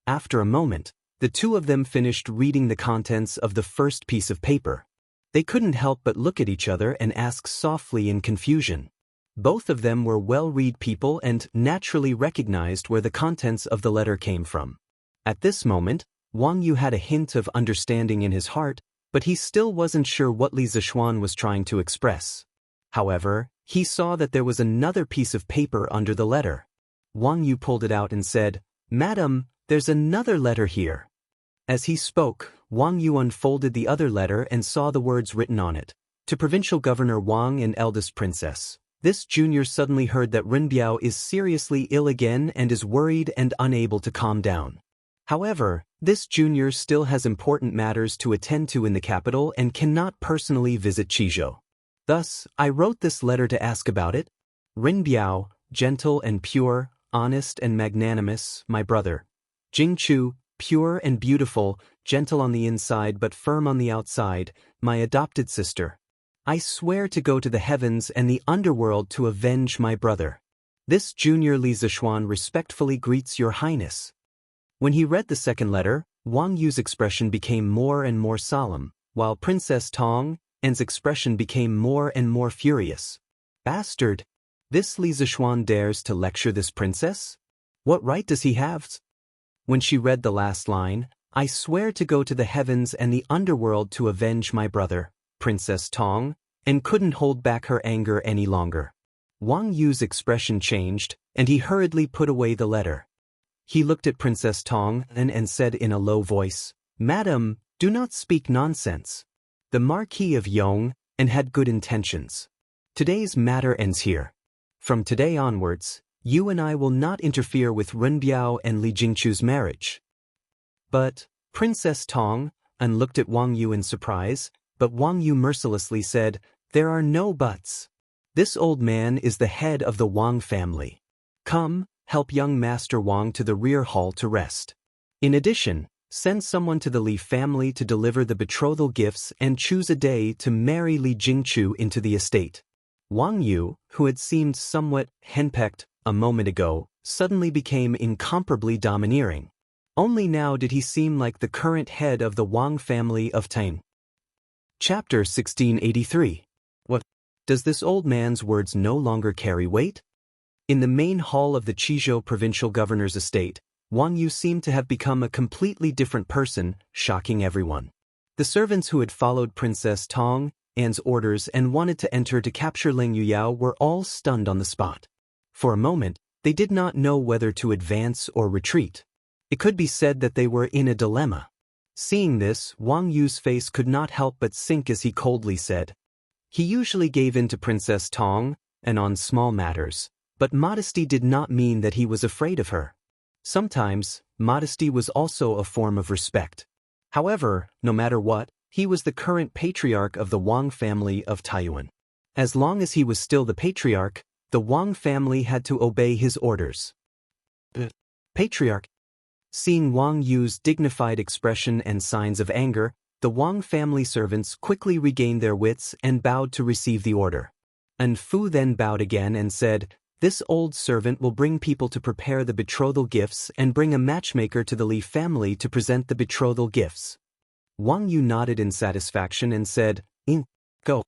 After a moment, the two of them finished reading the contents of the first piece of paper. They couldn't help but look at each other and ask softly in confusion. Both of them were well-read people and naturally recognized where the contents of the letter came from. At this moment, Wang Yu had a hint of understanding in his heart, but he still wasn't sure what Li Zishuan was trying to express. However, he saw that there was another piece of paper under the letter. Wang Yu pulled it out and said, "Madam, there's another letter here." As he spoke, Wang Yu unfolded the other letter and saw the words written on it. To Provincial Governor Wang and Eldest Princess. This junior suddenly heard that Renbiao is seriously ill again and is worried and unable to calm down. However, this junior still has important matters to attend to in the capital and cannot personally visit Qizhou. Thus, I wrote this letter to ask about it. Renbiao, gentle and pure, honest and magnanimous, my brother. Jingchu, pure and beautiful, gentle on the inside but firm on the outside, my adopted sister. I swear to go to the heavens and the underworld to avenge my brother. This junior Li Zishuan respectfully greets your highness. When he read the second letter, Wang Yu's expression became more and more solemn, while Princess Tong An's expression became more and more furious. Bastard! This Li Zishuan dares to lecture this princess? What right does he have? When she read the last line, I swear to go to the heavens and the underworld to avenge my brother, Princess Tong, and couldn't hold back her anger any longer. Wang Yu's expression changed, and he hurriedly put away the letter. He looked at Princess Tong and said in a low voice, "Madam, do not speak nonsense. The Marquis of Yong and had good intentions. Today's matter ends here. From today onwards, you and I will not interfere with Renbiao and Li Jingchu's marriage." But Princess Tong looked at Wang Yu in surprise, but Wang Yu mercilessly said, "There are no buts. This old man is the head of the Wang family. Come, help young Master Wang to the rear hall to rest. In addition, Send someone to the Li family to deliver the betrothal gifts and choose a day to marry Li Jingchu into the estate. Wang Yu, who had seemed somewhat henpecked a moment ago, suddenly became incomparably domineering. Only now did he seem like the current head of the Wang family of Tang. Chapter 1683. What? Does this old man's words no longer carry weight? In the main hall of the Qizhou provincial governor's estate, Wang Yu seemed to have become a completely different person, shocking everyone. The servants who had followed Princess Tong An's orders and wanted to enter to capture Leng Yuyao were all stunned on the spot. For a moment, they did not know whether to advance or retreat. It could be said that they were in a dilemma. Seeing this, Wang Yu's face could not help but sink as he coldly said. He usually gave in to Princess Tong An on small matters, but modesty did not mean that he was afraid of her. Sometimes, modesty was also a form of respect. However, no matter what, he was the current patriarch of the Wang family of Taiyuan. As long as he was still the patriarch, the Wang family had to obey his orders. Patriarch. Seeing Wang Yu's dignified expression and signs of anger, the Wang family servants quickly regained their wits and bowed to receive the order. An Fu then bowed again and said, "This old servant will bring people to prepare the betrothal gifts and bring a matchmaker to the Li family to present the betrothal gifts." Wang Yu nodded in satisfaction and said, "Go."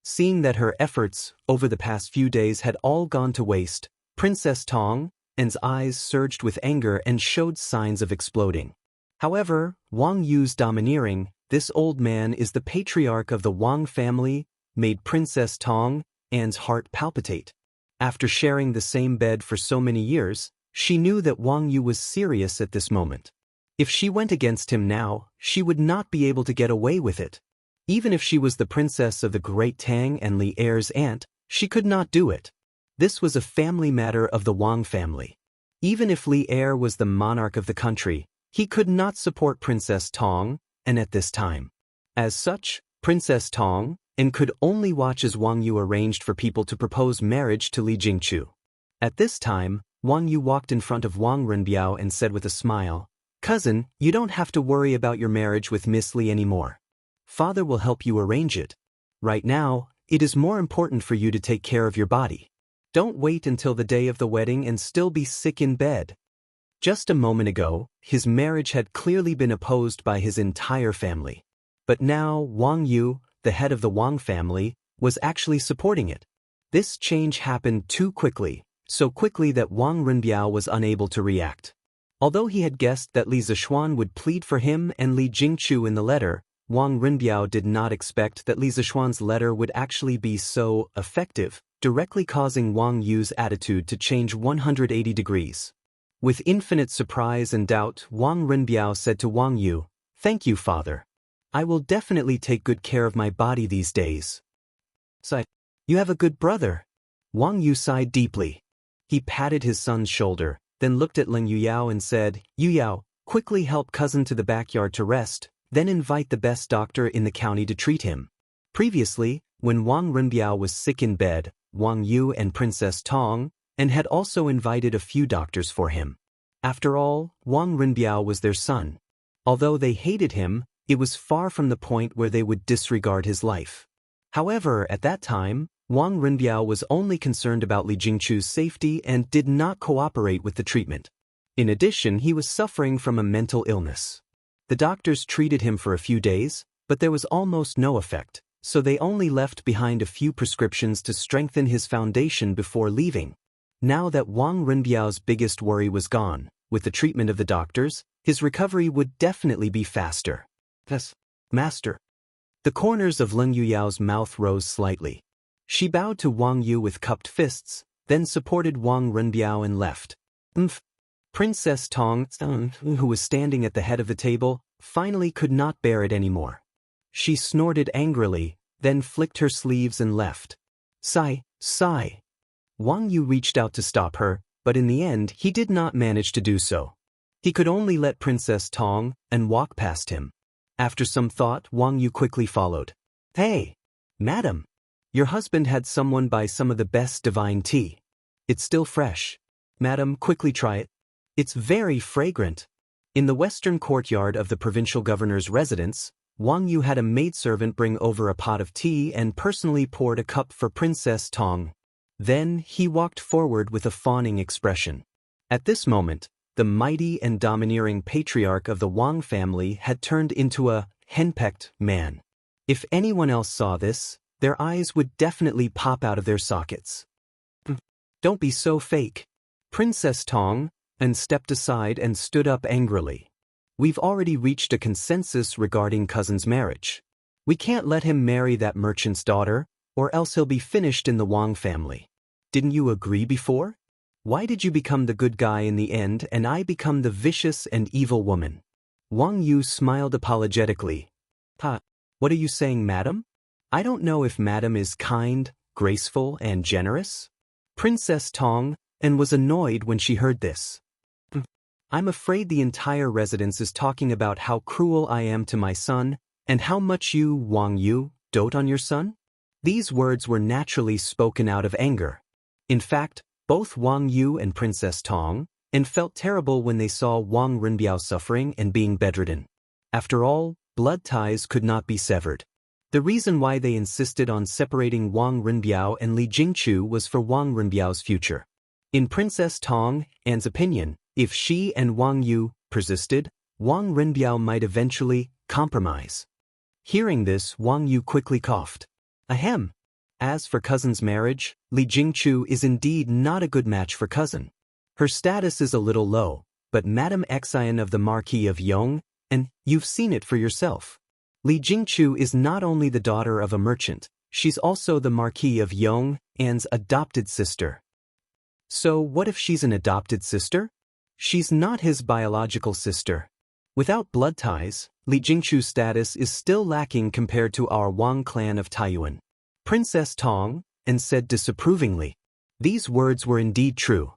Seeing that her efforts over the past few days had all gone to waste, Princess Tong An's eyes surged with anger and showed signs of exploding. However, Wang Yu's domineering, "This old man is the patriarch of the Wang family," made Princess Tong An's heart palpitate. After sharing the same bed for so many years, she knew that Wang Yu was serious at this moment. If she went against him now, she would not be able to get away with it. Even if she was the princess of the great Tang and Li heir's aunt, she could not do it. This was a family matter of the Wang family. Even if Li heir was the monarch of the country, he could not support Princess Tong An at this time. As such, Princess Tong An could only watch as Wang Yu arranged for people to propose marriage to Li Jingchu. At this time, Wang Yu walked in front of Wang Renbiao and said with a smile, "Cousin, you don't have to worry about your marriage with Miss Li anymore. Father will help you arrange it. Right now, it is more important for you to take care of your body. Don't wait until the day of the wedding and still be sick in bed." Just a moment ago, his marriage had clearly been opposed by his entire family. But now, Wang Yu, the head of the Wang family, was actually supporting it. This change happened too quickly, so quickly that Wang Renbiao was unable to react. Although he had guessed that Li Zishuan would plead for him and Li Jingchu in the letter, Wang Renbiao did not expect that Li Zishuan's letter would actually be so effective, directly causing Wang Yu's attitude to change 180 degrees. With infinite surprise and doubt, Wang Renbiao said to Wang Yu, "Thank you, father. I will definitely take good care of my body these days." Sighed. "You have a good brother." Wang Yu sighed deeply. He patted his son's shoulder, then looked at Leng Yuyao and said, "Yuyao, quickly help cousin to the backyard to rest, then invite the best doctor in the county to treat him." Previously, when Wang Renbiao was sick in bed, Wang Yu and Princess Tong An had also invited a few doctors for him. After all, Wang Renbiao was their son. Although they hated him, it was far from the point where they would disregard his life. However, at that time, Wang Renbiao was only concerned about Li Jingchu's safety and did not cooperate with the treatment. In addition, he was suffering from a mental illness. The doctors treated him for a few days, but there was almost no effect, so they only left behind a few prescriptions to strengthen his foundation before leaving. Now that Wang Renbiao's biggest worry was gone, with the treatment of the doctors, his recovery would definitely be faster. Yes, master. The corners of Leng Yuyao's mouth rose slightly. She bowed to Wang Yu with cupped fists, then supported Wang Renbiao and left. Princess Tong An, who was standing at the head of the table, finally could not bear it anymore. She snorted angrily, then flicked her sleeves and left. Sigh. Wang Yu reached out to stop her, but in the end he did not manage to do so. He could only let Princess Tong An walk past him. After some thought, Wang Yu quickly followed. "Hey, madam, your husband had someone buy some of the best divine tea. It's still fresh. Madam, quickly try it. It's very fragrant." In the western courtyard of the provincial governor's residence, Wang Yu had a maidservant bring over a pot of tea and personally poured a cup for Princess Tong. Then he walked forward with a fawning expression. At this moment, the mighty and domineering patriarch of the Wang family had turned into a henpecked man. If anyone else saw this, their eyes would definitely pop out of their sockets. Don't be so fake. Princess Tong stepped aside and stood up angrily. We've already reached a consensus regarding cousin's marriage. We can't let him marry that merchant's daughter, or else he'll be finished in the Wang family. Didn't you agree before? Why did you become the good guy in the end and I become the vicious and evil woman? Wang Yu smiled apologetically. What are you saying, madam? I don't know if madam is kind, graceful, and generous. Princess Tong was annoyed when she heard this. I'm afraid the entire residence is talking about how cruel I am to my son, and how much you, Wang Yu, dote on your son? These words were naturally spoken out of anger. In fact, both Wang Yu and Princess Tong felt terrible when they saw Wang Renbiao suffering and being bedridden. After all, blood ties could not be severed. The reason why they insisted on separating Wang Renbiao and Li Jingchu was for Wang Renbiao's future. In Princess Tong's opinion, if she and Wang Yu persisted, Wang Renbiao might eventually compromise. Hearing this, Wang Yu quickly coughed. Ahem. As for cousin's marriage, Li Jingchu is indeed not a good match for cousin. Her status is a little low, but Madame Xian of the Marquis of Yong, and you've seen it for yourself. Li Jingchu is not only the daughter of a merchant, she's also the Marquis of Yong's adopted sister. So what if she's an adopted sister? She's not his biological sister. Without blood ties, Li Jingchu's status is still lacking compared to our Wang clan of Taiyuan. Princess Tong said disapprovingly. These words were indeed true.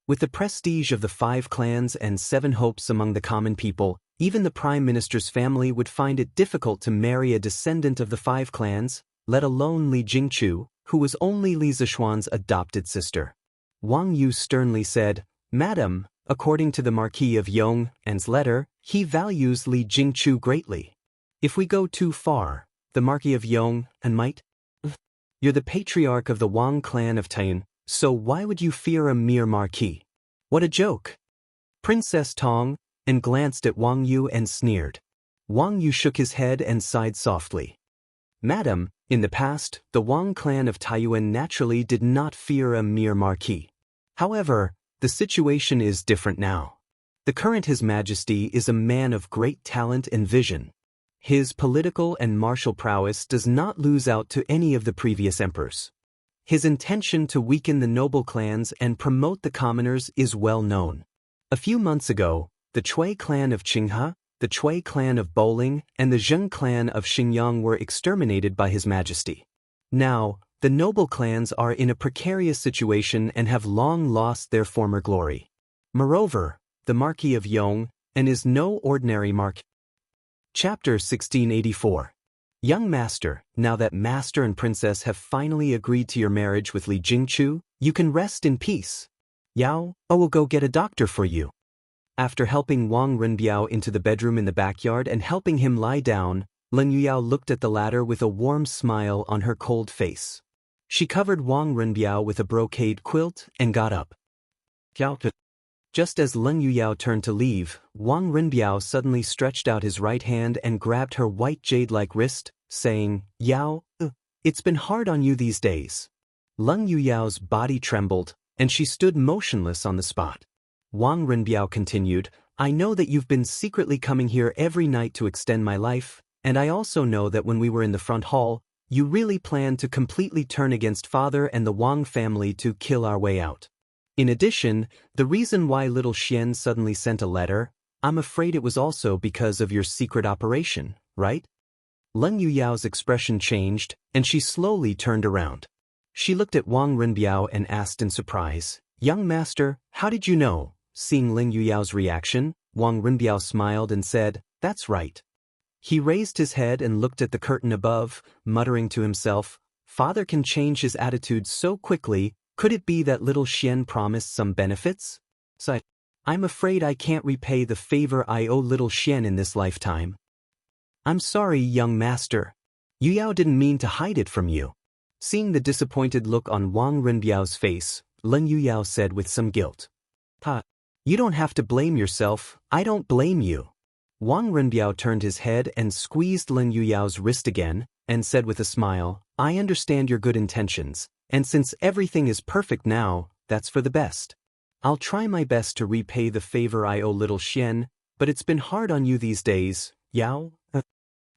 With the prestige of the 5 clans and 7 hopes among the common people, even the Prime Minister's family would find it difficult to marry a descendant of the 5 clans, let alone Li Jingchu, who was only Li Zishuan's adopted sister. Wang Yu sternly said, Madam, according to the Marquis of Yong's letter, he values Li Jingchu greatly. If we go too far, the Marquis of Yong might. You're the patriarch of the Wang clan of Taiyuan, so why would you fear a mere marquis? What a joke! Princess Tong glanced at Wang Yu and sneered. Wang Yu shook his head and sighed softly. Madam, in the past, the Wang clan of Taiyuan naturally did not fear a mere marquis. However, the situation is different now. The current His Majesty is a man of great talent and vision. His political and martial prowess does not lose out to any of the previous emperors. His intention to weaken the noble clans and promote the commoners is well known. A few months ago, the Chui clan of Qinghe, the Chui clan of Bowling, and the Zheng clan of Xingyang were exterminated by His Majesty. Now, the noble clans are in a precarious situation and have long lost their former glory. Moreover, the Marquis of Yong is no ordinary marquis. Chapter 1684. Young Master, now that Master and Princess have finally agreed to your marriage with Li Jingchu, you can rest in peace. Yao, I will go get a doctor for you. After helping Wang Renbiao into the bedroom in the backyard and helping him lie down, Leng Yuyao looked at the latter with a warm smile on her cold face. She covered Wang Renbiao with a brocade quilt and got up. Just as Leng Yuyao turned to leave, Wang Renbiao suddenly stretched out his right hand and grabbed her white jade-like wrist, saying, Yao, it's been hard on you these days. Leng Yuyao's body trembled, and she stood motionless on the spot. Wang Renbiao continued, I know that you've been secretly coming here every night to extend my life, and I also know that when we were in the front hall, you really planned to completely turn against father and the Wang family to kill our way out. In addition, the reason why little Xian suddenly sent a letter, I'm afraid it was also because of your secret operation, right? Leng Yuyao's expression changed, and she slowly turned around. She looked at Wang Renbiao and asked in surprise, Young Master, how did you know? Seeing Leng Yuyao's reaction, Wang Renbiao smiled and said, That's right. He raised his head and looked at the curtain above, muttering to himself, Father can change his attitude so quickly. Could it be that little Xian promised some benefits? I'm afraid I can't repay the favor I owe little Xian in this lifetime. I'm sorry, young master. Yu Yao didn't mean to hide it from you. Seeing the disappointed look on Wang Renbiao's face, Lin Yuyao said with some guilt. Ha! You don't have to blame yourself, I don't blame you. Wang Renbiao turned his head and squeezed Lin Yuyao's wrist again, and said with a smile, I understand your good intentions, and since everything is perfect now, that's for the best. I'll try my best to repay the favor I owe little Xian, but it's been hard on you these days, Yao.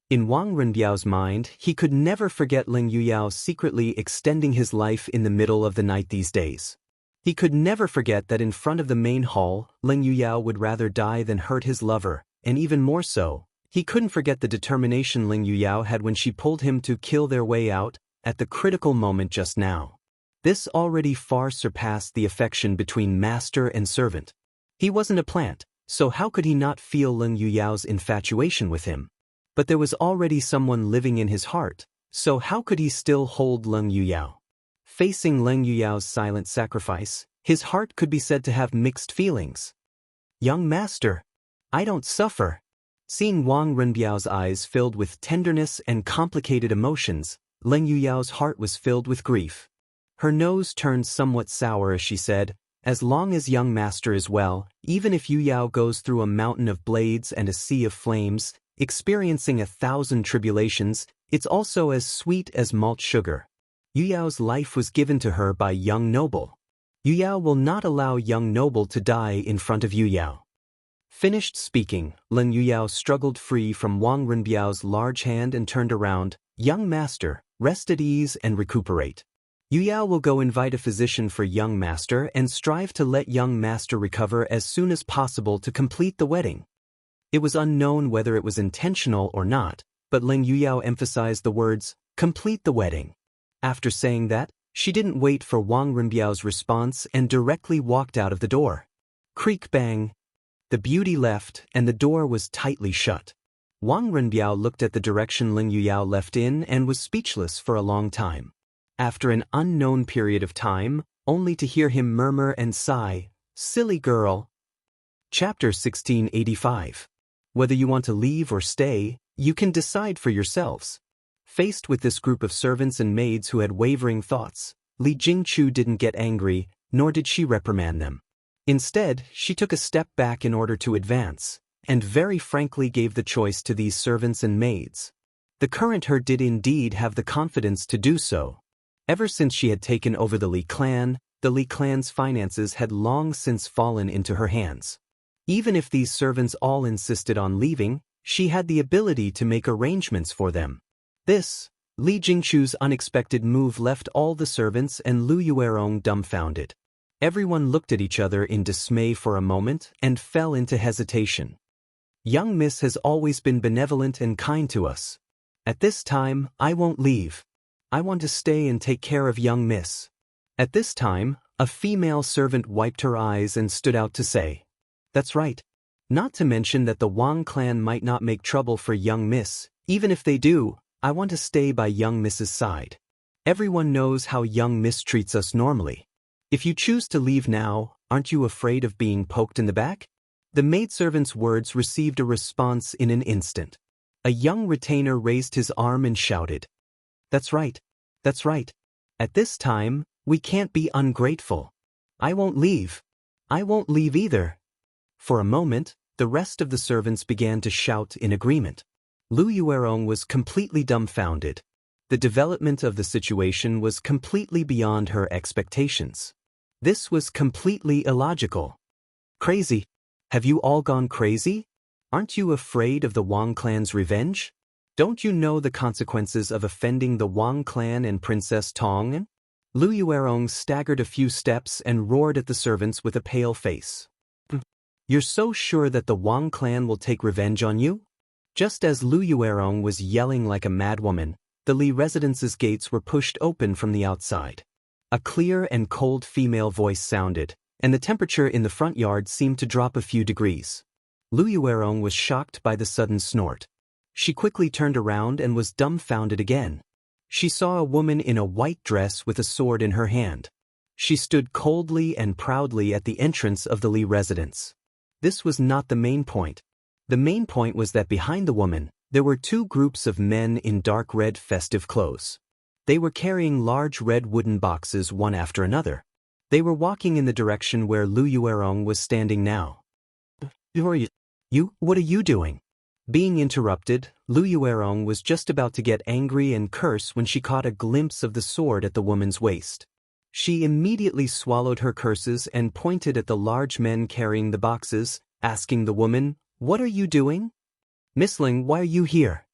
In Wang Renbiao's mind, he could never forget Lin Yuyao secretly extending his life in the middle of the night these days. He could never forget that in front of the main hall, Lin Yuyao would rather die than hurt his lover, and even more so, he couldn't forget the determination Lin Yuyao had when she pulled him to kill their way out, at the critical moment just now. This already far surpassed the affection between master and servant. He wasn't a plant, so how could he not feel Lin Yuyao's infatuation with him? But there was already someone living in his heart, so how could he still hold Lin Yuyao? Facing Lin Yuyao's silent sacrifice, his heart could be said to have mixed feelings. Young master, I don't suffer. Seeing Wang Renbiao's eyes filled with tenderness and complicated emotions, Lin Yuyao's heart was filled with grief. Her nose turned somewhat sour as she said, as long as young master is well, even if Yuyao goes through a mountain of blades and a sea of flames, experiencing 1,000 tribulations, it's also as sweet as malt sugar. Yuyao's life was given to her by young noble. Yuyao will not allow young noble to die in front of Yuyao. Finished speaking, Lin Yuyao struggled free from Wang Renbiao's large hand and turned around. Young master, rest at ease and recuperate. Yuyao will go invite a physician for young master and strive to let young master recover as soon as possible to complete the wedding. It was unknown whether it was intentional or not, but Lin Yuyao emphasized the words, complete the wedding. After saying that, she didn't wait for Wang Renbiao's response and directly walked out of the door. Creak bang. The beauty left and the door was tightly shut. Wang Renbiao looked at the direction Lin Yuyao left in and was speechless for a long time. After an unknown period of time, only to hear him murmur and sigh, silly girl. Chapter 1685. Whether you want to leave or stay, you can decide for yourselves. Faced with this group of servants and maids who had wavering thoughts, Li Jingchu didn't get angry, nor did she reprimand them. Instead, she took a step back in order to advance, and very frankly gave the choice to these servants and maids. The current her did indeed have the confidence to do so. Ever since she had taken over the Li clan's finances had long since fallen into her hands. Even if these servants all insisted on leaving, she had the ability to make arrangements for them. This, Li Jingchu's unexpected move left all the servants and Lu Yuerong dumbfounded. Everyone looked at each other in dismay for a moment and fell into hesitation. Young Miss has always been benevolent and kind to us. At this time, I won't leave. I want to stay and take care of young Miss. At this time, a female servant wiped her eyes and stood out to say, that's right. Not to mention that the Wang clan might not make trouble for young Miss. Even if they do, I want to stay by young Miss's side. Everyone knows how young Miss treats us normally. If you choose to leave now, aren't you afraid of being poked in the back? The maidservant's words received a response in an instant. A young retainer raised his arm and shouted, that's right. That's right. At this time, we can't be ungrateful. I won't leave. I won't leave either. For a moment, the rest of the servants began to shout in agreement. Lu Yuerong was completely dumbfounded. The development of the situation was completely beyond her expectations. This was completely illogical. Crazy. Have you all gone crazy? Aren't you afraid of the Wang clan's revenge? Don't you know the consequences of offending the Wang clan and Princess Tong? Lu Yuerong staggered a few steps and roared at the servants with a pale face. You're so sure that the Wang clan will take revenge on you? Just as Lu Yuerong was yelling like a madwoman, the Li residence's gates were pushed open from the outside. A clear and cold female voice sounded, and the temperature in the front yard seemed to drop a few degrees. Lu Yuerong was shocked by the sudden snort. She quickly turned around and was dumbfounded again. She saw a woman in a white dress with a sword in her hand. She stood coldly and proudly at the entrance of the Li residence. this was not the main point. The main point was that behind the woman, there were two groups of men in dark red festive clothes. They were carrying large red wooden boxes one after another. They were walking in the direction where Lu Yuerong was standing now. What are you doing? Being interrupted, Lu Yuerong was just about to get angry and curse when she caught a glimpse of the sword at the woman's waist. She immediately swallowed her curses and pointed at the large men carrying the boxes, asking the woman, "What are you doing? Miss Ling, why are you here?"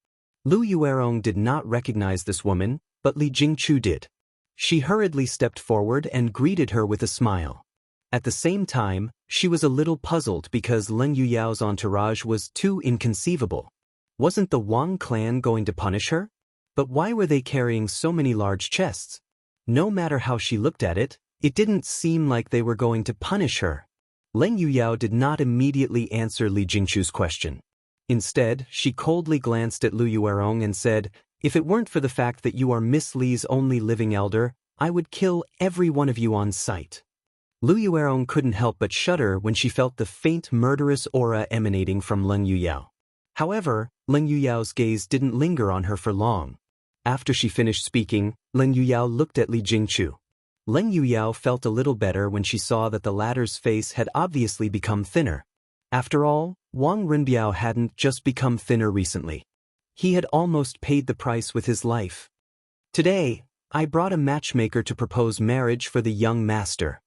Lu Yuerong did not recognize this woman, but Li Jingchu did. She hurriedly stepped forward and greeted her with a smile. At the same time, she was a little puzzled because Lin Yuyao's entourage was too inconceivable. Wasn't the Wang clan going to punish her? But why were they carrying so many large chests? No matter how she looked at it, it didn't seem like they were going to punish her. Lin Yuyao did not immediately answer Li Jingchu's question. Instead, she coldly glanced at Lu Yuerong and said, "If it weren't for the fact that you are Miss Li's only living elder, I would kill every one of you on sight." Lu Yuerong couldn't help but shudder when she felt the faint murderous aura emanating from Lin Yuyao. However, Lin Yuyao's gaze didn't linger on her for long. After she finished speaking, Lin Yuyao looked at Li Jingchu. Lin Yuyao felt a little better when she saw that the latter's face had obviously become thinner. After all, Wang Renbiao hadn't just become thinner recently. He had almost paid the price with his life. "Today, I brought a matchmaker to propose marriage for the young master."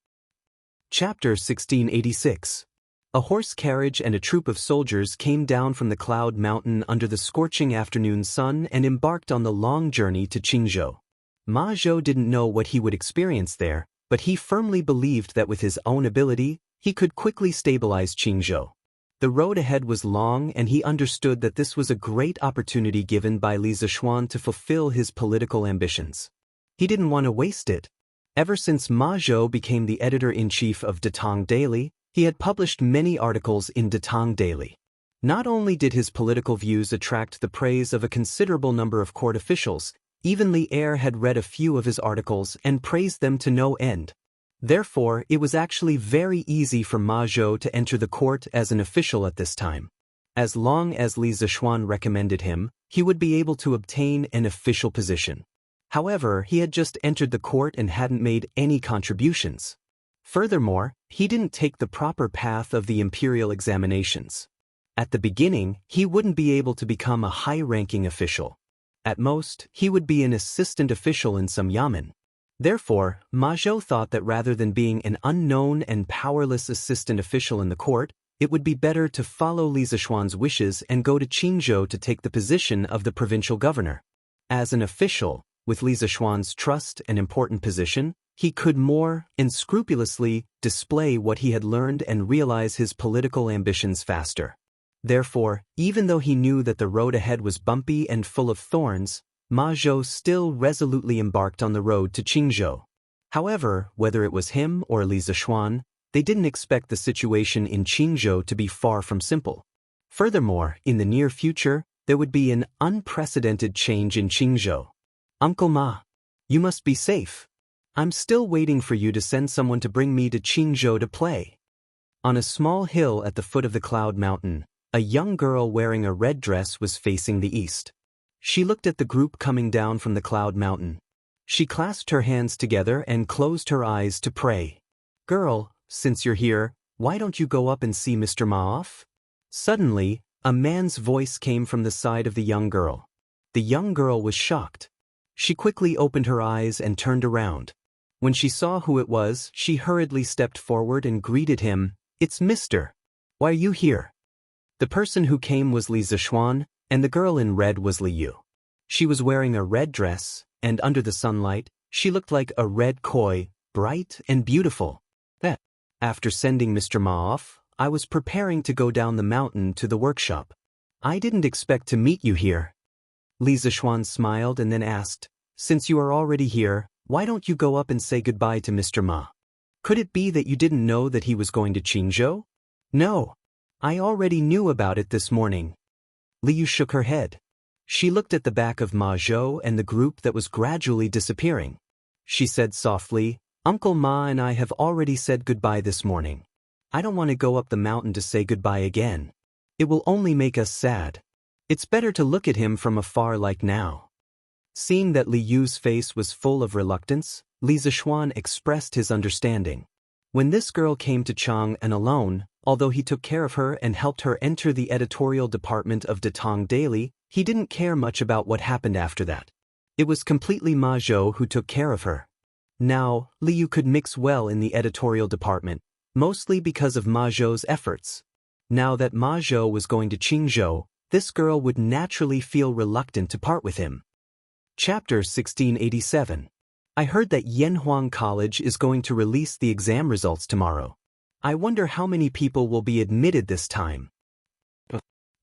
Chapter 1686. A horse carriage and a troop of soldiers came down from the Cloud Mountain under the scorching afternoon sun and embarked on the long journey to Qingzhou. Ma Zhou didn't know what he would experience there, but he firmly believed that with his own ability, he could quickly stabilize Qingzhou. The road ahead was long and he understood that this was a great opportunity given by Li Zishuan to fulfill his political ambitions. He didn't want to waste it. Ever since Ma Zhou became the editor-in-chief of Datong Daily, he had published many articles in Datong Daily. Not only did his political views attract the praise of a considerable number of court officials, even Li Er had read a few of his articles and praised them to no end. Therefore, it was actually very easy for Ma Zhou to enter the court as an official at this time. As long as Li Zishuan recommended him, he would be able to obtain an official position. However, he had just entered the court and hadn't made any contributions. Furthermore, he didn't take the proper path of the imperial examinations. At the beginning, he wouldn't be able to become a high-ranking official. At most, he would be an assistant official in some yamen. Therefore, Ma Zhou thought that rather than being an unknown and powerless assistant official in the court, it would be better to follow Li Zishuan's wishes and go to Qingzhou to take the position of the provincial governor. As an official, with Li Zishuan's trust and important position, he could more unscrupulously display what he had learned and realize his political ambitions faster. Therefore, even though he knew that the road ahead was bumpy and full of thorns, Ma Zhou still resolutely embarked on the road to Qingzhou. However, whether it was him or Li Zishuan, they didn't expect the situation in Qingzhou to be far from simple. Furthermore, in the near future, there would be an unprecedented change in Qingzhou. "Uncle Ma, you must be safe. I'm still waiting for you to send someone to bring me to Qingzhou to play." On a small hill at the foot of the Cloud Mountain, a young girl wearing a red dress was facing the east. She looked at the group coming down from the Cloud Mountain. She clasped her hands together and closed her eyes to pray. "Girl, since you're here, why don't you go up and see Mr. Ma off?" Suddenly, a man's voice came from the side of the young girl. The young girl was shocked. She quickly opened her eyes and turned around. When she saw who it was, she hurriedly stepped forward and greeted him. "It's Mr. Why are you here?" The person who came was Li Zishuan, and the girl in red was Li Yu. She was wearing a red dress, and under the sunlight, she looked like a red koi, bright and beautiful. After sending Mr. Ma off, I was preparing to go down the mountain to the workshop. I didn't expect to meet you here." Li Zishuan smiled and then asked, "Since you are already here, why don't you go up and say goodbye to Mr. Ma? Could it be that you didn't know that he was going to Qingzhou?" "No. I already knew about it this morning." Li Yu shook her head. She looked at the back of Ma Zhou and the group that was gradually disappearing. She said softly, "Uncle Ma and I have already said goodbye this morning." I don't want to go up the mountain to say goodbye again. It will only make us sad. It's better to look at him from afar like now." Seeing that Li Yu's face was full of reluctance, Li Zishuan expressed his understanding. When this girl came to Chang'an alone, although he took care of her and helped her enter the editorial department of Datong Daily, he didn't care much about what happened after that. It was completely Ma Zhou who took care of her. Now, Li Yu could mix well in the editorial department, mostly because of Ma Zhou's efforts. Now that Ma Zhou was going to Qingzhou, this girl would naturally feel reluctant to part with him. Chapter 1687. I heard that Yanhuang College is going to release the exam results tomorrow. I wonder how many people will be admitted this time.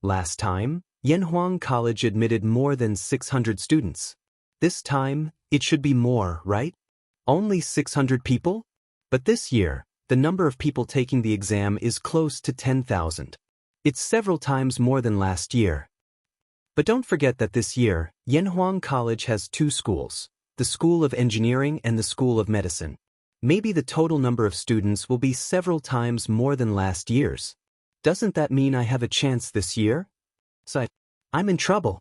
Last time, Yanhuang College admitted more than 600 students. This time, it should be more, right? Only 600 people? But this year, the number of people taking the exam is close to 10,000. It's several times more than last year. But don't forget that this year, Yanhuang College has two schools, the School of Engineering and the School of Medicine. Maybe the total number of students will be several times more than last year's. Doesn't that mean I have a chance this year? So I'm in trouble.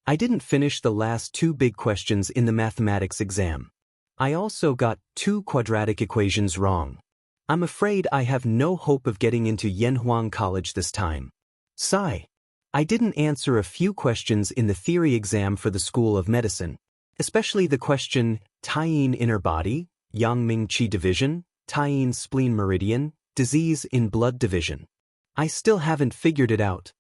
I didn't finish the last two big questions in the mathematics exam. I also got 2 quadratic equations wrong. I'm afraid I have no hope of getting into Yanhuang College this time. Sigh. I didn't answer a few questions in the theory exam for the School of Medicine, especially the question, Taiyin inner body, Yangming Qi division, Taiyin spleen meridian, disease in blood division. I still haven't figured it out.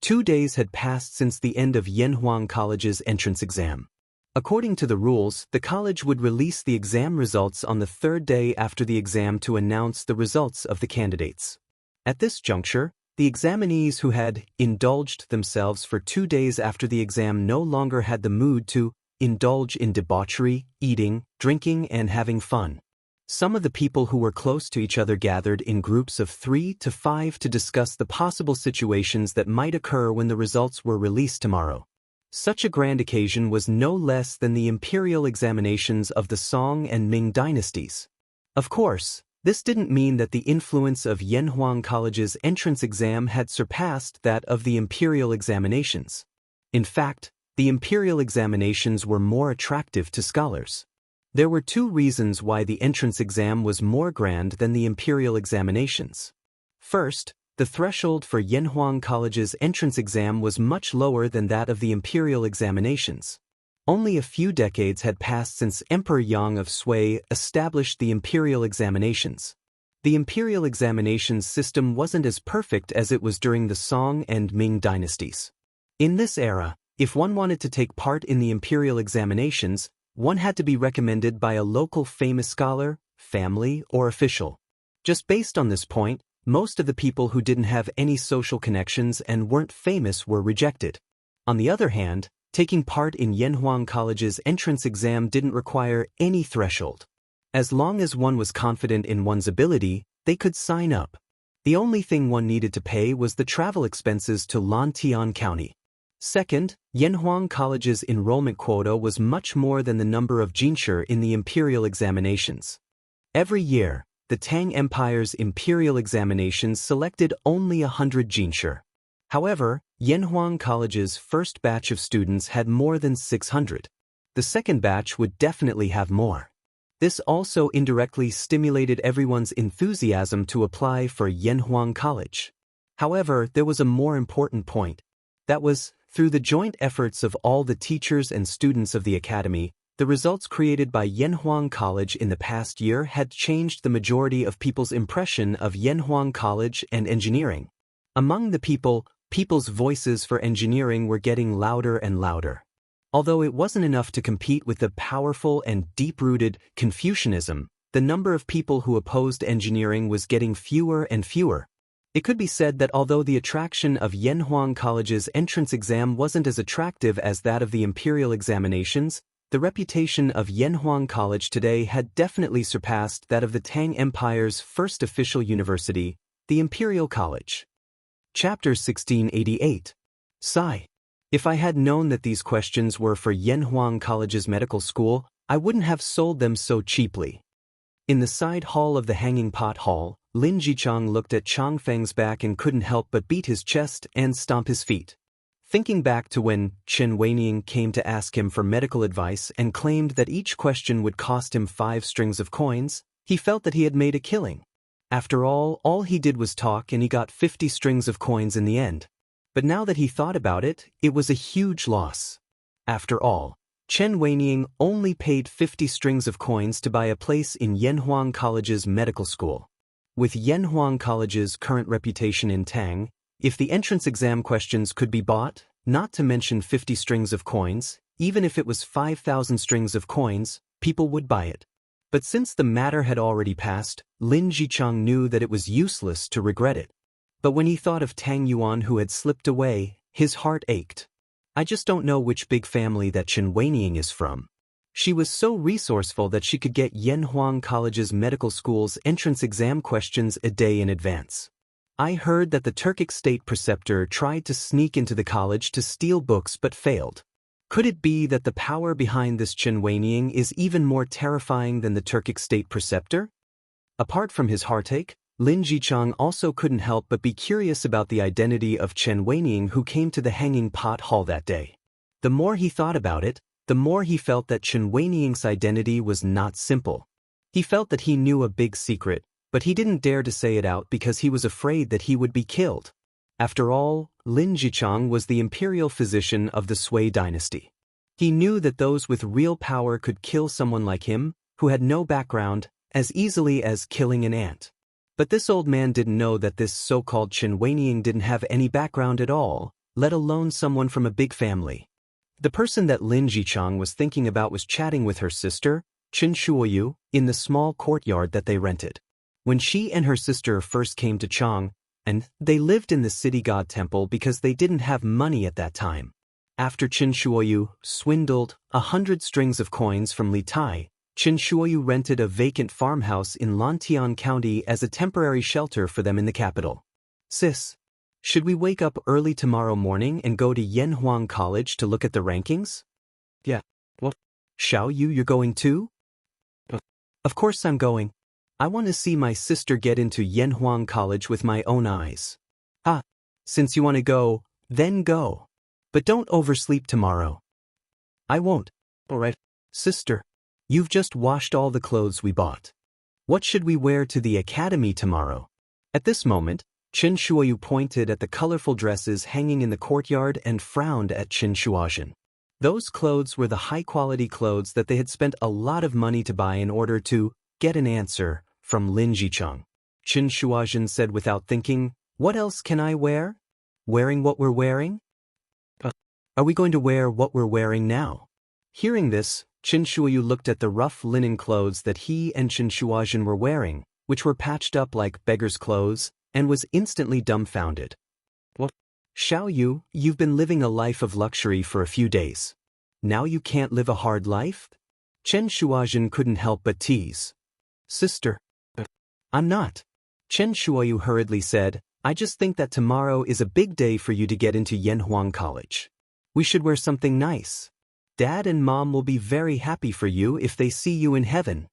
2 days had passed since the end of Yanhuang College's entrance exam. According to the rules, the college would release the exam results on the 3rd day after the exam to announce the results of the candidates. At this juncture, the examinees who had indulged themselves for 2 days after the exam no longer had the mood to indulge in debauchery, eating, drinking, and having fun. Some of the people who were close to each other gathered in groups of 3 to 5 to discuss the possible situations that might occur when the results were released tomorrow. Such a grand occasion was no less than the imperial examinations of the Song and Ming dynasties. Of course, this didn't mean that the influence of Yanhuang College's entrance exam had surpassed that of the imperial examinations. In fact, the imperial examinations were more attractive to scholars. There were 2 reasons why the entrance exam was more grand than the imperial examinations. First, the threshold for Yanhuang College's entrance exam was much lower than that of the imperial examinations. Only a few decades had passed since Emperor Yang of Sui established the imperial examinations. The imperial examinations system wasn't as perfect as it was during the Song and Ming dynasties. In this era, if one wanted to take part in the imperial examinations, one had to be recommended by a local famous scholar, family, or official. Just based on this point, most of the people who didn't have any social connections and weren't famous were rejected. On the other hand, taking part in Yanhuang College's entrance exam didn't require any threshold. As long as one was confident in one's ability, they could sign up. The only thing one needed to pay was the travel expenses to Lantian County. Second, Yanhuang College's enrollment quota was much more than the number of jinshi in the imperial examinations. Every year, the Tang Empire's imperial examinations selected only 100 jinshi. However, Yanhuang College's first batch of students had more than 600. The second batch would definitely have more. This also indirectly stimulated everyone's enthusiasm to apply for Yanhuang College. However, there was a more important point. That was, through the joint efforts of all the teachers and students of the academy, the results created by Yanhuang College in the past year had changed the majority of people's impression of Yanhuang College and engineering. Among the people, people's voices for engineering were getting louder and louder. Although it wasn't enough to compete with the powerful and deep-rooted Confucianism, the number of people who opposed engineering was getting fewer and fewer. It could be said that although the attraction of Yanhuang College's entrance exam wasn't as attractive as that of the imperial examinations, the reputation of Yanhuang College today had definitely surpassed that of the Tang Empire's first official university, the Imperial College. Chapter 1688. Sigh. If I had known that these questions were for Yanhuang College's medical school, I wouldn't have sold them so cheaply. In the side hall of the Hanging Pot Hall, Lin Jichang looked at Chang Feng's back and couldn't help but beat his chest and stomp his feet. Thinking back to when Chen Weining came to ask him for medical advice and claimed that each question would cost him 5 strings of coins, he felt that he had made a killing. After all he did was talk and he got 50 strings of coins in the end. But now that he thought about it, it was a huge loss. After all, Chen Weining only paid 50 strings of coins to buy a place in Yanhuang College's medical school. With Yanhuang College's current reputation in Tang, if the entrance exam questions could be bought, not to mention 50 strings of coins, even if it was 5,000 strings of coins, people would buy it. But since the matter had already passed, Lin Jichang knew that it was useless to regret it. But when he thought of Tang Yuan who had slipped away, his heart ached. I just don't know which big family that Chen Weining is from. She was so resourceful that she could get Yanhuang College's medical school's entrance exam questions a day in advance. I heard that the Turkic state preceptor tried to sneak into the college to steal books but failed. Could it be that the power behind this Chen Weining is even more terrifying than the Turkic state preceptor? Apart from his heartache, Lin Jichang also couldn't help but be curious about the identity of Chen Weining who came to the hanging pot hall that day. The more he thought about it, the more he felt that Chen Weining's identity was not simple. He felt that he knew a big secret, but he didn't dare to say it out because he was afraid that he would be killed. After all, Lin Jichang was the imperial physician of the Sui dynasty. He knew that those with real power could kill someone like him, who had no background, as easily as killing an ant. But this old man didn't know that this so-called Chen Weining didn't have any background at all, let alone someone from a big family. The person that Lin Jichang was thinking about was chatting with her sister, Chen Shuoyu, in the small courtyard that they rented. When she and her sister first came to Chang, and they lived in the city god temple because they didn't have money at that time. After Chen Shuoyu swindled 100 strings of coins from Li Tai, Chen Shuoyu rented a vacant farmhouse in Lantian County as a temporary shelter for them in the capital. Sis, should we wake up early tomorrow morning and go to Yanhuang College to look at the rankings? Yeah. What? Xiao Yu, you're going too? Of course I'm going. I want to see my sister get into Yanhuang College with my own eyes. Ah, since you want to go, then go. But don't oversleep tomorrow. I won't. All right. Sister, you've just washed all the clothes we bought. What should we wear to the academy tomorrow? At this moment, Chen Shuoyu pointed at the colorful dresses hanging in the courtyard and frowned at Chen Shuozhen. Those clothes were the high-quality clothes that they had spent a lot of money to buy in order to get an answer from Lin Jichang. Chen Shuozhen said without thinking, "What else can I wear? Wearing what we're wearing? Are we going to wear what we're wearing now?" Hearing this, Chen Shuoyu looked at the rough linen clothes that he and Chen Shuozhen were wearing, which were patched up like beggar's clothes, and was instantly dumbfounded. What? Xiao Yu, you've been living a life of luxury for a few days. Now you can't live a hard life? Chen Shuozhen couldn't help but tease. Sister. I'm not. Chen Shuoyu hurriedly said, I just think that tomorrow is a big day for you to get into Yanhuang College. We should wear something nice. Dad and Mom will be very happy for you if they see you in heaven.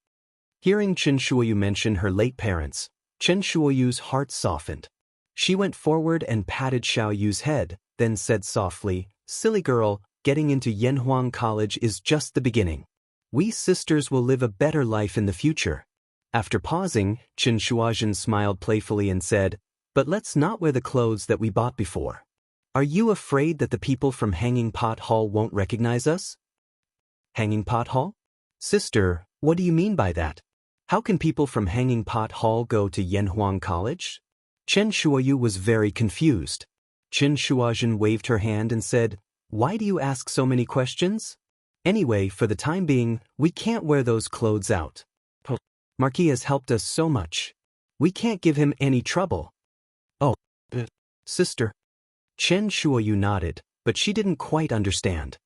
Hearing Chen Shuoyu mention her late parents, Chen Shuoyu's heart softened. She went forward and patted Xiao Yu's head, then said softly, Silly girl, getting into Yanhuang College is just the beginning. We sisters will live a better life in the future. After pausing, Chen Shuozhen smiled playfully and said, But let's not wear the clothes that we bought before. Are you afraid that the people from Hanging Pot Hall won't recognize us? Hanging Pot Hall? Sister, what do you mean by that? How can people from Hanging Pot Hall go to Yanhuang College? Chen Shuoyu was very confused. Chen Shuozhen waved her hand and said, Why do you ask so many questions? Anyway, for the time being, we can't wear those clothes out. Marquis has helped us so much. We can't give him any trouble. Oh, sister. Chen Shuoyu nodded, but she didn't quite understand.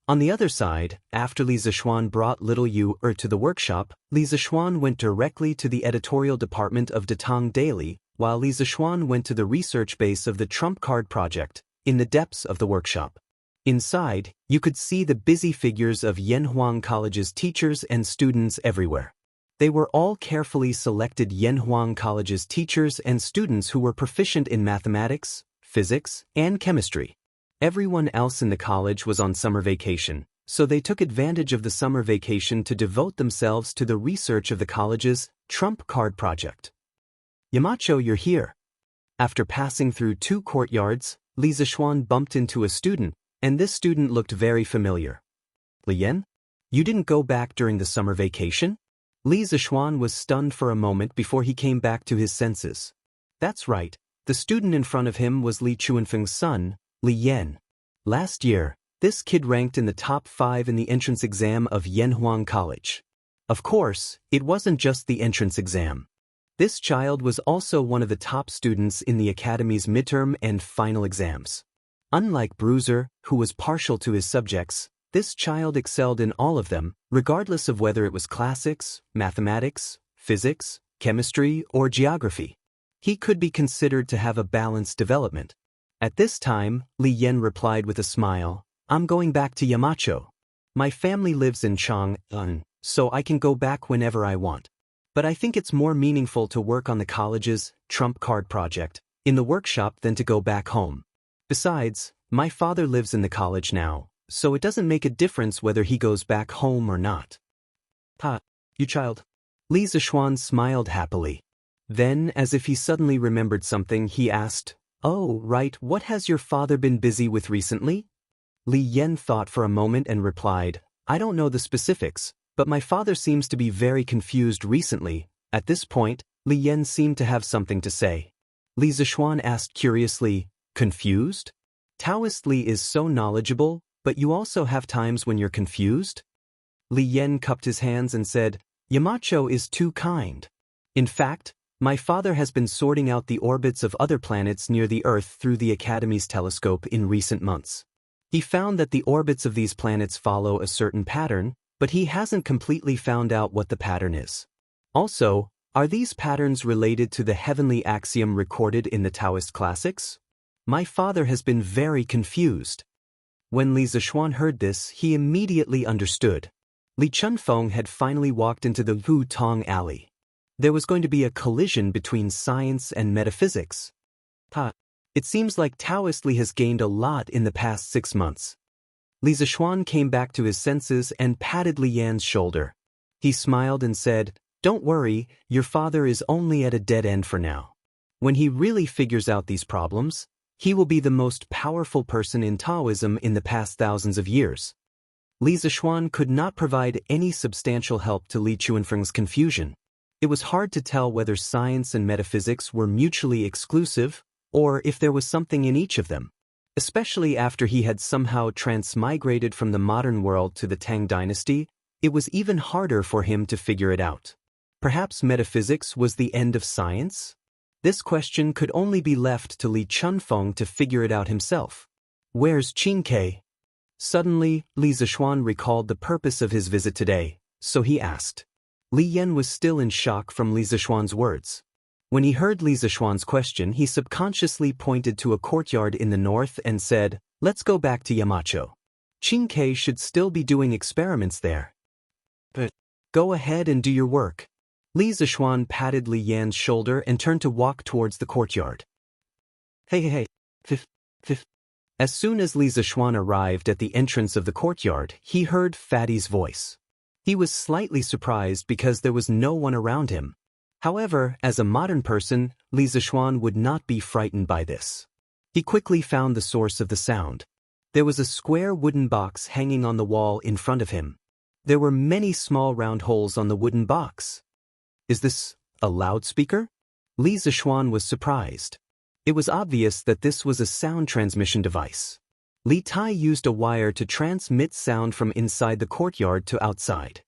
On the other side, after Li Zishuan brought little Yu to the workshop, Li Zishuan went directly to the editorial department of Datang Daily, while Li Zishuan went to the research base of the Trump Card Project, in the depths of the workshop. Inside, you could see the busy figures of Yanhuang College's teachers and students everywhere. They were all carefully selected Yanhuang College's teachers and students who were proficient in mathematics, physics, and chemistry. Everyone else in the college was on summer vacation, so they took advantage of the summer vacation to devote themselves to the research of the college's trump card project. Yamacho, you're here. After passing through 2 courtyards, Li Zixuan bumped into a student, and this student looked very familiar. Li Yan? You didn't go back during the summer vacation? Li Zixuan was stunned for a moment before he came back to his senses. That's right, the student in front of him was Li Chuanfeng's son, Li Yan. Last year, this kid ranked in the top 5 in the entrance exam of Yanhuang College. Of course, it wasn't just the entrance exam. This child was also one of the top students in the academy's midterm and final exams. Unlike Bruiser, who was partial to his subjects, this child excelled in all of them, regardless of whether it was classics, mathematics, physics, chemistry, or geography. He could be considered to have a balanced development. At this time, Li Yan replied with a smile, I'm going back to Yamacho. My family lives in Chang'an, so I can go back whenever I want. But I think it's more meaningful to work on the college's trump card project in the workshop than to go back home. Besides, my father lives in the college now, so it doesn't make a difference whether he goes back home or not. You child. Li Zixuan smiled happily. Then, as if he suddenly remembered something, he asked, Oh, right, what has your father been busy with recently? Li Yan thought for a moment and replied, I don't know the specifics, but my father seems to be very confused recently. At this point, Li Yan seemed to have something to say. Li Zixuan asked curiously, confused? Taoist Li is so knowledgeable, but you also have times when you're confused? Li Yan cupped his hands and said, Yamacho is too kind. In fact, my father has been sorting out the orbits of other planets near the Earth through the Academy's telescope in recent months. He found that the orbits of these planets follow a certain pattern, but he hasn't completely found out what the pattern is. Also, are these patterns related to the heavenly axiom recorded in the Taoist classics? My father has been very confused. When Li Zixuan heard this, he immediately understood. Li Chunfeng had finally walked into the Wu Tong alley. There was going to be a collision between science and metaphysics. It seems like Taoist Li has gained a lot in the past 6 months. Li Zixuan came back to his senses and patted Li Yan's shoulder. He smiled and said, Don't worry, your father is only at a dead end for now. When he really figures out these problems, he will be the most powerful person in Taoism in the past thousands of years. Li Zixuan could not provide any substantial help to Li Chuanfeng's confusion. It was hard to tell whether science and metaphysics were mutually exclusive, or if there was something in each of them. Especially after he had somehow transmigrated from the modern world to the Tang dynasty, it was even harder for him to figure it out. Perhaps metaphysics was the end of science? This question could only be left to Li Chunfeng to figure it out himself. Where's Qingke? Suddenly, Li Zixuan recalled the purpose of his visit today, so he asked. Li Yan was still in shock from Li Zixuan's words. When he heard Li Zixuan's question, he subconsciously pointed to a courtyard in the north and said, Let's go back to Yamacho. Qingke should still be doing experiments there. But go ahead and do your work. Li Zixuan patted Li Yan's shoulder and turned to walk towards the courtyard. Hey. As soon as Li Zixuan arrived at the entrance of the courtyard, he heard Fatty's voice. He was slightly surprised because there was no one around him. However, as a modern person, Li Zixuan would not be frightened by this. He quickly found the source of the sound. There was a square wooden box hanging on the wall in front of him. There were many small round holes on the wooden box. Is this a loudspeaker? Li Zixuan was surprised. It was obvious that this was a sound transmission device. Li Tai used a wire to transmit sound from inside the courtyard to outside.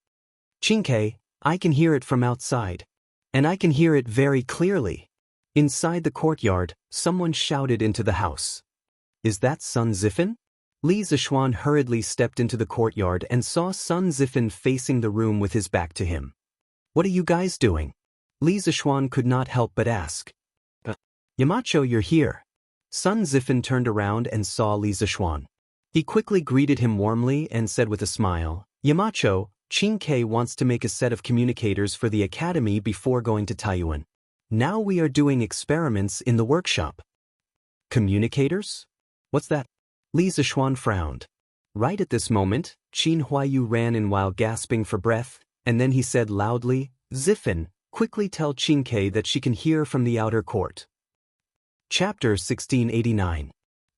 Qingke, I can hear it from outside. And I can hear it very clearly. Inside the courtyard, someone shouted into the house. Is that Sun Zifan? Li Zixuan hurriedly stepped into the courtyard and saw Sun Zifan facing the room with his back to him. What are you guys doing? Li Zixuan could not help but ask. Yamacho, you're here. Sun Zifan turned around and saw Li Zixuan. He quickly greeted him warmly and said with a smile, Yamacho, Qin Ke wants to make a set of communicators for the academy before going to Taiyuan. Now we are doing experiments in the workshop. Communicators? What's that? Li Zishuan frowned. Right at this moment, Qin Huayu ran in while gasping for breath, and then he said loudly, Zifan, quickly tell Qin Ke that she can hear from the outer court. Chapter 1689.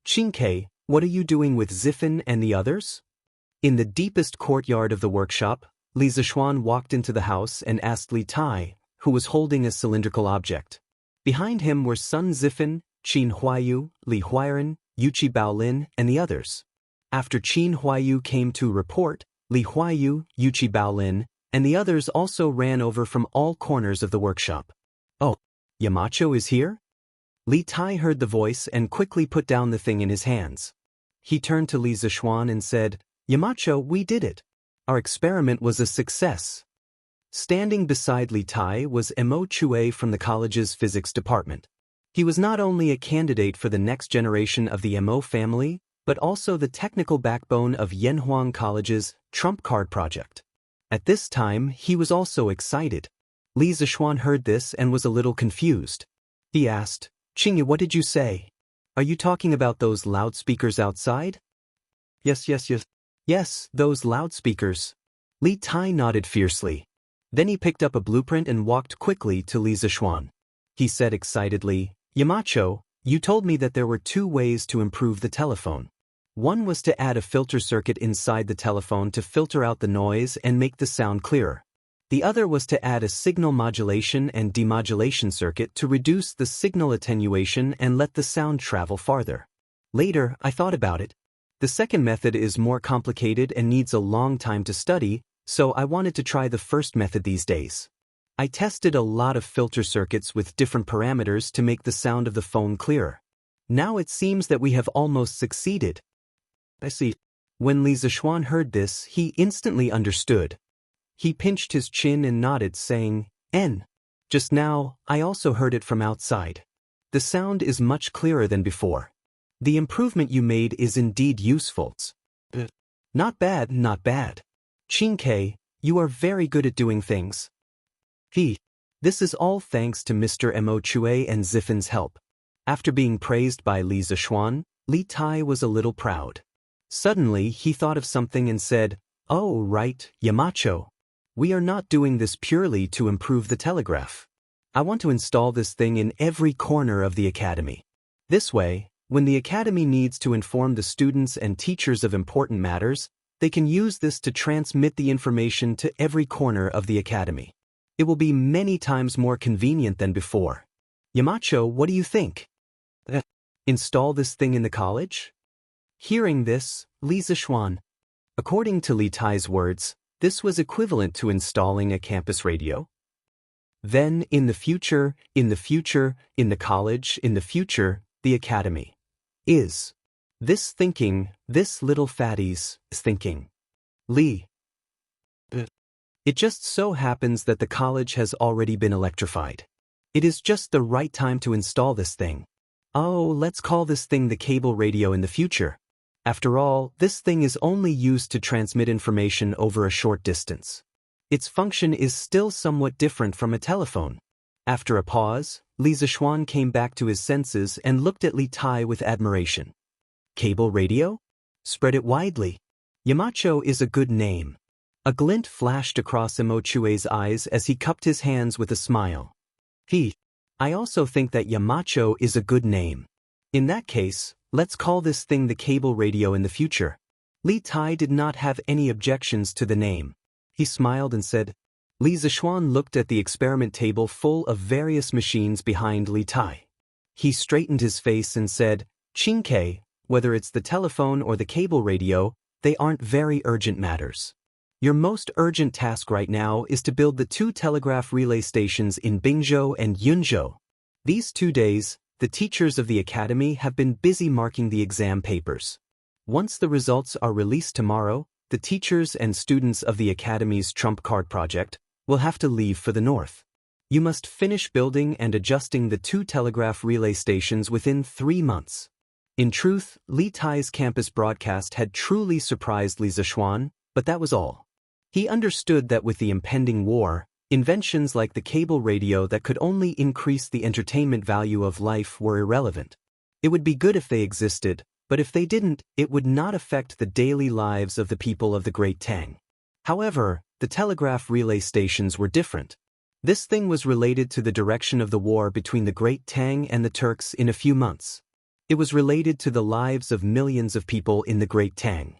Qin Ke, what are you doing with Zifan and the others? In the deepest courtyard of the workshop, Li Zishuan walked into the house and asked Li Tai, who was holding a cylindrical object. Behind him were Sun Zifan, Qin Huayu, Li Huiren, Yuqi Baolin, and the others. After Qin Huayu came to report, Li Huayu, Yuqi Baolin, and the others also ran over from all corners of the workshop. Oh, Yamacho is here? Li Tai heard the voice and quickly put down the thing in his hands. He turned to Li Zishuan and said, Yamacho, we did it. Our experiment was a success. Standing beside Li Tai was Mo Chue from the college's physics department. He was not only a candidate for the next generation of the Mo family, but also the technical backbone of Yanhuang College's trump card project. At this time, he was also excited. Li Zishuan heard this and was a little confused. He asked, Qingyu, what did you say? Are you talking about those loudspeakers outside? Yes. Yes, those loudspeakers. Li Tai nodded fiercely. Then he picked up a blueprint and walked quickly to Li Zishuan. He said excitedly, Yamacho, you told me that there were 2 ways to improve the telephone. One was to add a filter circuit inside the telephone to filter out the noise and make the sound clearer. The other was to add a signal modulation and demodulation circuit to reduce the signal attenuation and let the sound travel farther. Later, I thought about it. The second method is more complicated and needs a long time to study, so I wanted to try the first method these days. I tested a lot of filter circuits with different parameters to make the sound of the phone clearer. Now it seems that we have almost succeeded. I see. When Li Zishuan heard this, he instantly understood. He pinched his chin and nodded, saying, N. Just now, I also heard it from outside. The sound is much clearer than before. The improvement you made is indeed useful. Not bad. Qin Ke, you are very good at doing things. This is all thanks to Mr. Mo Chue and Zifan's help. After being praised by Li Zishuan, Li Tai was a little proud. Suddenly, he thought of something and said, Oh, right, Yamacho. We are not doing this purely to improve the telegraph. I want to install this thing in every corner of the academy. This way, when the academy needs to inform the students and teachers of important matters, they can use this to transmit the information to every corner of the academy. It will be many times more convenient than before. Yamacho, what do you think? Install this thing in the college? Hearing this, Li Zishuan. According to Li Tai's words, this was equivalent to installing a campus radio. Then, in the future, in the college, in the future, the academy. Is. This thinking, this little fatty's thinking. Li. It just so happens that the college has already been electrified. It is just the right time to install this thing. Oh, let's call this thing the cable radio in the future. After all, this thing is only used to transmit information over a short distance. Its function is still somewhat different from a telephone. After a pause, Li Zishuan came back to his senses and looked at Li Tai with admiration. Cable radio? Spread it widely. Yamacho is a good name. A glint flashed across Mo Chue's eyes as he cupped his hands with a smile. I also think that Yamacho is a good name. In that case, let's call this thing the cable radio in the future. Li Tai did not have any objections to the name. He smiled and said, Li Zishuan looked at the experiment table full of various machines behind Li Tai. He straightened his face and said, Qin Ke, whether it's the telephone or the cable radio, they aren't very urgent matters. Your most urgent task right now is to build the 2 telegraph relay stations in Bingzhou and Yunzhou. These 2 days, the teachers of the academy have been busy marking the exam papers. Once the results are released tomorrow, the teachers and students of the academy's trump card project will have to leave for the north. You must finish building and adjusting the 2 telegraph relay stations within 3 months. In truth, Li Tai's campus broadcast had truly surprised Li Zishuan, but that was all. He understood that with the impending war, inventions like the cable radio that could only increase the entertainment value of life were irrelevant. It would be good if they existed, but if they didn't, it would not affect the daily lives of the people of the Great Tang. However, the telegraph relay stations were different. This thing was related to the direction of the war between the Great Tang and the Turks in a few months. It was related to the lives of millions of people in the Great Tang.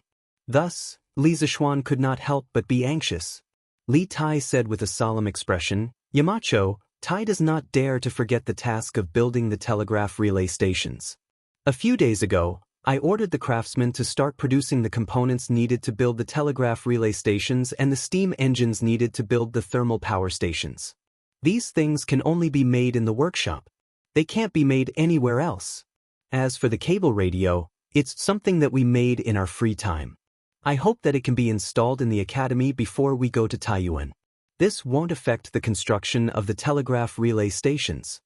Thus, Li Zishuan could not help but be anxious. Li Tai said with a solemn expression, "Yamacho, Tai does not dare to forget the task of building the telegraph relay stations. A few days ago, I ordered the craftsmen to start producing the components needed to build the telegraph relay stations and the steam engines needed to build the thermal power stations. These things can only be made in the workshop. They can't be made anywhere else. As for the cable radio, it's something that we made in our free time. I hope that it can be installed in the academy before we go to Taiyuan. This won't affect the construction of the telegraph relay stations."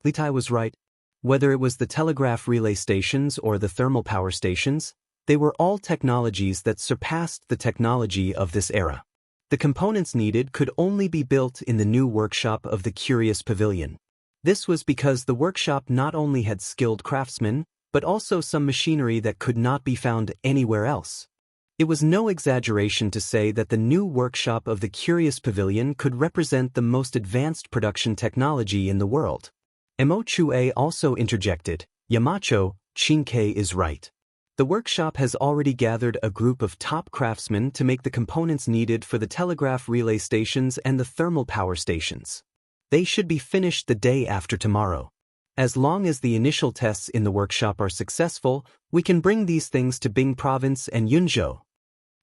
Li Tai was right. Whether it was the telegraph relay stations or the thermal power stations, they were all technologies that surpassed the technology of this era. The components needed could only be built in the new workshop of the Curious Pavilion. This was because the workshop not only had skilled craftsmen, but also some machinery that could not be found anywhere else. It was no exaggeration to say that the new workshop of the Curious Pavilion could represent the most advanced production technology in the world. Mo Chue also interjected, "Yamacho, Qingke is right. The workshop has already gathered a group of top craftsmen to make the components needed for the telegraph relay stations and the thermal power stations. They should be finished the day after tomorrow. As long as the initial tests in the workshop are successful, we can bring these things to Bing Province and Yunzhou."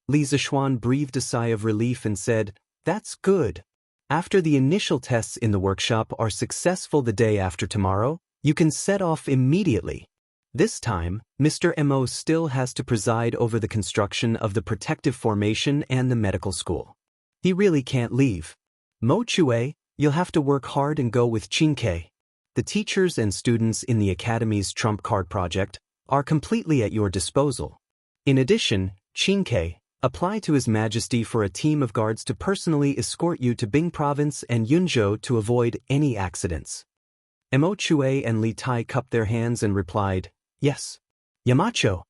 Li Zishuan breathed a sigh of relief and said, "That's good. After the initial tests in the workshop are successful the day after tomorrow, you can set off immediately. This time, Mr. Mo still has to preside over the construction of the protective formation and the medical school. He really can't leave. Mo Chue, you'll have to work hard and go with Qingke. The teachers and students in the Academy's Trump Card project are completely at your disposal. In addition, Qingke, apply to His Majesty for a team of guards to personally escort you to Bing Province and Yunzhou to avoid any accidents." Mo Chue and Li Tai cupped their hands and replied, "Yes. Yamacho."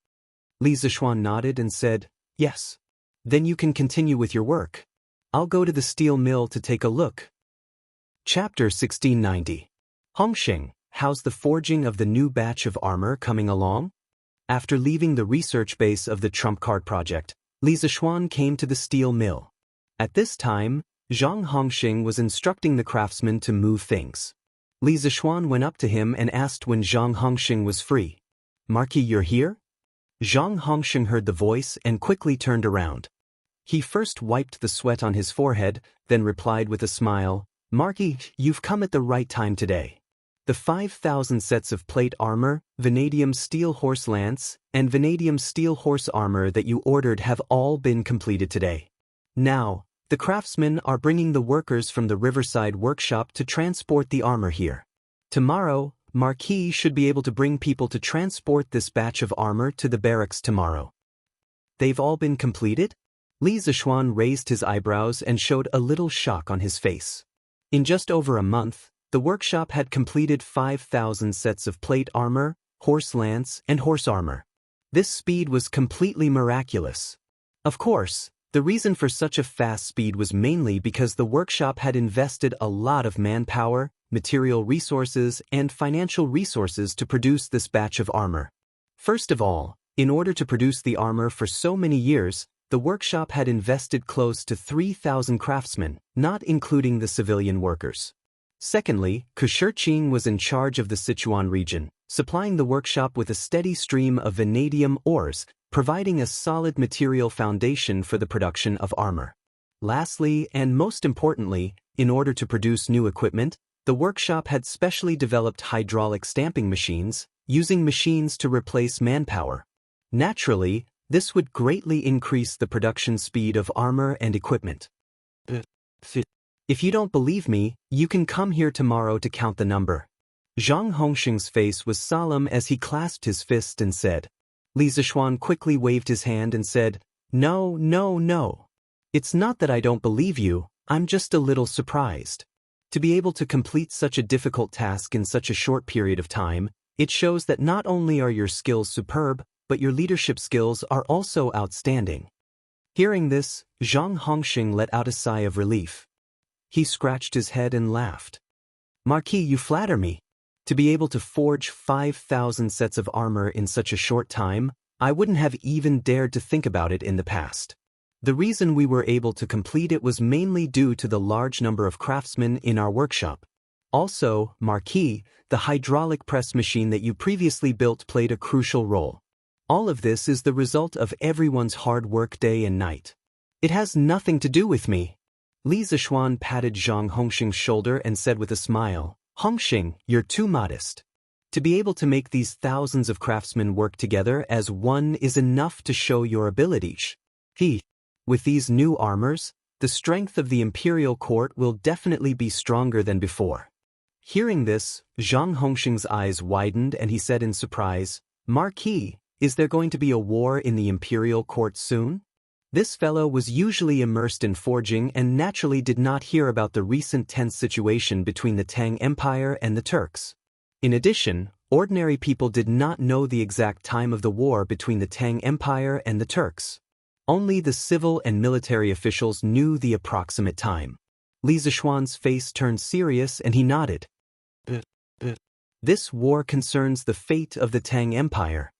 Li Zishuan nodded and said, "Yes. Then you can continue with your work. I'll go to the steel mill to take a look." Chapter 1690. Hongxing, how's the forging of the new batch of armor coming along? After leaving the research base of the Trump Card project, Li Zishuan came to the steel mill. At this time, Zhang Hongxing was instructing the craftsmen to move things. Li Zishuan went up to him and asked when Zhang Hongxing was free. "Marquis, you're here?" Zhang Hongxing heard the voice and quickly turned around. He first wiped the sweat on his forehead, then replied with a smile, "Marquis, you've come at the right time today. The 5,000 sets of plate armor, vanadium steel horse lance, and vanadium steel horse armor that you ordered have all been completed today. Now, the craftsmen are bringing the workers from the Riverside workshop to transport the armor here. Tomorrow, Marquis should be able to bring people to transport this batch of armor to the barracks tomorrow." "They've all been completed?" Li Zishuan raised his eyebrows and showed a little shock on his face. In just over a month, the workshop had completed 5,000 sets of plate armor, horse lance, and horse armor. This speed was completely miraculous. Of course, the reason for such a fast speed was mainly because the workshop had invested a lot of manpower, material resources, and financial resources to produce this batch of armor. First of all, in order to produce the armor for so many years, the workshop had invested close to 3,000 craftsmen, not including the civilian workers. Secondly, Kushirqing was in charge of the Sichuan region, supplying the workshop with a steady stream of vanadium ores, providing a solid material foundation for the production of armor. Lastly, and most importantly, in order to produce new equipment, the workshop had specially developed hydraulic stamping machines, using machines to replace manpower. Naturally, this would greatly increase the production speed of armor and equipment. If you don't believe me, you can come here tomorrow to count the number. Zhang Hongxing's face was solemn as he clasped his fist and said. Li Zishuan quickly waved his hand and said, "No, no, no. It's not that I don't believe you, I'm just a little surprised. To be able to complete such a difficult task in such a short period of time, it shows that not only are your skills superb, but your leadership skills are also outstanding. Hearing this, Zhang Hongxing let out a sigh of relief. He scratched his head and laughed. Marquis, you flatter me. To be able to forge 5,000 sets of armor in such a short time, I wouldn't have even dared to think about it in the past. The reason we were able to complete it was mainly due to the large number of craftsmen in our workshop. Also, Marquis, the hydraulic press machine that you previously built played a crucial role. All of this is the result of everyone's hard work day and night. It has nothing to do with me. Li Zishuan patted Zhang Hongxing's shoulder and said with a smile, Hongxing, you're too modest. To be able to make these thousands of craftsmen work together as one is enough to show your abilities. With these new armors, the strength of the imperial court will definitely be stronger than before. Hearing this, Zhang Hongxing's eyes widened and he said in surprise, Marquis, is there going to be a war in the imperial court soon? This fellow was usually immersed in forging and naturally did not hear about the recent tense situation between the Tang Empire and the Turks. In addition, ordinary people did not know the exact time of the war between the Tang Empire and the Turks. Only the civil and military officials knew the approximate time. Li Zishuan's face turned serious and he nodded. This war concerns the fate of the Tang Empire.